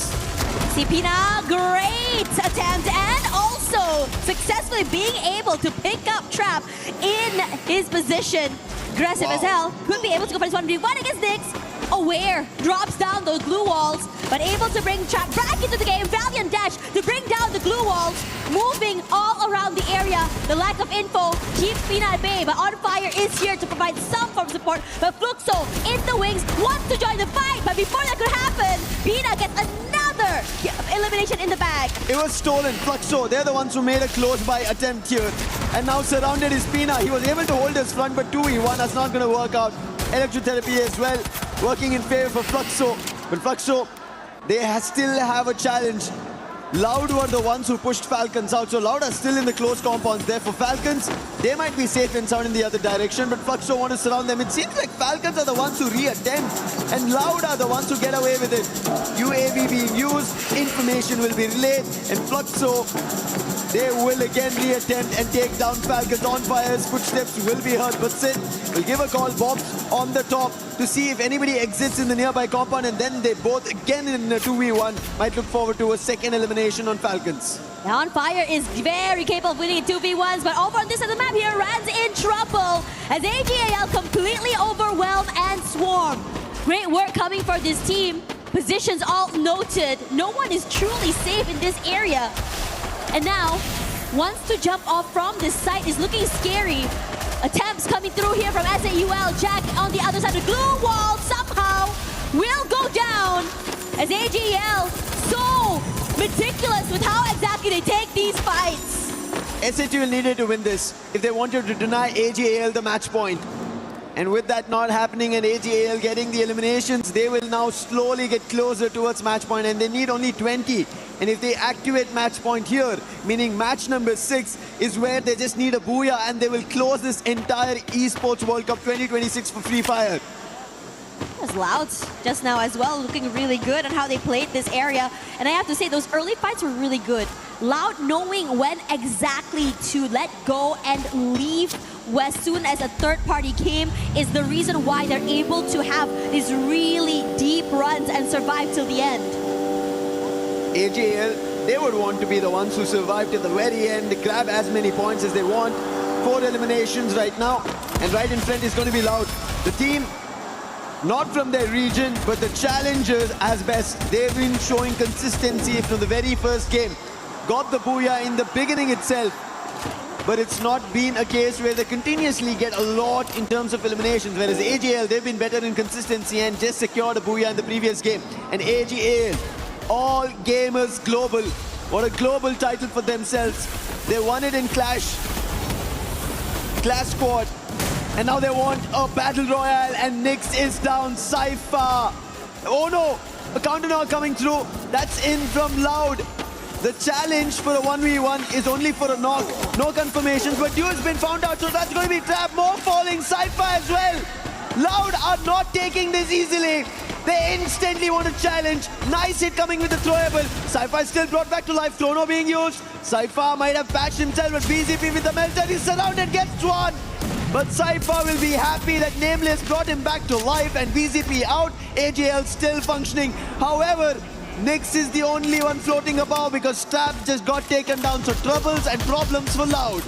Sipina, great attempt, and also successfully being able to pick up Trap in his position. Aggressive as hell, could be able to go for this 1v1 against Nyx. Aware, drops down those blue walls, but able to bring Trap back into the game. Valiant dash to bring down the glue walls, moving all around the area. The lack of info keeps Pina at bay, but On Fire is here to provide some form of support. But Fluxo in the wings wants to join the fight, but before that could happen, Pina gets another elimination in the bag. It was stolen. Fluxo, they're the ones who made a close by attempt here. And now surrounded is Pina. He was able to hold his front, but 2v1 that's not going to work out. Electrotherapy as well, working in favor for Fluxo. But Fluxo, they still have a challenge. Loud were the ones who pushed Falcons out, so Loud are still in the close compounds there. For Falcons, they might be safe and sound in the other direction, but Fluxo want to surround them. It seems like Falcons are the ones who re-attempt, and Loud are the ones who get away with it. UAV being used, information will be relayed, and Fluxo, they will again re-attempt and take down Falcons. On Fire's footsteps will be heard, but Sid will give a call, Bob, on the top to see if anybody exits in the nearby compound, and then they both again in a 2v1 might look forward to a second elimination on Falcons. Now On Fire is very capable of winning in 2v1s, but over on this side of the map here, Rand's in trouble as AGAL completely overwhelmed and swarm. Great work coming for this team. Positions all noted. No one is truly safe in this area. And now, wants to jump off from this site is looking scary. Attempts coming through here from SAUL. Jack on the other side. The glue wall somehow will go down as AGL so meticulous with how exactly they take these fights. SATL needed to win this if they wanted to deny AGAL the match point. And with that not happening and AGAL getting the eliminations, they will now slowly get closer towards match point, and they need only 20. And if they activate match point here, meaning match number 6 is where they just need a booyah and they will close this entire Esports World Cup 2026 for Freefire. Was Loud just now as well, looking really good on how they played this area. And I have to say, those early fights were really good. Loud knowing when exactly to let go and leave as soon as a third party came is the reason why they're able to have these really deep runs and survive till the end. AGL, they would want to be the ones who survive to the very end, grab as many points as they want. 4 eliminations right now, and right in front is going to be Loud. The team, not from their region, but the challengers as best. They've been showing consistency from the very first game. Got the booyah in the beginning itself, but it's not been a case where they continuously get a lot in terms of eliminations, whereas AGL, they've been better in consistency and just secured a booyah in the previous game. And AGL, all gamers global. What a global title for themselves. They won it in Clash Squad, and now they want a Battle Royale, and Nyx is down. Cypher. Oh no, a counter knock coming through. That's in from Loud. The challenge for a 1v1 is only for a knock. No confirmations, but Duo has been found out, so that's going to be trapped. More falling. Cypher as well. Loud are not taking this easily. They instantly want to challenge. Nice hit coming with the throwable. Cypher is still brought back to life. Chrono being used. Cypher might have patched himself, but BZP with the melter. He's surrounded, gets one. But Cypher will be happy that Nameless brought him back to life, and BZP out. AGL still functioning. However, Nyx is the only one floating above because Stab just got taken down. So troubles and problems for Loud.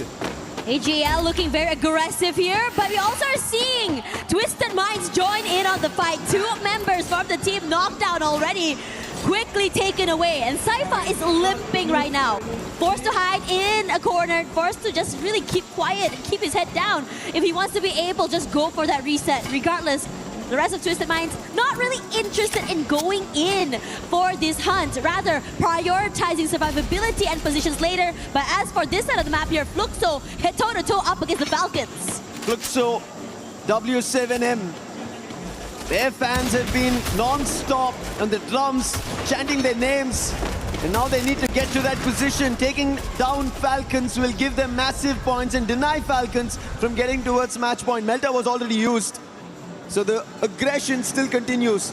AGL looking very aggressive here, but we also are seeing Twisted Minds join in on the fight. 2 members from the team knocked down already, quickly taken away. And Cypher is limping right now. Forced to hide in a corner, forced to just really keep quiet and keep his head down. If he wants to be able, just go for that reset. Regardless, the rest of Twisted Minds not really interested in going in for this hunt, rather prioritizing survivability and positions later. But as for this side of the map here, Fluxo hit toe-to-toe up against the Falcons. Fluxo, W7M. Their fans have been non-stop on the drums, chanting their names. And now they need to get to that position. Taking down Falcons will give them massive points and deny Falcons from getting towards match point. Melta was already used, so the aggression still continues.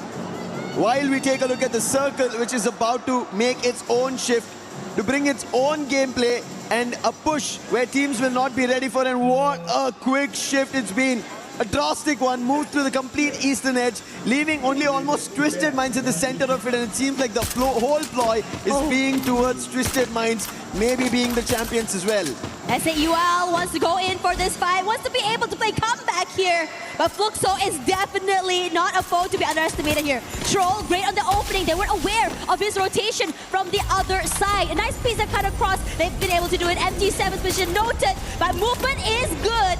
While we take a look at the circle, which is about to make its own shift, to bring its own gameplay and a push where teams will not be ready for. And what a quick shift it's been. a drastic one, moved through the complete eastern edge, leaving only almost Twisted Minds at the center of it, and it seems like the whole ploy is being towards Twisted Minds, maybe being the champions as well. SAUL wants to go in for this fight, wants to be able to play comeback here. But Fluxo is definitely not a foe to be underestimated here. Troll, great on the opening. They weren't aware of his rotation from the other side. A nice piece of cut across. They've been able to do it. MT7's position noted, but movement is good.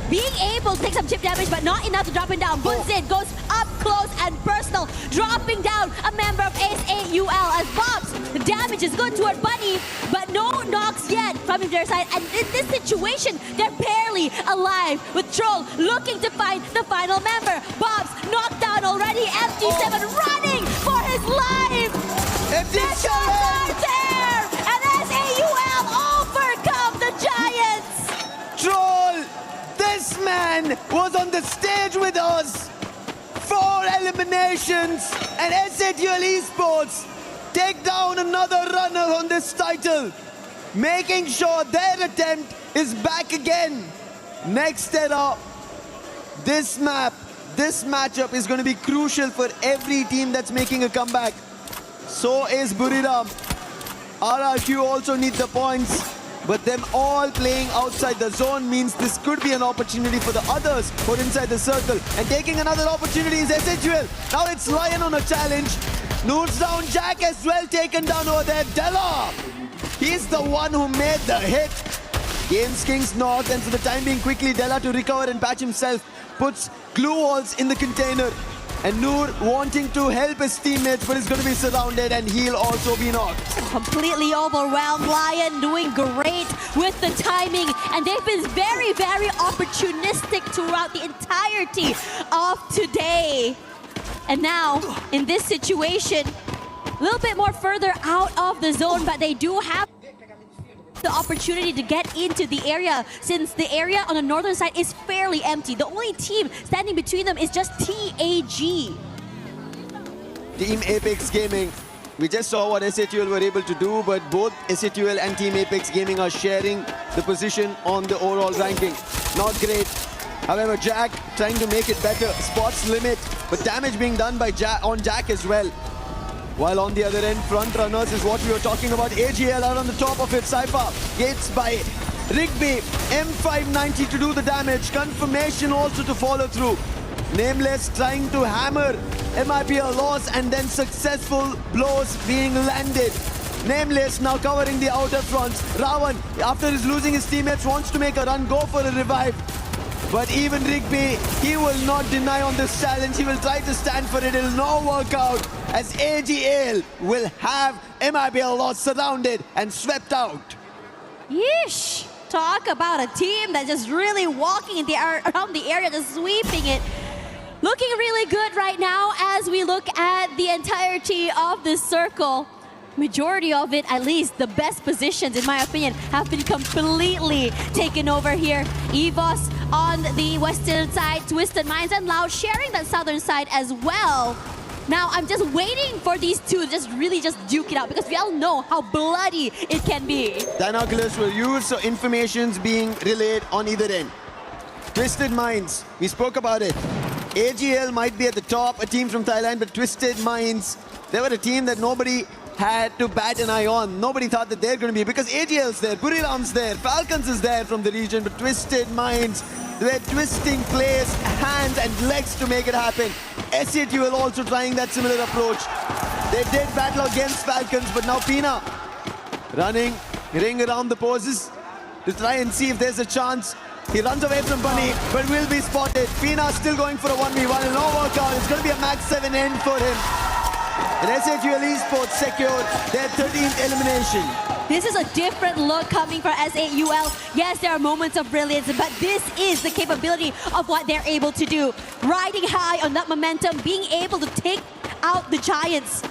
Being able to take some chip damage, but not enough to drop him down. Bunzin goes up close and personal, dropping down a member of SAUL as Bobs. The damage is good toward Bunny, but no knocks yet from their side. And in this situation, they're barely alive, with Troll looking to find the final member. Bobs knocked down already. MT7 running for his life. The shots are there, and SAUL overcome the Giants. Troll! This man was on the stage with us. 4 eliminations, and SAUL Esports take down another runner on this title, making sure their attempt is back again. Next era, this matchup is going to be crucial for every team that's making a comeback. So is Buriram. RRQ also needs the points. But them all playing outside the zone means this could be an opportunity for the others who are inside the circle. And taking another opportunity is SHUL. Now it's Lion on a challenge. Noors down, Jack as well taken down over there. Della, he's the one who made the hit. Gains Kings North, and for the time being quickly Della to recover and patch himself. Puts glue walls in the container. And Noor wanting to help his teammates, but he's going to be surrounded and he'll also be knocked. Completely overwhelmed. Lion doing great with the timing, and they've been very, very opportunistic throughout the entirety of today. And now, in this situation, a little bit more further out of the zone, but they do have the opportunity to get into the area, since the area on the northern side is fairly empty. The only team standing between them is just TAG. Team Apex Gaming. We just saw what SAUL were able to do, but both SAUL and Team Apex Gaming are sharing the position on the overall ranking. Not great. However, Jack trying to make it better. Spots limit, but damage being done by Jack as well. While on the other end, front runners is what we were talking about. AGL are on the top of it. Cypher gates by Rigby. M590 to do the damage. Confirmation also to follow through. Nameless trying to hammer MIPL loss, and then successful blows being landed. Nameless now covering the outer fronts. Ravan, after he's losing his teammates, wants to make a run, go for a revive. But even Rigby, he will not deny on this challenge. He will try to stand for it. It will not work out, as AGL will have MIPL loss surrounded and swept out. Yeesh! Talk about a team that's just really walking in the around the area, just sweeping it. Looking really good right now as we look at the entirety of this circle. Majority of it, at least the best positions in my opinion, have been completely taken over here. EVOS on the western side, Twisted Minds and Loud sharing that southern side as well. Now I'm just waiting for these two to just really duke it out, because we all know how bloody it can be. Binoculars were used, so information's being relayed on either end. Twisted Minds, we spoke about it. AGL might be at the top, a team from Thailand, but Twisted Minds, they were a team that nobody had to bat an eye on. Nobody thought that they're going to be, because AGL's there, Buriram's there, Falcons is there from the region, but Twisted Minds, they're twisting players, hands and legs to make it happen. SAUL also trying that similar approach. They did battle against Falcons, but now Pina running, ring around the poses to try and see if there's a chance. He runs away from Bunny, but will be spotted. Pina still going for a 1v1, and no workout. It's going to be a max 7 end for him. And SAUL Esports secured their 13th elimination. This is a different look coming from SAUL. Yes, there are moments of brilliance, but this is the capability of what they're able to do. Riding high on that momentum, being able to take out the Giants.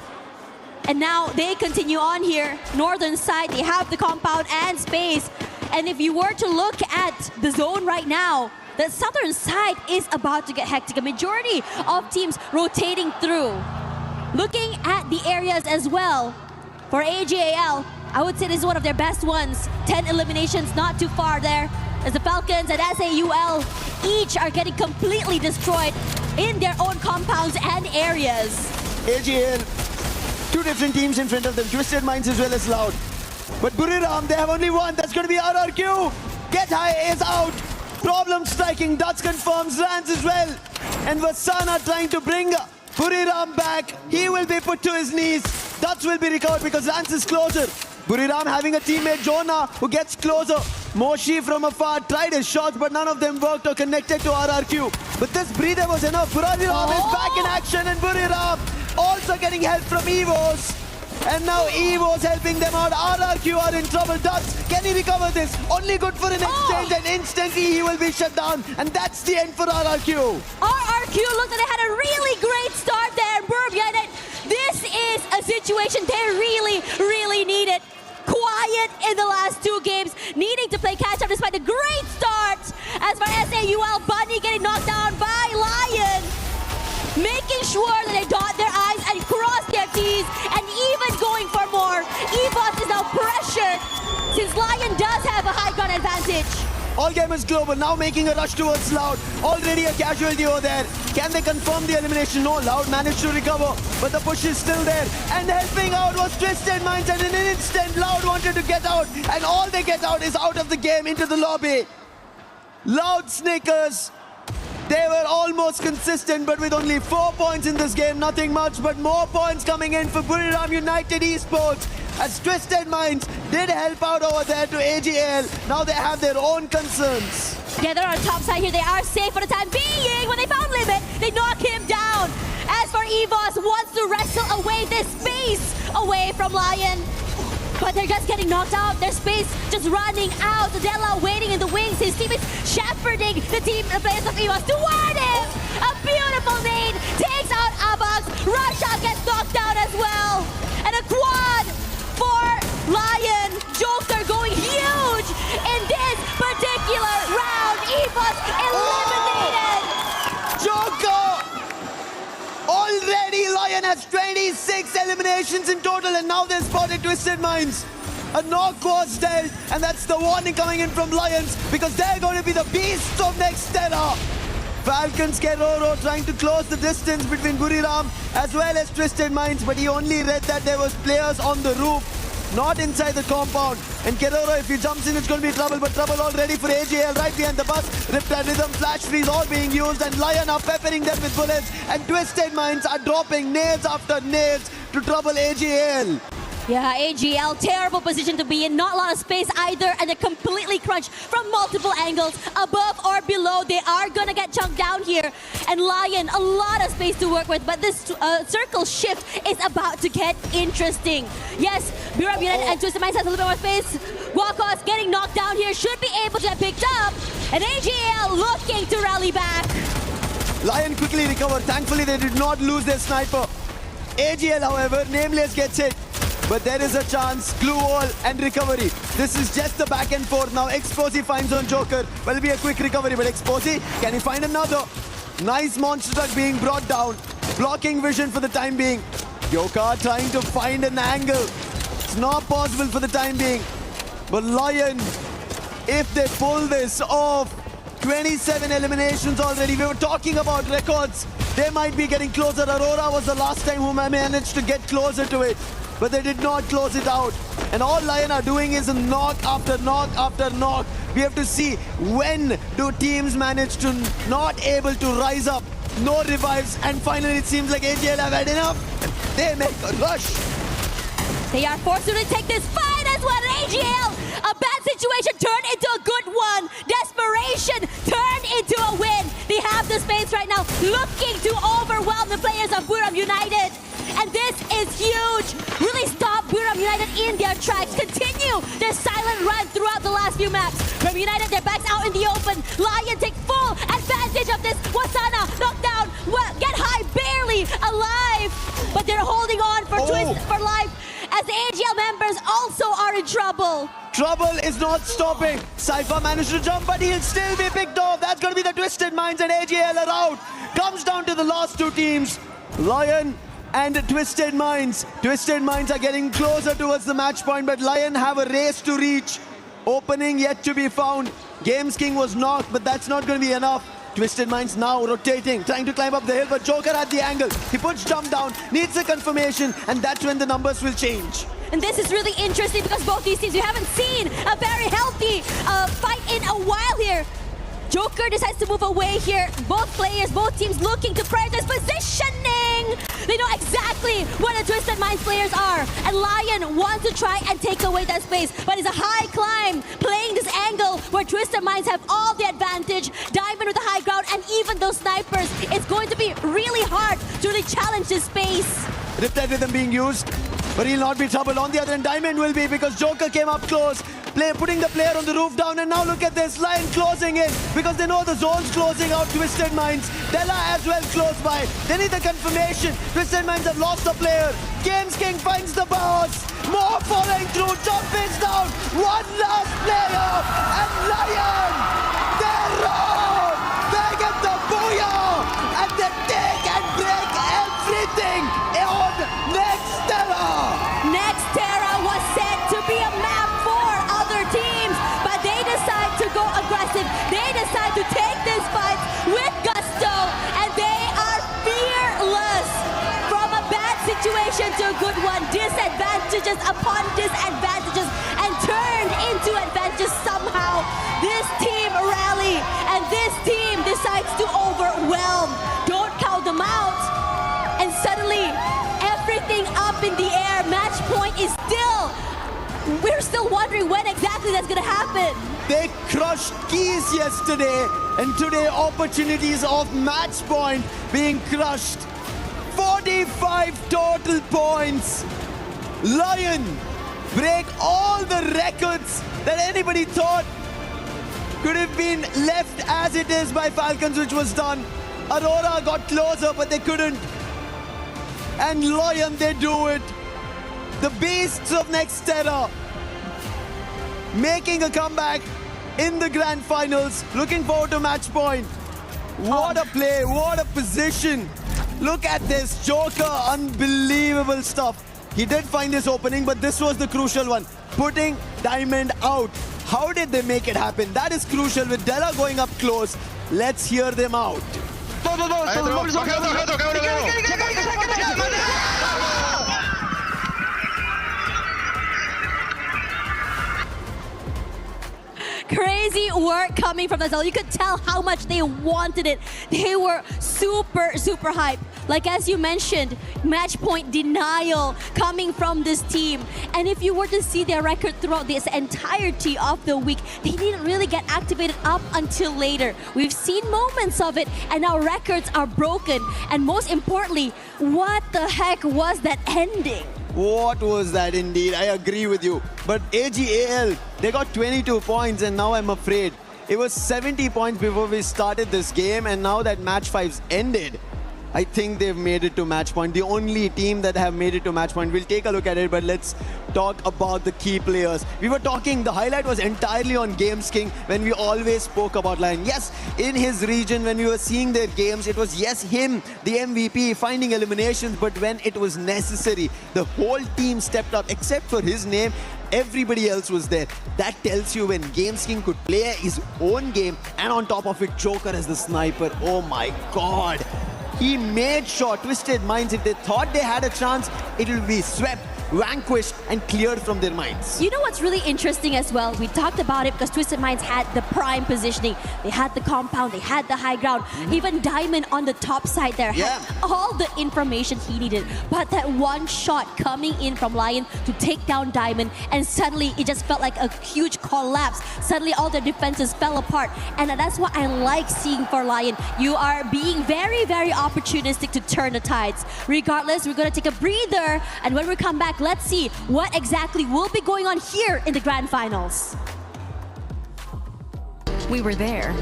And now they continue on here. Northern side, they have the compound and space. And if you were to look at the zone right now, the southern side is about to get hectic. A majority of teams rotating through. Looking at the areas as well, for AGAL, I would say this is one of their best ones. 10 eliminations, not too far there. as the Falcons and SAUL each are getting completely destroyed in their own compounds and areas. AGL, two different teams in front of them, Twisted Minds as well as Loud. But Buriram, they have only one, that's going to be RRQ. Get High is out. Problem striking, Dutch confirms, Rans as well. And Vasana trying to bring Buriram back. He will be put to his knees. Dutch will be recovered because Rans is closer. Buriram having a teammate, Jonah, who gets closer. Moshi from afar tried his shots, but none of them worked or connected to RRQ. But this breather was enough. Buriram is back in action, and Buriram also getting help from Evos. And now Evo's helping them out. RRQ are in trouble. Dutch, can he recover this? Only good for an exchange, and instantly he will be shut down. And that's the end for RRQ. RRQ looked like they had a really great start there. Buram, this is a situation they really needed. Quiet in the last two games, needing to play catch up despite the great start. As for SAUL, Bunny getting knocked down by Lion. Making sure that they dot their I's and cross their T's, and even going for more. EVOS is now pressured since Lion does have a high ground advantage. All Gamers Global now making a rush towards Loud. Already a casualty over there. Can they confirm the elimination? No, Loud managed to recover, but the push is still there. And helping out was Twisted Minds, and in an instant, Loud wanted to get out, and all they get out is out of the game into the lobby. Loud Snickers. They were almost consistent, but with only 4 points in this game, nothing much, but more points coming in for Buriram United Esports. As Twisted Minds did help out over there to AGL. Now they have their own concerns. Yeah, they're on top side here. They are safe for the time being. When they found Limit, they knock him down. As for EVOS, wants to wrestle away this space away from Lion. But they're just getting knocked out. Their space just running out. Della waiting in the wings. His teammates shepherding the players of EVOS toward him. A beautiful nade takes out Abax. Russia gets knocked out as well. And a quad for Lion. Joker going huge in this particular round. EVOS eliminated. Joker! Already Lion has 26 eliminations in total, and now they've spotted Twisted Minds. A knock was dealt, and that's the warning coming in from Lions, because they're going to be the beasts of next era. Falcons Keroro trying to close the distance between Buriram as well as Twisted Minds, but he only read that there was players on the roof, not inside the compound. And Keroro, if he jumps in, it's going to be trouble, but trouble already for AGL right behind the bus. Riptide Rhythm, Flash Freeze all being used, and Lion are peppering them with bullets, and Twisted Minds are dropping nades after nades to trouble AGL. Yeah, AGL, terrible position to be in. Not a lot of space either, and they're completely crunched from multiple angles, above or below. They are gonna get chunked down here. And Lion, a lot of space to work with, but this circle shift is about to get interesting. Yes, Buriram United and Twisted Minds has a little bit more space. Wakos getting knocked down here, should be able to get picked up. And AGL looking to rally back. Lion quickly recovered. Thankfully, they did not lose their sniper. AGL, however, Nameless gets hit. But there is a chance, glue wall and recovery. This is just the back and forth now. Exposi finds on Joker. Well, it'll be a quick recovery, but Exposi, can he find another? Nice monster truck being brought down. Blocking vision for the time being. Yoka trying to find an angle. It's not possible for the time being. But Lion, if they pull this off, 27 eliminations already. We were talking about records. They might be getting closer. Aurora was the last time whom I managed to get closer to it. But they did not close it out. And all Lion are doing is a knock after knock after knock. We have to see when do teams manage to not able to rise up. No revives. And finally it seems like AGL have had enough. They make a rush. They are forced to take this fight as well. AGL, a bad situation turned into a good one. Desperation turned into a win. They have the space right now, looking to overwhelm the players of Buriram United. And this is huge. Really stop Buriram United in their tracks. Continue their silent run throughout the last few maps. Buriram United, their backs out in the open. Lion take full advantage of this. Wasana knocked down. Get high, barely alive. But they're holding on for life. As the AGL members also are in trouble. Trouble is not stopping. Cypher managed to jump, but he'll still be picked off. That's going to be the Twisted Minds, and AGL are out. Comes down to the last two teams. Lion and Twisted Minds. Twisted Minds are getting closer towards the match point, but Lion have a race to reach. Opening yet to be found. Games King was knocked, but that's not going to be enough. Twisted Minds now rotating, trying to climb up the hill, but Joker had the angle. He puts jump down, needs a confirmation, and that's when the numbers will change. And this is really interesting because both these teams, we haven't seen a very healthy fight in a while here. Joker decides to move away here. Both players, both teams looking to prioritize positioning. They know exactly where the Twisted Minds players are. And Lion wants to try and take away that space. But it's a high climb, playing this angle where Twisted Minds have all the advantage. Diamond with the high ground and even those snipers. It's going to be really hard to really challenge this space. Riptide Rhythm being used, but he'll not be troubled. On the other end, Diamond will be because Joker came up close. Putting the player on the roof down, and now look at this, Lion closing in because they know the zone's closing out Twisted Minds. Della as well close by. They need the confirmation. Twisted Minds have lost the player. Games King finds the bounce. More following through. Jump is down. One last player, and Lion, they roll. They get the booyah, and they take and break everything on Next Terra. Next Terra was said to be a map for other teams, but they decide to go aggressive. They decide to take this fight with gusto, and they are fearless. From a bad situation to a good one, disadvantages upon disadvantages, and turned into advantages somehow. This team rally, and this team decides to overwhelm. Don't count them out. And suddenly, everything up in the air. Match point is still, we're still wondering when exactly that's gonna happen. They crushed Keys yesterday, and today opportunities of match point being crushed. 45 total points. Lion break all the records that anybody thought could have been left as it is by Falcons, which was done. Aurora got closer, but they couldn't. And Lion, they do it. The beasts of Next Terra making a comeback in the grand finals. Looking forward to match point. What a play, what a position. Look at this, Joker, unbelievable stuff. He did find his opening, but this was the crucial one. Putting Diamond out. How did they make it happen? That is crucial with Della going up close. Let's hear them out. Crazy work coming from Nazal. You could tell how much they wanted it. They were super, super hyped. Like as you mentioned, match point denial coming from this team. And if you were to see their record throughout this entirety of the week, they didn't really get activated up until later. We've seen moments of it, and now records are broken. And most importantly, what the heck was that ending? What was that indeed? I agree with you. But AGAL, they got 22 points, and now I'm afraid. It was 70 points before we started this game, and now that match 5's ended, I think they've made it to match point. The only team that have made it to match point. We'll take a look at it, but let's talk about the key players. We were talking, the highlight was entirely on Games King when we always spoke about Lion. Yes, in his region, when we were seeing their games, it was, yes, him, the MVP, finding eliminations, but when it was necessary, the whole team stepped up, except for his name. Everybody else was there. That tells you when Games King could play his own game, and on top of it, Joker as the sniper. Oh my God. He made sure Twisted Minds, if they thought they had a chance, it will be swept, vanquished, and cleared from their minds. You know what's really interesting as well? We talked about it because Twisted Minds had the prime positioning. They had the compound, they had the high ground. Even Diamond on the top side there had all the information he needed. But that one shot coming in from Lion to take down Diamond, and suddenly it just felt like a huge collapse. Suddenly all their defenses fell apart. And that's what I like seeing for Lion. You are being very, very opportunistic to turn the tides. Regardless, we're going to take a breather, and when we come back, let's see what exactly will be going on here in the grand finals. We were there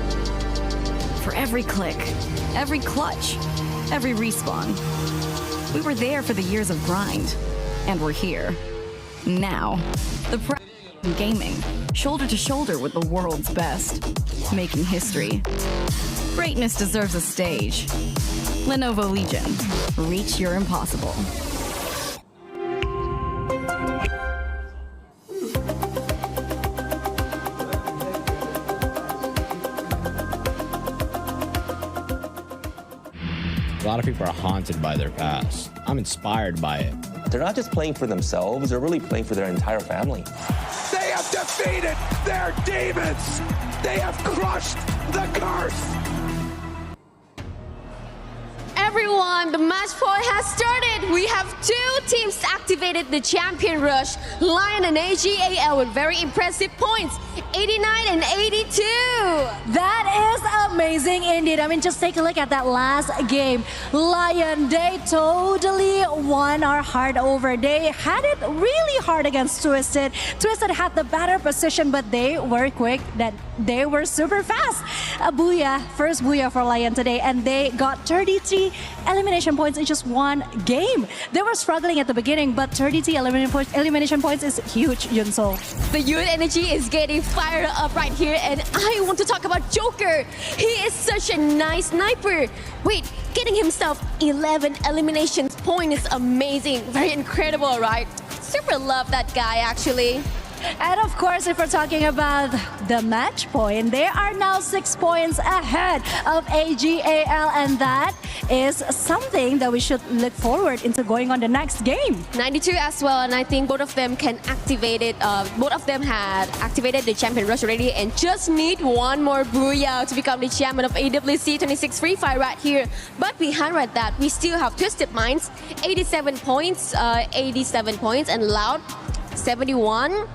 for every click, every clutch, every respawn. We were there for the years of grind, and we're here now. The gaming, shoulder to shoulder with the world's best, making history. Greatness deserves a stage. Lenovo Legion, reach your impossible. A lot of people are haunted by their past. I'm inspired by it. They're not just playing for themselves, they're really playing for their entire family. They have defeated their demons. They have crushed the curse. Everyone, the match point has started. We have two teams activated the champion rush. Lion and AGAL with very impressive points, 89 and 82. That is amazing indeed. I mean, just take a look at that last game. Lion, they totally won our heart over. They had it really hard against Twisted. Twisted had the better position, but they were quick. That they were super fast. A booyah, first booyah for Lion today, and they got 33 elimination points in just one game. They were struggling at the beginning, but 33 elimination points is huge, Yunso. The youth energy is getting fired up right here, and I want to talk about Joker. He is such a nice sniper. Wait, getting himself 11 eliminations point is amazing. Very incredible, right? Super love that guy, actually. And of course, if we're talking about the match point, they are now 6 points ahead of AGAL, and that is something that we should look forward into going on the next game. 92 as well, and I think both of them can activate it. Both of them had activated the champion rush already and just need one more booyah to become the champion of AWC 26 Freefire right here. But behind right that, we still have Twisted Minds, 87 points, and Loud, 71.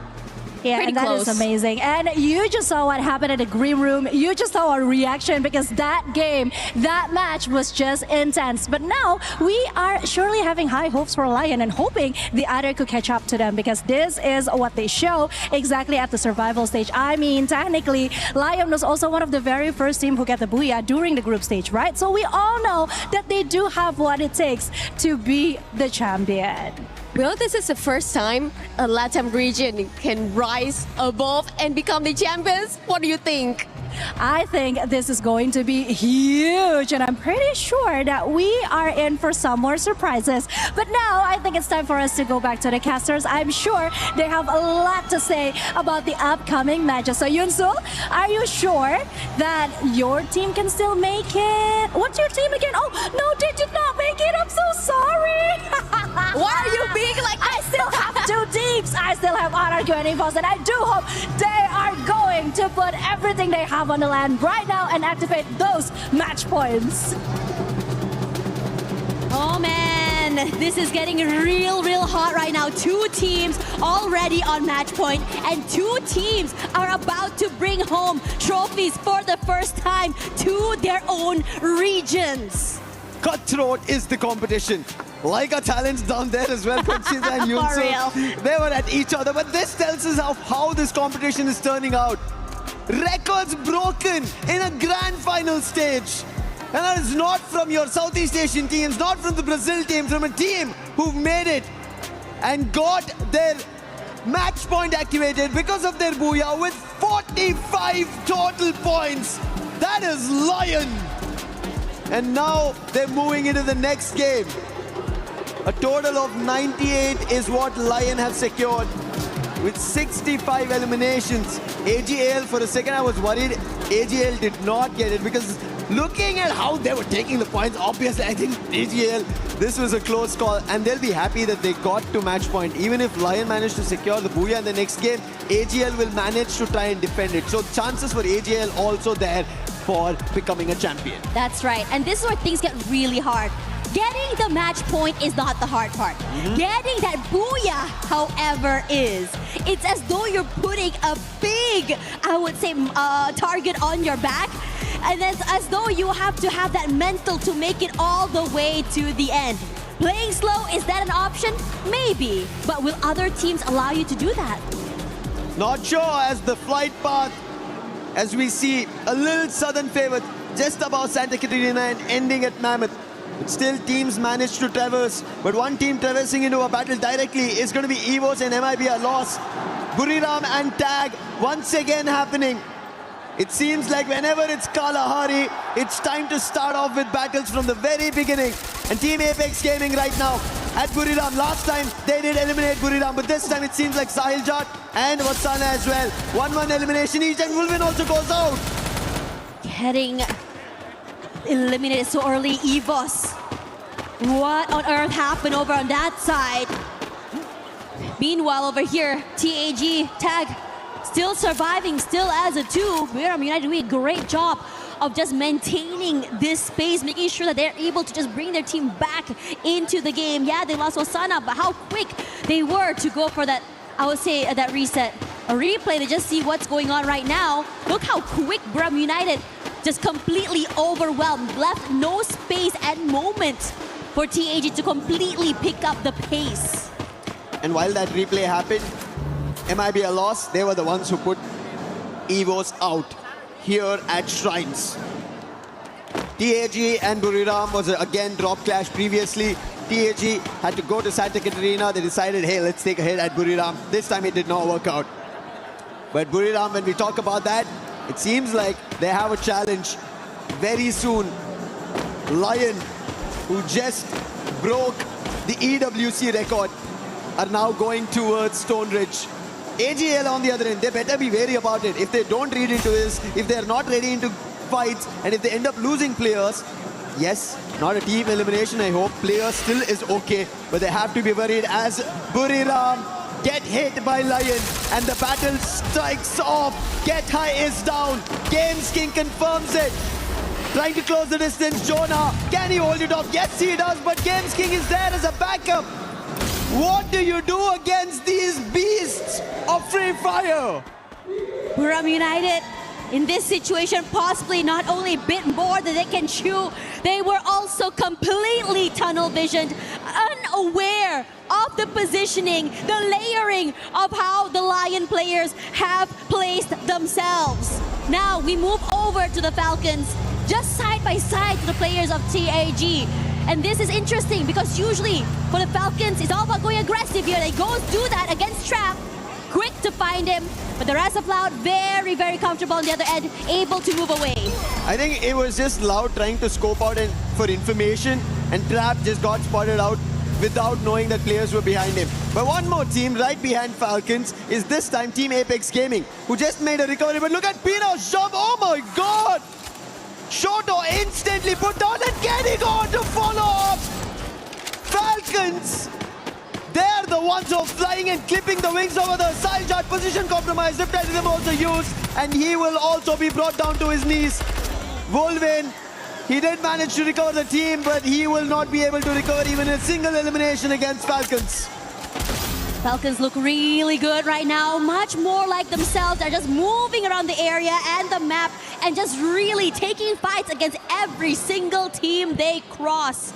Yeah, Pretty and that close. is amazing. And you just saw what happened in the green room. You just saw our reaction because that game, that match was just intense. But now we are surely having high hopes for Lion and hoping the other could catch up to them, because this is what they show exactly at the survival stage. I mean, technically, Lion was also one of the very first team who got the booyah during the group stage, right? So we all know that they do have what it takes to be the champion. Well, this is the first time a LATAM region can rise above and become the champions. What do you think? I think this is going to be huge, and I'm pretty sure that we are in for some more surprises. But now I think it's time for us to go back to the casters. I'm sure they have a lot to say about the upcoming matches. So Yunsul, are you sure that your team can still make it? What's your team again? Oh, no, they did not make it. I'm so sorry. Why are you being like that? I still have two teams. I still have RRQ and EVOS, and I do hope they are going to put everything they have on the land right now and activate those match points. Oh man, this is getting real hot right now. Two teams already on match point, and two teams are about to bring home trophies for the first time to their own regions. Cutthroat is the competition. Like our talents down there as well, Conchita and Yunso. They were at each other, but this tells us how this competition is turning out. Records broken in a grand final stage. And that is not from your Southeast Asian teams, not from the Brazil team, from a team who've made it and got their match point activated because of their booyah with 45 total points. That is Lion. And now they're moving into the next game. A total of 98 is what Lion have secured with 65 eliminations. AGAL, for a second I was worried AGAL did not get it, because looking at how they were taking the points, obviously I think AGAL, this was a close call, and they'll be happy that they got to match point. Even if Lion managed to secure the booyah in the next game, AGAL will manage to try and defend it. So chances for AGAL also there for becoming a champion. That's right, and this is where things get really hard. Getting the match point is not the hard part. Getting that booyah, however, is. It's as though you're putting a big, I would say, target on your back. And it's as though you have to have that mental to make it all the way to the end. Playing slow, is that an option? Maybe. But will other teams allow you to do that? Not sure, as the flight path, as we see a little southern favor just above Santa Catarina and ending at Mammoth. But still teams manage to traverse. But one team traversing into a battle directly is going to be EVOS and MIB are lost. Buriram and Tag once again happening. It seems like whenever it's Kalahari, it's time to start off with battles from the very beginning. And Team Apex Gaming right now at Buriram. Last time they did eliminate Buriram, but this time it seems like Sahil Jat and Vatsana as well. 1-1 elimination each, and Wolvin also goes out. Getting eliminated so early, EVOS What on earth happened over on that side? Meanwhile, over here, TAG, Tag, still surviving, still as a 2. Buriram United doing a great job of just maintaining this space, making sure that they're able to just bring their team back into the game. Yeah, they lost Wasana, but how quick they were to go for that, I would say, that reset. A replay to just see what's going on right now. Look how quick Buriram United just completely overwhelmed, left no space and moment for TAG to completely pick up the pace. And while that replay happened, MIB a loss, they were the ones who put EVOS out here at Shrines. TAG and Buriram was again drop clash previously. TAG had to go to Santa Catarina. They decided, hey, let's take a hit at Buriram. This time it did not work out. But Buriram, when we talk about that, it seems like they have a challenge very soon. Lion, who just broke the EWC record, are now going towards Stone Ridge. AGL on the other end, they better be wary about it. If they don't read into this, if they're not ready into fights, and if they end up losing players, yes, not a team elimination, I hope. Players still is okay, but they have to be worried as Buriram get hit by Lion, and the battle strikes off. Get High is down. Games King confirms it. Trying to close the distance, Jonah. Can he hold it off? Yes, he does, but Games King is there as a backup. What do you do against these beasts of Free Fire? Buriram United, in this situation, possibly not only a bit more than they can chew, they were also completely tunnel visioned, unaware of the positioning, the layering of how the Lion players have placed themselves. Now we move over to the Falcons, just side by side to the players of TAG. And this is interesting because usually for the Falcons, it's all about going aggressive here. They go do that against Trap, quick to find him. But the rest of Loud, very, very comfortable on the other end, able to move away. I think it was just Loud trying to scope out for information, and Trap just got spotted out without knowing that players were behind him. But one more team right behind Falcons is this time Team Apex Gaming, who just made a recovery. But look at Pino's shove, oh my god! Shoto instantly put down, and Kenny going to follow up. Falcons, they're the ones who are flying and clipping the wings over the side shot. Position compromise, Riptide Rhythm also used, and he will also be brought down to his knees. Wolvin, he did manage to recover the team, but he will not be able to recover even a single elimination against Falcons. Falcons look really good right now, much more like themselves. They're just moving around the area and the map and just really taking fights against every single team they cross.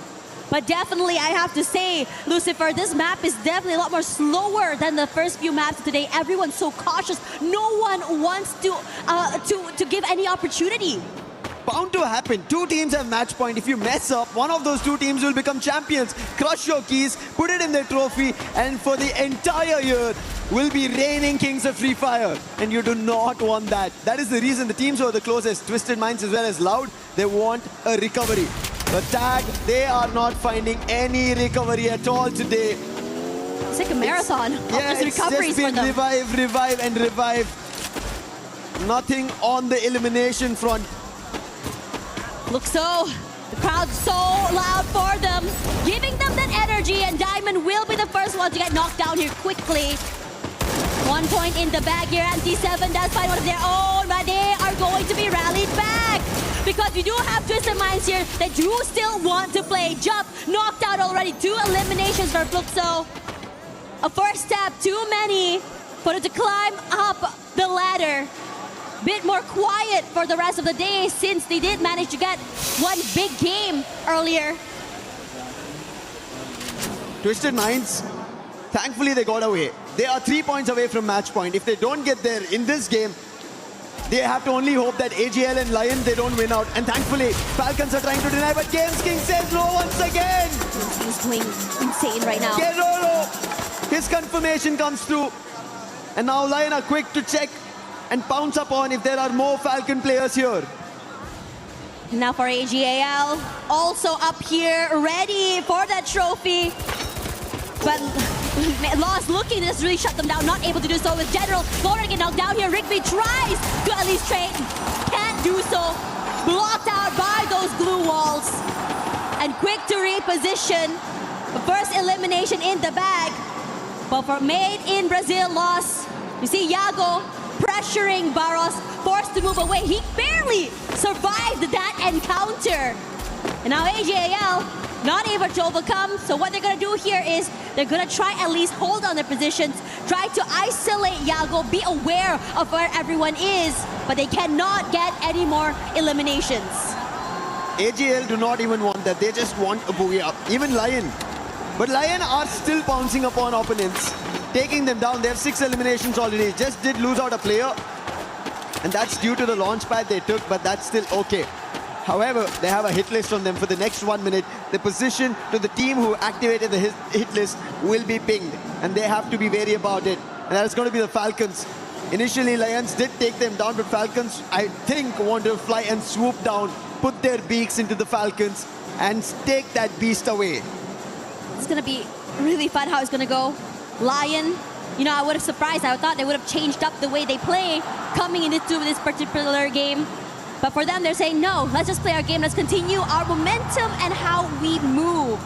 But definitely, I have to say, Lucifer, this map is definitely a lot more slower than the first few maps today. Everyone's so cautious. No one wants to give any opportunity. Bound to happen. Two teams have match point. If you mess up, one of those two teams will become champions. Crush your keys, put it in their trophy, and for the entire year will be reigning kings of Free Fire. And you do not want that. That is the reason the teams who are the closest, Twisted Minds as well as Loud, they want a recovery. But Tag, they are not finding any recovery at all today. It's like a marathon of just recoveries for them. Revive, revive, and revive. Nothing on the elimination front. Look, so the crowd's so loud for them, giving them that energy, and Diamond will be the first one to get knocked down here quickly. 1 point in the bag here, and T7 does find one of their own, but they are going to be rallied back. Because we do have Twisted Minds here that do still want to play. Jump, knocked out already, 2 eliminations for Fluxo. A first step, too many for it to climb up the ladder. Bit more quiet for the rest of the day since they did manage to get one big game earlier. Twisted Minds, thankfully they got away. They are 3 points away from match point. If they don't get there in this game, they have to only hope that AGL and Lion, they don't win out. And thankfully, Falcons are trying to deny, but Games King says no once again. He's going insane right now. Keroro, his confirmation comes through. And now Lion are quick to check and pounce upon if there are more Falcon players here. Now for AGAL, also up here, ready for that trophy. But Lost looking to just really shut them down, not able to do so with General. Going to get knocked down here. Rigby tries to at least trade, can't do so. Blocked out by those glue walls. and quick to reposition. First elimination in the bag. But for Made in Brazil loss, you see Yago pressuring Barros, forced to move away. He barely survived that encounter. And now AGAL not able to overcome. So what they're going to do here is they're going to try at least hold on their positions, try to isolate Yago, be aware of where everyone is, but they cannot get any more eliminations. AGL do not even want that. They just want a booyah. Even Lion. But Lion are still pouncing upon opponents, taking them down. They have 6 eliminations already. Just did lose out a player. And that's due to the launch pad they took, but that's still okay. However, they have a hit list on them for the next 1 minute. The position to the team who activated the hit list will be pinged, and they have to be wary about it. And that is going to be the Falcons. Initially, Lions did take them down, but Falcons, I think, want to fly and swoop down, put their beaks into the Falcons, and take that beast away. It's going to be really fun how it's going to go. Lion, you know, I would have surprised. I thought they would have changed up the way they play coming into this particular game. But for them, they're saying, no, let's just play our game. Let's continue our momentum and how we move.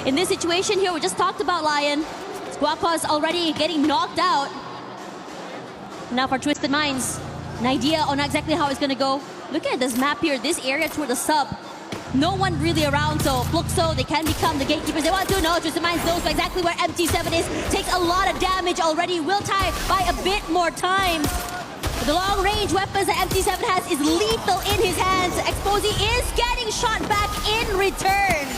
In this situation here, we just talked about Lion. Squawka's already getting knocked out. Now for Twisted Minds, an idea on exactly how it's going to go. Look at this map here, this area toward the sub. No one really around, so Fluxo, they can become the gatekeepers. They want to know. Twisted Minds knows exactly where MT7 is. Takes a lot of damage already. Will tie by a bit more time. The long-range weapons that MT7 has is lethal in his hands. Exposy is getting shot back in return.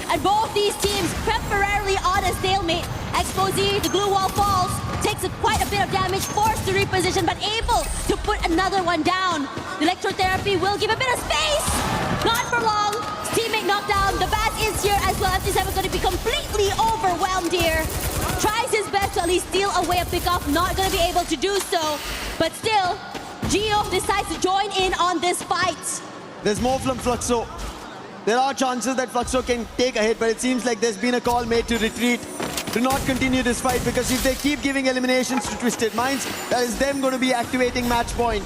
And both these teams temporarily on a stalemate. Exposy, the glue wall falls, takes quite a bit of damage, forced to reposition, but able to put another one down. The electrotherapy will give a bit of space. Not for long. Teammate knocked down. The bat is here as well. MT7 is going to be completely overwhelmed here. Tries his best to at least steal away a pickoff. Not going to be able to do so. But still, Geo decides to join in on this fight. There's more from Fluxo. There are chances that Fluxo can take a hit, but it seems like there's been a call made to retreat, to not continue this fight, because if they keep giving eliminations to Twisted Minds, that is them going to be activating match point.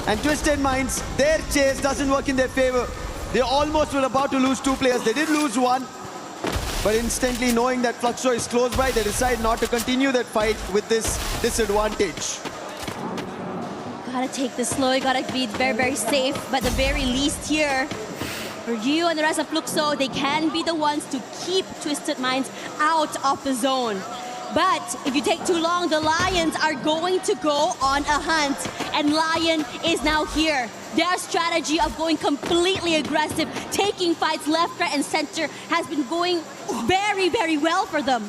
And Twisted Minds, their chase doesn't work in their favor. They almost were about to lose 2 players. They did lose 1, but instantly knowing that Fluxo is close by, they decide not to continue that fight with this disadvantage. Gotta take this slow, you gotta be very, very safe. But the very least here, for you and the rest of Fluxo, they can be the ones to keep Twisted Minds out of the zone. But if you take too long, the Lions are going to go on a hunt. And Lion is now here. Their strategy of going completely aggressive, taking fights left, right, and center has been going very, very well for them.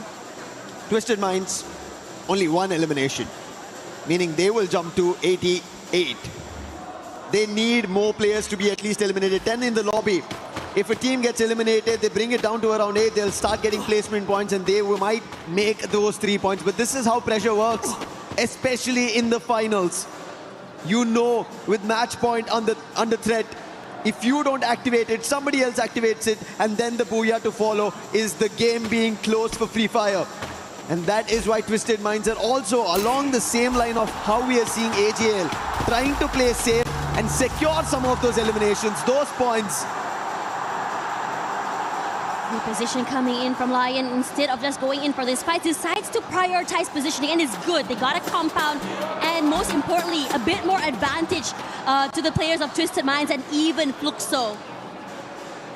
Twisted Minds, only 1 elimination, meaning they will jump to 88. They need more players to be at least eliminated. 10 in the lobby. If a team gets eliminated, they bring it down to around 8, they'll start getting placement points and they might make those 3 points. But this is how pressure works, especially in the finals. You know, with match point under threat, if you don't activate it, somebody else activates it, and then the booyah to follow is the game being closed for Freefire. And that is why Twisted Minds are also along the same line of how we are seeing AGL trying to play safe and secure some of those eliminations, those points. The position coming in from Lion, instead of just going in for this fight, decides to prioritize positioning, and it's good. They got a compound, and most importantly, a bit more advantage to the players of Twisted Minds and even Fluxo.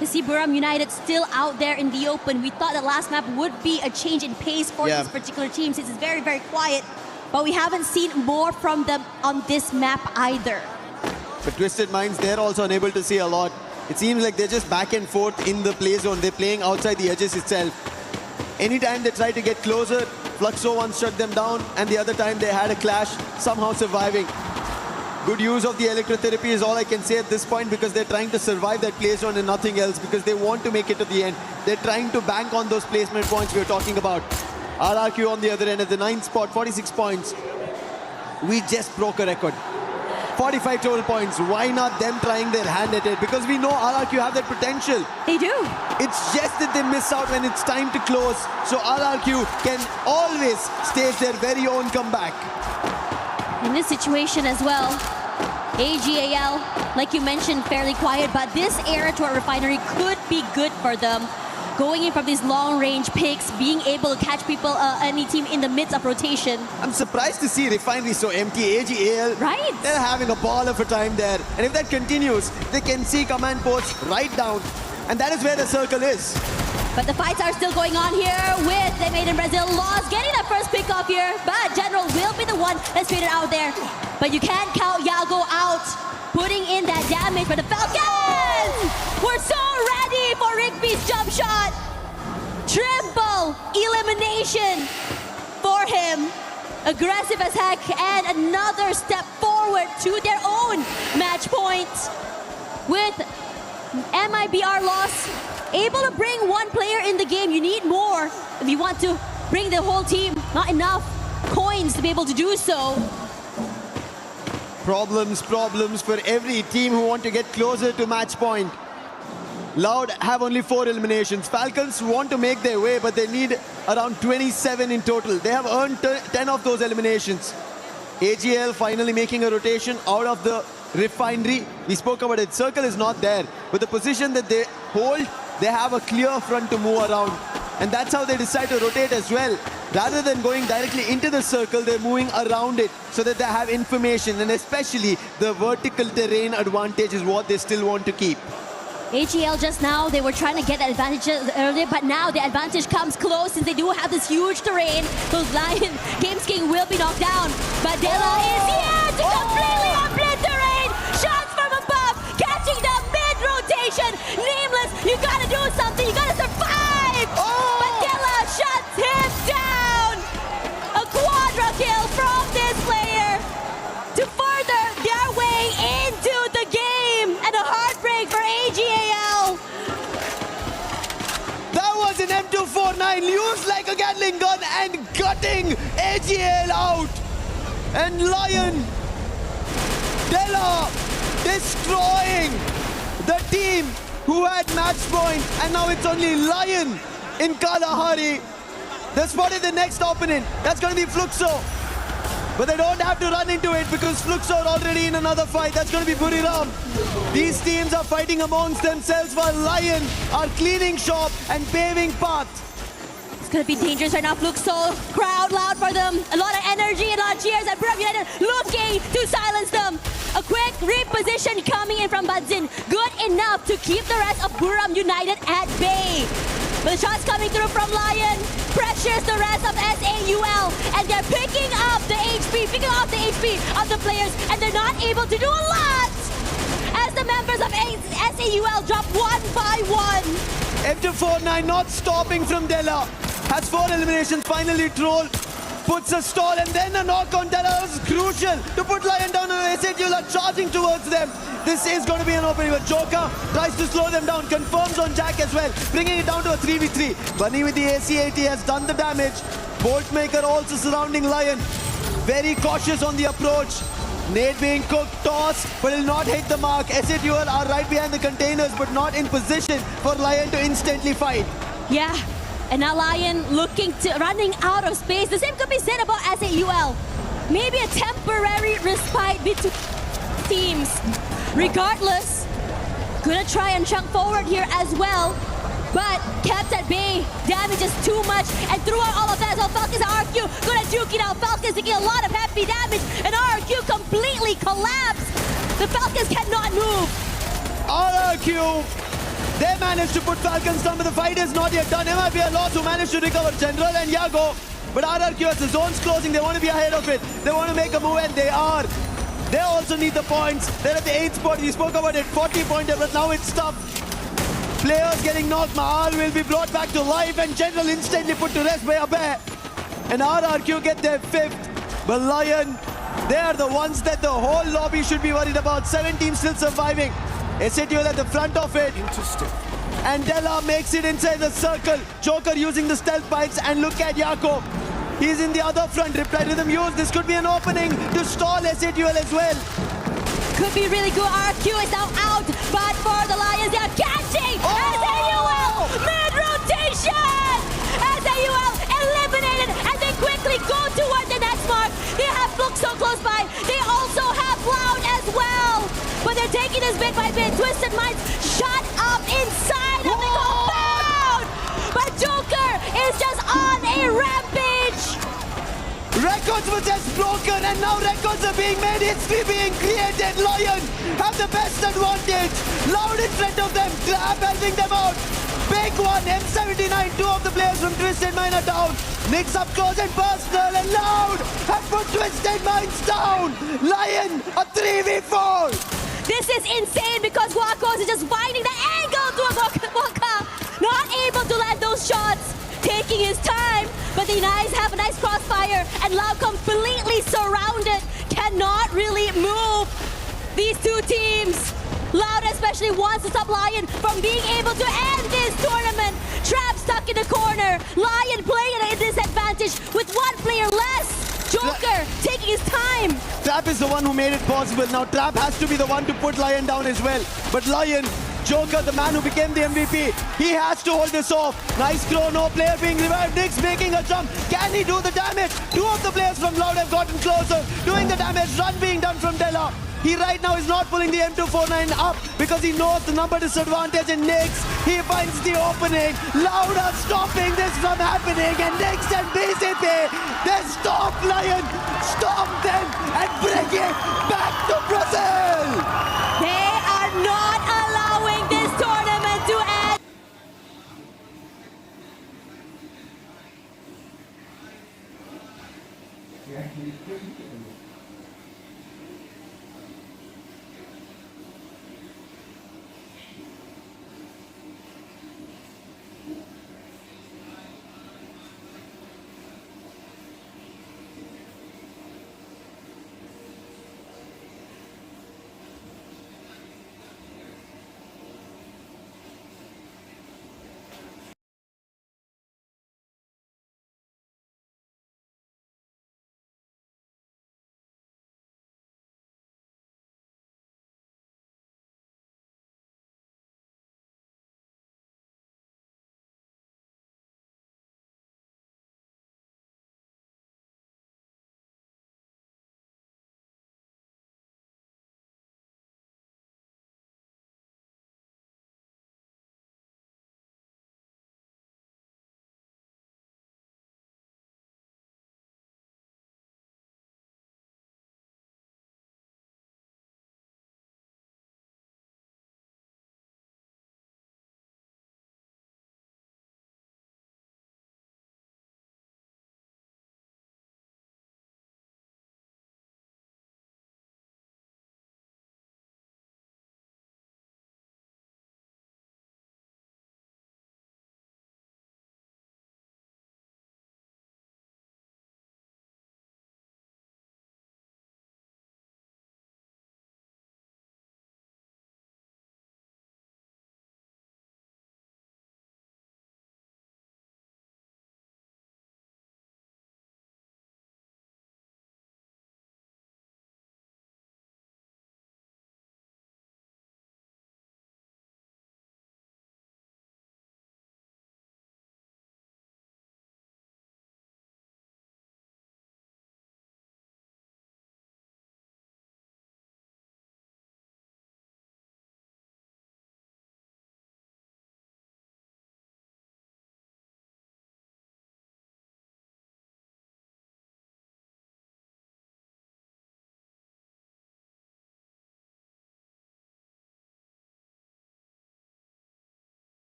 You see Buram United still out there in the open. We thought the last map would be a change in pace for this particular team since it's very, very quiet. But we haven't seen more from them on this map either. But Twisted Minds, they're also unable to see a lot. It seems like they're just back and forth in the play zone. They're playing outside the edges itself. Anytime they try to get closer, Fluxo once shut them down, and the other time they had a clash, somehow surviving. Good use of the electrotherapy is all I can say at this point, because they're trying to survive that play zone and nothing else, because they want to make it to the end. They're trying to bank on those placement points we were talking about. RRQ on the other end at the 9th spot, 46 points. We just broke a record. 45 total points. Why not them trying their hand at it? Because we know RRQ have that potential. They do. It's just that they miss out when it's time to close. So RRQ can always stage their very own comeback. In this situation as well, AGAL, like you mentioned, fairly quiet, but this era to our refinery could be good for them. Going in from these long-range picks, being able to catch people, any team in the midst of rotation. I'm surprised to see Refinery so empty. AGAL, right? They're having a ball of a time there. And if that continues, they can see command posts right down. And that is where the circle is. But the fights are still going on here with the Made in Brazil Lost getting that first pick off here. But General will be the one that's faded out there. But you can't count Yago out, putting in that damage for the Falcons! We're so ready for Rigby's jump shot. Triple elimination for him. Aggressive as heck and another step forward to their own match point. With MIBR loss, able to bring one player in the game. You need more if you want to bring the whole team. Not enough coins to be able to do so. Problems for every team who want to get closer to match point. Loud have only 4 eliminations. Falcons want to make their way, but they need around 27 in total. They have earned 10 of those eliminations. AGL finally making a rotation out of the Refinery. We spoke about it. Circle is not there. But the position that they hold, they have a clear front to move around. And that's how they decide to rotate as well. Rather than going directly into the circle, they're moving around it so that they have information. And especially the vertical terrain advantage is what they still want to keep. AGL just now, they were trying to get the advantage earlier, but now the advantage comes close since they do have this huge terrain. Those Lion Games King will be knocked down, but Dela is here to completely obliterate. Shots from above, catching the mid-rotation. Nameless, you gotta do something, you gotta survive! But Dela shuts him down! A quadra kill from this player to further their way into the game, and a heartbreak for AGAL. That was an M249 used like a Gatling gun and gutting AGL out. And Lion, Dela destroying the team who had match point, and now it's only Lion in Kalahari. They spotted the next opponent. That's going to be Fluxo. But they don't have to run into it because Fluxo are already in another fight. That's going to be Buriram. These teams are fighting amongst themselves while Lion are cleaning shop and paving path. It's going to be dangerous right now. Fluxo, crowd loud for them. A lot of energy, a lot of cheers. And Buriram United looking to silence them. A quick reposition coming in from Badzin. Good enough to keep the rest of Buriram United at bay. But the shots coming through from Lion pressures the rest of SAUL, and they're picking up the HP, picking off the HP of the players, and they're not able to do a lot as the members of SAUL drop one by one. M249 not stopping from Dela. Has 4 eliminations, finally Troll puts a stall, and then a knock on Dela was crucial to put Lion down, and SAUL are charging towards them. This is going to be an opening, but Joker tries to slow them down, confirms on Jack as well, bringing it down to a 3v3. Bunny with the ACAT has done the damage. Boltmaker also surrounding Lion. Very cautious on the approach. Nade being cooked, toss, but will not hit the mark. SAUL are right behind the containers, but not in position for Lion to instantly fight. Yeah, and now Lion running out of space. The same could be said about SAUL. Maybe a temporary respite between teams. Regardless, gonna try and chunk forward here as well, but kept at bay. Damage is too much, and throughout all of that as well, Falcons and RQ gonna juke it out. Falcons taking a lot of heavy damage, and RQ completely collapsed. The Falcons cannot move. RQ, they managed to put Falcons down, but the fight is not yet done. MIBR lost who managed to recover General and Yago, but RRQ as the zone's closing, they want to be ahead of it. They want to make a move, and they are. They also need the points. They're at the 8th spot. We spoke about it, 40-pointer, but now it's tough. Players getting knocked. Mahal will be brought back to life, and General instantly put to rest by Abe. And RRQ get their 5th. But Lion, they are the ones that the whole lobby should be worried about. 7 teams still surviving. SAUL at the front of it. Interesting. And Dela makes it inside the circle. Joker using the stealth bikes, and look at Yako. He's in the other front. Reply to them use. This could be an opening to stall SAUL as well. Could be really good. RQ is now out, but for the Lions, they are catching SAUL mid-rotation. SAUL eliminated, and they quickly go toward the next mark. They have Flux so close by. They also have Loud as well, but they're taking this bit by bit. Twisted Minds shot up inside of the records were just broken and now records are being made, history being created. Lion have the best advantage. Loud in front of them, Trap helping them out. Big one, M79, two of the players from Twisted Mind are down. Nicks up close and personal, and Loud have put Twisted Minds down. Lion, a 3v4. This is insane because Wakos is just finding the angle to Waka. Not able to land those shots. Taking his time, but the Nice have a nice crossfire, and Loud completely surrounded. Cannot really move these two teams. Loud especially wants to stop Lion from being able to end this tournament. Trap stuck in the corner. Lion playing at a disadvantage with one player less. Joker taking his time. Trap is the one who made it possible. Now Trap has to be the one to put Lion down as well. But Lion, Joker, the man who became the MVP, he has to hold this off. Nice throw, no player being revived. Nix making a jump. Can he do the damage? Two of the players from Loud have gotten closer, doing the damage. Run being done from Della. He right now is not pulling the M249 up because he knows the number disadvantage, and Nix, he finds the opening. Loud are stopping this from happening, and Nix and BCP, they stop Lion, stop them, and bring it back to Brazil. They are not allowing this tournament to end.